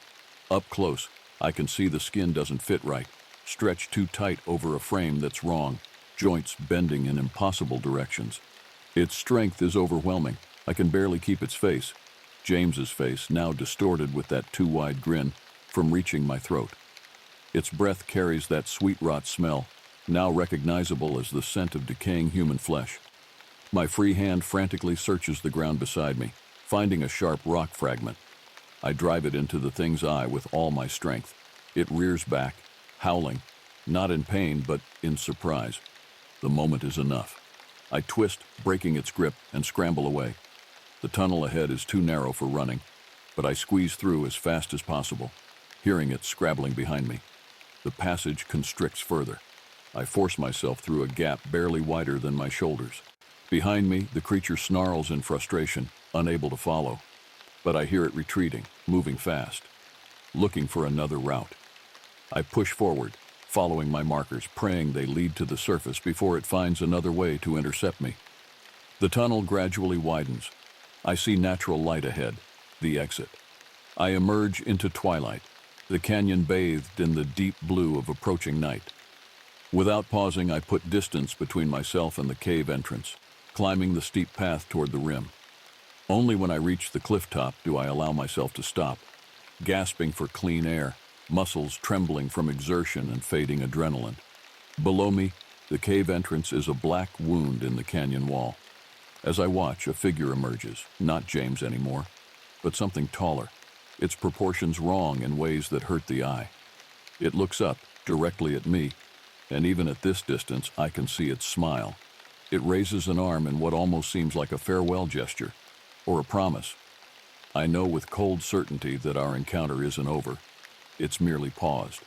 Up close, I can see the skin doesn't fit right, stretched too tight over a frame that's wrong, joints bending in impossible directions. Its strength is overwhelming. I can barely keep its face, James's face, now distorted with that too wide grin, from reaching my throat. Its breath carries that sweet rot smell, now recognizable as the scent of decaying human flesh. My free hand frantically searches the ground beside me, finding a sharp rock fragment. I drive it into the thing's eye with all my strength. It rears back, howling, not in pain, but in surprise. The moment is enough. I twist, breaking its grip, and scramble away. The tunnel ahead is too narrow for running, but I squeeze through as fast as possible, hearing it scrabbling behind me. The passage constricts further. I force myself through a gap barely wider than my shoulders. Behind me, the creature snarls in frustration, unable to follow. But I hear it retreating, moving fast, looking for another route. I push forward, following my markers, praying they lead to the surface before it finds another way to intercept me. The tunnel gradually widens. I see natural light ahead, the exit. I emerge into twilight, the canyon bathed in the deep blue of approaching night. Without pausing, I put distance between myself and the cave entrance, climbing the steep path toward the rim. Only when I reach the cliff top do I allow myself to stop, gasping for clean air, muscles trembling from exertion and fading adrenaline. Below me, the cave entrance is a black wound in the canyon wall. As I watch, a figure emerges, not James anymore, but something taller, its proportions wrong in ways that hurt the eye. It looks up, directly at me, and even at this distance, I can see its smile. It raises an arm in what almost seems like a farewell gesture, or a promise. I know with cold certainty that our encounter isn't over. It's merely paused.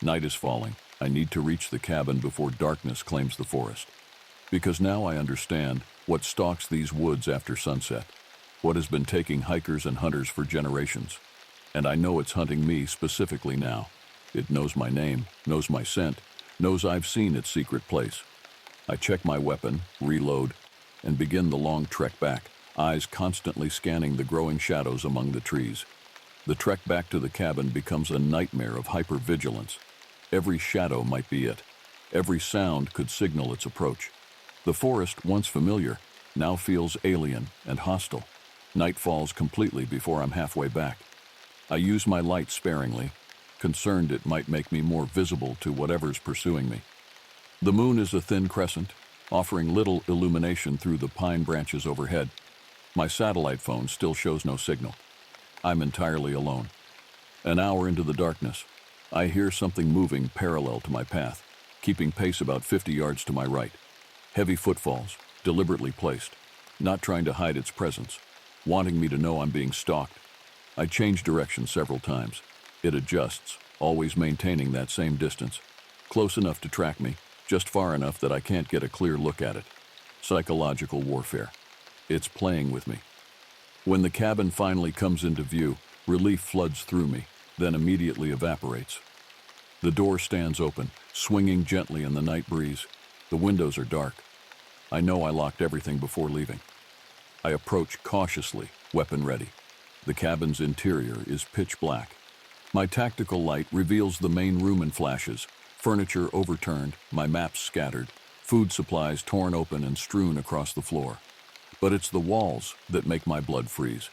Night is falling. I need to reach the cabin before darkness claims the forest. Because now I understand what stalks these woods after sunset, what has been taking hikers and hunters for generations. And I know it's hunting me specifically now. It knows my name, knows my scent, knows I've seen its secret place. I check my weapon, reload, and begin the long trek back, eyes constantly scanning the growing shadows among the trees. The trek back to the cabin becomes a nightmare of hypervigilance. Every shadow might be it. Every sound could signal its approach. The forest, once familiar, now feels alien and hostile. Night falls completely before I'm halfway back. I use my light sparingly, concerned it might make me more visible to whatever's pursuing me. The moon is a thin crescent, offering little illumination through the pine branches overhead. My satellite phone still shows no signal. I'm entirely alone. An hour into the darkness, I hear something moving parallel to my path, keeping pace about 50 yards to my right. Heavy footfalls, deliberately placed, not trying to hide its presence, wanting me to know I'm being stalked. I change direction several times. It adjusts, always maintaining that same distance, close enough to track me, just far enough that I can't get a clear look at it. Psychological warfare. It's playing with me. When the cabin finally comes into view, relief floods through me, then immediately evaporates. The door stands open, swinging gently in the night breeze. The windows are dark. I know I locked everything before leaving. I approach cautiously, weapon ready. The cabin's interior is pitch black. My tactical light reveals the main room in flashes, furniture overturned, my maps scattered, food supplies torn open and strewn across the floor. But it's the walls that make my blood freeze.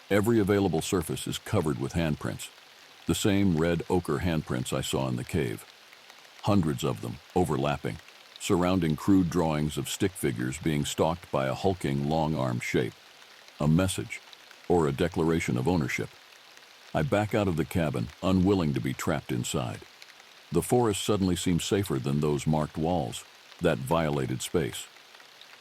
Every available surface is covered with handprints, the same red ochre handprints I saw in the cave. Hundreds of them, overlapping, surrounding crude drawings of stick figures being stalked by a hulking, long-armed shape. A message, or a declaration of ownership. I back out of the cabin, unwilling to be trapped inside. The forest suddenly seems safer than those marked walls, that violated space.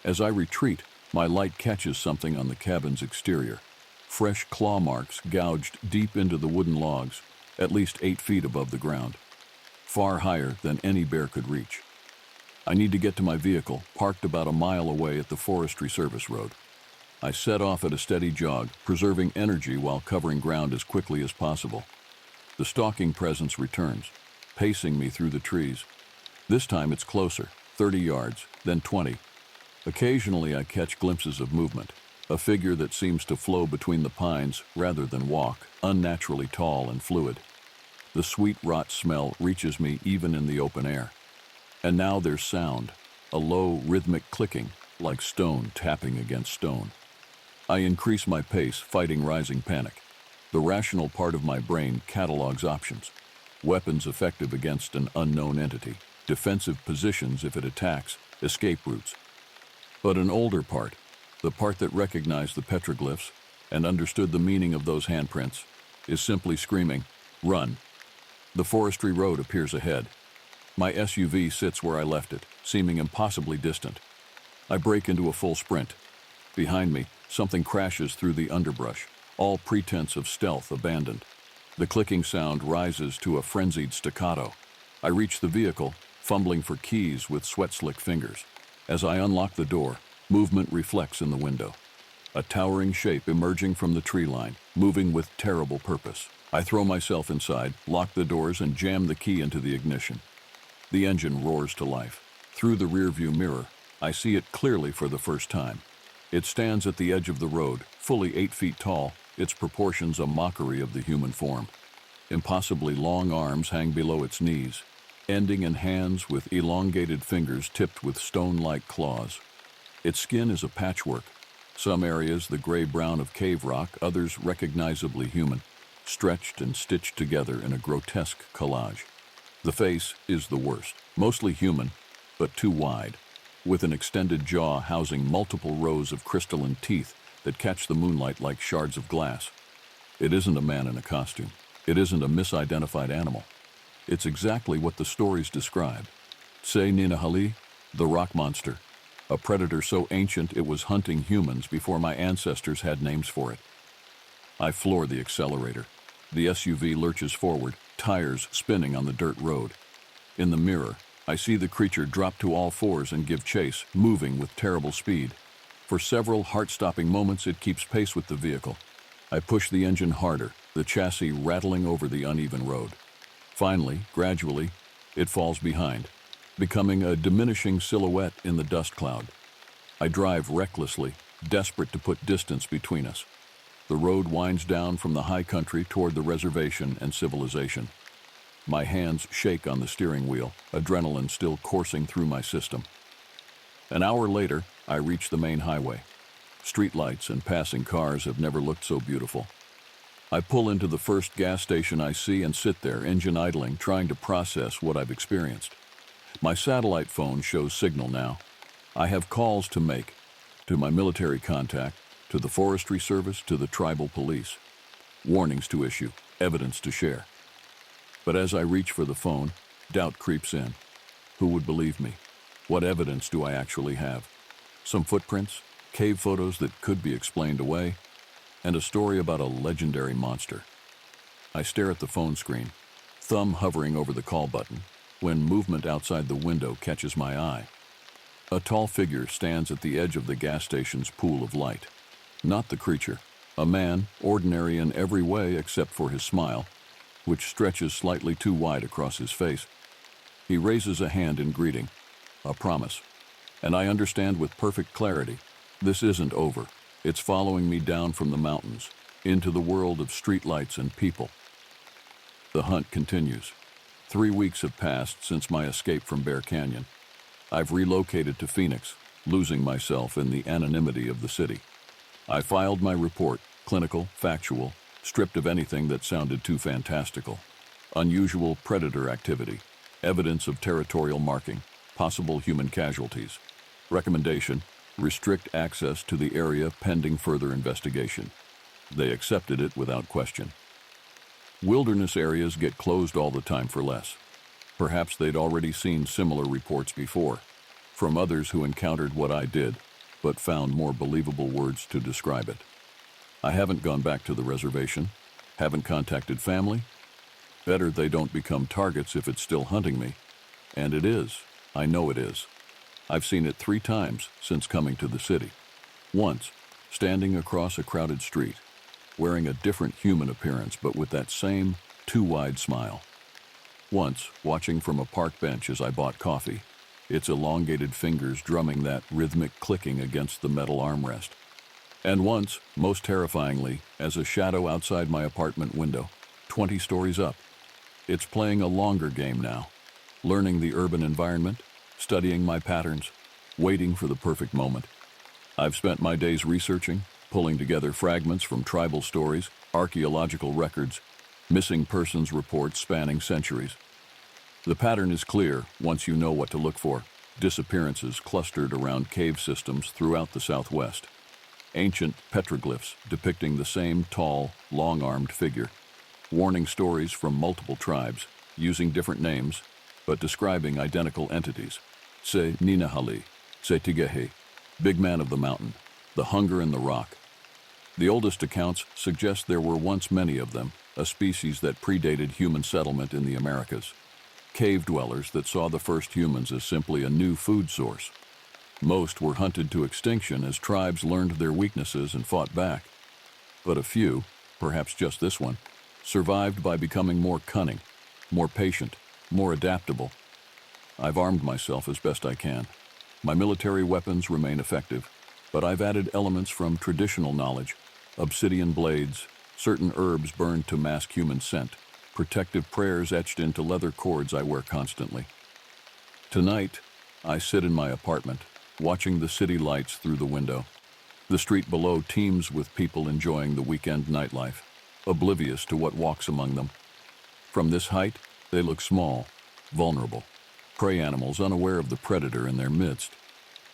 As I retreat, my light catches something on the cabin's exterior. Fresh claw marks gouged deep into the wooden logs, at least 8 feet above the ground, far higher than any bear could reach. I need to get to my vehicle, parked about a mile away at the Forestry Service Road. I set off at a steady jog, preserving energy while covering ground as quickly as possible. The stalking presence returns, pacing me through the trees. This time it's closer, 30 yards, then 20. Occasionally I catch glimpses of movement, a figure that seems to flow between the pines rather than walk, unnaturally tall and fluid. The sweet rot smell reaches me even in the open air. And now there's sound, a low, rhythmic clicking, like stone tapping against stone. I increase my pace, fighting rising panic. The rational part of my brain catalogs options. Weapons effective against an unknown entity, defensive positions if it attacks, escape routes. But an older part, the part that recognized the petroglyphs and understood the meaning of those handprints, is simply screaming, "Run!" The forestry road appears ahead. My SUV sits where I left it, seeming impossibly distant. I break into a full sprint. Behind me, something crashes through the underbrush, all pretense of stealth abandoned. The clicking sound rises to a frenzied staccato. I reach the vehicle, fumbling for keys with sweat-slick fingers. As I unlock the door, movement reflects in the window. A towering shape emerging from the tree line, moving with terrible purpose. I throw myself inside, lock the doors, and jam the key into the ignition. The engine roars to life. Through the rearview mirror, I see it clearly for the first time. It stands at the edge of the road, fully 8 feet tall, its proportions a mockery of the human form. Impossibly long arms hang below its knees, ending in hands with elongated fingers tipped with stone-like claws. Its skin is a patchwork, some areas the gray-brown of cave rock, others recognizably human, stretched and stitched together in a grotesque collage. The face is the worst, mostly human, but too wide, with an extended jaw housing multiple rows of crystalline teeth that catch the moonlight like shards of glass. It isn't a man in a costume. It isn't a misidentified animal. It's exactly what the stories describe. Se Ninahali, the rock monster, a predator so ancient it was hunting humans before my ancestors had names for it. I floor the accelerator. The SUV lurches forward, tires spinning on the dirt road. In the mirror, I see the creature drop to all fours and give chase, moving with terrible speed. For several heart-stopping moments, it keeps pace with the vehicle. I push the engine harder, the chassis rattling over the uneven road. Finally, gradually, it falls behind, becoming a diminishing silhouette in the dust cloud. I drive recklessly, desperate to put distance between us. The road winds down from the high country toward the reservation and civilization. My hands shake on the steering wheel, adrenaline still coursing through my system. An hour later, I reach the main highway. Streetlights and passing cars have never looked so beautiful. I pull into the first gas station I see and sit there, engine idling, trying to process what I've experienced. My satellite phone shows signal now. I have calls to make, to my military contact, to the Forestry Service, to the tribal police. Warnings to issue, evidence to share. But as I reach for the phone, doubt creeps in. Who would believe me? What evidence do I actually have? Some footprints, cave photos that could be explained away, and a story about a legendary monster. I stare at the phone screen, thumb hovering over the call button, when movement outside the window catches my eye. A tall figure stands at the edge of the gas station's pool of light. Not the creature, a man, ordinary in every way except for his smile, which stretches slightly too wide across his face. He raises a hand in greeting, a promise, and I understand with perfect clarity, this isn't over. It's following me down from the mountains, into the world of streetlights and people. The hunt continues. 3 weeks have passed since my escape from Bear Canyon. I've relocated to Phoenix, losing myself in the anonymity of the city. I filed my report, clinical, factual, stripped of anything that sounded too fantastical. Unusual predator activity, evidence of territorial marking, possible human casualties. Recommendation: restrict access to the area pending further investigation. They accepted it without question. Wilderness areas get closed all the time for less. Perhaps they'd already seen similar reports before, from others who encountered what I did, but found more believable words to describe it. I haven't gone back to the reservation, haven't contacted family. Better they don't become targets if it's still hunting me. And it is. I know it is. I've seen it 3 times since coming to the city. Once, standing across a crowded street, wearing a different human appearance but with that same too-wide smile. Once, watching from a park bench as I bought coffee, its elongated fingers drumming that rhythmic clicking against the metal armrest. And once, most terrifyingly, as a shadow outside my apartment window, 20 stories up. It's playing a longer game now, learning the urban environment, studying my patterns, waiting for the perfect moment. I've spent my days researching, pulling together fragments from tribal stories, archaeological records, missing persons reports spanning centuries. The pattern is clear once you know what to look for: disappearances clustered around cave systems throughout the Southwest. Ancient petroglyphs depicting the same tall, long-armed figure. Warning stories from multiple tribes, using different names, but describing identical entities. Se Ninahali, Se Tigehe, Big Man of the Mountain, the Hunger in the Rock. The oldest accounts suggest there were once many of them, a species that predated human settlement in the Americas. Cave dwellers that saw the first humans as simply a new food source. Most were hunted to extinction as tribes learned their weaknesses and fought back. But a few, perhaps just this one, survived by becoming more cunning, more patient, more adaptable. I've armed myself as best I can. My military weapons remain effective, but I've added elements from traditional knowledge: obsidian blades, certain herbs burned to mask human scent, protective prayers etched into leather cords I wear constantly. Tonight, I sit in my apartment, watching the city lights through the window. The street below teems with people enjoying the weekend nightlife, oblivious to what walks among them. From this height, they look small, vulnerable, prey animals unaware of the predator in their midst.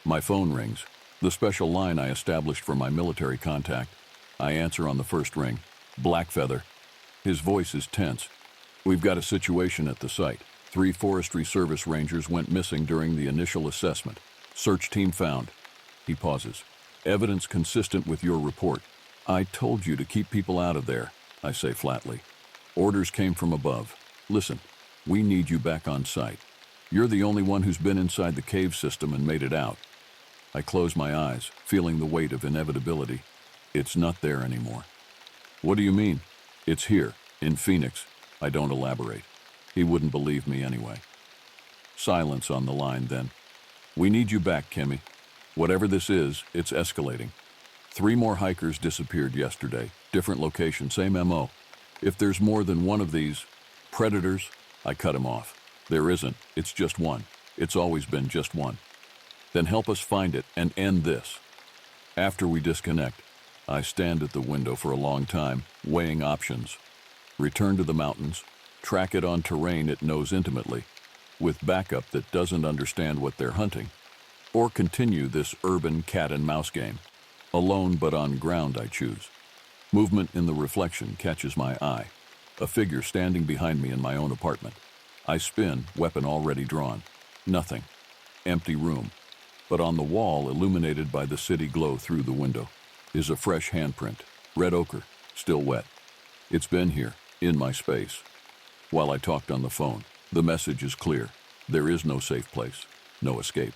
My phone rings, the special line I established for my military contact. I answer on the first ring. Blackfeather. His voice is tense. We've got a situation at the site. 3 Forestry Service rangers went missing during the initial assessment. Search team found. He pauses. Evidence consistent with your report. I told you to keep people out of there, I say flatly. Orders came from above. Listen, we need you back on site. You're the only one who's been inside the cave system and made it out. I close my eyes, feeling the weight of inevitability. It's not there anymore. What do you mean? It's here, in Phoenix. I don't elaborate. He wouldn't believe me anyway. Silence on the line then. We need you back, Kimmy. Whatever this is, it's escalating. 3 more hikers disappeared yesterday. Different location, same MO. If there's more than one of these predators, I cut him off. There isn't. It's just one. It's always been just one. Then help us find it and end this. After we disconnect, I stand at the window for a long time, weighing options. Return to the mountains, track it on terrain it knows intimately, with backup that doesn't understand what they're hunting, or continue this urban cat and mouse game. Alone but on ground I choose. Movement in the reflection catches my eye. A figure standing behind me in my own apartment. I spin, weapon already drawn. Nothing. Empty room. But on the wall, illuminated by the city glow through the window, is a fresh handprint, red ochre, still wet. It's been here, in my space. While I talked on the phone, the message is clear. There is no safe place, no escape.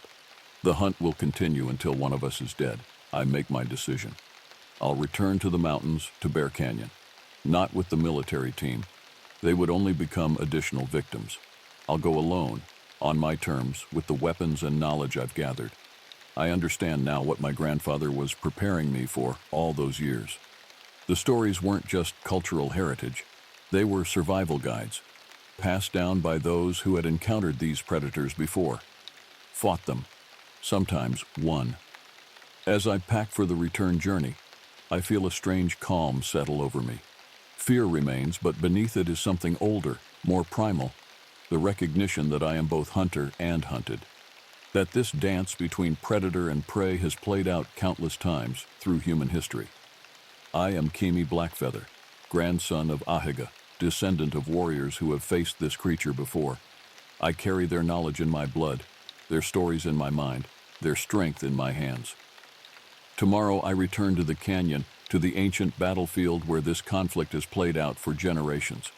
The hunt will continue until one of us is dead. I make my decision. I'll return to the mountains, to Bear Canyon. Not with the military team. They would only become additional victims. I'll go alone, on my terms, with the weapons and knowledge I've gathered. I understand now what my grandfather was preparing me for all those years. The stories weren't just cultural heritage, they were survival guides, passed down by those who had encountered these predators before, fought them, sometimes won. As I pack for the return journey, I feel a strange calm settle over me. Fear remains, but beneath it is something older, more primal, the recognition that I am both hunter and hunted. That this dance between predator and prey has played out countless times through human history. I am Kimi Blackfeather, grandson of Ahiga, descendant of warriors who have faced this creature before. I carry their knowledge in my blood, their stories in my mind, their strength in my hands. Tomorrow I return to the canyon, to the ancient battlefield where this conflict has played out for generations,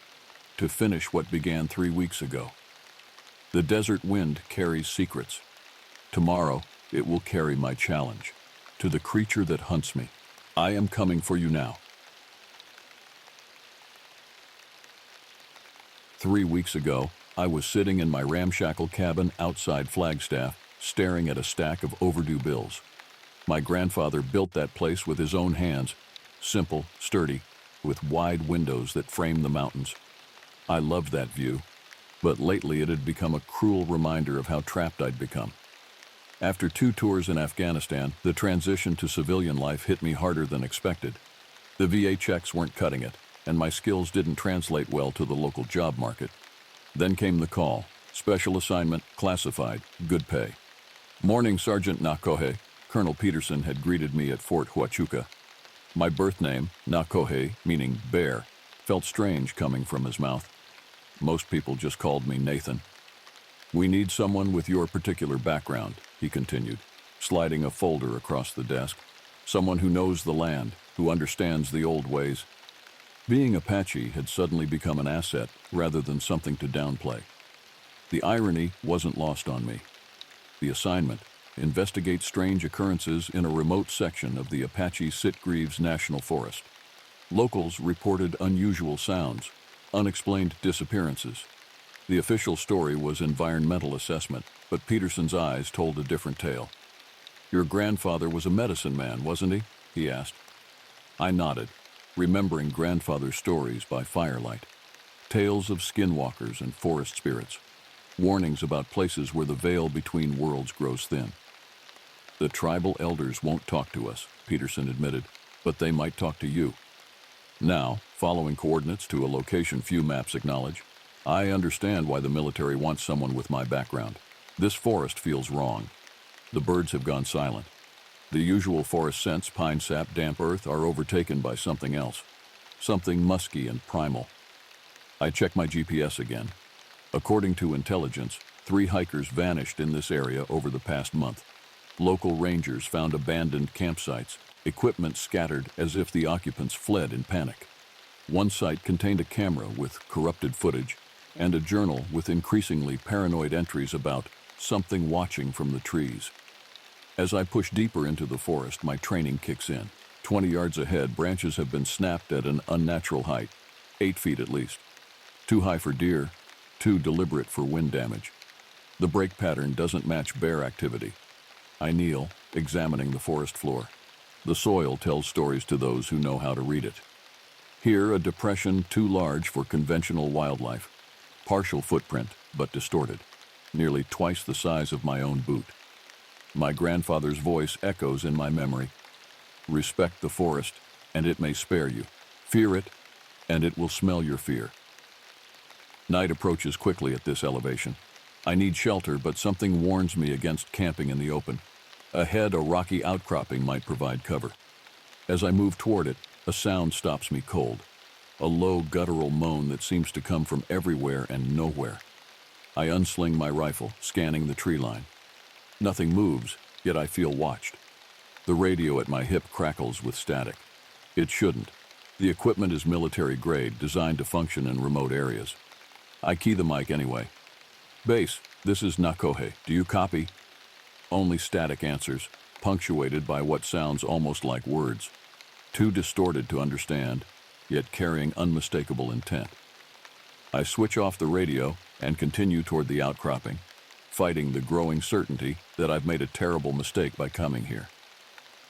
to finish what began 3 weeks ago. The desert wind carries secrets. Tomorrow it will carry my challenge, to the creature that hunts me. I am coming for you now. 3 weeks ago, I was sitting in my ramshackle cabin outside Flagstaff, staring at a stack of overdue bills. My grandfather built that place with his own hands, simple, sturdy, with wide windows that framed the mountains. I loved that view, but lately it had become a cruel reminder of how trapped I'd become. After 2 tours in Afghanistan, the transition to civilian life hit me harder than expected. The VA checks weren't cutting it, and my skills didn't translate well to the local job market. Then came the call. Special assignment, classified, good pay. Morning, Sergeant Nakohe. Colonel Peterson had greeted me at Fort Huachuca. My birth name, Nakohe, meaning bear, felt strange coming from his mouth. Most people just called me Nathan. We need someone with your particular background, he continued, sliding a folder across the desk. Someone who knows the land, who understands the old ways. Being Apache had suddenly become an asset rather than something to downplay. The irony wasn't lost on me. The assignment: investigate strange occurrences in a remote section of the Apache Sitgreaves National Forest. Locals reported unusual sounds, unexplained disappearances. The official story was environmental assessment, but Peterson's eyes told a different tale. Your grandfather was a medicine man, wasn't he? He asked. I nodded, remembering grandfather's stories by firelight. Tales of skinwalkers and forest spirits. Warnings about places where the veil between worlds grows thin. The tribal elders won't talk to us, Peterson admitted, but they might talk to you. Now, following coordinates to a location few maps acknowledge, I understand why the military wants someone with my background. This forest feels wrong. The birds have gone silent. The usual forest scents, pine sap, damp earth, are overtaken by something else. Something musky and primal. I check my GPS again. According to intelligence, 3 hikers vanished in this area over the past month. Local rangers found abandoned campsites, equipment scattered as if the occupants fled in panic. One site contained a camera with corrupted footage and a journal with increasingly paranoid entries about something watching from the trees. As I push deeper into the forest, my training kicks in. 20 yards ahead, branches have been snapped at an unnatural height, 8 feet at least. Too high for deer, too deliberate for wind damage. The break pattern doesn't match bear activity. I kneel, examining the forest floor. The soil tells stories to those who know how to read it. Here, a depression too large for conventional wildlife. Partial footprint, but distorted. Nearly twice the size of my own boot. My grandfather's voice echoes in my memory. Respect the forest, and it may spare you. Fear it, and it will smell your fear. Night approaches quickly at this elevation. I need shelter, but something warns me against camping in the open. Ahead, a rocky outcropping might provide cover. As I move toward it, a sound stops me cold. A low guttural moan that seems to come from everywhere and nowhere. I unsling my rifle, scanning the tree line. Nothing moves, yet I feel watched. The radio at my hip crackles with static. It shouldn't. The equipment is military grade, designed to function in remote areas. I key the mic anyway. Base, this is Nakohe. Do you copy? Only static answers, punctuated by what sounds almost like words. Too distorted to understand, yet carrying unmistakable intent. I switch off the radio and continue toward the outcropping, fighting the growing certainty that I've made a terrible mistake by coming here.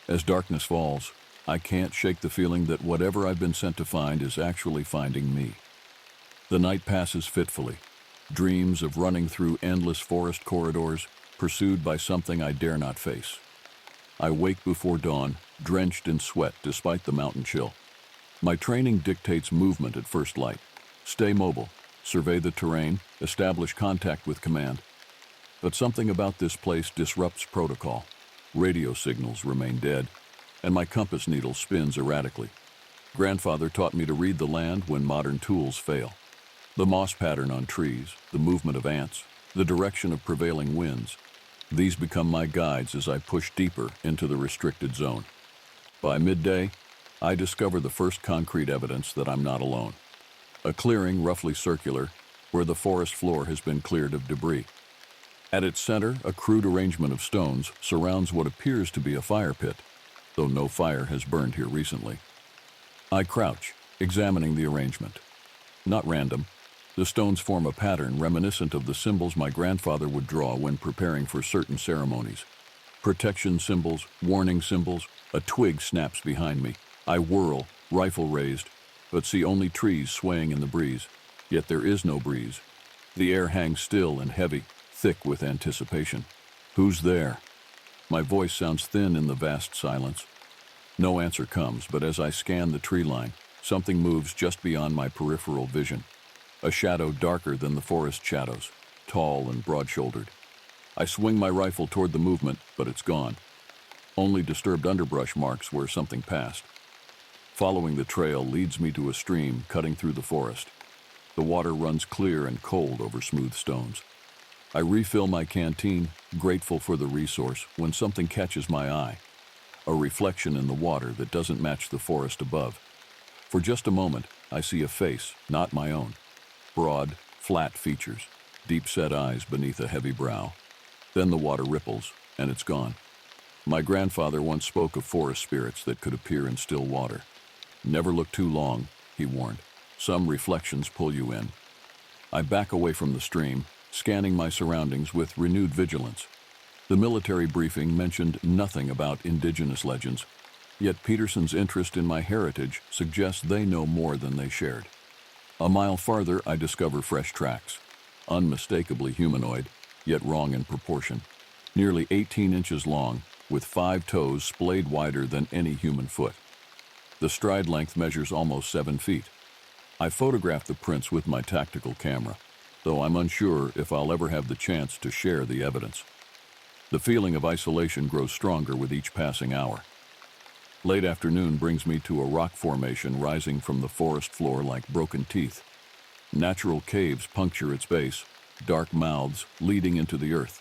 As darkness falls, I can't shake the feeling that whatever I've been sent to find is actually finding me. The night passes fitfully, dreams of running through endless forest corridors, pursued by something I dare not face. I wake before dawn, drenched in sweat despite the mountain chill. My training dictates movement at first light. Stay mobile, survey the terrain, establish contact with command. But something about this place disrupts protocol. Radio signals remain dead, and my compass needle spins erratically. Grandfather taught me to read the land when modern tools fail. The moss pattern on trees, the movement of ants, the direction of prevailing winds. These become my guides as I push deeper into the restricted zone. By midday, I discover the first concrete evidence that I'm not alone. A clearing roughly circular, where the forest floor has been cleared of debris. At its center, a crude arrangement of stones surrounds what appears to be a fire pit, though no fire has burned here recently. I crouch, examining the arrangement. Not random. The stones form a pattern reminiscent of the symbols my grandfather would draw when preparing for certain ceremonies. Protection symbols, warning symbols. A twig snaps behind me. I whirl, rifle raised, but see only trees swaying in the breeze. Yet there is no breeze. The air hangs still and heavy, thick with anticipation. Who's there? My voice sounds thin in the vast silence. No answer comes, but as I scan the tree line, something moves just beyond my peripheral vision. A shadow darker than the forest shadows, tall and broad-shouldered. I swing my rifle toward the movement, but it's gone. Only disturbed underbrush marks where something passed. Following the trail leads me to a stream cutting through the forest. The water runs clear and cold over smooth stones. I refill my canteen, grateful for the resource, when something catches my eye. A reflection in the water that doesn't match the forest above. For just a moment, I see a face, not my own. Broad, flat features, deep-set eyes beneath a heavy brow. Then the water ripples, and it's gone. My grandfather once spoke of forest spirits that could appear in still water. Never look too long, he warned. Some reflections pull you in. I back away from the stream, scanning my surroundings with renewed vigilance. The military briefing mentioned nothing about indigenous legends, yet Peterson's interest in my heritage suggests they know more than they shared. A mile farther, I discover fresh tracks. Unmistakably humanoid, yet wrong in proportion. Nearly 18 inches long, with 5 toes splayed wider than any human foot. The stride length measures almost 7 feet. I photographed the prints with my tactical camera, though I'm unsure if I'll ever have the chance to share the evidence. The feeling of isolation grows stronger with each passing hour. Late afternoon brings me to a rock formation rising from the forest floor like broken teeth. Natural caves puncture its base, dark mouths leading into the earth.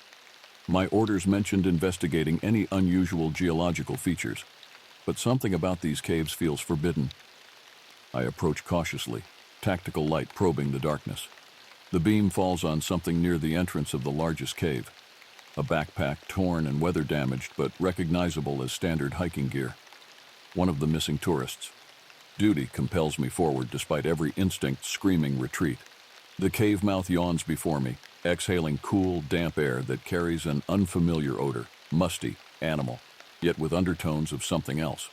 My orders mentioned investigating any unusual geological features, but something about these caves feels forbidden. I approach cautiously, tactical light probing the darkness. The beam falls on something near the entrance of the largest cave. A backpack torn and weather-damaged, but recognizable as standard hiking gear. One of the missing tourists. Duty compels me forward despite every instinct screaming retreat. The cave mouth yawns before me, exhaling cool, damp air that carries an unfamiliar odor, musty, animal, yet with undertones of something else.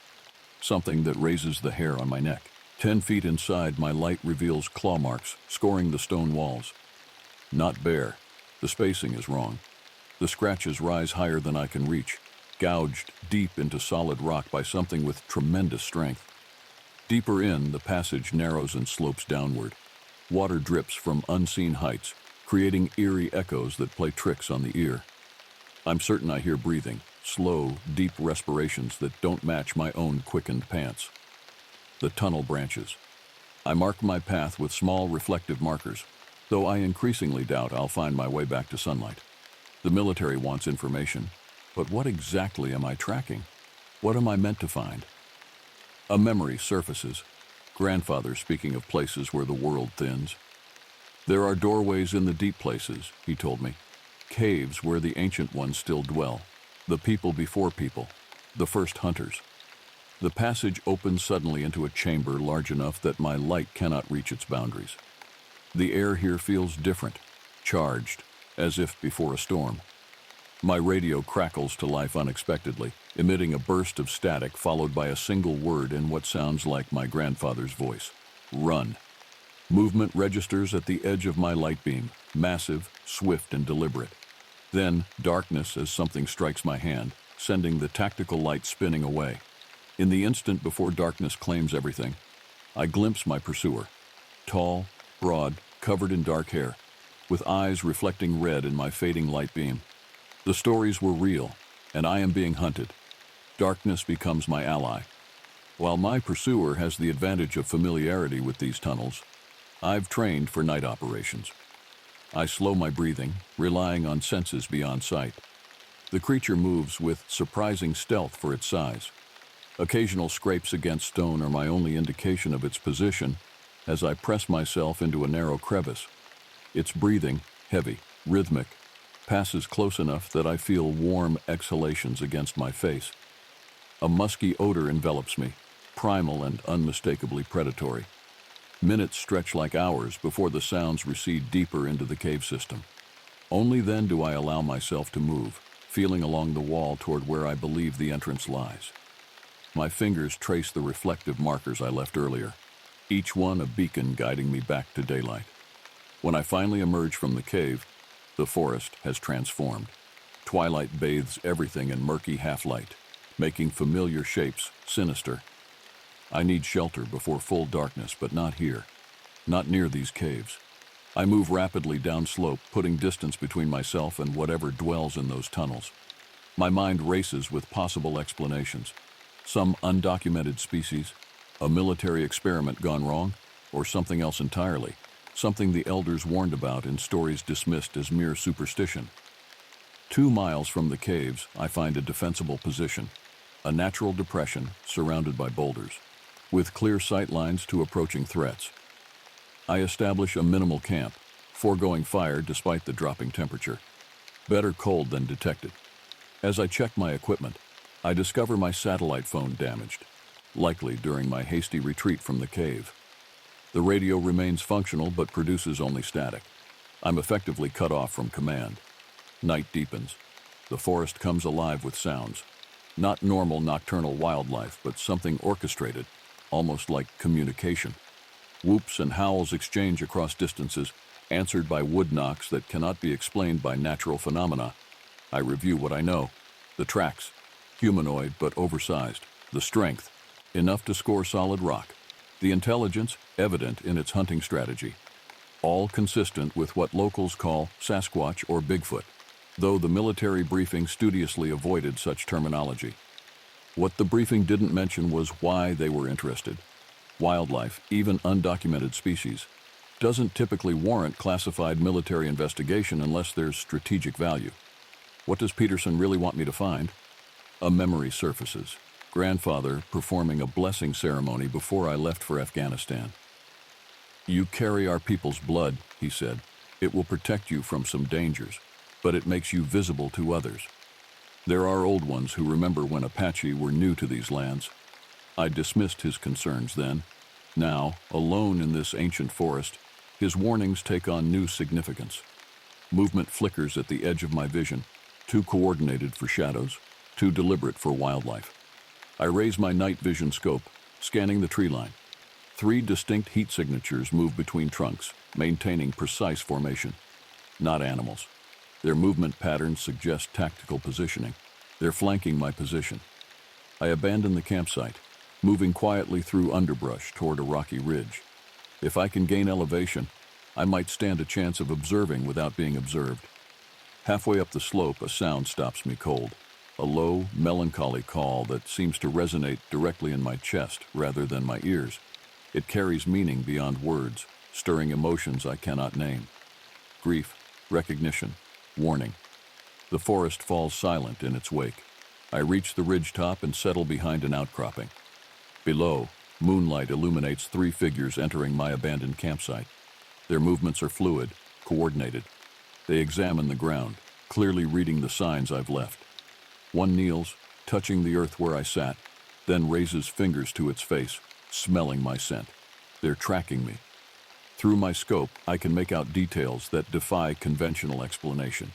Something that raises the hair on my neck. 10 feet inside, my light reveals claw marks, scoring the stone walls. Not bare. The spacing is wrong. The scratches rise higher than I can reach, gouged deep into solid rock by something with tremendous strength. Deeper in, the passage narrows and slopes downward. Water drips from unseen heights, creating eerie echoes that play tricks on the ear. I'm certain I hear breathing, slow, deep respirations that don't match my own quickened pants. The tunnel branches. I mark my path with small reflective markers, though I increasingly doubt I'll find my way back to sunlight. The military wants information, but what exactly am I tracking? What am I meant to find? A memory surfaces. Grandfather speaking of places where the world thins. There are doorways in the deep places, he told me. Caves where the ancient ones still dwell. The people before people. The first hunters. The passage opens suddenly into a chamber large enough that my light cannot reach its boundaries. The air here feels different, charged, as if before a storm. My radio crackles to life unexpectedly, emitting a burst of static followed by a single word in what sounds like my grandfather's voice. Run. Movement registers at the edge of my light beam, massive, swift, and deliberate. Then, darkness as something strikes my hand, sending the tactical light spinning away. In the instant before darkness claims everything, I glimpse my pursuer. Tall, broad, covered in dark hair, with eyes reflecting red in my fading light beam. The stories were real, and I am being hunted. Darkness becomes my ally. While my pursuer has the advantage of familiarity with these tunnels, I've trained for night operations. I slow my breathing, relying on senses beyond sight. The creature moves with surprising stealth for its size. Occasional scrapes against stone are my only indication of its position as I press myself into a narrow crevice. Its breathing, heavy, rhythmic, passes close enough that I feel warm exhalations against my face. A musky odor envelops me, primal and unmistakably predatory. Minutes stretch like hours before the sounds recede deeper into the cave system. Only then do I allow myself to move, feeling along the wall toward where I believe the entrance lies. My fingers trace the reflective markers I left earlier, each one a beacon guiding me back to daylight. When I finally emerge from the cave, the forest has transformed. Twilight bathes everything in murky half-light, making familiar shapes sinister. I need shelter before full darkness, but not here. Not near these caves. I move rapidly downslope, putting distance between myself and whatever dwells in those tunnels. My mind races with possible explanations. Some undocumented species, a military experiment gone wrong, or something else entirely. Something the elders warned about in stories dismissed as mere superstition. 2 miles from the caves, I find a defensible position. A natural depression surrounded by boulders, with clear sight lines to approaching threats. I establish a minimal camp, foregoing fire despite the dropping temperature. Better cold than detected. As I check my equipment, I discover my satellite phone damaged, likely during my hasty retreat from the cave. The radio remains functional but produces only static. I'm effectively cut off from command. Night deepens. The forest comes alive with sounds. Not normal nocturnal wildlife, but something orchestrated, almost like communication. Whoops and howls exchange across distances, answered by wood knocks that cannot be explained by natural phenomena. I review what I know. The tracks, humanoid but oversized. The strength, enough to score solid rock. The intelligence, evident in its hunting strategy. All consistent with what locals call Sasquatch or Bigfoot, though the military briefing studiously avoided such terminology. What the briefing didn't mention was why they were interested. Wildlife, even undocumented species, doesn't typically warrant classified military investigation unless there's strategic value. What does Peterson really want me to find? A memory surfaces. Grandfather performing a blessing ceremony before I left for Afghanistan. "You carry our people's blood," he said. "It will protect you from some dangers, but it makes you visible to others." There are old ones who remember when Apache were new to these lands. I dismissed his concerns then. Now, alone in this ancient forest, his warnings take on new significance. Movement flickers at the edge of my vision, too coordinated for shadows, too deliberate for wildlife. I raise my night vision scope, scanning the tree line. 3 distinct heat signatures move between trunks, maintaining precise formation. Not animals. Their movement patterns suggest tactical positioning. They're flanking my position. I abandon the campsite, moving quietly through underbrush toward a rocky ridge. If I can gain elevation, I might stand a chance of observing without being observed. Halfway up the slope, a sound stops me cold. A low, melancholy call that seems to resonate directly in my chest rather than my ears. It carries meaning beyond words, stirring emotions I cannot name. Grief, recognition, warning. The forest falls silent in its wake. I reach the ridge top and settle behind an outcropping. Below, moonlight illuminates 3 figures entering my abandoned campsite. Their movements are fluid, coordinated. They examine the ground, clearly reading the signs I've left. One kneels, touching the earth where I sat, then raises fingers to its face, smelling my scent. They're tracking me. Through my scope, I can make out details that defy conventional explanation.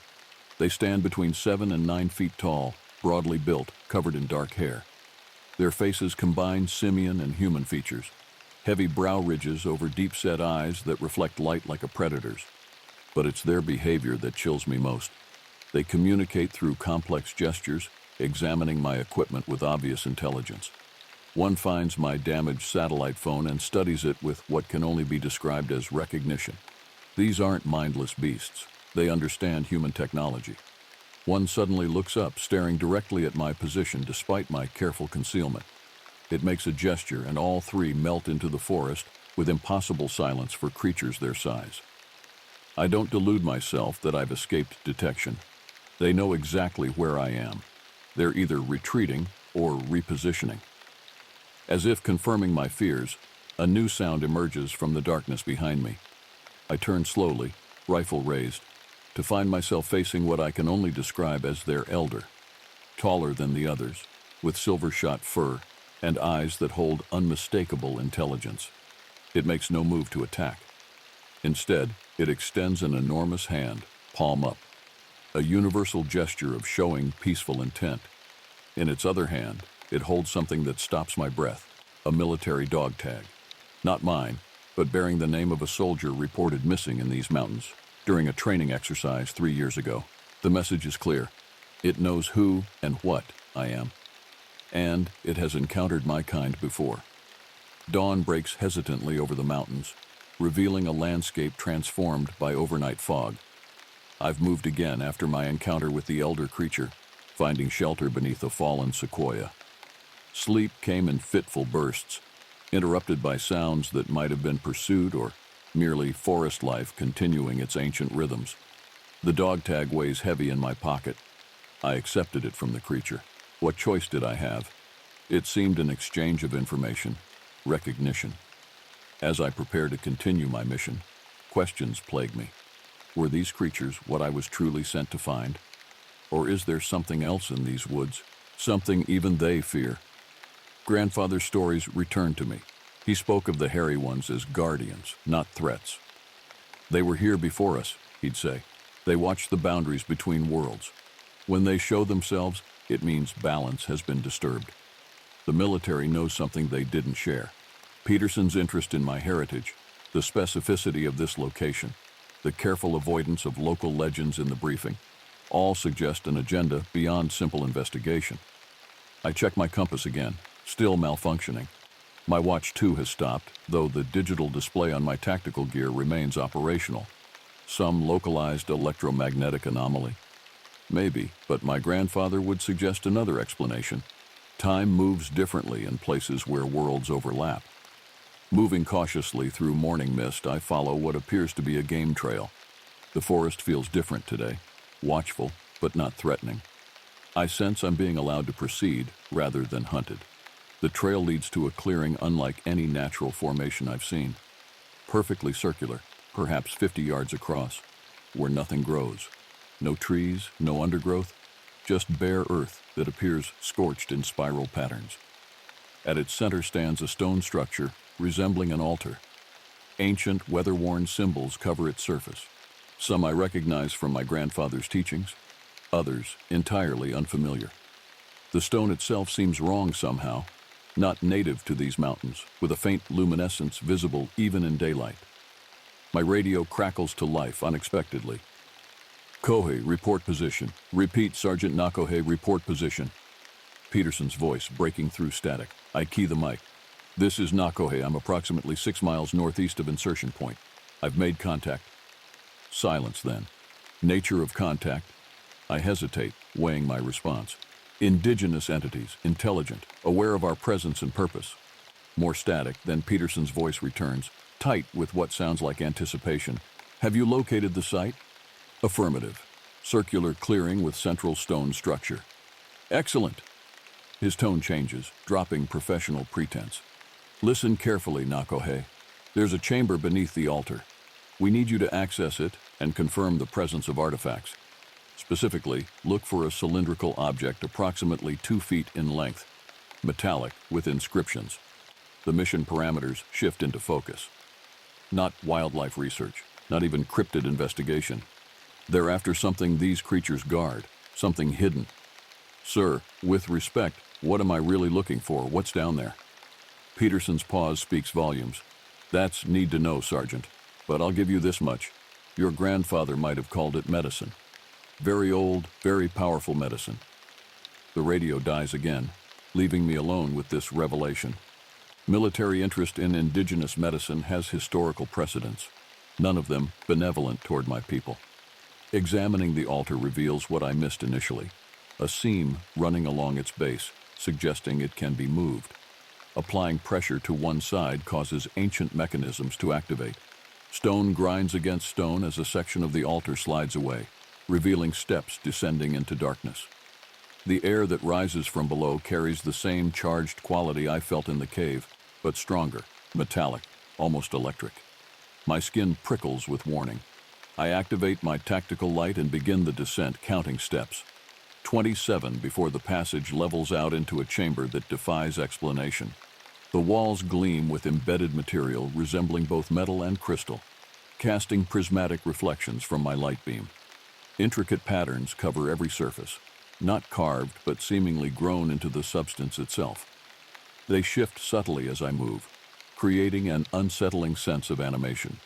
They stand between 7 and 9 feet tall, broadly built, covered in dark hair. Their faces combine simian and human features, heavy brow ridges over deep-set eyes that reflect light like a predator's. But it's their behavior that chills me most. They communicate through complex gestures, examining my equipment with obvious intelligence. One finds my damaged satellite phone and studies it with what can only be described as recognition. These aren't mindless beasts. They understand human technology. One suddenly looks up, staring directly at my position despite my careful concealment. It makes a gesture, and all three melt into the forest with impossible silence for creatures their size. I don't delude myself that I've escaped detection. They know exactly where I am. They're either retreating or repositioning. As if confirming my fears, a new sound emerges from the darkness behind me. I turn slowly, rifle raised, to find myself facing what I can only describe as their elder. Taller than the others, with silver-shot fur and eyes that hold unmistakable intelligence. It makes no move to attack. Instead, it extends an enormous hand, palm up, a universal gesture of showing peaceful intent. In its other hand, it holds something that stops my breath, a military dog tag. Not mine, but bearing the name of a soldier reported missing in these mountains during a training exercise 3 years ago. The message is clear. It knows who and what I am. And it has encountered my kind before. Dawn breaks hesitantly over the mountains, revealing a landscape transformed by overnight fog. I've moved again after my encounter with the elder creature, finding shelter beneath a fallen sequoia. Sleep came in fitful bursts, interrupted by sounds that might have been pursued or merely forest life continuing its ancient rhythms. The dog tag weighs heavy in my pocket. I accepted it from the creature. What choice did I have? It seemed an exchange of information, recognition. As I prepare to continue my mission, questions plague me. Were these creatures what I was truly sent to find? Or is there something else in these woods, something even they fear? Grandfather's stories returned to me. He spoke of the hairy ones as guardians, not threats. They were here before us, he'd say. They watch the boundaries between worlds. When they show themselves, it means balance has been disturbed. The military knows something they didn't share. Peterson's interest in my heritage, the specificity of this location, the careful avoidance of local legends in the briefing, all suggest an agenda beyond simple investigation. I check my compass again, still malfunctioning. My watch too has stopped, though the digital display on my tactical gear remains operational. Some localized electromagnetic anomaly. Maybe, but my grandfather would suggest another explanation. Time moves differently in places where worlds overlap. Moving cautiously through morning mist, I follow what appears to be a game trail. The forest feels different today, watchful, but not threatening. I sense I'm being allowed to proceed rather than hunted. The trail leads to a clearing unlike any natural formation I've seen. Perfectly circular, perhaps 50 yards across, where nothing grows. No trees, no undergrowth, just bare earth that appears scorched in spiral patterns. At its center stands a stone structure resembling an altar. Ancient, weather-worn symbols cover its surface. Some I recognize from my grandfather's teachings, others entirely unfamiliar. The stone itself seems wrong somehow, not native to these mountains, with a faint luminescence visible even in daylight. My radio crackles to life unexpectedly. Kohei, report position. Repeat, Sergeant Nakohe, report position. Peterson's voice breaking through static. I key the mic. This is Nakohe. I'm approximately 6 miles northeast of insertion point. I've made contact. Silence then. Nature of contact. I hesitate, weighing my response. Indigenous entities, intelligent, aware of our presence and purpose. More static, then Peterson's voice returns, tight with what sounds like anticipation. Have you located the site? Affirmative. Circular clearing with central stone structure. Excellent. His tone changes, dropping professional pretense. Listen carefully, Nakohe. There's a chamber beneath the altar. We need you to access it and confirm the presence of artifacts. Specifically, look for a cylindrical object approximately 2 feet in length, metallic with inscriptions. The mission parameters shift into focus. not wildlife research, not even cryptid investigation. They're after something these creatures guard, something hidden. Sir, with respect, what am I really looking for? What's down there? Peterson's pause speaks volumes. That's need to know, Sergeant. But I'll give you this much. Your grandfather might have called it medicine. Very old, very powerful medicine. The radio dies again, leaving me alone with this revelation. Military interest in indigenous medicine has historical precedents, none of them benevolent toward my people. Examining the altar reveals what I missed initially, a seam running along its base, suggesting it can be moved. Applying pressure to one side causes ancient mechanisms to activate. Stone grinds against stone as a section of the altar slides away, revealing steps descending into darkness. The air that rises from below carries the same charged quality I felt in the cave, but stronger, metallic, almost electric. My skin prickles with warning. I activate my tactical light and begin the descent, counting steps. 27 before the passage levels out into a chamber that defies explanation. The walls gleam with embedded material resembling both metal and crystal, casting prismatic reflections from my light beam. Intricate patterns cover every surface, not carved but seemingly grown into the substance itself. They shift subtly as I move, creating an unsettling sense of animation.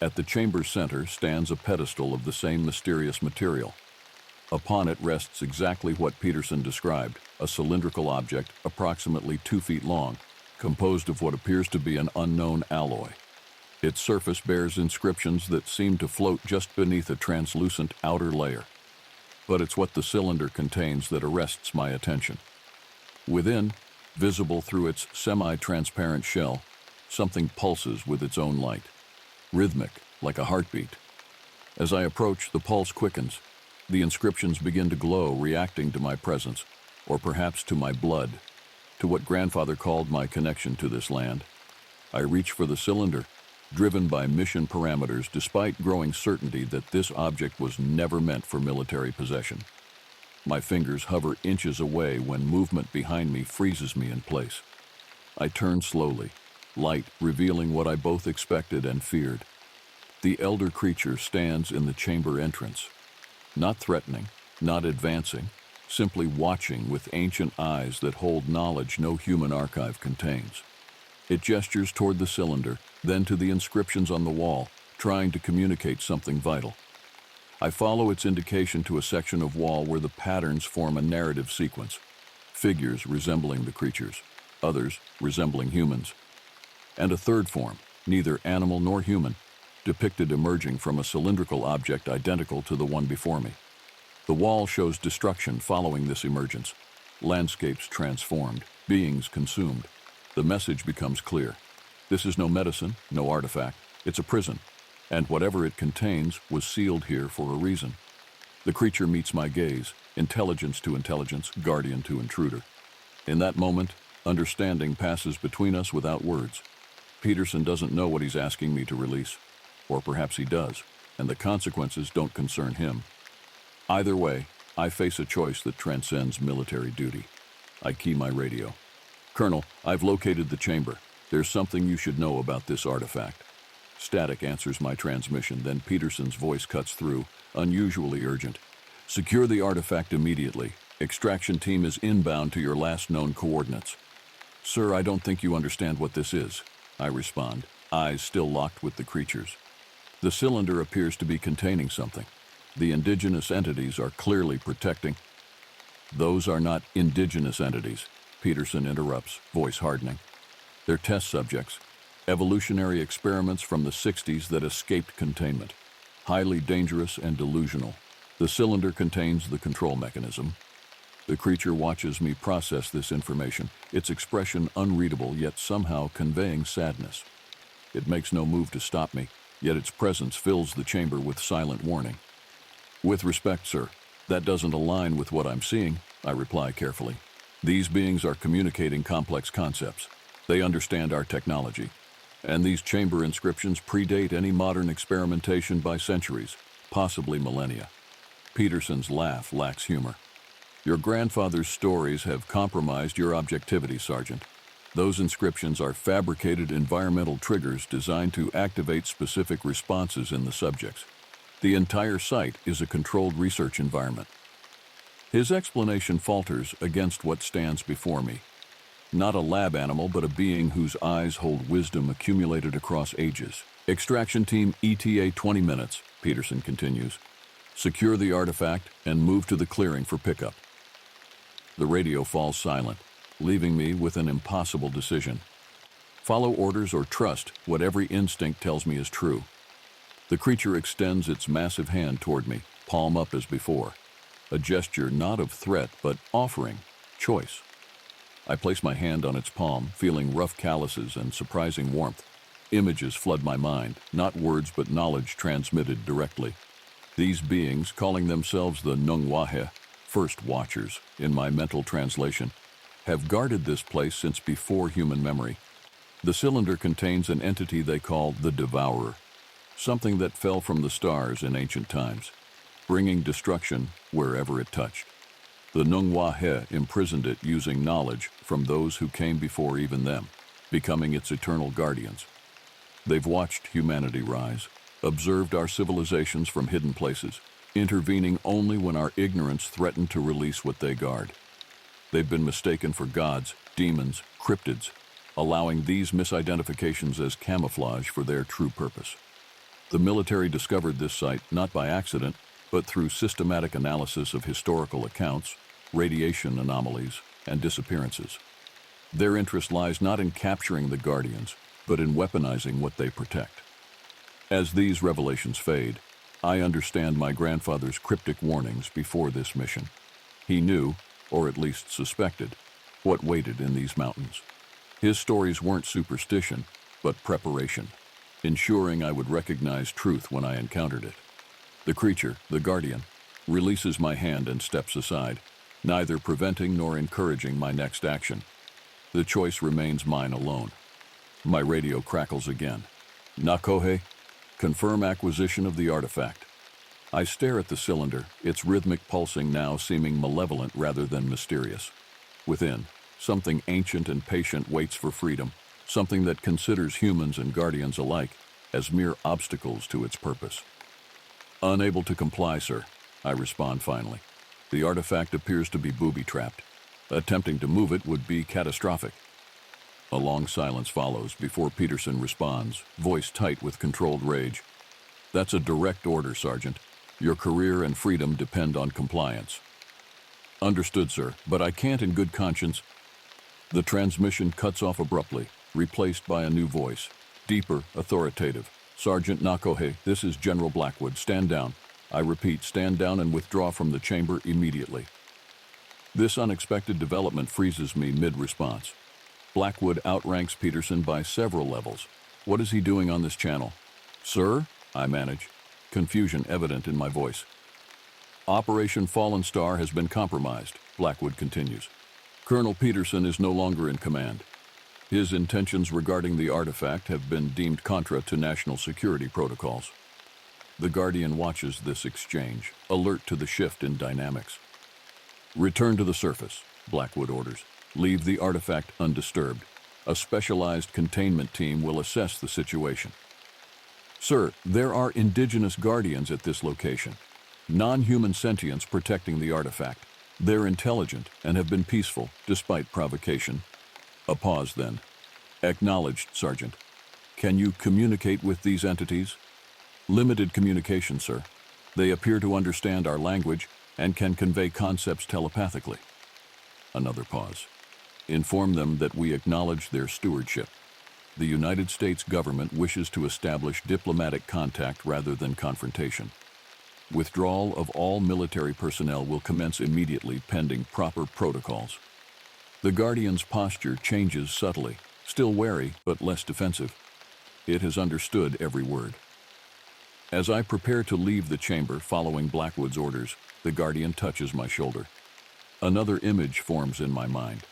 At the chamber's center stands a pedestal of the same mysterious material. Upon it rests exactly what Peterson described, a cylindrical object approximately 2 feet long, composed of what appears to be an unknown alloy. Its surface bears inscriptions that seem to float just beneath a translucent outer layer. But it's what the cylinder contains that arrests my attention. Within, visible through its semi-transparent shell, something pulses with its own light, rhythmic, like a heartbeat. As I approach, the pulse quickens. The inscriptions begin to glow, reacting to my presence, or perhaps to my blood, to what grandfather called my connection to this land. I reach for the cylinder, driven by mission parameters despite growing certainty that this object was never meant for military possession. My fingers hover inches away when movement behind me freezes me in place. I turn slowly, light revealing what I both expected and feared. The elder creature stands in the chamber entrance, not threatening, not advancing, simply watching with ancient eyes that hold knowledge no human archive contains. It gestures toward the cylinder, then to the inscriptions on the wall, trying to communicate something vital. I follow its indication to a section of wall where the patterns form a narrative sequence, figures resembling the creatures, others resembling humans, and a third form, neither animal nor human, depicted emerging from a cylindrical object identical to the one before me. The wall shows destruction following this emergence, landscapes transformed, beings consumed. The message becomes clear. This is no medicine, no artifact. It's a prison, and whatever it contains was sealed here for a reason. The creature meets my gaze, intelligence to intelligence, guardian to intruder. In that moment, understanding passes between us without words. Peterson doesn't know what he's asking me to release, or perhaps he does, and the consequences don't concern him. Either way, I face a choice that transcends military duty. I key my radio. Colonel, I've located the chamber. There's something you should know about this artifact. Static answers my transmission, then Peterson's voice cuts through, unusually urgent. Secure the artifact immediately. Extraction team is inbound to your last known coordinates. Sir, I don't think you understand what this is, I respond, eyes still locked with the creatures. The cylinder appears to be containing something. The indigenous entities are clearly protecting. Those are not indigenous entities, Peterson interrupts, voice hardening. They're test subjects, evolutionary experiments from the 60s that escaped containment. Highly dangerous and delusional. The cylinder contains the control mechanism. The creature watches me process this information, its expression unreadable yet somehow conveying sadness. It makes no move to stop me, yet its presence fills the chamber with silent warning. With respect, sir, that doesn't align with what I'm seeing, I reply carefully. These beings are communicating complex concepts. They understand our technology. And these chamber inscriptions predate any modern experimentation by centuries, possibly millennia. Peterson's laugh lacks humor. Your grandfather's stories have compromised your objectivity, Sergeant. Those inscriptions are fabricated environmental triggers designed to activate specific responses in the subjects. The entire site is a controlled research environment. His explanation falters against what stands before me. Not a lab animal, but a being whose eyes hold wisdom accumulated across ages. Extraction team ETA 20 minutes, Peterson continues. Secure the artifact and move to the clearing for pickup. The radio falls silent, leaving me with an impossible decision. Follow orders or trust what every instinct tells me is true. The creature extends its massive hand toward me, palm up as before. A gesture not of threat, but offering, choice. I place my hand on its palm, feeling rough calluses and surprising warmth. Images flood my mind, not words but knowledge transmitted directly. These beings, calling themselves the Nungwahe, first watchers, in my mental translation, have guarded this place since before human memory. The cylinder contains an entity they call the Devourer, something that fell from the stars in ancient times, bringing destruction wherever it touched. The Nungwahe imprisoned it using knowledge from those who came before even them, becoming its eternal guardians. They've watched humanity rise, observed our civilizations from hidden places, intervening only when our ignorance threatened to release what they guard. They've been mistaken for gods, demons, cryptids, allowing these misidentifications as camouflage for their true purpose. The military discovered this site not by accident, but through systematic analysis of historical accounts, radiation anomalies, and disappearances. Their interest lies not in capturing the guardians, but in weaponizing what they protect. As these revelations fade, I understand my grandfather's cryptic warnings before this mission. He knew, or at least suspected, what waited in these mountains. His stories weren't superstition, but preparation, ensuring I would recognize truth when I encountered it. The creature, the guardian, releases my hand and steps aside, neither preventing nor encouraging my next action. The choice remains mine alone. My radio crackles again. Nakohe, confirm acquisition of the artifact. I stare at the cylinder, its rhythmic pulsing now seeming malevolent rather than mysterious. Within, something ancient and patient waits for freedom, something that considers humans and guardians alike as mere obstacles to its purpose. Unable to comply, sir, I respond finally. The artifact appears to be booby-trapped. Attempting to move it would be catastrophic. A long silence follows before Peterson responds, voice tight with controlled rage. That's a direct order, Sergeant. Your career and freedom depend on compliance. Understood, sir, but I can't in good conscience. The transmission cuts off abruptly, replaced by a new voice, deeper, authoritative. Sergeant Nakohe, this is General Blackwood. Stand down. I repeat, stand down and withdraw from the chamber immediately. This unexpected development freezes me mid-response. Blackwood outranks Peterson by several levels. What is he doing on this channel? Sir? I manage, confusion evident in my voice. Operation Fallen Star has been compromised, Blackwood continues. Colonel Peterson is no longer in command. His intentions regarding the artifact have been deemed contra to national security protocols. The Guardian watches this exchange, alert to the shift in dynamics. Return to the surface, Blackwood orders. Leave the artifact undisturbed. A specialized containment team will assess the situation. Sir, there are indigenous guardians at this location. Non-human sentients protecting the artifact. They're intelligent and have been peaceful, despite provocation. A pause then. Acknowledged, Sergeant. Can you communicate with these entities? Limited communication, sir. They appear to understand our language and can convey concepts telepathically. Another pause. Inform them that we acknowledge their stewardship. The United States government wishes to establish diplomatic contact rather than confrontation. Withdrawal of all military personnel will commence immediately pending proper protocols. The Guardian's posture changes subtly, still wary but less defensive. It has understood every word. As I prepare to leave the chamber following Blackwood's orders, the Guardian touches my shoulder. Another image forms in my mind.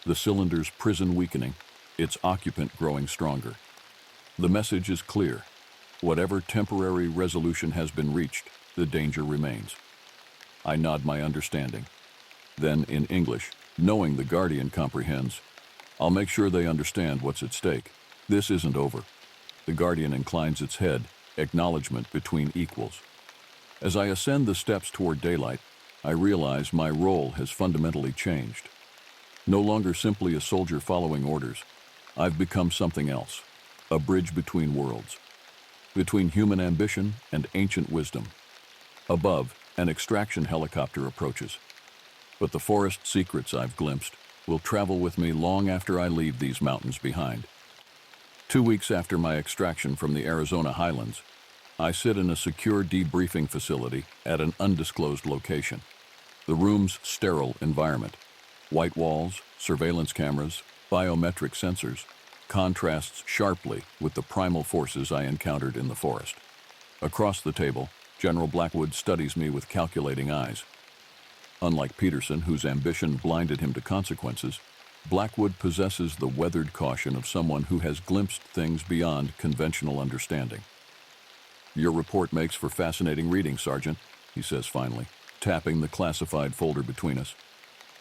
The cylinder's prison weakening, its occupant growing stronger. The message is clear. Whatever temporary resolution has been reached, the danger remains. I nod my understanding. Then, in English, knowing the Guardian comprehends, I'll make sure they understand what's at stake. This isn't over. The guardian inclines its head, acknowledgement between equals. As I ascend the steps toward daylight, I realize my role has fundamentally changed. No longer simply a soldier following orders, I've become something else, a bridge between worlds, between human ambition and ancient wisdom. Above, an extraction helicopter approaches. But the forest secrets I've glimpsed will travel with me long after I leave these mountains behind. 2 weeks after my extraction from the Arizona highlands, I sit in a secure debriefing facility at an undisclosed location. The room's sterile environment, white walls, surveillance cameras, biometric sensors, contrasts sharply with the primal forces I encountered in the forest. Across the table, General Blackwood studies me with calculating eyes. Unlike Peterson, whose ambition blinded him to consequences, Blackwood possesses the weathered caution of someone who has glimpsed things beyond conventional understanding. "Your report makes for fascinating reading, Sergeant," he says finally, tapping the classified folder between us.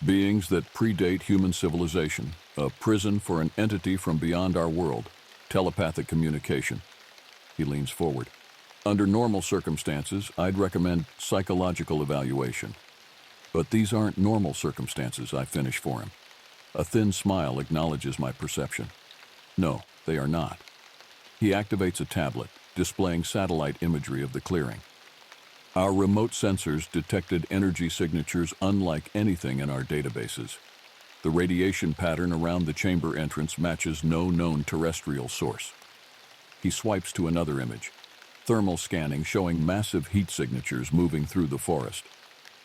"Beings that predate human civilization, a prison for an entity from beyond our world, telepathic communication." He leans forward. "Under normal circumstances, I'd recommend psychological evaluation. But these aren't normal circumstances," I finish for him. A thin smile acknowledges my perception. "No, they are not." He activates a tablet, displaying satellite imagery of the clearing. Our remote sensors detected energy signatures unlike anything in our databases. The radiation pattern around the chamber entrance matches no known terrestrial source. He swipes to another image, thermal scanning showing massive heat signatures moving through the forest.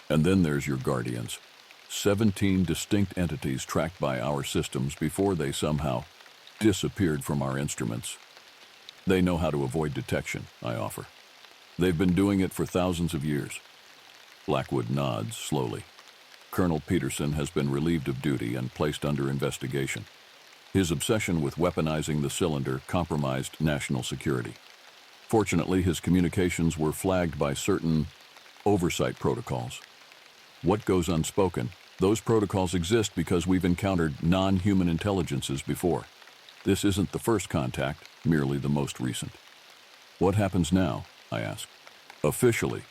"And then there's your guardians. 17 distinct entities tracked by our systems before they somehow disappeared from our instruments. They know how to avoid detection," I offer. "They've been doing it for thousands of years." Blackwood nods slowly. "Colonel Peterson has been relieved of duty and placed under investigation. His obsession with weaponizing the cylinder compromised national security. Fortunately, his communications were flagged by certain oversight protocols. What goes unspoken? Those protocols exist because we've encountered non-human intelligences before. This isn't the first contact, merely the most recent." "What happens now?" I ask. "Officially,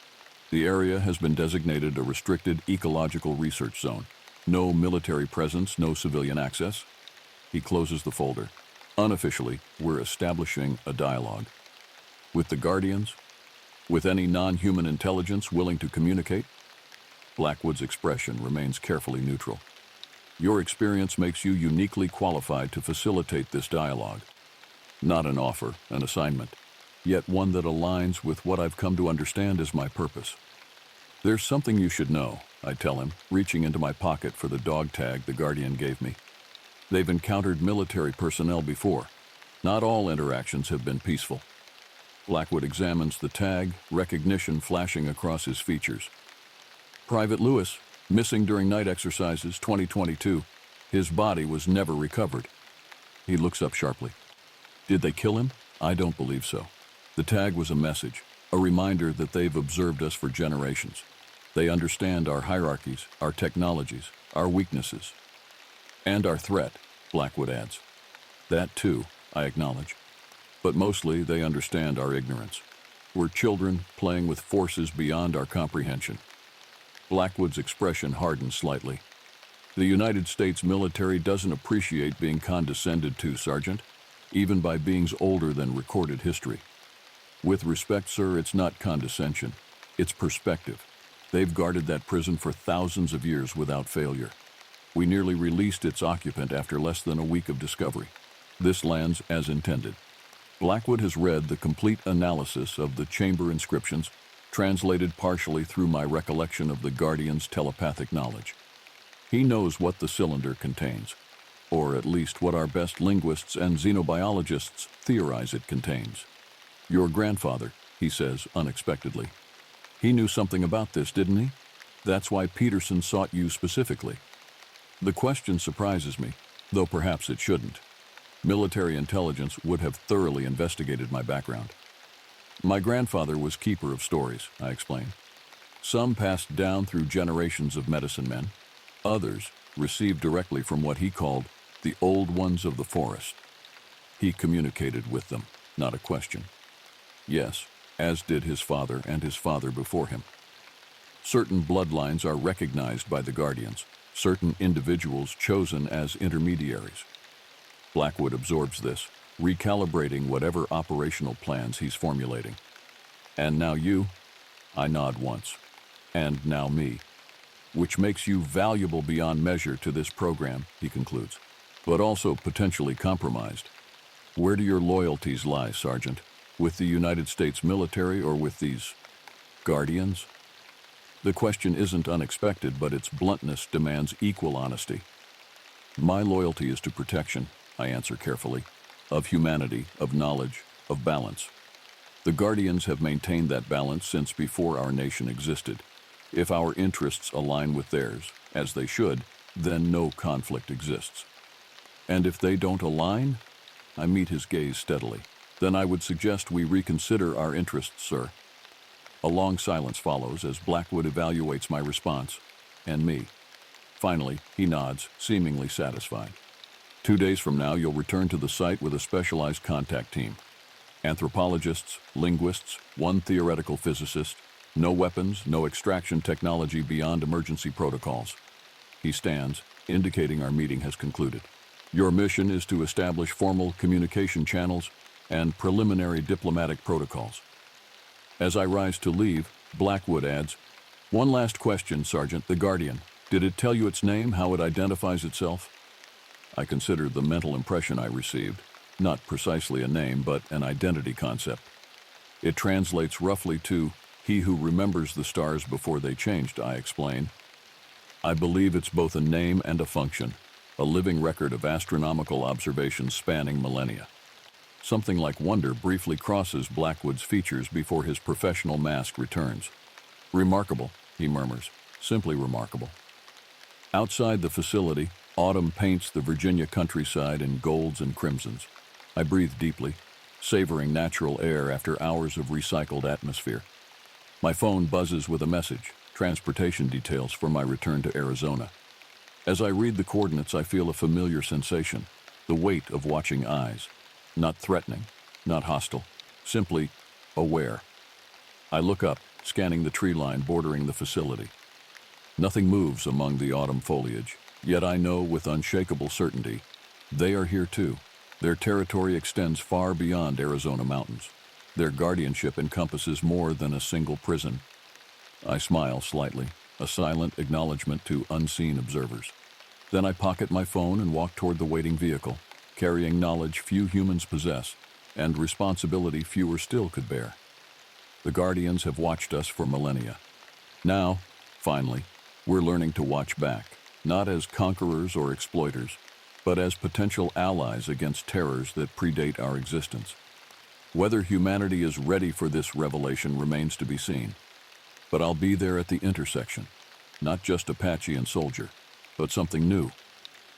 the area has been designated a restricted ecological research zone. No military presence, no civilian access." He closes the folder. "Unofficially, we're establishing a dialogue. With the Guardians? With any non-human intelligence willing to communicate?" Blackwood's expression remains carefully neutral. "Your experience makes you uniquely qualified to facilitate this dialogue. Not an offer, an assignment, yet one that aligns with what I've come to understand as my purpose." "There's something you should know," I tell him, reaching into my pocket for the dog tag the Guardian gave me. "They've encountered military personnel before. Not all interactions have been peaceful." Blackwood examines the tag, recognition flashing across his features. "Private Lewis, missing during night exercises, 2022. His body was never recovered." He looks up sharply. "Did they kill him? I don't believe so. The tag was a message, a reminder that they've observed us for generations. They understand our hierarchies, our technologies, our weaknesses. And our threat," Blackwood adds. "That too," I acknowledge. "But mostly they understand our ignorance. We're children playing with forces beyond our comprehension." Blackwood's expression hardens slightly. "The United States military doesn't appreciate being condescended to, Sergeant, even by beings older than recorded history. With respect, sir, it's not condescension. It's perspective. They've guarded that prison for thousands of years without failure. We nearly released its occupant after less than a week of discovery. This lands as intended." Blackwood has read the complete analysis of the chamber inscriptions, translated partially through my recollection of the Guardian's telepathic knowledge. He knows what the cylinder contains, or at least what our best linguists and xenobiologists theorize it contains. "Your grandfather," he says unexpectedly. "He knew something about this, didn't he? That's why Peterson sought you specifically." The question surprises me, though perhaps it shouldn't. Military intelligence would have thoroughly investigated my background. "My grandfather was keeper of stories," I explain. "Some passed down through generations of medicine men, others received directly from what he called the old ones of the forest. He communicated with them, not a question. Yes, as did his father and his father before him. Certain bloodlines are recognized by the guardians, certain individuals chosen as intermediaries. Blackwood absorbs this, recalibrating whatever operational plans he's formulating. And now you? I nod once. And now me. Which makes you valuable beyond measure to this program, he concludes, but also potentially compromised. Where do your loyalties lie, Sergeant? With the United States military or with these guardians? The question isn't unexpected, but its bluntness demands equal honesty. My loyalty is to protection, I answer carefully, of humanity, of knowledge, of balance. The guardians have maintained that balance since before our nation existed. If our interests align with theirs, as they should, then no conflict exists. And if they don't align, I meet his gaze steadily. Then I would suggest we reconsider our interests, sir. A long silence follows as Blackwood evaluates my response, and me. Finally, he nods, seemingly satisfied. 2 days from now, you'll return to the site with a specialized contact team. Anthropologists, linguists, 1 theoretical physicist, no weapons, no extraction technology beyond emergency protocols. He stands, indicating our meeting has concluded. Your mission is to establish formal communication channels and preliminary diplomatic protocols. As I rise to leave, Blackwood adds, "One last question, Sergeant, the Guardian. Did it tell you its name, how it identifies itself?" I considered the mental impression I received, not precisely a name, but an identity concept. It translates roughly to, "He who remembers the stars before they changed," I explain. I believe it's both a name and a function, a living record of astronomical observations spanning millennia. Something like wonder briefly crosses Blackwood's features before his professional mask returns. "Remarkable," he murmurs, "simply remarkable." Outside the facility, autumn paints the Virginia countryside in golds and crimsons. I breathe deeply, savoring natural air after hours of recycled atmosphere. My phone buzzes with a message, transportation details for my return to Arizona. As I read the coordinates, I feel a familiar sensation, the weight of watching eyes. Not threatening, not hostile, simply aware. I look up, scanning the tree line bordering the facility. Nothing moves among the autumn foliage, yet I know with unshakable certainty they are here too. Their territory extends far beyond Arizona mountains. Their guardianship encompasses more than a single prison. I smile slightly, a silent acknowledgement to unseen observers. Then I pocket my phone and walk toward the waiting vehicle, carrying knowledge few humans possess, and responsibility fewer still could bear. The Guardians have watched us for millennia. Now, finally, we're learning to watch back, not as conquerors or exploiters, but as potential allies against terrors that predate our existence. Whether humanity is ready for this revelation remains to be seen. But I'll be there at the intersection, not just Apache and soldier, but something new.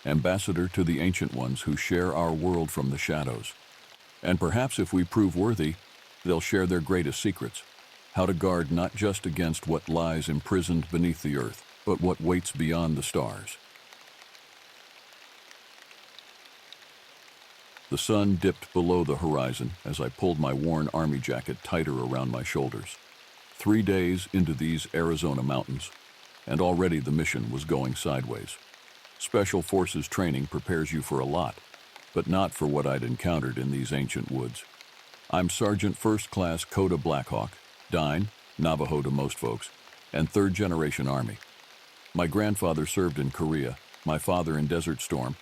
Ambassador to the ancient ones who share our world from the shadows. And perhaps if we prove worthy, they'll share their greatest secrets, how to guard not just against what lies imprisoned beneath the earth, but what waits beyond the stars. The sun dipped below the horizon as I pulled my worn army jacket tighter around my shoulders. 3 days into these Arizona mountains, and already the mission was going sideways. Special Forces training prepares you for a lot, but not for what I'd encountered in these ancient woods. I'm Sergeant First Class Coda Blackhawk, Dine, Navajo to most folks, and third-generation Army. My grandfather served in Korea, my father in Desert Storm,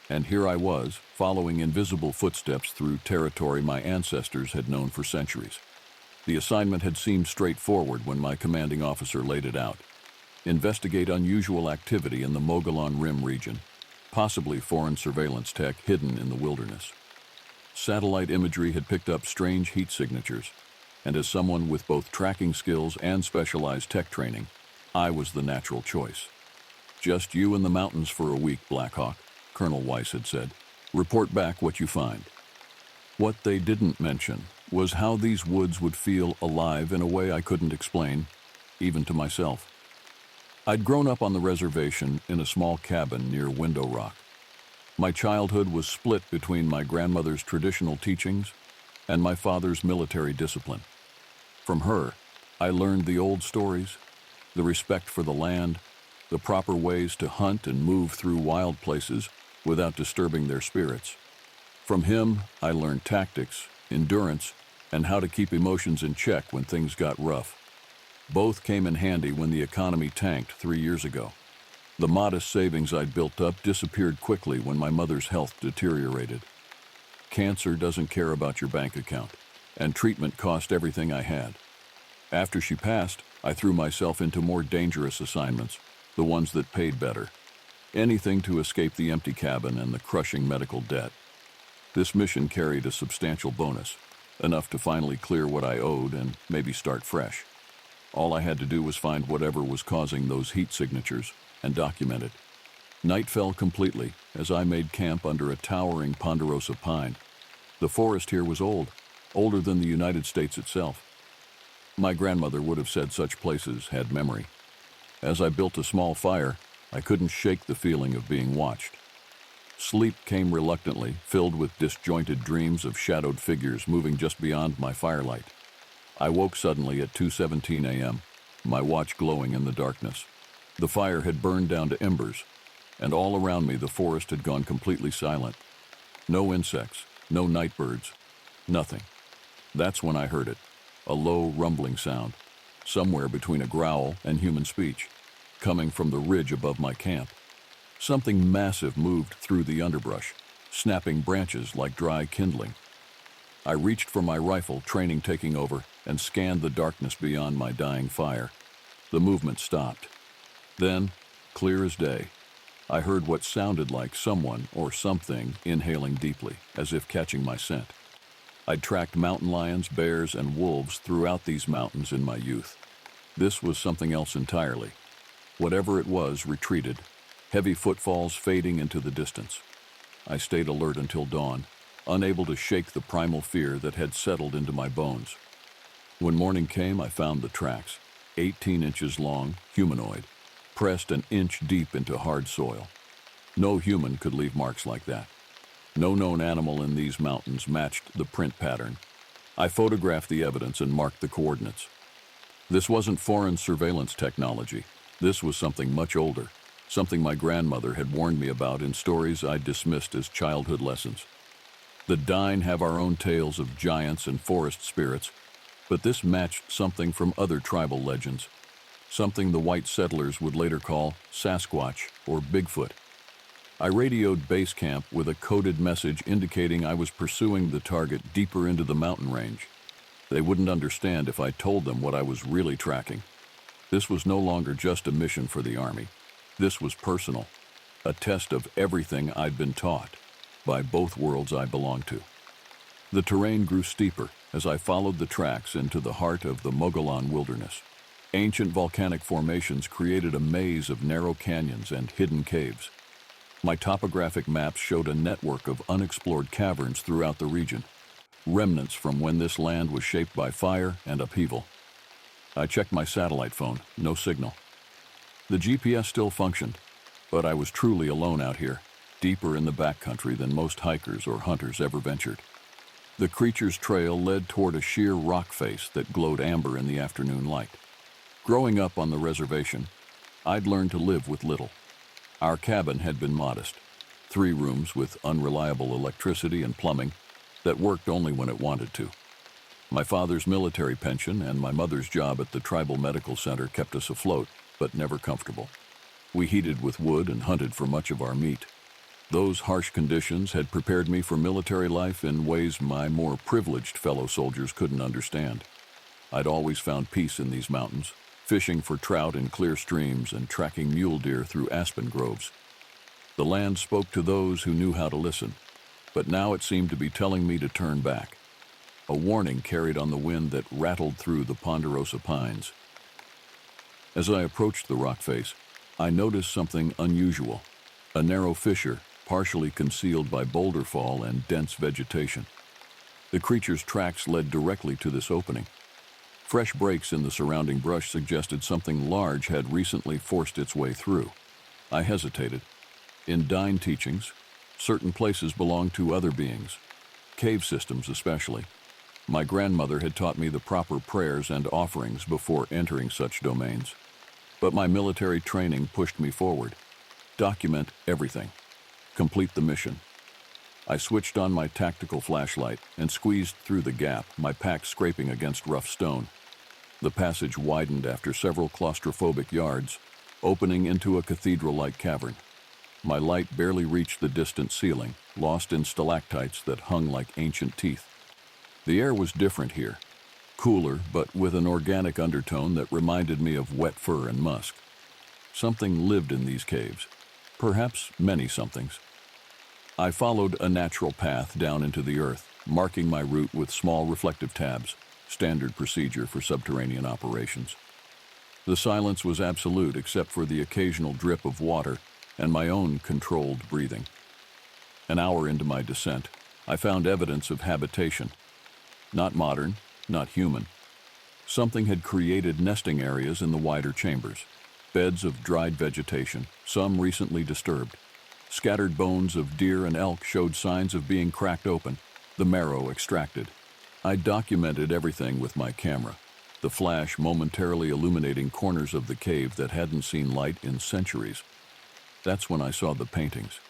and here I was, following invisible footsteps through territory my ancestors had known for centuries. The assignment had seemed straightforward when my commanding officer laid it out. Investigate unusual activity in the Mogollon Rim region, possibly foreign surveillance tech hidden in the wilderness. Satellite imagery had picked up strange heat signatures, and as someone with both tracking skills and specialized tech training, I was the natural choice. "Just you in the mountains for a week, Blackhawk," Colonel Weiss had said. "Report back what you find." What they didn't mention was how these woods would feel alive in a way I couldn't explain, even to myself. I'd grown up on the reservation in a small cabin near Window Rock. My childhood was split between my grandmother's traditional teachings and my father's military discipline. From her, I learned the old stories, the respect for the land, the proper ways to hunt and move through wild places without disturbing their spirits. From him, I learned tactics, endurance, and how to keep emotions in check when things got rough. Both came in handy when the economy tanked 3 years ago. The modest savings I'd built up disappeared quickly when my mother's health deteriorated. Cancer doesn't care about your bank account, and treatment cost everything I had. After she passed, I threw myself into more dangerous assignments, the ones that paid better. Anything to escape the empty cabin and the crushing medical debt. This mission carried a substantial bonus, enough to finally clear what I owed and maybe start fresh. All I had to do was find whatever was causing those heat signatures and document it. Night fell completely as I made camp under a towering ponderosa pine. The forest here was old, older than the United States itself. My grandmother would have said such places had memory. As I built a small fire, I couldn't shake the feeling of being watched. Sleep came reluctantly, filled with disjointed dreams of shadowed figures moving just beyond my firelight. I woke suddenly at 2:17 a.m., my watch glowing in the darkness. The fire had burned down to embers, and all around me the forest had gone completely silent. No insects, no night birds, nothing. That's when I heard it, a low rumbling sound, somewhere between a growl and human speech, coming from the ridge above my camp. Something massive moved through the underbrush, snapping branches like dry kindling. I reached for my rifle, training taking over, and scanned the darkness beyond my dying fire. The movement stopped. Then, clear as day, I heard what sounded like someone or something inhaling deeply, as if catching my scent. I'd tracked mountain lions, bears, and wolves throughout these mountains in my youth. This was something else entirely. Whatever it was retreated, heavy footfalls fading into the distance. I stayed alert until dawn, unable to shake the primal fear that had settled into my bones. When morning came, I found the tracks, 18 inches long, humanoid, pressed an inch deep into hard soil. No human could leave marks like that. No known animal in these mountains matched the print pattern. I photographed the evidence and marked the coordinates. This wasn't foreign surveillance technology. This was something much older, something my grandmother had warned me about in stories I dismissed as childhood lessons. The Dine have our own tales of giants and forest spirits, but this matched something from other tribal legends, something the white settlers would later call Sasquatch or Bigfoot. I radioed base camp with a coded message indicating I was pursuing the target deeper into the mountain range. They wouldn't understand if I told them what I was really tracking. This was no longer just a mission for the Army. This was personal, a test of everything I'd been taught by both worlds I belonged to. The terrain grew steeper as I followed the tracks into the heart of the Mogollon wilderness. Ancient volcanic formations created a maze of narrow canyons and hidden caves. My topographic maps showed a network of unexplored caverns throughout the region, remnants from when this land was shaped by fire and upheaval. I checked my satellite phone, no signal. The GPS still functioned, but I was truly alone out here, deeper in the backcountry than most hikers or hunters ever ventured. The creature's trail led toward a sheer rock face that glowed amber in the afternoon light. Growing up on the reservation, I'd learned to live with little. Our cabin had been modest, 3 rooms with unreliable electricity and plumbing that worked only when it wanted to. My father's military pension and my mother's job at the tribal medical center kept us afloat, but never comfortable. We heated with wood and hunted for much of our meat. Those harsh conditions had prepared me for military life in ways my more privileged fellow soldiers couldn't understand. I'd always found peace in these mountains, fishing for trout in clear streams and tracking mule deer through aspen groves. The land spoke to those who knew how to listen, but now it seemed to be telling me to turn back. A warning carried on the wind that rattled through the ponderosa pines. As I approached the rock face, I noticed something unusual, a narrow fissure partially concealed by boulder fall and dense vegetation. The creature's tracks led directly to this opening. Fresh breaks in the surrounding brush suggested something large had recently forced its way through. I hesitated. In Dine teachings, Certain places belong to other beings, cave systems especially. My grandmother had taught me the proper prayers and offerings before entering such domains. But my military training pushed me forward. Document everything. Complete the mission. I switched on my tactical flashlight and squeezed through the gap, my pack scraping against rough stone. The passage widened after several claustrophobic yards, opening into a cathedral-like cavern. My light barely reached the distant ceiling, lost in stalactites that hung like ancient teeth. The air was different here, cooler but with an organic undertone that reminded me of wet fur and musk. Something lived in these caves, perhaps many somethings. I followed a natural path down into the earth, marking my route with small reflective tabs, standard procedure for subterranean operations. The silence was absolute except for the occasional drip of water and my own controlled breathing. An hour into my descent, I found evidence of habitation. Not modern, not human. Something had created nesting areas in the wider chambers, beds of dried vegetation, some recently disturbed. Scattered bones of deer and elk showed signs of being cracked open, the marrow extracted. I documented everything with my camera, the flash momentarily illuminating corners of the cave that hadn't seen light in centuries. That's when I saw the paintings.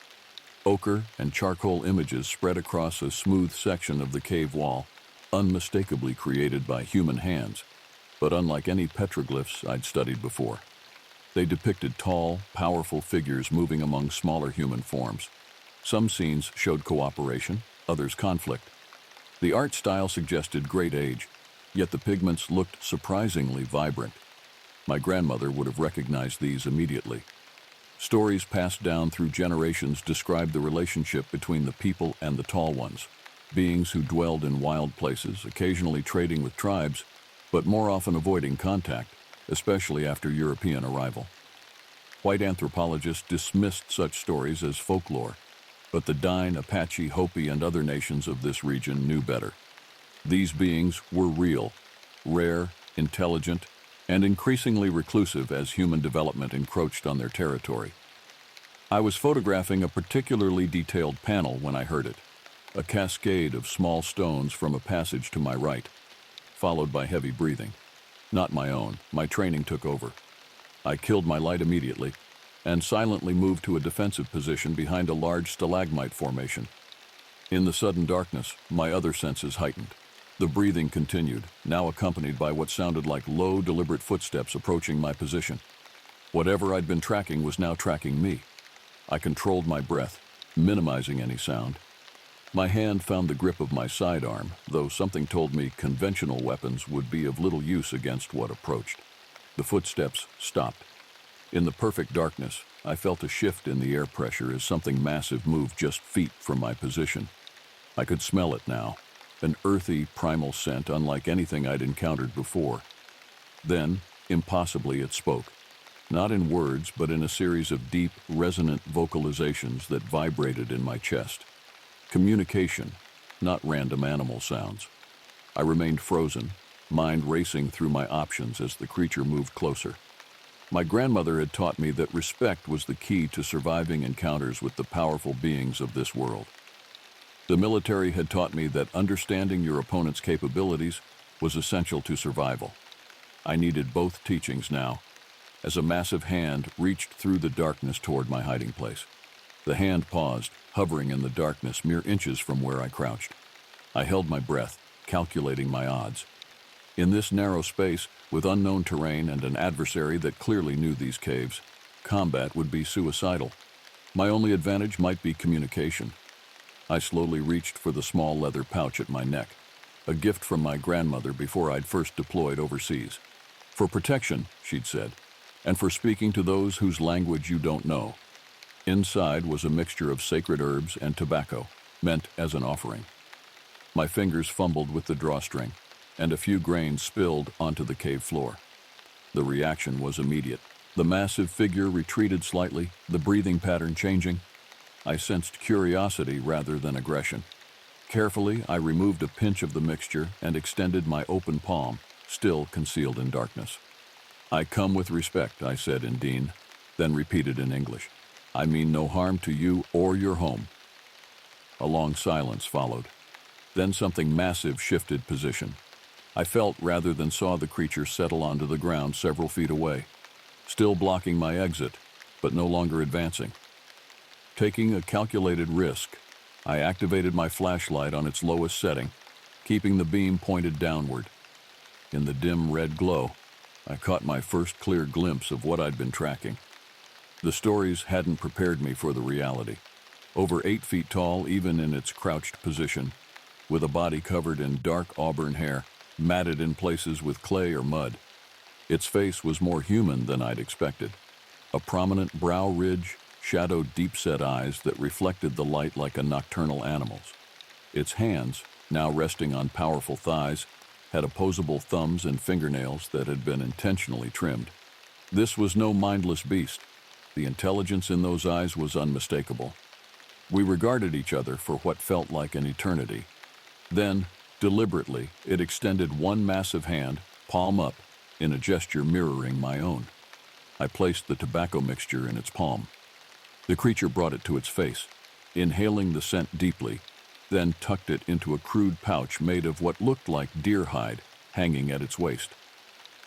Ochre and charcoal images spread across a smooth section of the cave wall, unmistakably created by human hands, but unlike any petroglyphs I'd studied before. They depicted tall, powerful figures moving among smaller human forms. Some scenes showed cooperation, others conflict. The art style suggested great age, yet the pigments looked surprisingly vibrant. My grandmother would have recognized these immediately. Stories passed down through generations described the relationship between the people and the Tall Ones, beings who dwelled in wild places, occasionally trading with tribes, but more often avoiding contact, especially after European arrival. White anthropologists dismissed such stories as folklore, but the Dine, Apache, Hopi, and other nations of this region knew better. These beings were real, rare, intelligent, and increasingly reclusive as human development encroached on their territory. I was photographing a particularly detailed panel when I heard it, a cascade of small stones from a passage to my right, followed by heavy breathing. Not my own, my training took over. I killed my light immediately and silently moved to a defensive position behind a large stalagmite formation. In the sudden darkness, my other senses heightened. The breathing continued, now accompanied by what sounded like low, deliberate footsteps approaching my position. Whatever I'd been tracking was now tracking me. I controlled my breath, minimizing any sound. My hand found the grip of my sidearm, though something told me conventional weapons would be of little use against what approached. The footsteps stopped. In the perfect darkness, I felt a shift in the air pressure as something massive moved just feet from my position. I could smell it now, an earthy, primal scent unlike anything I'd encountered before. Then, impossibly, it spoke. Not in words, but in a series of deep, resonant vocalizations that vibrated in my chest. Communication, not random animal sounds. I remained frozen, mind racing through my options as the creature moved closer. My grandmother had taught me that respect was the key to surviving encounters with the powerful beings of this world. The military had taught me that understanding your opponent's capabilities was essential to survival. I needed both teachings now, as a massive hand reached through the darkness toward my hiding place. The hand paused, hovering in the darkness mere inches from where I crouched. I held my breath, calculating my odds. In this narrow space, with unknown terrain and an adversary that clearly knew these caves, combat would be suicidal. My only advantage might be communication. I slowly reached for the small leather pouch at my neck, a gift from my grandmother before I'd first deployed overseas. For protection, she'd said, and for speaking to those whose language you don't know. Inside was a mixture of sacred herbs and tobacco, meant as an offering. My fingers fumbled with the drawstring, and a few grains spilled onto the cave floor. The reaction was immediate. The massive figure retreated slightly, the breathing pattern changing. I sensed curiosity rather than aggression. Carefully, I removed a pinch of the mixture and extended my open palm, still concealed in darkness. "I come with respect," I said in Dene, then repeated in English. "I mean no harm to you or your home." A long silence followed. Then something massive shifted position. I felt rather than saw the creature settle onto the ground several feet away, still blocking my exit, but no longer advancing. Taking a calculated risk, I activated my flashlight on its lowest setting, keeping the beam pointed downward. In the dim red glow, I caught my first clear glimpse of what I'd been tracking. The stories hadn't prepared me for the reality. Over 8 feet tall, even in its crouched position, with a body covered in dark auburn hair, matted in places with clay or mud. Its face was more human than I'd expected. A prominent brow ridge shadowed deep-set eyes that reflected the light like a nocturnal animal's. Its hands, now resting on powerful thighs, had opposable thumbs and fingernails that had been intentionally trimmed. This was no mindless beast. The intelligence in those eyes was unmistakable. We regarded each other for what felt like an eternity. Then, deliberately, it extended one massive hand, palm up, in a gesture mirroring my own. I placed the tobacco mixture in its palm. The creature brought it to its face, inhaling the scent deeply, then tucked it into a crude pouch made of what looked like deer hide, hanging at its waist.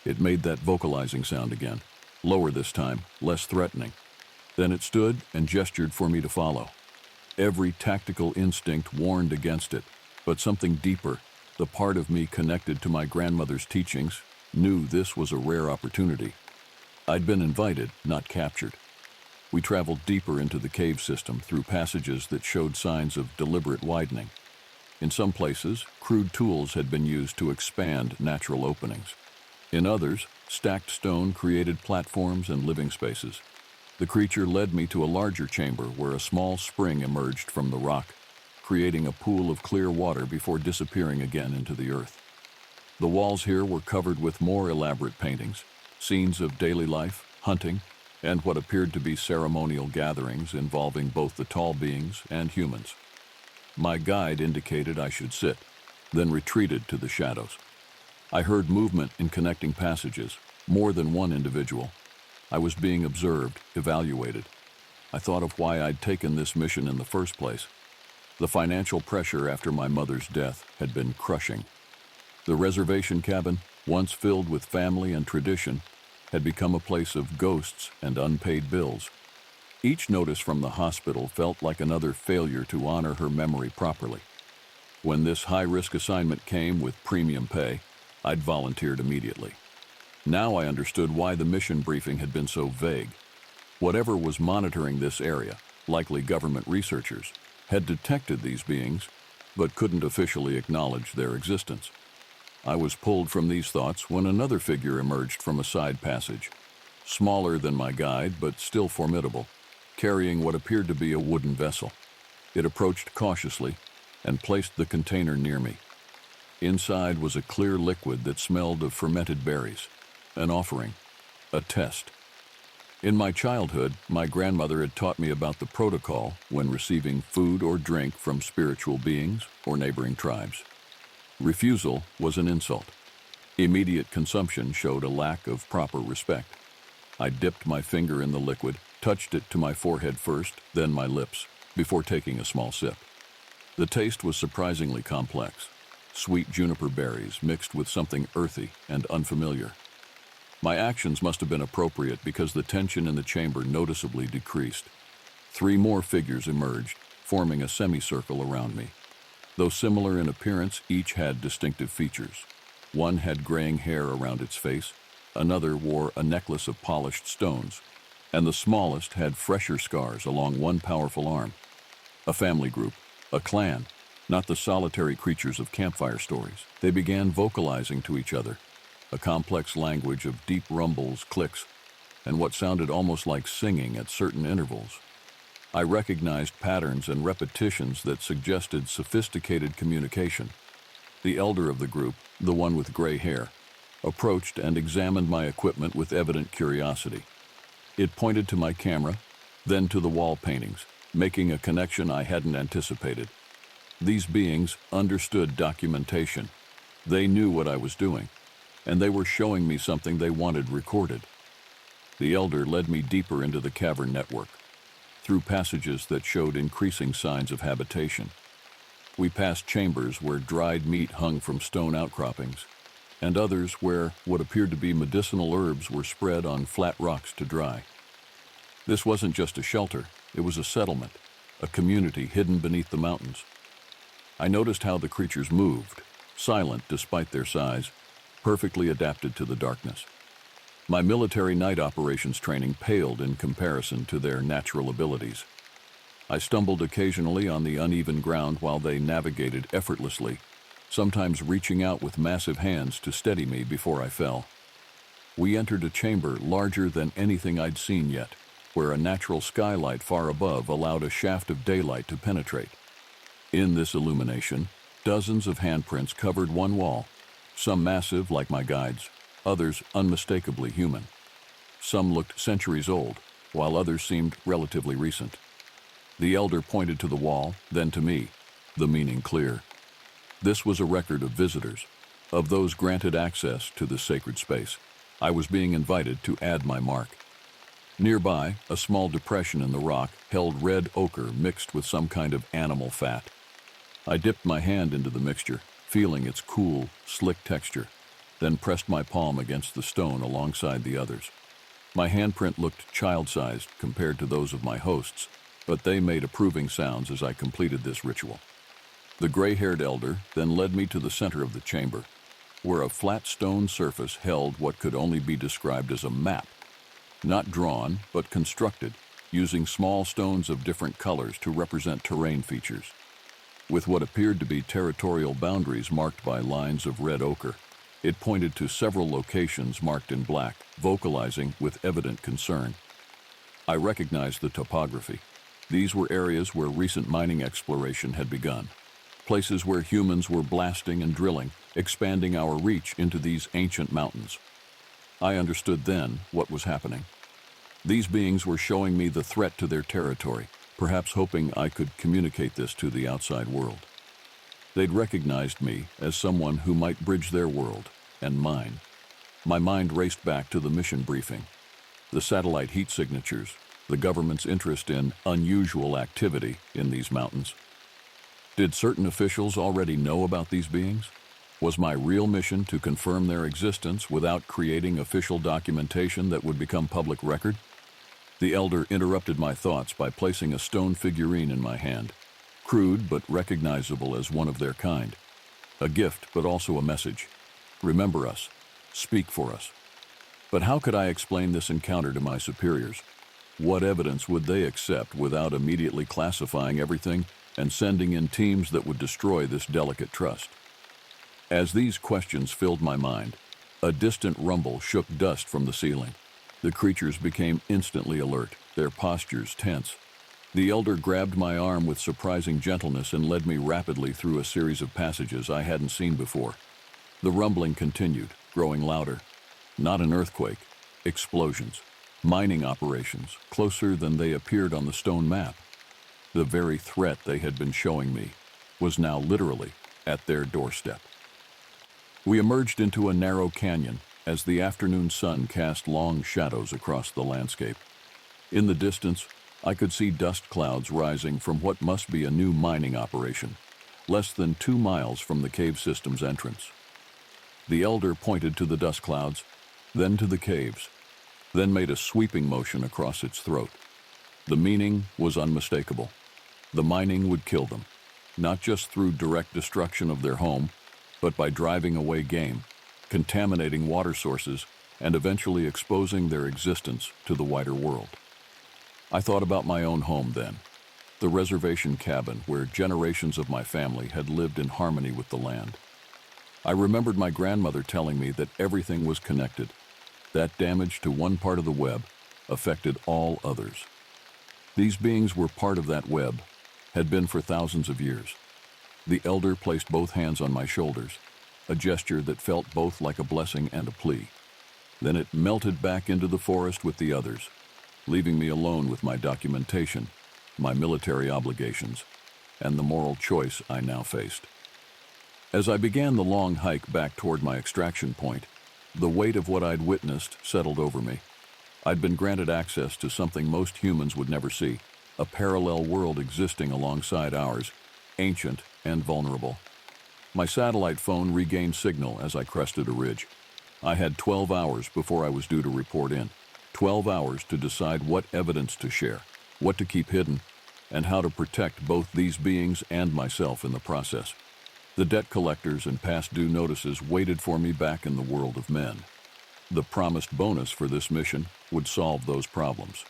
It made that vocalizing sound again, lower this time, less threatening. Then it stood and gestured for me to follow. Every tactical instinct warned against it, but something deeper, the part of me connected to my grandmother's teachings, knew this was a rare opportunity. I'd been invited, not captured. We traveled deeper into the cave system through passages that showed signs of deliberate widening. In some places, crude tools had been used to expand natural openings. In others, stacked stone created platforms and living spaces. The creature led me to a larger chamber where a small spring emerged from the rock, creating a pool of clear water before disappearing again into the earth. The walls here were covered with more elaborate paintings, scenes of daily life, hunting, and what appeared to be ceremonial gatherings involving both the tall beings and humans. My guide indicated I should sit, then retreated to the shadows. I heard movement in connecting passages, more than one individual. I was being observed, evaluated. I thought of why I'd taken this mission in the first place. The financial pressure after my mother's death had been crushing. The reservation cabin, once filled with family and tradition, had become a place of ghosts and unpaid bills. Each notice from the hospital felt like another failure to honor her memory properly. When this high-risk assignment came with premium pay, I'd volunteered immediately. Now I understood why the mission briefing had been so vague. Whatever was monitoring this area, likely government researchers, had detected these beings, but couldn't officially acknowledge their existence. I was pulled from these thoughts when another figure emerged from a side passage, smaller than my guide, but still formidable, carrying what appeared to be a wooden vessel. It approached cautiously and placed the container near me. Inside was a clear liquid that smelled of fermented berries, an offering, a test. In my childhood, my grandmother had taught me about the protocol when receiving food or drink from spiritual beings or neighboring tribes. Refusal was an insult. Immediate consumption showed a lack of proper respect. I dipped my finger in the liquid, touched it to my forehead first, then my lips, before taking a small sip. The taste was surprisingly complex. Sweet juniper berries mixed with something earthy and unfamiliar. My actions must have been appropriate because the tension in the chamber noticeably decreased. 3 more figures emerged, forming a semicircle around me. Though similar in appearance, each had distinctive features. One had graying hair around its face, another wore a necklace of polished stones, and the smallest had fresher scars along one powerful arm. A family group, a clan, not the solitary creatures of campfire stories. They began vocalizing to each other, a complex language of deep rumbles, clicks, and what sounded almost like singing at certain intervals. I recognized patterns and repetitions that suggested sophisticated communication. The elder of the group, the one with gray hair, approached and examined my equipment with evident curiosity. It pointed to my camera, then to the wall paintings, making a connection I hadn't anticipated. These beings understood documentation. They knew what I was doing, and they were showing me something they wanted recorded. The elder led me deeper into the cavern network, through passages that showed increasing signs of habitation. We passed chambers where dried meat hung from stone outcroppings, and others where what appeared to be medicinal herbs were spread on flat rocks to dry. This wasn't just a shelter, it was a settlement, a community hidden beneath the mountains. I noticed how the creatures moved, silent despite their size, perfectly adapted to the darkness. My military night operations training paled in comparison to their natural abilities. I stumbled occasionally on the uneven ground while they navigated effortlessly, sometimes reaching out with massive hands to steady me before I fell. We entered a chamber larger than anything I'd seen yet, where a natural skylight far above allowed a shaft of daylight to penetrate. In this illumination, dozens of handprints covered one wall, some massive like my guide's, others unmistakably human. Some looked centuries old, while others seemed relatively recent. The elder pointed to the wall, then to me, the meaning clear. This was a record of visitors, of those granted access to this sacred space. I was being invited to add my mark. Nearby, a small depression in the rock held red ochre mixed with some kind of animal fat. I dipped my hand into the mixture, feeling its cool, slick texture, then pressed my palm against the stone alongside the others. My handprint looked child-sized compared to those of my hosts, but they made approving sounds as I completed this ritual. The gray-haired elder then led me to the center of the chamber, where a flat stone surface held what could only be described as a map, not drawn, but constructed, using small stones of different colors to represent terrain features. With what appeared to be territorial boundaries marked by lines of red ochre, it pointed to several locations marked in black, vocalizing with evident concern. I recognized the topography. These were areas where recent mining exploration had begun, places where humans were blasting and drilling, expanding our reach into these ancient mountains. I understood then what was happening. These beings were showing me the threat to their territory, perhaps hoping I could communicate this to the outside world. They'd recognized me as someone who might bridge their world and mine. My mind raced back to the mission briefing, the satellite heat signatures, the government's interest in unusual activity in these mountains. Did certain officials already know about these beings? Was my real mission to confirm their existence without creating official documentation that would become public record? The elder interrupted my thoughts by placing a stone figurine in my hand, crude but recognizable as one of their kind. A gift, but also a message. Remember us. Speak for us. But how could I explain this encounter to my superiors? What evidence would they accept without immediately classifying everything and sending in teams that would destroy this delicate trust? As these questions filled my mind, a distant rumble shook dust from the ceiling. The creatures became instantly alert, their postures tense. The elder grabbed my arm with surprising gentleness and led me rapidly through a series of passages I hadn't seen before. The rumbling continued, growing louder. Not an earthquake, explosions, mining operations, closer than they appeared on the stone map. The very threat they had been showing me was now literally at their doorstep. We emerged into a narrow canyon as the afternoon sun cast long shadows across the landscape. In the distance, I could see dust clouds rising from what must be a new mining operation, less than 2 miles from the cave system's entrance. The elder pointed to the dust clouds, then to the caves, then made a sweeping motion across its throat. The meaning was unmistakable. The mining would kill them, not just through direct destruction of their home, but by driving away game, contaminating water sources, and eventually exposing their existence to the wider world. I thought about my own home then, the reservation cabin where generations of my family had lived in harmony with the land. I remembered my grandmother telling me that everything was connected, that damage to one part of the web affected all others. These beings were part of that web, had been for thousands of years. The elder placed both hands on my shoulders, a gesture that felt both like a blessing and a plea. Then it melted back into the forest with the others, leaving me alone with my documentation, my military obligations, and the moral choice I now faced. As I began the long hike back toward my extraction point, the weight of what I'd witnessed settled over me. I'd been granted access to something most humans would never see, a parallel world existing alongside ours, ancient and vulnerable. My satellite phone regained signal as I crested a ridge. I had 12 hours before I was due to report in. 12 hours to decide what evidence to share, what to keep hidden, and how to protect both these beings and myself in the process. The debt collectors and past due notices waited for me back in the world of men. The promised bonus for this mission would solve those problems.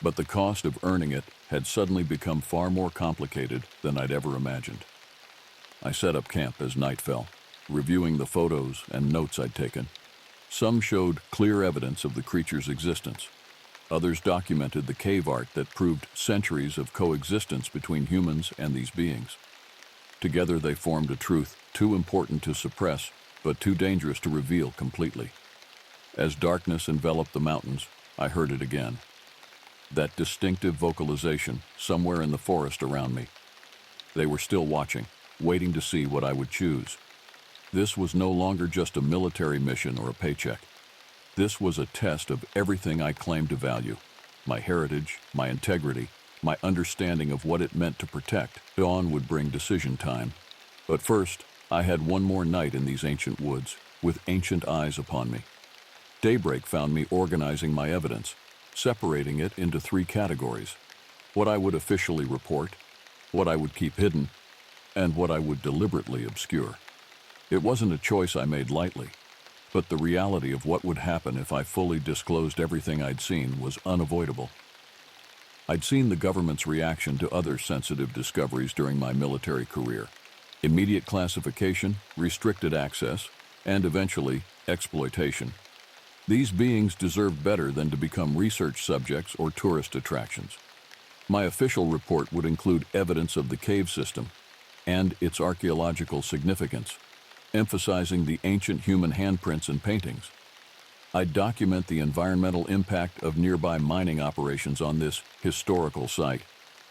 But the cost of earning it had suddenly become far more complicated than I'd ever imagined. I set up camp as night fell, reviewing the photos and notes I'd taken. Some showed clear evidence of the creature's existence. Others documented the cave art that proved centuries of coexistence between humans and these beings. Together they formed a truth too important to suppress, but too dangerous to reveal completely. As darkness enveloped the mountains, I heard it again. That distinctive vocalization somewhere in the forest around me. They were still watching, waiting to see what I would choose. This was no longer just a military mission or a paycheck. This was a test of everything I claimed to value: my heritage, my integrity, my understanding of what it meant to protect. Dawn would bring decision time. But first, I had one more night in these ancient woods, with ancient eyes upon me. Daybreak found me organizing my evidence, separating it into 3 categories: what I would officially report, what I would keep hidden, and what I would deliberately obscure. It wasn't a choice I made lightly, but the reality of what would happen if I fully disclosed everything I'd seen was unavoidable. I'd seen the government's reaction to other sensitive discoveries during my military career: immediate classification, restricted access, and eventually exploitation. These beings deserved better than to become research subjects or tourist attractions. My official report would include evidence of the cave system and its archaeological significance, emphasizing the ancient human handprints and paintings. I'd document the environmental impact of nearby mining operations on this historical site,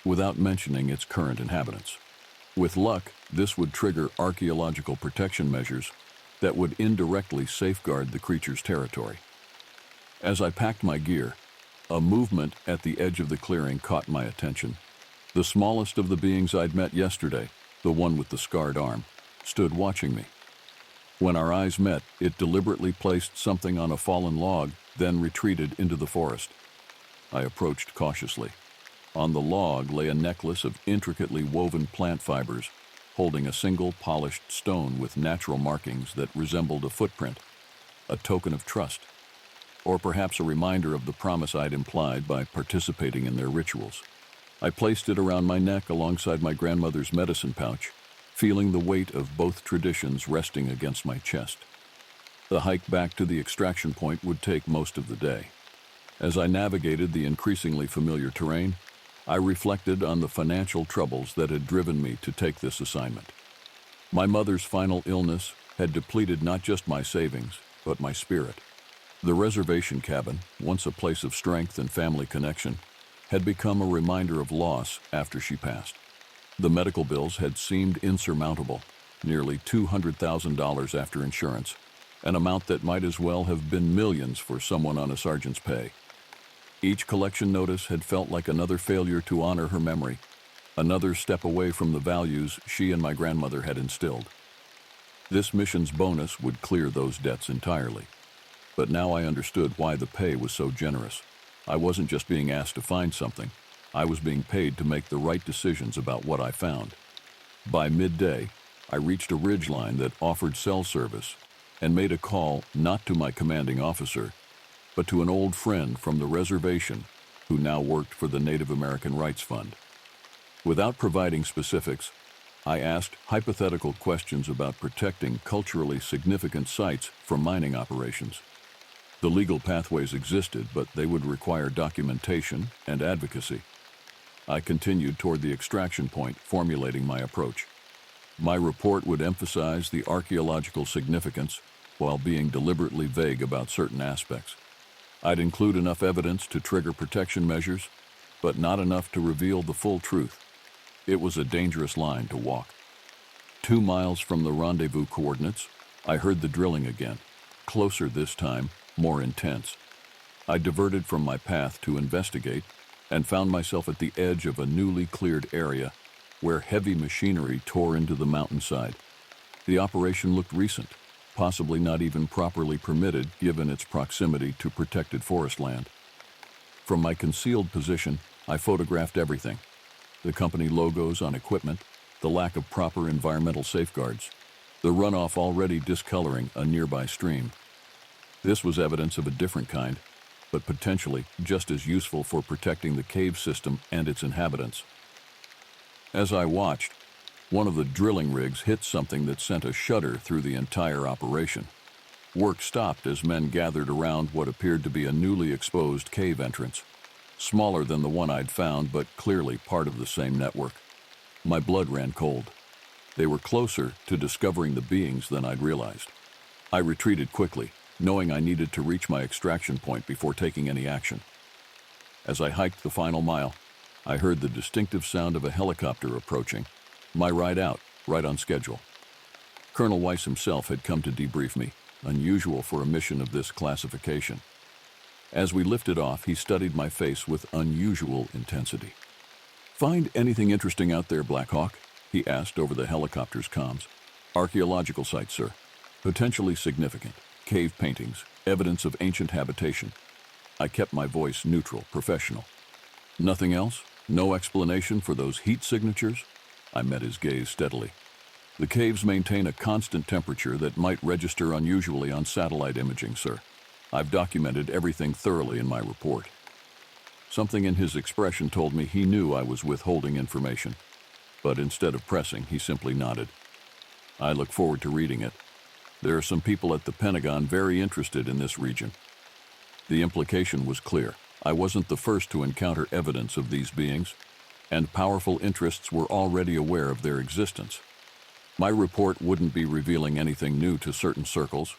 without mentioning its current inhabitants. With luck, this would trigger archaeological protection measures that would indirectly safeguard the creature's territory. As I packed my gear, a movement at the edge of the clearing caught my attention. The smallest of the beings I'd met yesterday, the one with the scarred arm, stood watching me. When our eyes met, it deliberately placed something on a fallen log, then retreated into the forest. I approached cautiously. On the log lay a necklace of intricately woven plant fibers, holding a single polished stone with natural markings that resembled a footprint, a token of trust, or perhaps a reminder of the promise I'd implied by participating in their rituals. I placed it around my neck alongside my grandmother's medicine pouch, feeling the weight of both traditions resting against my chest. The hike back to the extraction point would take most of the day. As I navigated the increasingly familiar terrain, I reflected on the financial troubles that had driven me to take this assignment. My mother's final illness had depleted not just my savings, but my spirit. The reservation cabin, once a place of strength and family connection, had become a reminder of loss after she passed. The medical bills had seemed insurmountable, nearly $200,000 after insurance, an amount that might as well have been millions for someone on a sergeant's pay. Each collection notice had felt like another failure to honor her memory, another step away from the values she and my grandmother had instilled. This mission's bonus would clear those debts entirely. But now I understood why the pay was so generous. I wasn't just being asked to find something. I was being paid to make the right decisions about what I found. By midday, I reached a ridgeline that offered cell service and made a call not to my commanding officer, but to an old friend from the reservation who now worked for the Native American Rights Fund. Without providing specifics, I asked hypothetical questions about protecting culturally significant sites from mining operations. The legal pathways existed, but they would require documentation and advocacy. I continued toward the extraction point, formulating my approach. My report would emphasize the archaeological significance while being deliberately vague about certain aspects. I'd include enough evidence to trigger protection measures, but not enough to reveal the full truth. It was a dangerous line to walk. 2 miles from the rendezvous coordinates, I heard the drilling again, closer this time, more intense. I diverted from my path to investigate and found myself at the edge of a newly cleared area, where heavy machinery tore into the mountainside. The operation looked recent, possibly not even properly permitted given its proximity to protected forest land. From my concealed position, I photographed everything: the company logos on equipment, the lack of proper environmental safeguards, the runoff already discoloring a nearby stream. This was evidence of a different kind, but potentially just as useful for protecting the cave system and its inhabitants. As I watched, one of the drilling rigs hit something that sent a shudder through the entire operation. Work stopped as men gathered around what appeared to be a newly exposed cave entrance, smaller than the one I'd found, but clearly part of the same network. My blood ran cold. They were closer to discovering the beings than I'd realized. I retreated quickly, knowing I needed to reach my extraction point before taking any action. As I hiked the final mile, I heard the distinctive sound of a helicopter approaching, my ride out, right on schedule. Colonel Weiss himself had come to debrief me, unusual for a mission of this classification. As we lifted off, he studied my face with unusual intensity. "Find anything interesting out there, Black Hawk?" he asked over the helicopter's comms. "Archaeological sites, sir. Potentially significant. Cave paintings, evidence of ancient habitation." I kept my voice neutral, professional. "Nothing else? No explanation for those heat signatures?" I met his gaze steadily. "The caves maintain a constant temperature that might register unusually on satellite imaging, sir. I've documented everything thoroughly in my report." Something in his expression told me he knew I was withholding information, but instead of pressing, he simply nodded. "I look forward to reading it. There are some people at the Pentagon very interested in this region." The implication was clear. I wasn't the first to encounter evidence of these beings, and powerful interests were already aware of their existence. My report wouldn't be revealing anything new to certain circles.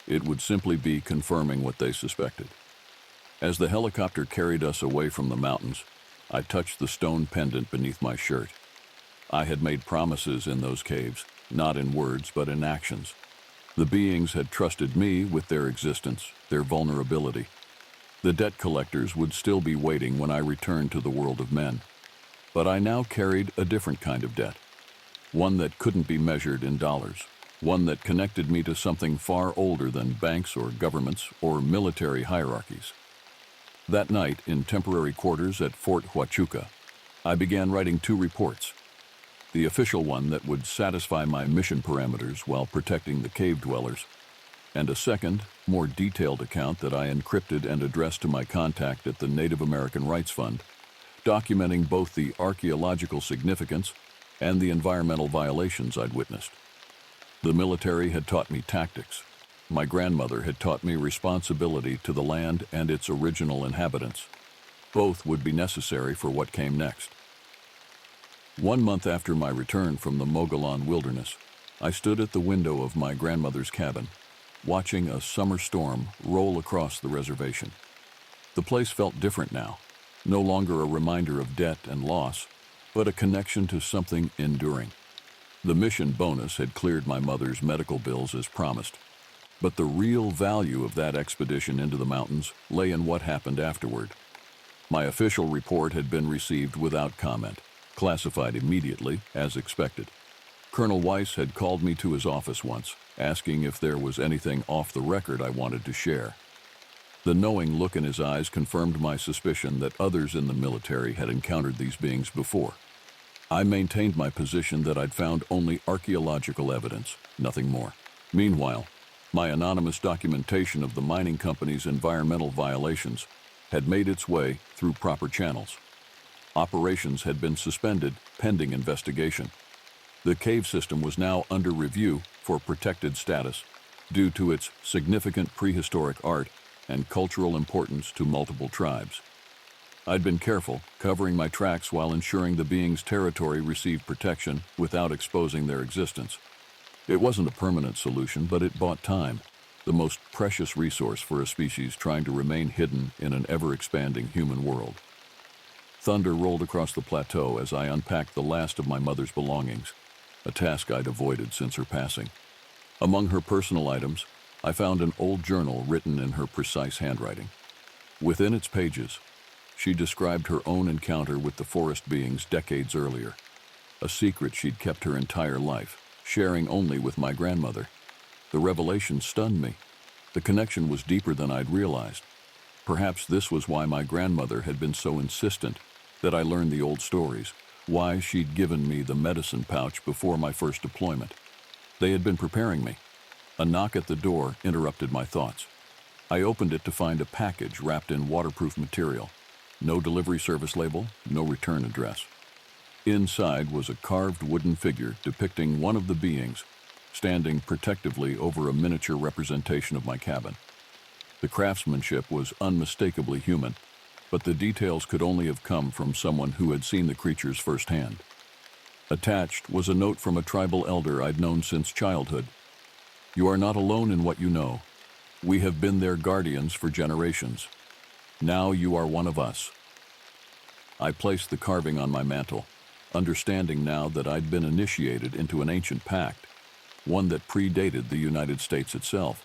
It would simply be confirming what they suspected. As the helicopter carried us away from the mountains, I touched the stone pendant beneath my shirt. I had made promises in those caves, not in words but in actions. The beings had trusted me with their existence, their vulnerability. The debt collectors would still be waiting when I returned to the world of men. But I now carried a different kind of debt, one that couldn't be measured in dollars, one that connected me to something far older than banks or governments or military hierarchies. That night, in temporary quarters at Fort Huachuca, I began writing 2 reports. The official one that would satisfy my mission parameters while protecting the cave dwellers, and a second, more detailed account that I encrypted and addressed to my contact at the Native American Rights Fund, documenting both the archaeological significance and the environmental violations I'd witnessed. The military had taught me tactics. My grandmother had taught me responsibility to the land and its original inhabitants. Both would be necessary for what came next. 1 month after my return from the Mogollon wilderness, I stood at the window of my grandmother's cabin, watching a summer storm roll across the reservation. The place felt different now, no longer a reminder of debt and loss, but a connection to something enduring. The mission bonus had cleared my mother's medical bills as promised, but the real value of that expedition into the mountains lay in what happened afterward. My official report had been received without comment, classified immediately, as expected. Colonel Weiss had called me to his office once, asking if there was anything off the record I wanted to share. The knowing look in his eyes confirmed my suspicion that others in the military had encountered these beings before. I maintained my position that I'd found only archaeological evidence, nothing more. Meanwhile, my anonymous documentation of the mining company's environmental violations had made its way through proper channels. Operations had been suspended pending investigation. The cave system was now under review for protected status due to its significant prehistoric art and cultural importance to multiple tribes. I'd been careful, covering my tracks while ensuring the being's territory received protection without exposing their existence. It wasn't a permanent solution, but it bought time, the most precious resource for a species trying to remain hidden in an ever-expanding human world. Thunder rolled across the plateau as I unpacked the last of my mother's belongings, a task I'd avoided since her passing. Among her personal items, I found an old journal written in her precise handwriting. Within its pages, she described her own encounter with the forest beings decades earlier. a secret she'd kept her entire life, sharing only with my grandmother. The revelation stunned me. The connection was deeper than I'd realized. Perhaps this was why my grandmother had been so insistent that I learn the old stories, why she'd given me the medicine pouch before my first deployment. They had been preparing me. A knock at the door interrupted my thoughts. I opened it to find a package wrapped in waterproof material. No delivery service label, no return address. Inside was a carved wooden figure depicting one of the beings, standing protectively over a miniature representation of my cabin. The craftsmanship was unmistakably human, but the details could only have come from someone who had seen the creatures firsthand. Attached was a note from a tribal elder I'd known since childhood. "You are not alone in what you know. We have been their guardians for generations. Now you are one of us." I placed the carving on my mantle, understanding now that I'd been initiated into an ancient pact, one that predated the United States itself.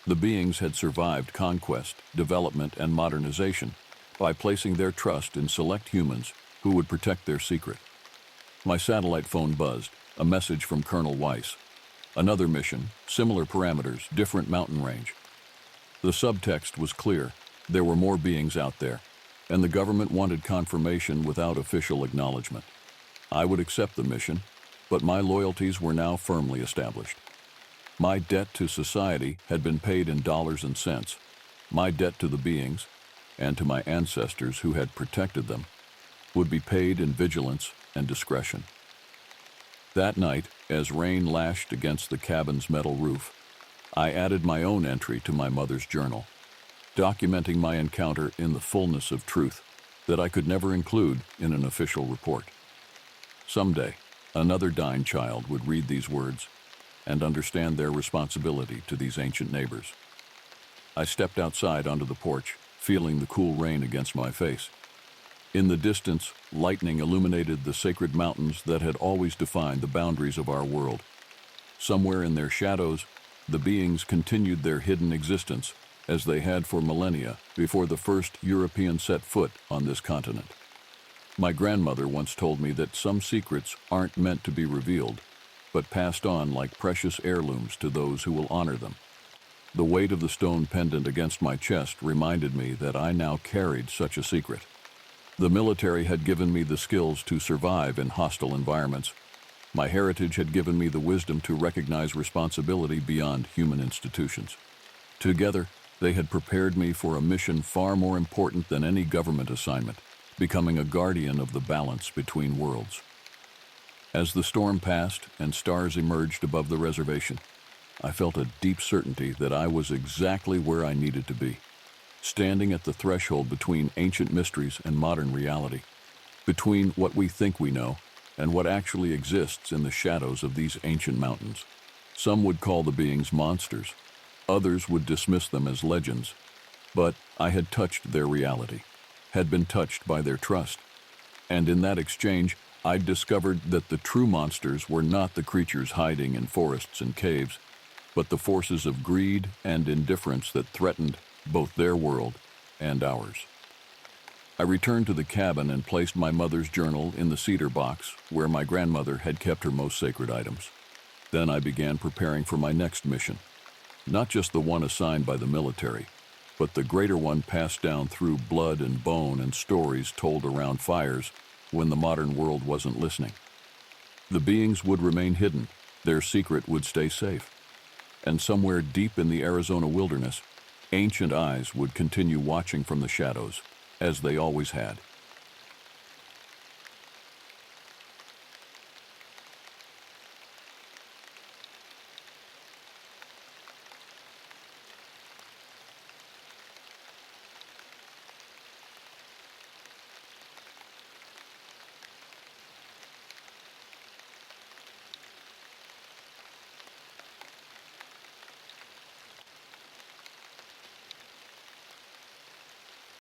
The beings had survived conquest, development, and modernization by placing their trust in select humans who would protect their secret. My satellite phone buzzed, a message from Colonel Weiss. Another mission, similar parameters, different mountain range. The subtext was clear. There were more beings out there, and the government wanted confirmation without official acknowledgement. I would accept the mission, but my loyalties were now firmly established. My debt to society had been paid in dollars and cents. My debt to the beings, and to my ancestors who had protected them, would be paid in vigilance and discretion. That night, as rain lashed against the cabin's metal roof, I added my own entry to my mother's journal, documenting my encounter in the fullness of truth that I could never include in an official report. Someday, another dying child would read these words and understand their responsibility to these ancient neighbors. I stepped outside onto the porch, feeling the cool rain against my face. In the distance, lightning illuminated the sacred mountains that had always defined the boundaries of our world. Somewhere in their shadows, the beings continued their hidden existence, as they had for millennia before the first European set foot on this continent. My grandmother once told me that some secrets aren't meant to be revealed, but passed on like precious heirlooms to those who will honor them. The weight of the stone pendant against my chest reminded me that I now carried such a secret. The military had given me the skills to survive in hostile environments. My heritage had given me the wisdom to recognize responsibility beyond human institutions. Together, they had prepared me for a mission far more important than any government assignment, becoming a guardian of the balance between worlds. As the storm passed and stars emerged above the reservation, I felt a deep certainty that I was exactly where I needed to be, standing at the threshold between ancient mysteries and modern reality, between what we think we know and what actually exists in the shadows of these ancient mountains. Some would call the beings monsters, others would dismiss them as legends, but I had touched their reality, had been touched by their trust, and in that exchange, I'd discovered that the true monsters were not the creatures hiding in forests and caves, but the forces of greed and indifference that threatened both their world and ours. I returned to the cabin and placed my mother's journal in the cedar box where my grandmother had kept her most sacred items. Then I began preparing for my next mission, not just the one assigned by the military, but the greater one passed down through blood and bone and stories told around fires when the modern world wasn't listening. The beings would remain hidden, their secret would stay safe, and somewhere deep in the Arizona wilderness, ancient eyes would continue watching from the shadows, as they always had.